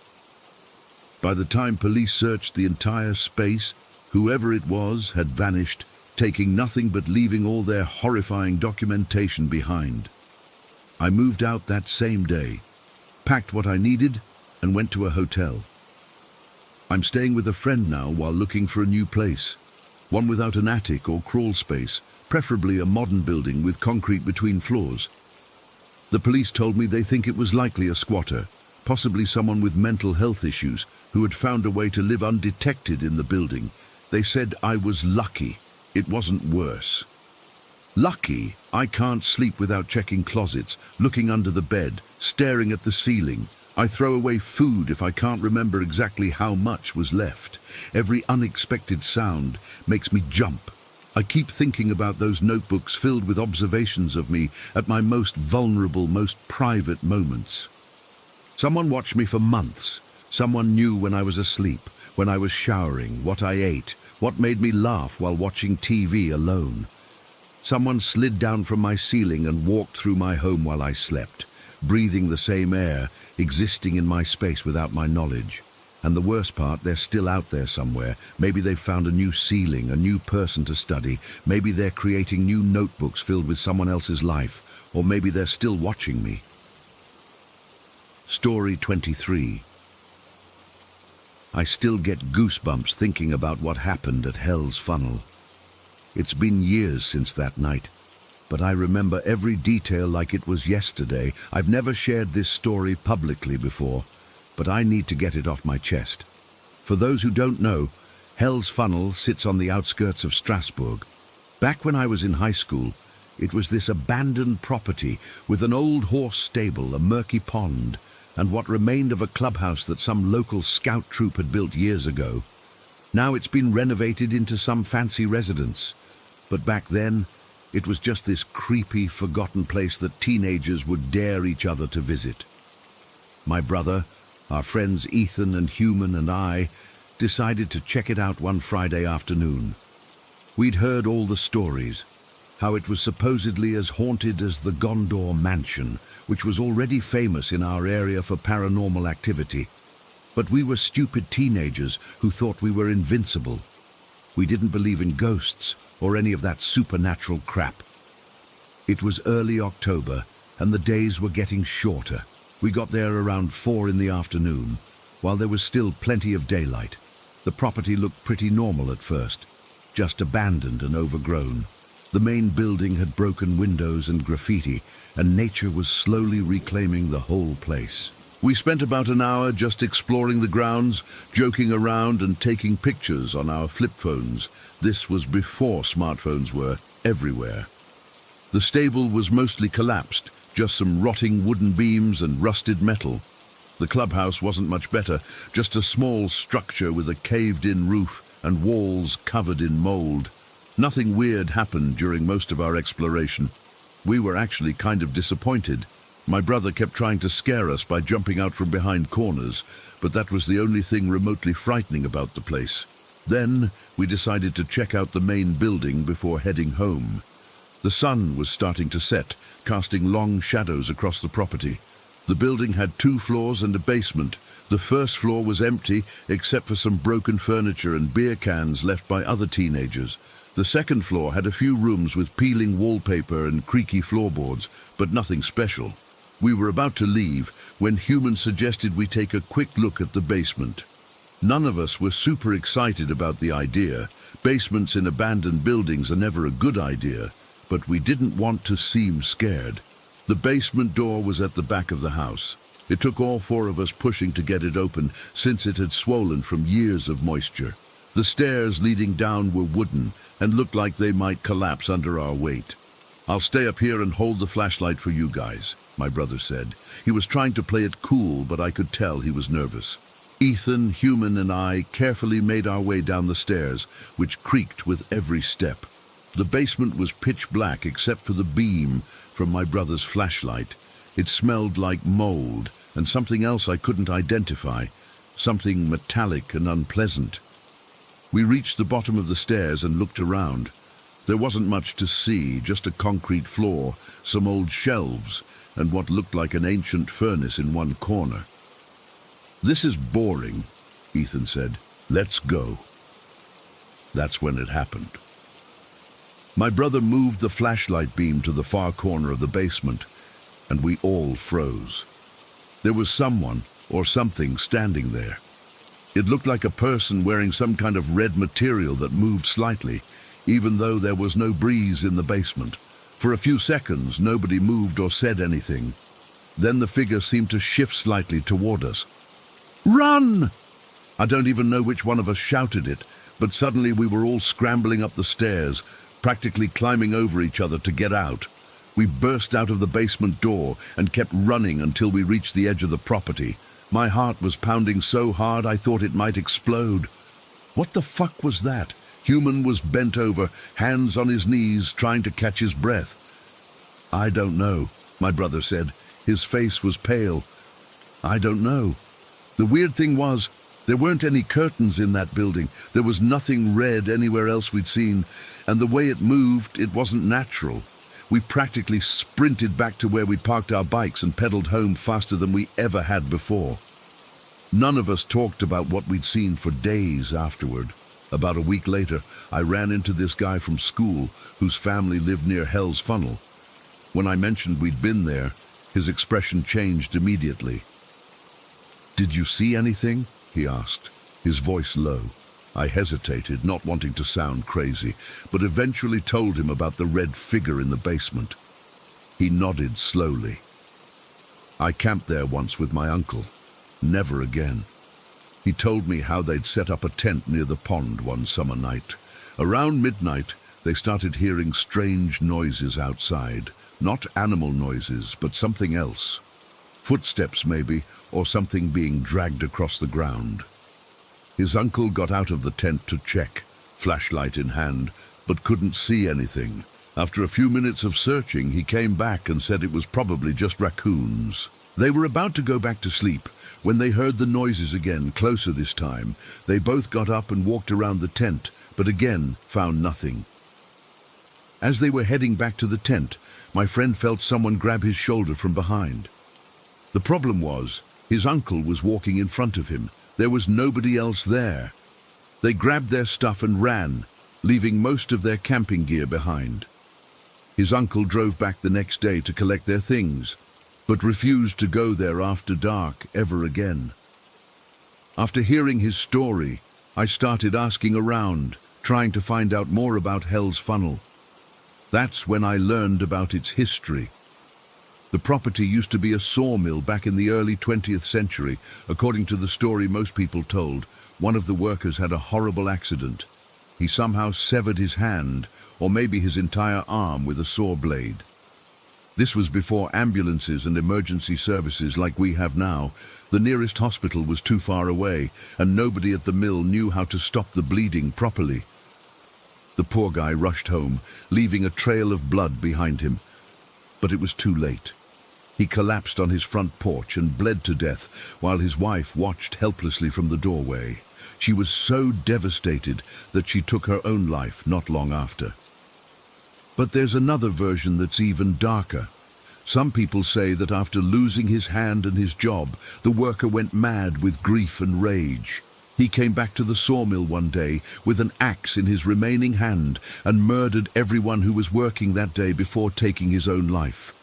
By the time police searched the entire space, whoever it was had vanished, taking nothing but leaving all their horrifying documentation behind. I moved out that same day, packed what I needed, and went to a hotel. I'm staying with a friend now while looking for a new place, one without an attic or crawl space, preferably a modern building with concrete between floors. The police told me they think it was likely a squatter, possibly someone with mental health issues who had found a way to live undetected in the building. They said I was lucky. It wasn't worse. Lucky? I can't sleep without checking closets, looking under the bed, staring at the ceiling. I throw away food if I can't remember exactly how much was left. Every unexpected sound makes me jump. I keep thinking about those notebooks filled with observations of me at my most vulnerable, most private moments. Someone watched me for months. Someone knew when I was asleep, when I was showering, what I ate, what made me laugh while watching TV alone. Someone slid down from my ceiling and walked through my home while I slept, breathing the same air, existing in my space without my knowledge. And the worst part, they're still out there somewhere. Maybe they've found a new ceiling, a new person to study. Maybe they're creating new notebooks filled with someone else's life. Or maybe they're still watching me. Story 23. I still get goosebumps thinking about what happened at Hell's Funnel. It's been years since that night, but I remember every detail like it was yesterday. I've never shared this story publicly before, but I need to get it off my chest. For those who don't know, Hell's Funnel sits on the outskirts of Strasbourg. Back when I was in high school, it was this abandoned property with an old horse stable, a murky pond, and what remained of a clubhouse that some local scout troop had built years ago. Now it's been renovated into some fancy residence, but back then it was just this creepy, forgotten place that teenagers would dare each other to visit. My brother, our friends Ethan and Human, and I decided to check it out one Friday afternoon. We'd heard all the stories, how it was supposedly as haunted as the Gondor Mansion, which was already famous in our area for paranormal activity. But we were stupid teenagers who thought we were invincible. We didn't believe in ghosts or any of that supernatural crap. It was early October, and the days were getting shorter. We got there around 4 in the afternoon. While there was still plenty of daylight, the property looked pretty normal at first, just abandoned and overgrown. The main building had broken windows and graffiti, and nature was slowly reclaiming the whole place. We spent about an hour just exploring the grounds, joking around and taking pictures on our flip phones. This was before smartphones were everywhere. The stable was mostly collapsed, just some rotting wooden beams and rusted metal. The clubhouse wasn't much better, just a small structure with a caved-in roof and walls covered in mold. Nothing weird happened during most of our exploration. We were actually kind of disappointed. My brother kept trying to scare us by jumping out from behind corners, but that was the only thing remotely frightening about the place. Then we decided to check out the main building before heading home. The sun was starting to set, casting long shadows across the property. The building had 2 floors and a basement. The first floor was empty, except for some broken furniture and beer cans left by other teenagers. The second floor had a few rooms with peeling wallpaper and creaky floorboards, but nothing special. We were about to leave when Human suggested we take a quick look at the basement. None of us were super excited about the idea. Basements in abandoned buildings are never a good idea, but we didn't want to seem scared. The basement door was at the back of the house. It took all 4 of us pushing to get it open, since it had swollen from years of moisture. The stairs leading down were wooden and looked like they might collapse under our weight. "I'll stay up here and hold the flashlight for you guys," my brother said. He was trying to play it cool, but I could tell he was nervous. Ethan, Human, and I carefully made our way down the stairs, which creaked with every step. The basement was pitch black except for the beam from my brother's flashlight. It smelled like mold and something else I couldn't identify, something metallic and unpleasant. We reached the bottom of the stairs and looked around. There wasn't much to see, just a concrete floor, some old shelves, and what looked like an ancient furnace in one corner. "This is boring," Ethan said. "Let's go." That's when it happened. My brother moved the flashlight beam to the far corner of the basement, and we all froze. There was someone or something standing there. It looked like a person wearing some kind of red material that moved slightly, even though there was no breeze in the basement. For a few seconds, nobody moved or said anything. Then the figure seemed to shift slightly toward us. "Run!" I don't even know which one of us shouted it, but suddenly we were all scrambling up the stairs, practically climbing over each other to get out. We burst out of the basement door and kept running until we reached the edge of the property. My heart was pounding so hard I thought it might explode. What the fuck was that? Human was bent over, hands on his knees, trying to catch his breath. "I don't know," my brother said. His face was pale. "I don't know." The weird thing was, there weren't any curtains in that building. There was nothing red anywhere else we'd seen, and the way it moved, it wasn't natural. We practically sprinted back to where we'd parked our bikes and pedaled home faster than we ever had before. None of us talked about what we'd seen for days afterward. About a week later, I ran into this guy from school whose family lived near Hell's Funnel. When I mentioned we'd been there, his expression changed immediately. "Did you see anything?" he asked, his voice low. I hesitated, not wanting to sound crazy, but eventually told him about the red figure in the basement. He nodded slowly. "I camped there once with my uncle. Never again." He told me how they'd set up a tent near the pond one summer night. Around midnight, they started hearing strange noises outside. Not animal noises, but something else. Footsteps maybe, or something being dragged across the ground. His uncle got out of the tent to check, flashlight in hand, but couldn't see anything. After a few minutes of searching, he came back and said it was probably just raccoons. They were about to go back to sleep when they heard the noises again, closer this time. They both got up and walked around the tent, but again found nothing. As they were heading back to the tent, my friend felt someone grab his shoulder from behind. The problem was, his uncle was walking in front of him. There was nobody else there. They grabbed their stuff and ran, leaving most of their camping gear behind. His uncle drove back the next day to collect their things, but refused to go there after dark ever again. After hearing his story, I started asking around, trying to find out more about Hell's Funnel. That's when I learned about its history. The property used to be a sawmill back in the early 20th century. According to the story most people told, one of the workers had a horrible accident. He somehow severed his hand, or maybe his entire arm, with a saw blade. This was before ambulances and emergency services like we have now. The nearest hospital was too far away, and nobody at the mill knew how to stop the bleeding properly. The poor guy rushed home, leaving a trail of blood behind him. But it was too late. He collapsed on his front porch and bled to death while his wife watched helplessly from the doorway. She was so devastated that she took her own life not long after. But there's another version that's even darker. Some people say that after losing his hand and his job, the worker went mad with grief and rage. He came back to the sawmill one day with an axe in his remaining hand and murdered everyone who was working that day before taking his own life.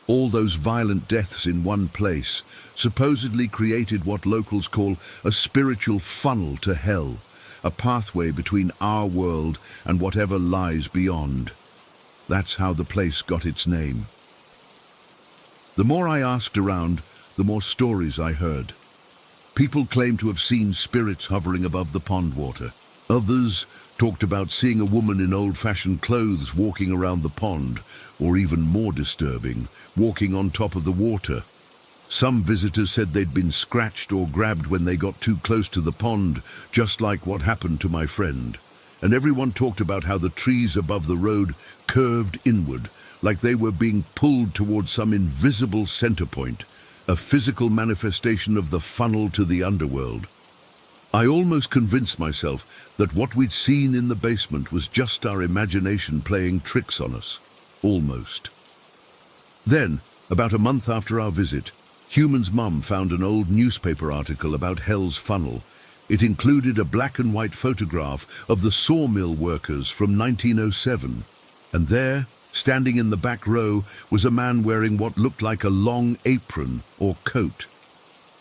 All those violent deaths in one place supposedly created what locals call a spiritual funnel to hell, a pathway between our world and whatever lies beyond. That's how the place got its name. The more I asked around, the more stories I heard. People claimed to have seen spirits hovering above the pond water. Others talked about seeing a woman in old-fashioned clothes walking around the pond, or even more disturbing, walking on top of the water. Some visitors said they'd been scratched or grabbed when they got too close to the pond, just like what happened to my friend. And everyone talked about how the trees above the road curved inward, like they were being pulled towards some invisible center point, a physical manifestation of the funnel to the underworld. I almost convinced myself that what we'd seen in the basement was just our imagination playing tricks on us. Almost. Then, about a month after our visit, Human's mum found an old newspaper article about Hell's Funnel. It included a black and white photograph of the sawmill workers from 1907. And there, standing in the back row, was a man wearing what looked like a long apron or coat.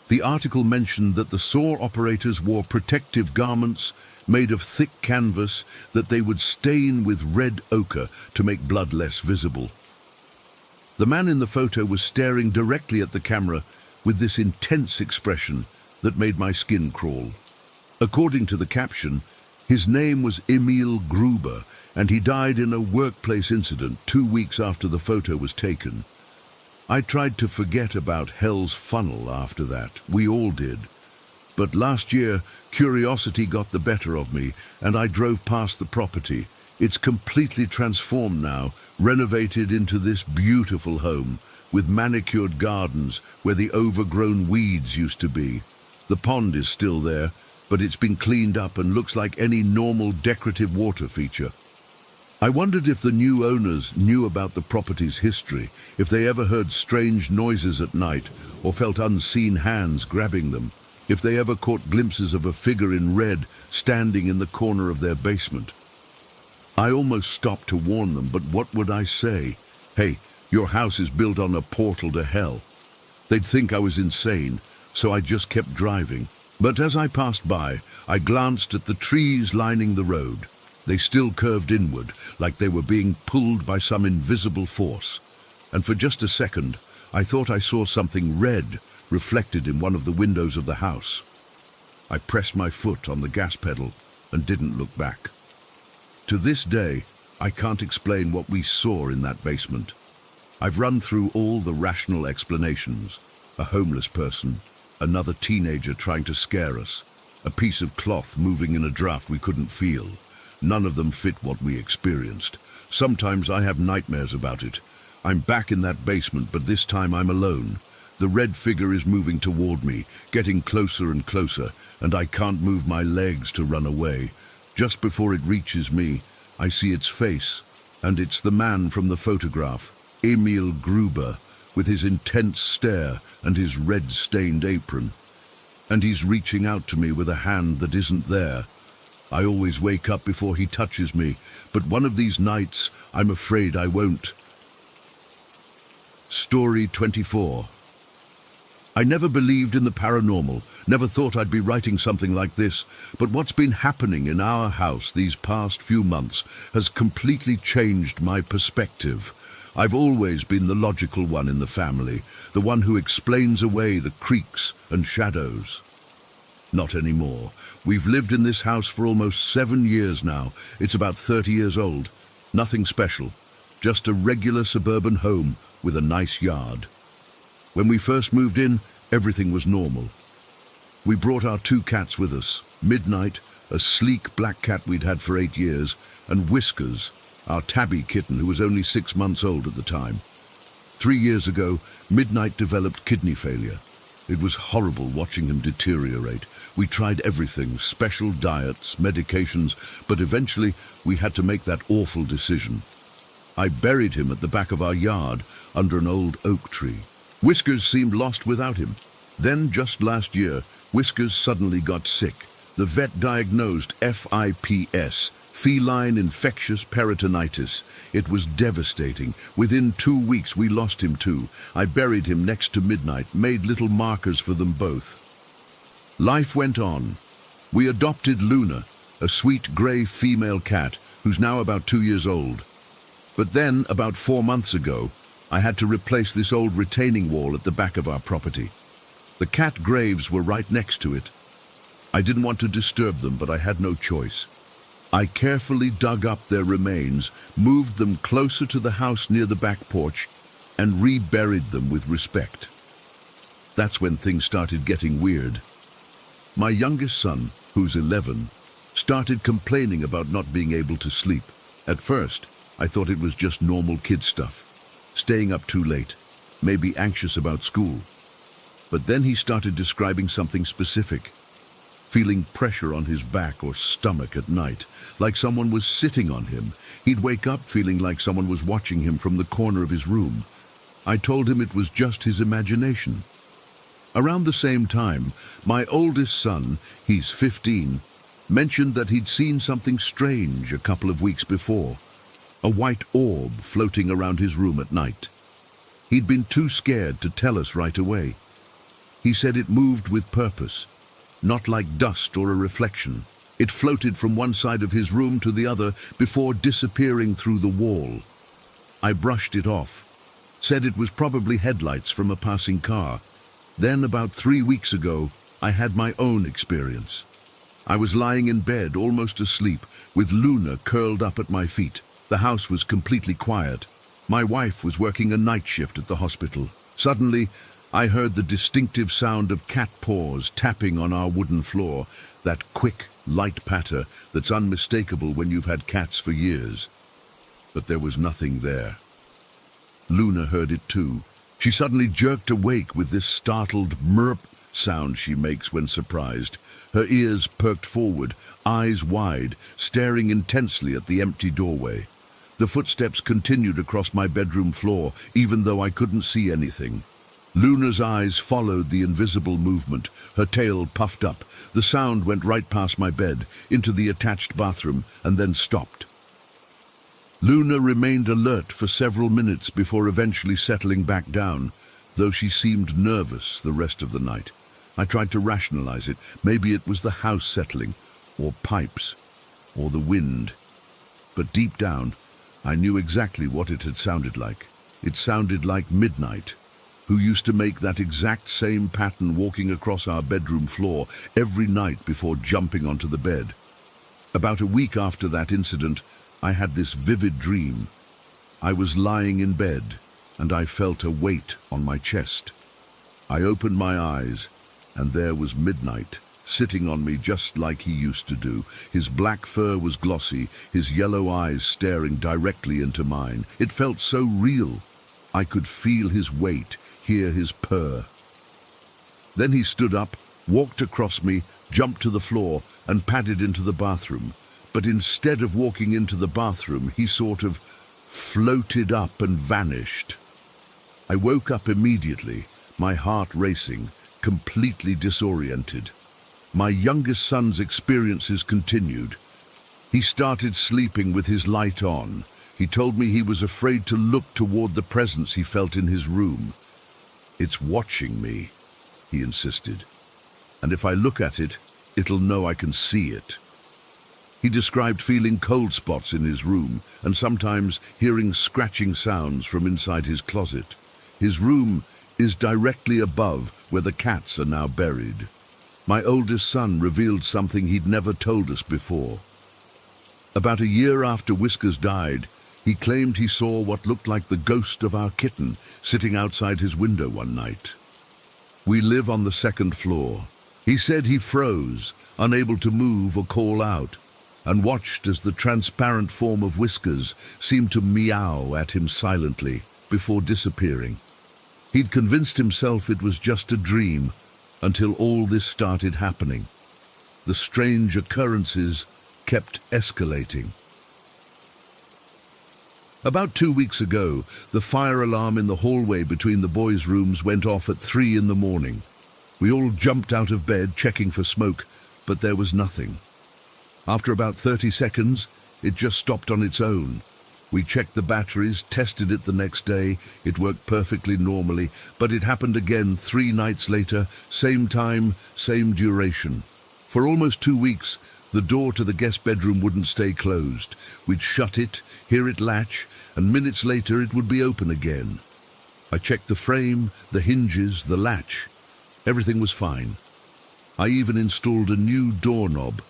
The article mentioned that the saw operators wore protective garments made of thick canvas that they would stain with red ochre to make blood less visible. The man in the photo was staring directly at the camera with this intense expression that made my skin crawl. According to the caption, his name was Emil Gruber, and he died in a workplace incident 2 weeks after the photo was taken. I tried to forget about Hell's Funnel after that. We all did. But last year, curiosity got the better of me, and I drove past the property. It's completely transformed now, renovated into this beautiful home, with manicured gardens where the overgrown weeds used to be. The pond is still there, but it's been cleaned up and looks like any normal decorative water feature. I wondered if the new owners knew about the property's history, if they ever heard strange noises at night or felt unseen hands grabbing them, if they ever caught glimpses of a figure in red standing in the corner of their basement. I almost stopped to warn them, but what would I say? Hey, your house is built on a portal to hell. They'd think I was insane, so I just kept driving. But as I passed by, I glanced at the trees lining the road. They still curved inward, like they were being pulled by some invisible force. And for just a second, I thought I saw something red reflected in one of the windows of the house. I pressed my foot on the gas pedal and didn't look back. To this day, I can't explain what we saw in that basement. I've run through all the rational explanations. A homeless person, another teenager trying to scare us, a piece of cloth moving in a draft we couldn't feel. None of them fit what we experienced. Sometimes I have nightmares about it. I'm back in that basement, but this time I'm alone. The red figure is moving toward me, getting closer and closer, and I can't move my legs to run away. Just before it reaches me, I see its face, and it's the man from the photograph, Emil Gruber, with his intense stare and his red-stained apron. And he's reaching out to me with a hand that isn't there. I always wake up before he touches me, but one of these nights, I'm afraid I won't. Story 24. I never believed in the paranormal, never thought I'd be writing something like this, but what's been happening in our house these past few months has completely changed my perspective. I've always been the logical one in the family, the one who explains away the creaks and shadows. Not anymore. We've lived in this house for almost 7 years now. It's about 30 years old. Nothing special, just a regular suburban home with a nice yard. When we first moved in, everything was normal. We brought our 2 cats with us, Midnight, a sleek black cat we'd had for 8 years, and Whiskers, our tabby kitten who was only 6 months old at the time. 3 years ago, Midnight developed kidney failure. It was horrible watching him deteriorate. We tried everything, special diets, medications, but eventually we had to make that awful decision. I buried him at the back of our yard under an old oak tree. Whiskers seemed lost without him. Then, just last year, Whiskers suddenly got sick. The vet diagnosed FIPS, feline infectious peritonitis. It was devastating. Within 2 weeks we lost him too. I buried him next to Midnight, made little markers for them both. Life went on. We adopted Luna, a sweet grey female cat who's now about 2 years old. But then, about 4 months ago, I had to replace this old retaining wall at the back of our property. The cat graves were right next to it. I didn't want to disturb them, but I had no choice. I carefully dug up their remains, moved them closer to the house near the back porch, and reburied them with respect. That's when things started getting weird. My youngest son, who's 11, started complaining about not being able to sleep. At first, I thought it was just normal kid stuff. Staying up too late, maybe anxious about school. But then he started describing something specific. Feeling pressure on his back or stomach at night, like someone was sitting on him. He'd wake up feeling like someone was watching him from the corner of his room. I told him it was just his imagination. Around the same time, my oldest son, he's 15, mentioned that he'd seen something strange a couple of weeks before. A white orb floating around his room at night. He'd been too scared to tell us right away. He said it moved with purpose, not like dust or a reflection. It floated from one side of his room to the other before disappearing through the wall. I brushed it off, said it was probably headlights from a passing car. Then, about 3 weeks ago, I had my own experience. I was lying in bed, almost asleep, with Luna curled up at my feet. The house was completely quiet. My wife was working a night shift at the hospital. Suddenly, I heard the distinctive sound of cat paws tapping on our wooden floor, that quick, light patter that's unmistakable when you've had cats for years. But there was nothing there. Luna heard it too. She suddenly jerked awake with this startled murp sound she makes when surprised. Her ears perked forward, eyes wide, staring intensely at the empty doorway. The footsteps continued across my bedroom floor, even though I couldn't see anything. Luna's eyes followed the invisible movement, her tail puffed up. The sound went right past my bed, into the attached bathroom, and then stopped. Luna remained alert for several minutes before eventually settling back down, though she seemed nervous the rest of the night. I tried to rationalize it. Maybe it was the house settling, or pipes, or the wind. But deep down, I knew exactly what it had sounded like. It sounded like Midnight, who used to make that exact same pattern walking across our bedroom floor every night before jumping onto the bed. About a week after that incident, I had this vivid dream. I was lying in bed, and I felt a weight on my chest. I opened my eyes, and there was Midnight, sitting on me just like he used to do. His black fur was glossy, his yellow eyes staring directly into mine. It felt so real. I could feel his weight, hear his purr. Then he stood up, walked across me, jumped to the floor, and padded into the bathroom. But instead of walking into the bathroom, he sort of floated up and vanished. I woke up immediately, my heart racing, completely disoriented. My youngest son's experiences continued. He started sleeping with his light on. He told me he was afraid to look toward the presence he felt in his room. It's watching me. he insisted. "And if I look at it, it'll know I can see it." He described feeling cold spots in his room and sometimes hearing scratching sounds from inside his closet. His room is directly above where the cats are now buried. My oldest son revealed something he'd never told us before. About a year after Whiskers died, he claimed he saw what looked like the ghost of our kitten sitting outside his window one night. We live on the second floor. He said he froze, unable to move or call out, and watched as the transparent form of Whiskers seemed to meow at him silently before disappearing. He'd convinced himself it was just a dream until all this started happening. The strange occurrences kept escalating. About 2 weeks ago, the fire alarm in the hallway between the boys' rooms went off at 3 in the morning. We all jumped out of bed checking for smoke, but there was nothing. After about 30 seconds, it just stopped on its own. We checked the batteries, tested it the next day. It worked perfectly normally, but it happened again 3 nights later, same time, same duration. For almost 2 weeks, the door to the guest bedroom wouldn't stay closed. We'd shut it, hear it latch, and minutes later it would be open again. I checked the frame, the hinges, the latch. Everything was fine. I even installed a new doorknob,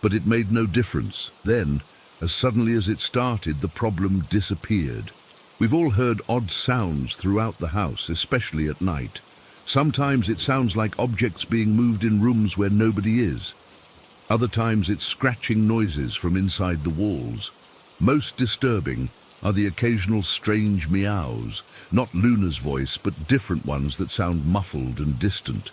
but it made no difference. Then, as suddenly as it started, the problem disappeared. We've all heard odd sounds throughout the house, especially at night. Sometimes it sounds like objects being moved in rooms where nobody is. Other times it's scratching noises from inside the walls. Most disturbing are the occasional strange meows, not Luna's voice, but different ones that sound muffled and distant.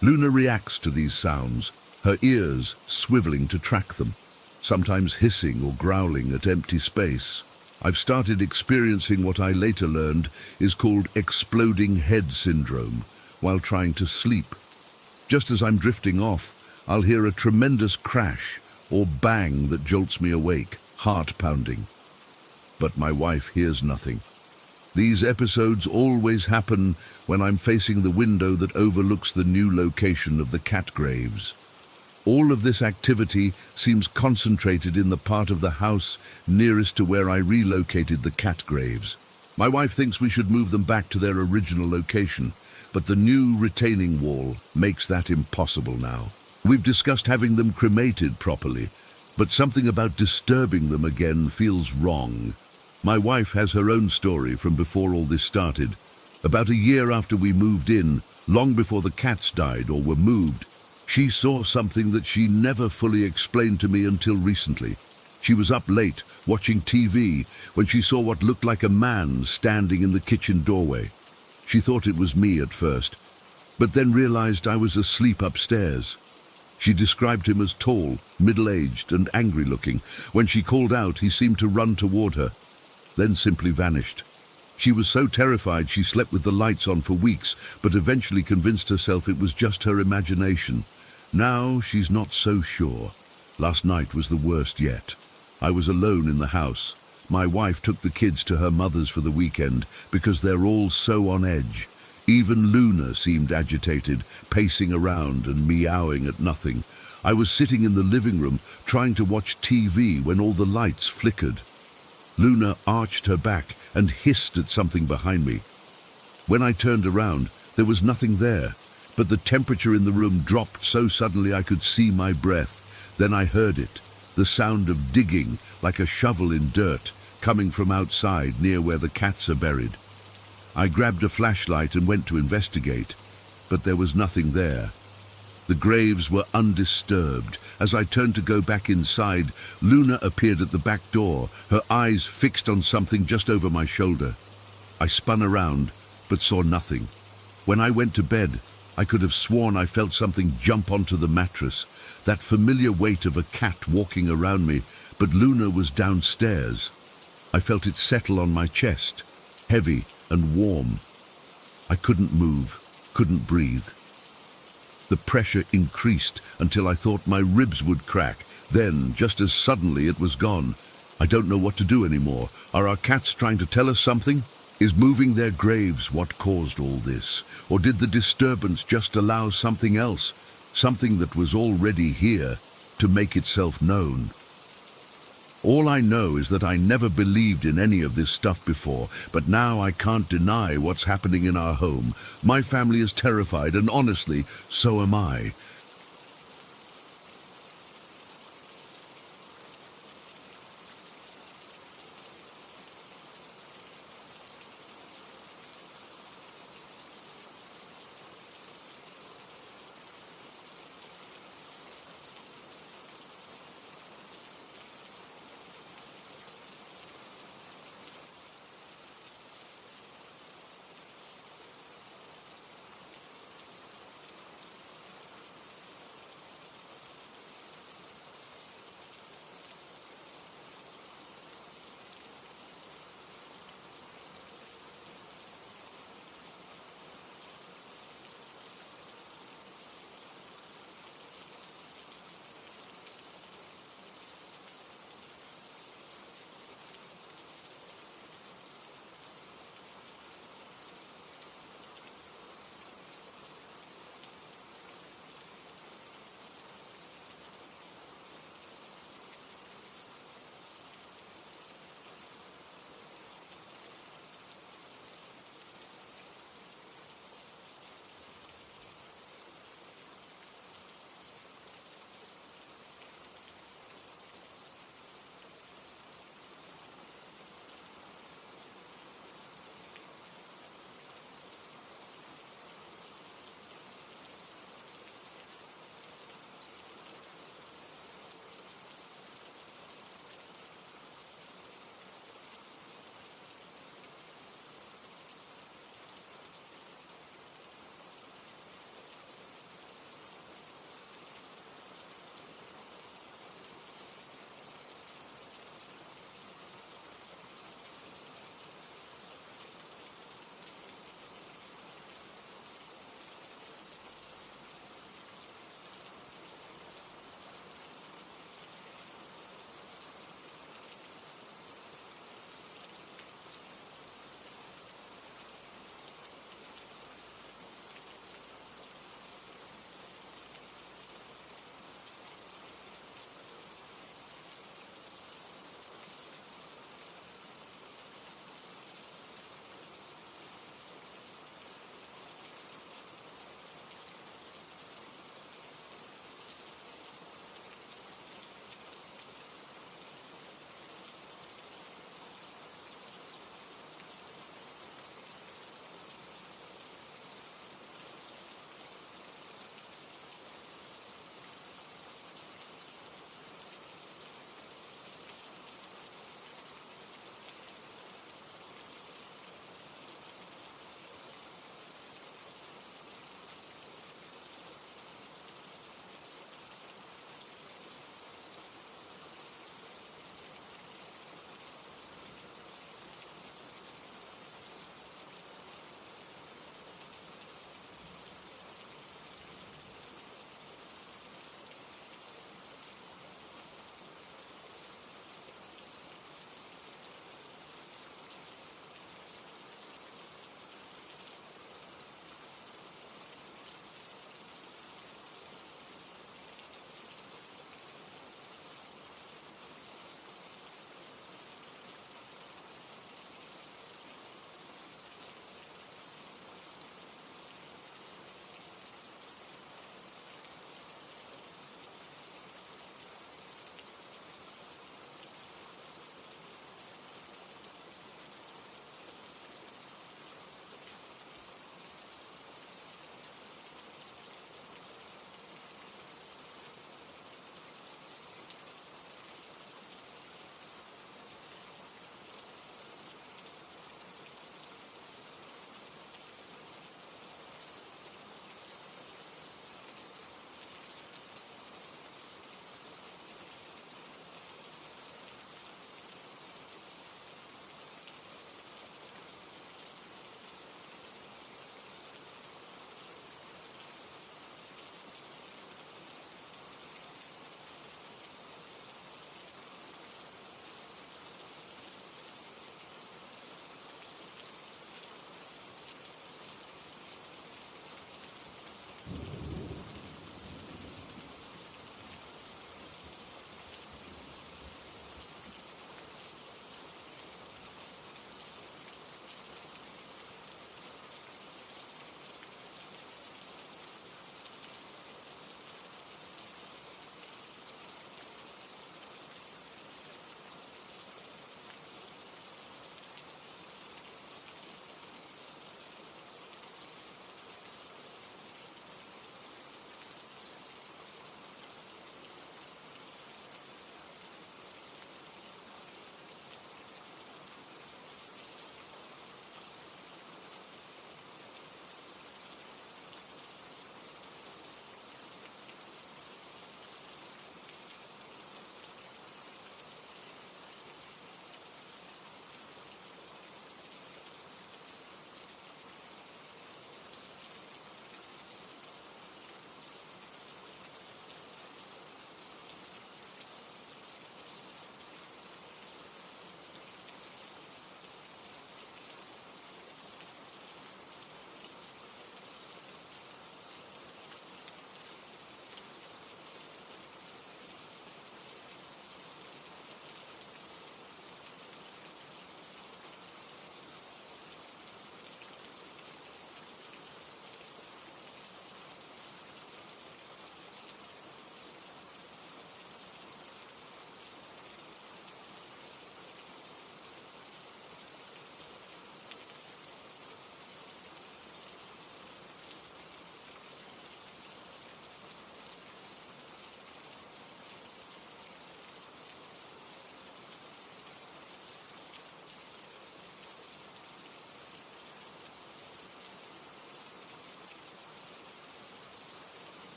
Luna reacts to these sounds, her ears swiveling to track them, sometimes hissing or growling at empty space. I've started experiencing what I later learned is called exploding head syndrome while trying to sleep. Just as I'm drifting off, I'll hear a tremendous crash or bang that jolts me awake, heart pounding. But my wife hears nothing. These episodes always happen when I'm facing the window that overlooks the new location of the cat graves. All of this activity seems concentrated in the part of the house nearest to where I relocated the cat graves. My wife thinks we should move them back to their original location, but the new retaining wall makes that impossible now. We've discussed having them cremated properly, but something about disturbing them again feels wrong. My wife has her own story from before all this started. About a year after we moved in, long before the cats died or were moved, she saw something that she never fully explained to me until recently. She was up late, watching TV, when she saw what looked like a man standing in the kitchen doorway. She thought it was me at first, but then realized I was asleep upstairs. She described him as tall, middle-aged, and angry-looking. When she called out, he seemed to run toward her, then simply vanished. She was so terrified she slept with the lights on for weeks, but eventually convinced herself it was just her imagination. Now she's not so sure. Last night was the worst yet. I was alone in the house. My wife took the kids to her mother's for the weekend because they're all so on edge. Even Luna seemed agitated, pacing around and meowing at nothing. I was sitting in the living room trying to watch TV when all the lights flickered. Luna arched her back and hissed at something behind me. When I turned around, there was nothing there, but the temperature in the room dropped so suddenly I could see my breath. Then I heard it, the sound of digging, like a shovel in dirt, coming from outside near where the cats are buried. I grabbed a flashlight and went to investigate, but there was nothing there. The graves were undisturbed. As I turned to go back inside, Luna appeared at the back door, her eyes fixed on something just over my shoulder. I spun around, but saw nothing. When I went to bed, I could have sworn I felt something jump onto the mattress, that familiar weight of a cat walking around me, but Luna was downstairs. I felt it settle on my chest, heavy and warm. I couldn't move, couldn't breathe. The pressure increased until I thought my ribs would crack. Then, just as suddenly, it was gone. I don't know what to do anymore. Are our cats trying to tell us something? Is moving their graves what caused all this? Or did the disturbance just allow something else, something that was already here, to make itself known? All I know is that I never believed in any of this stuff before, but now I can't deny what's happening in our home. My family is terrified, and honestly, so am I.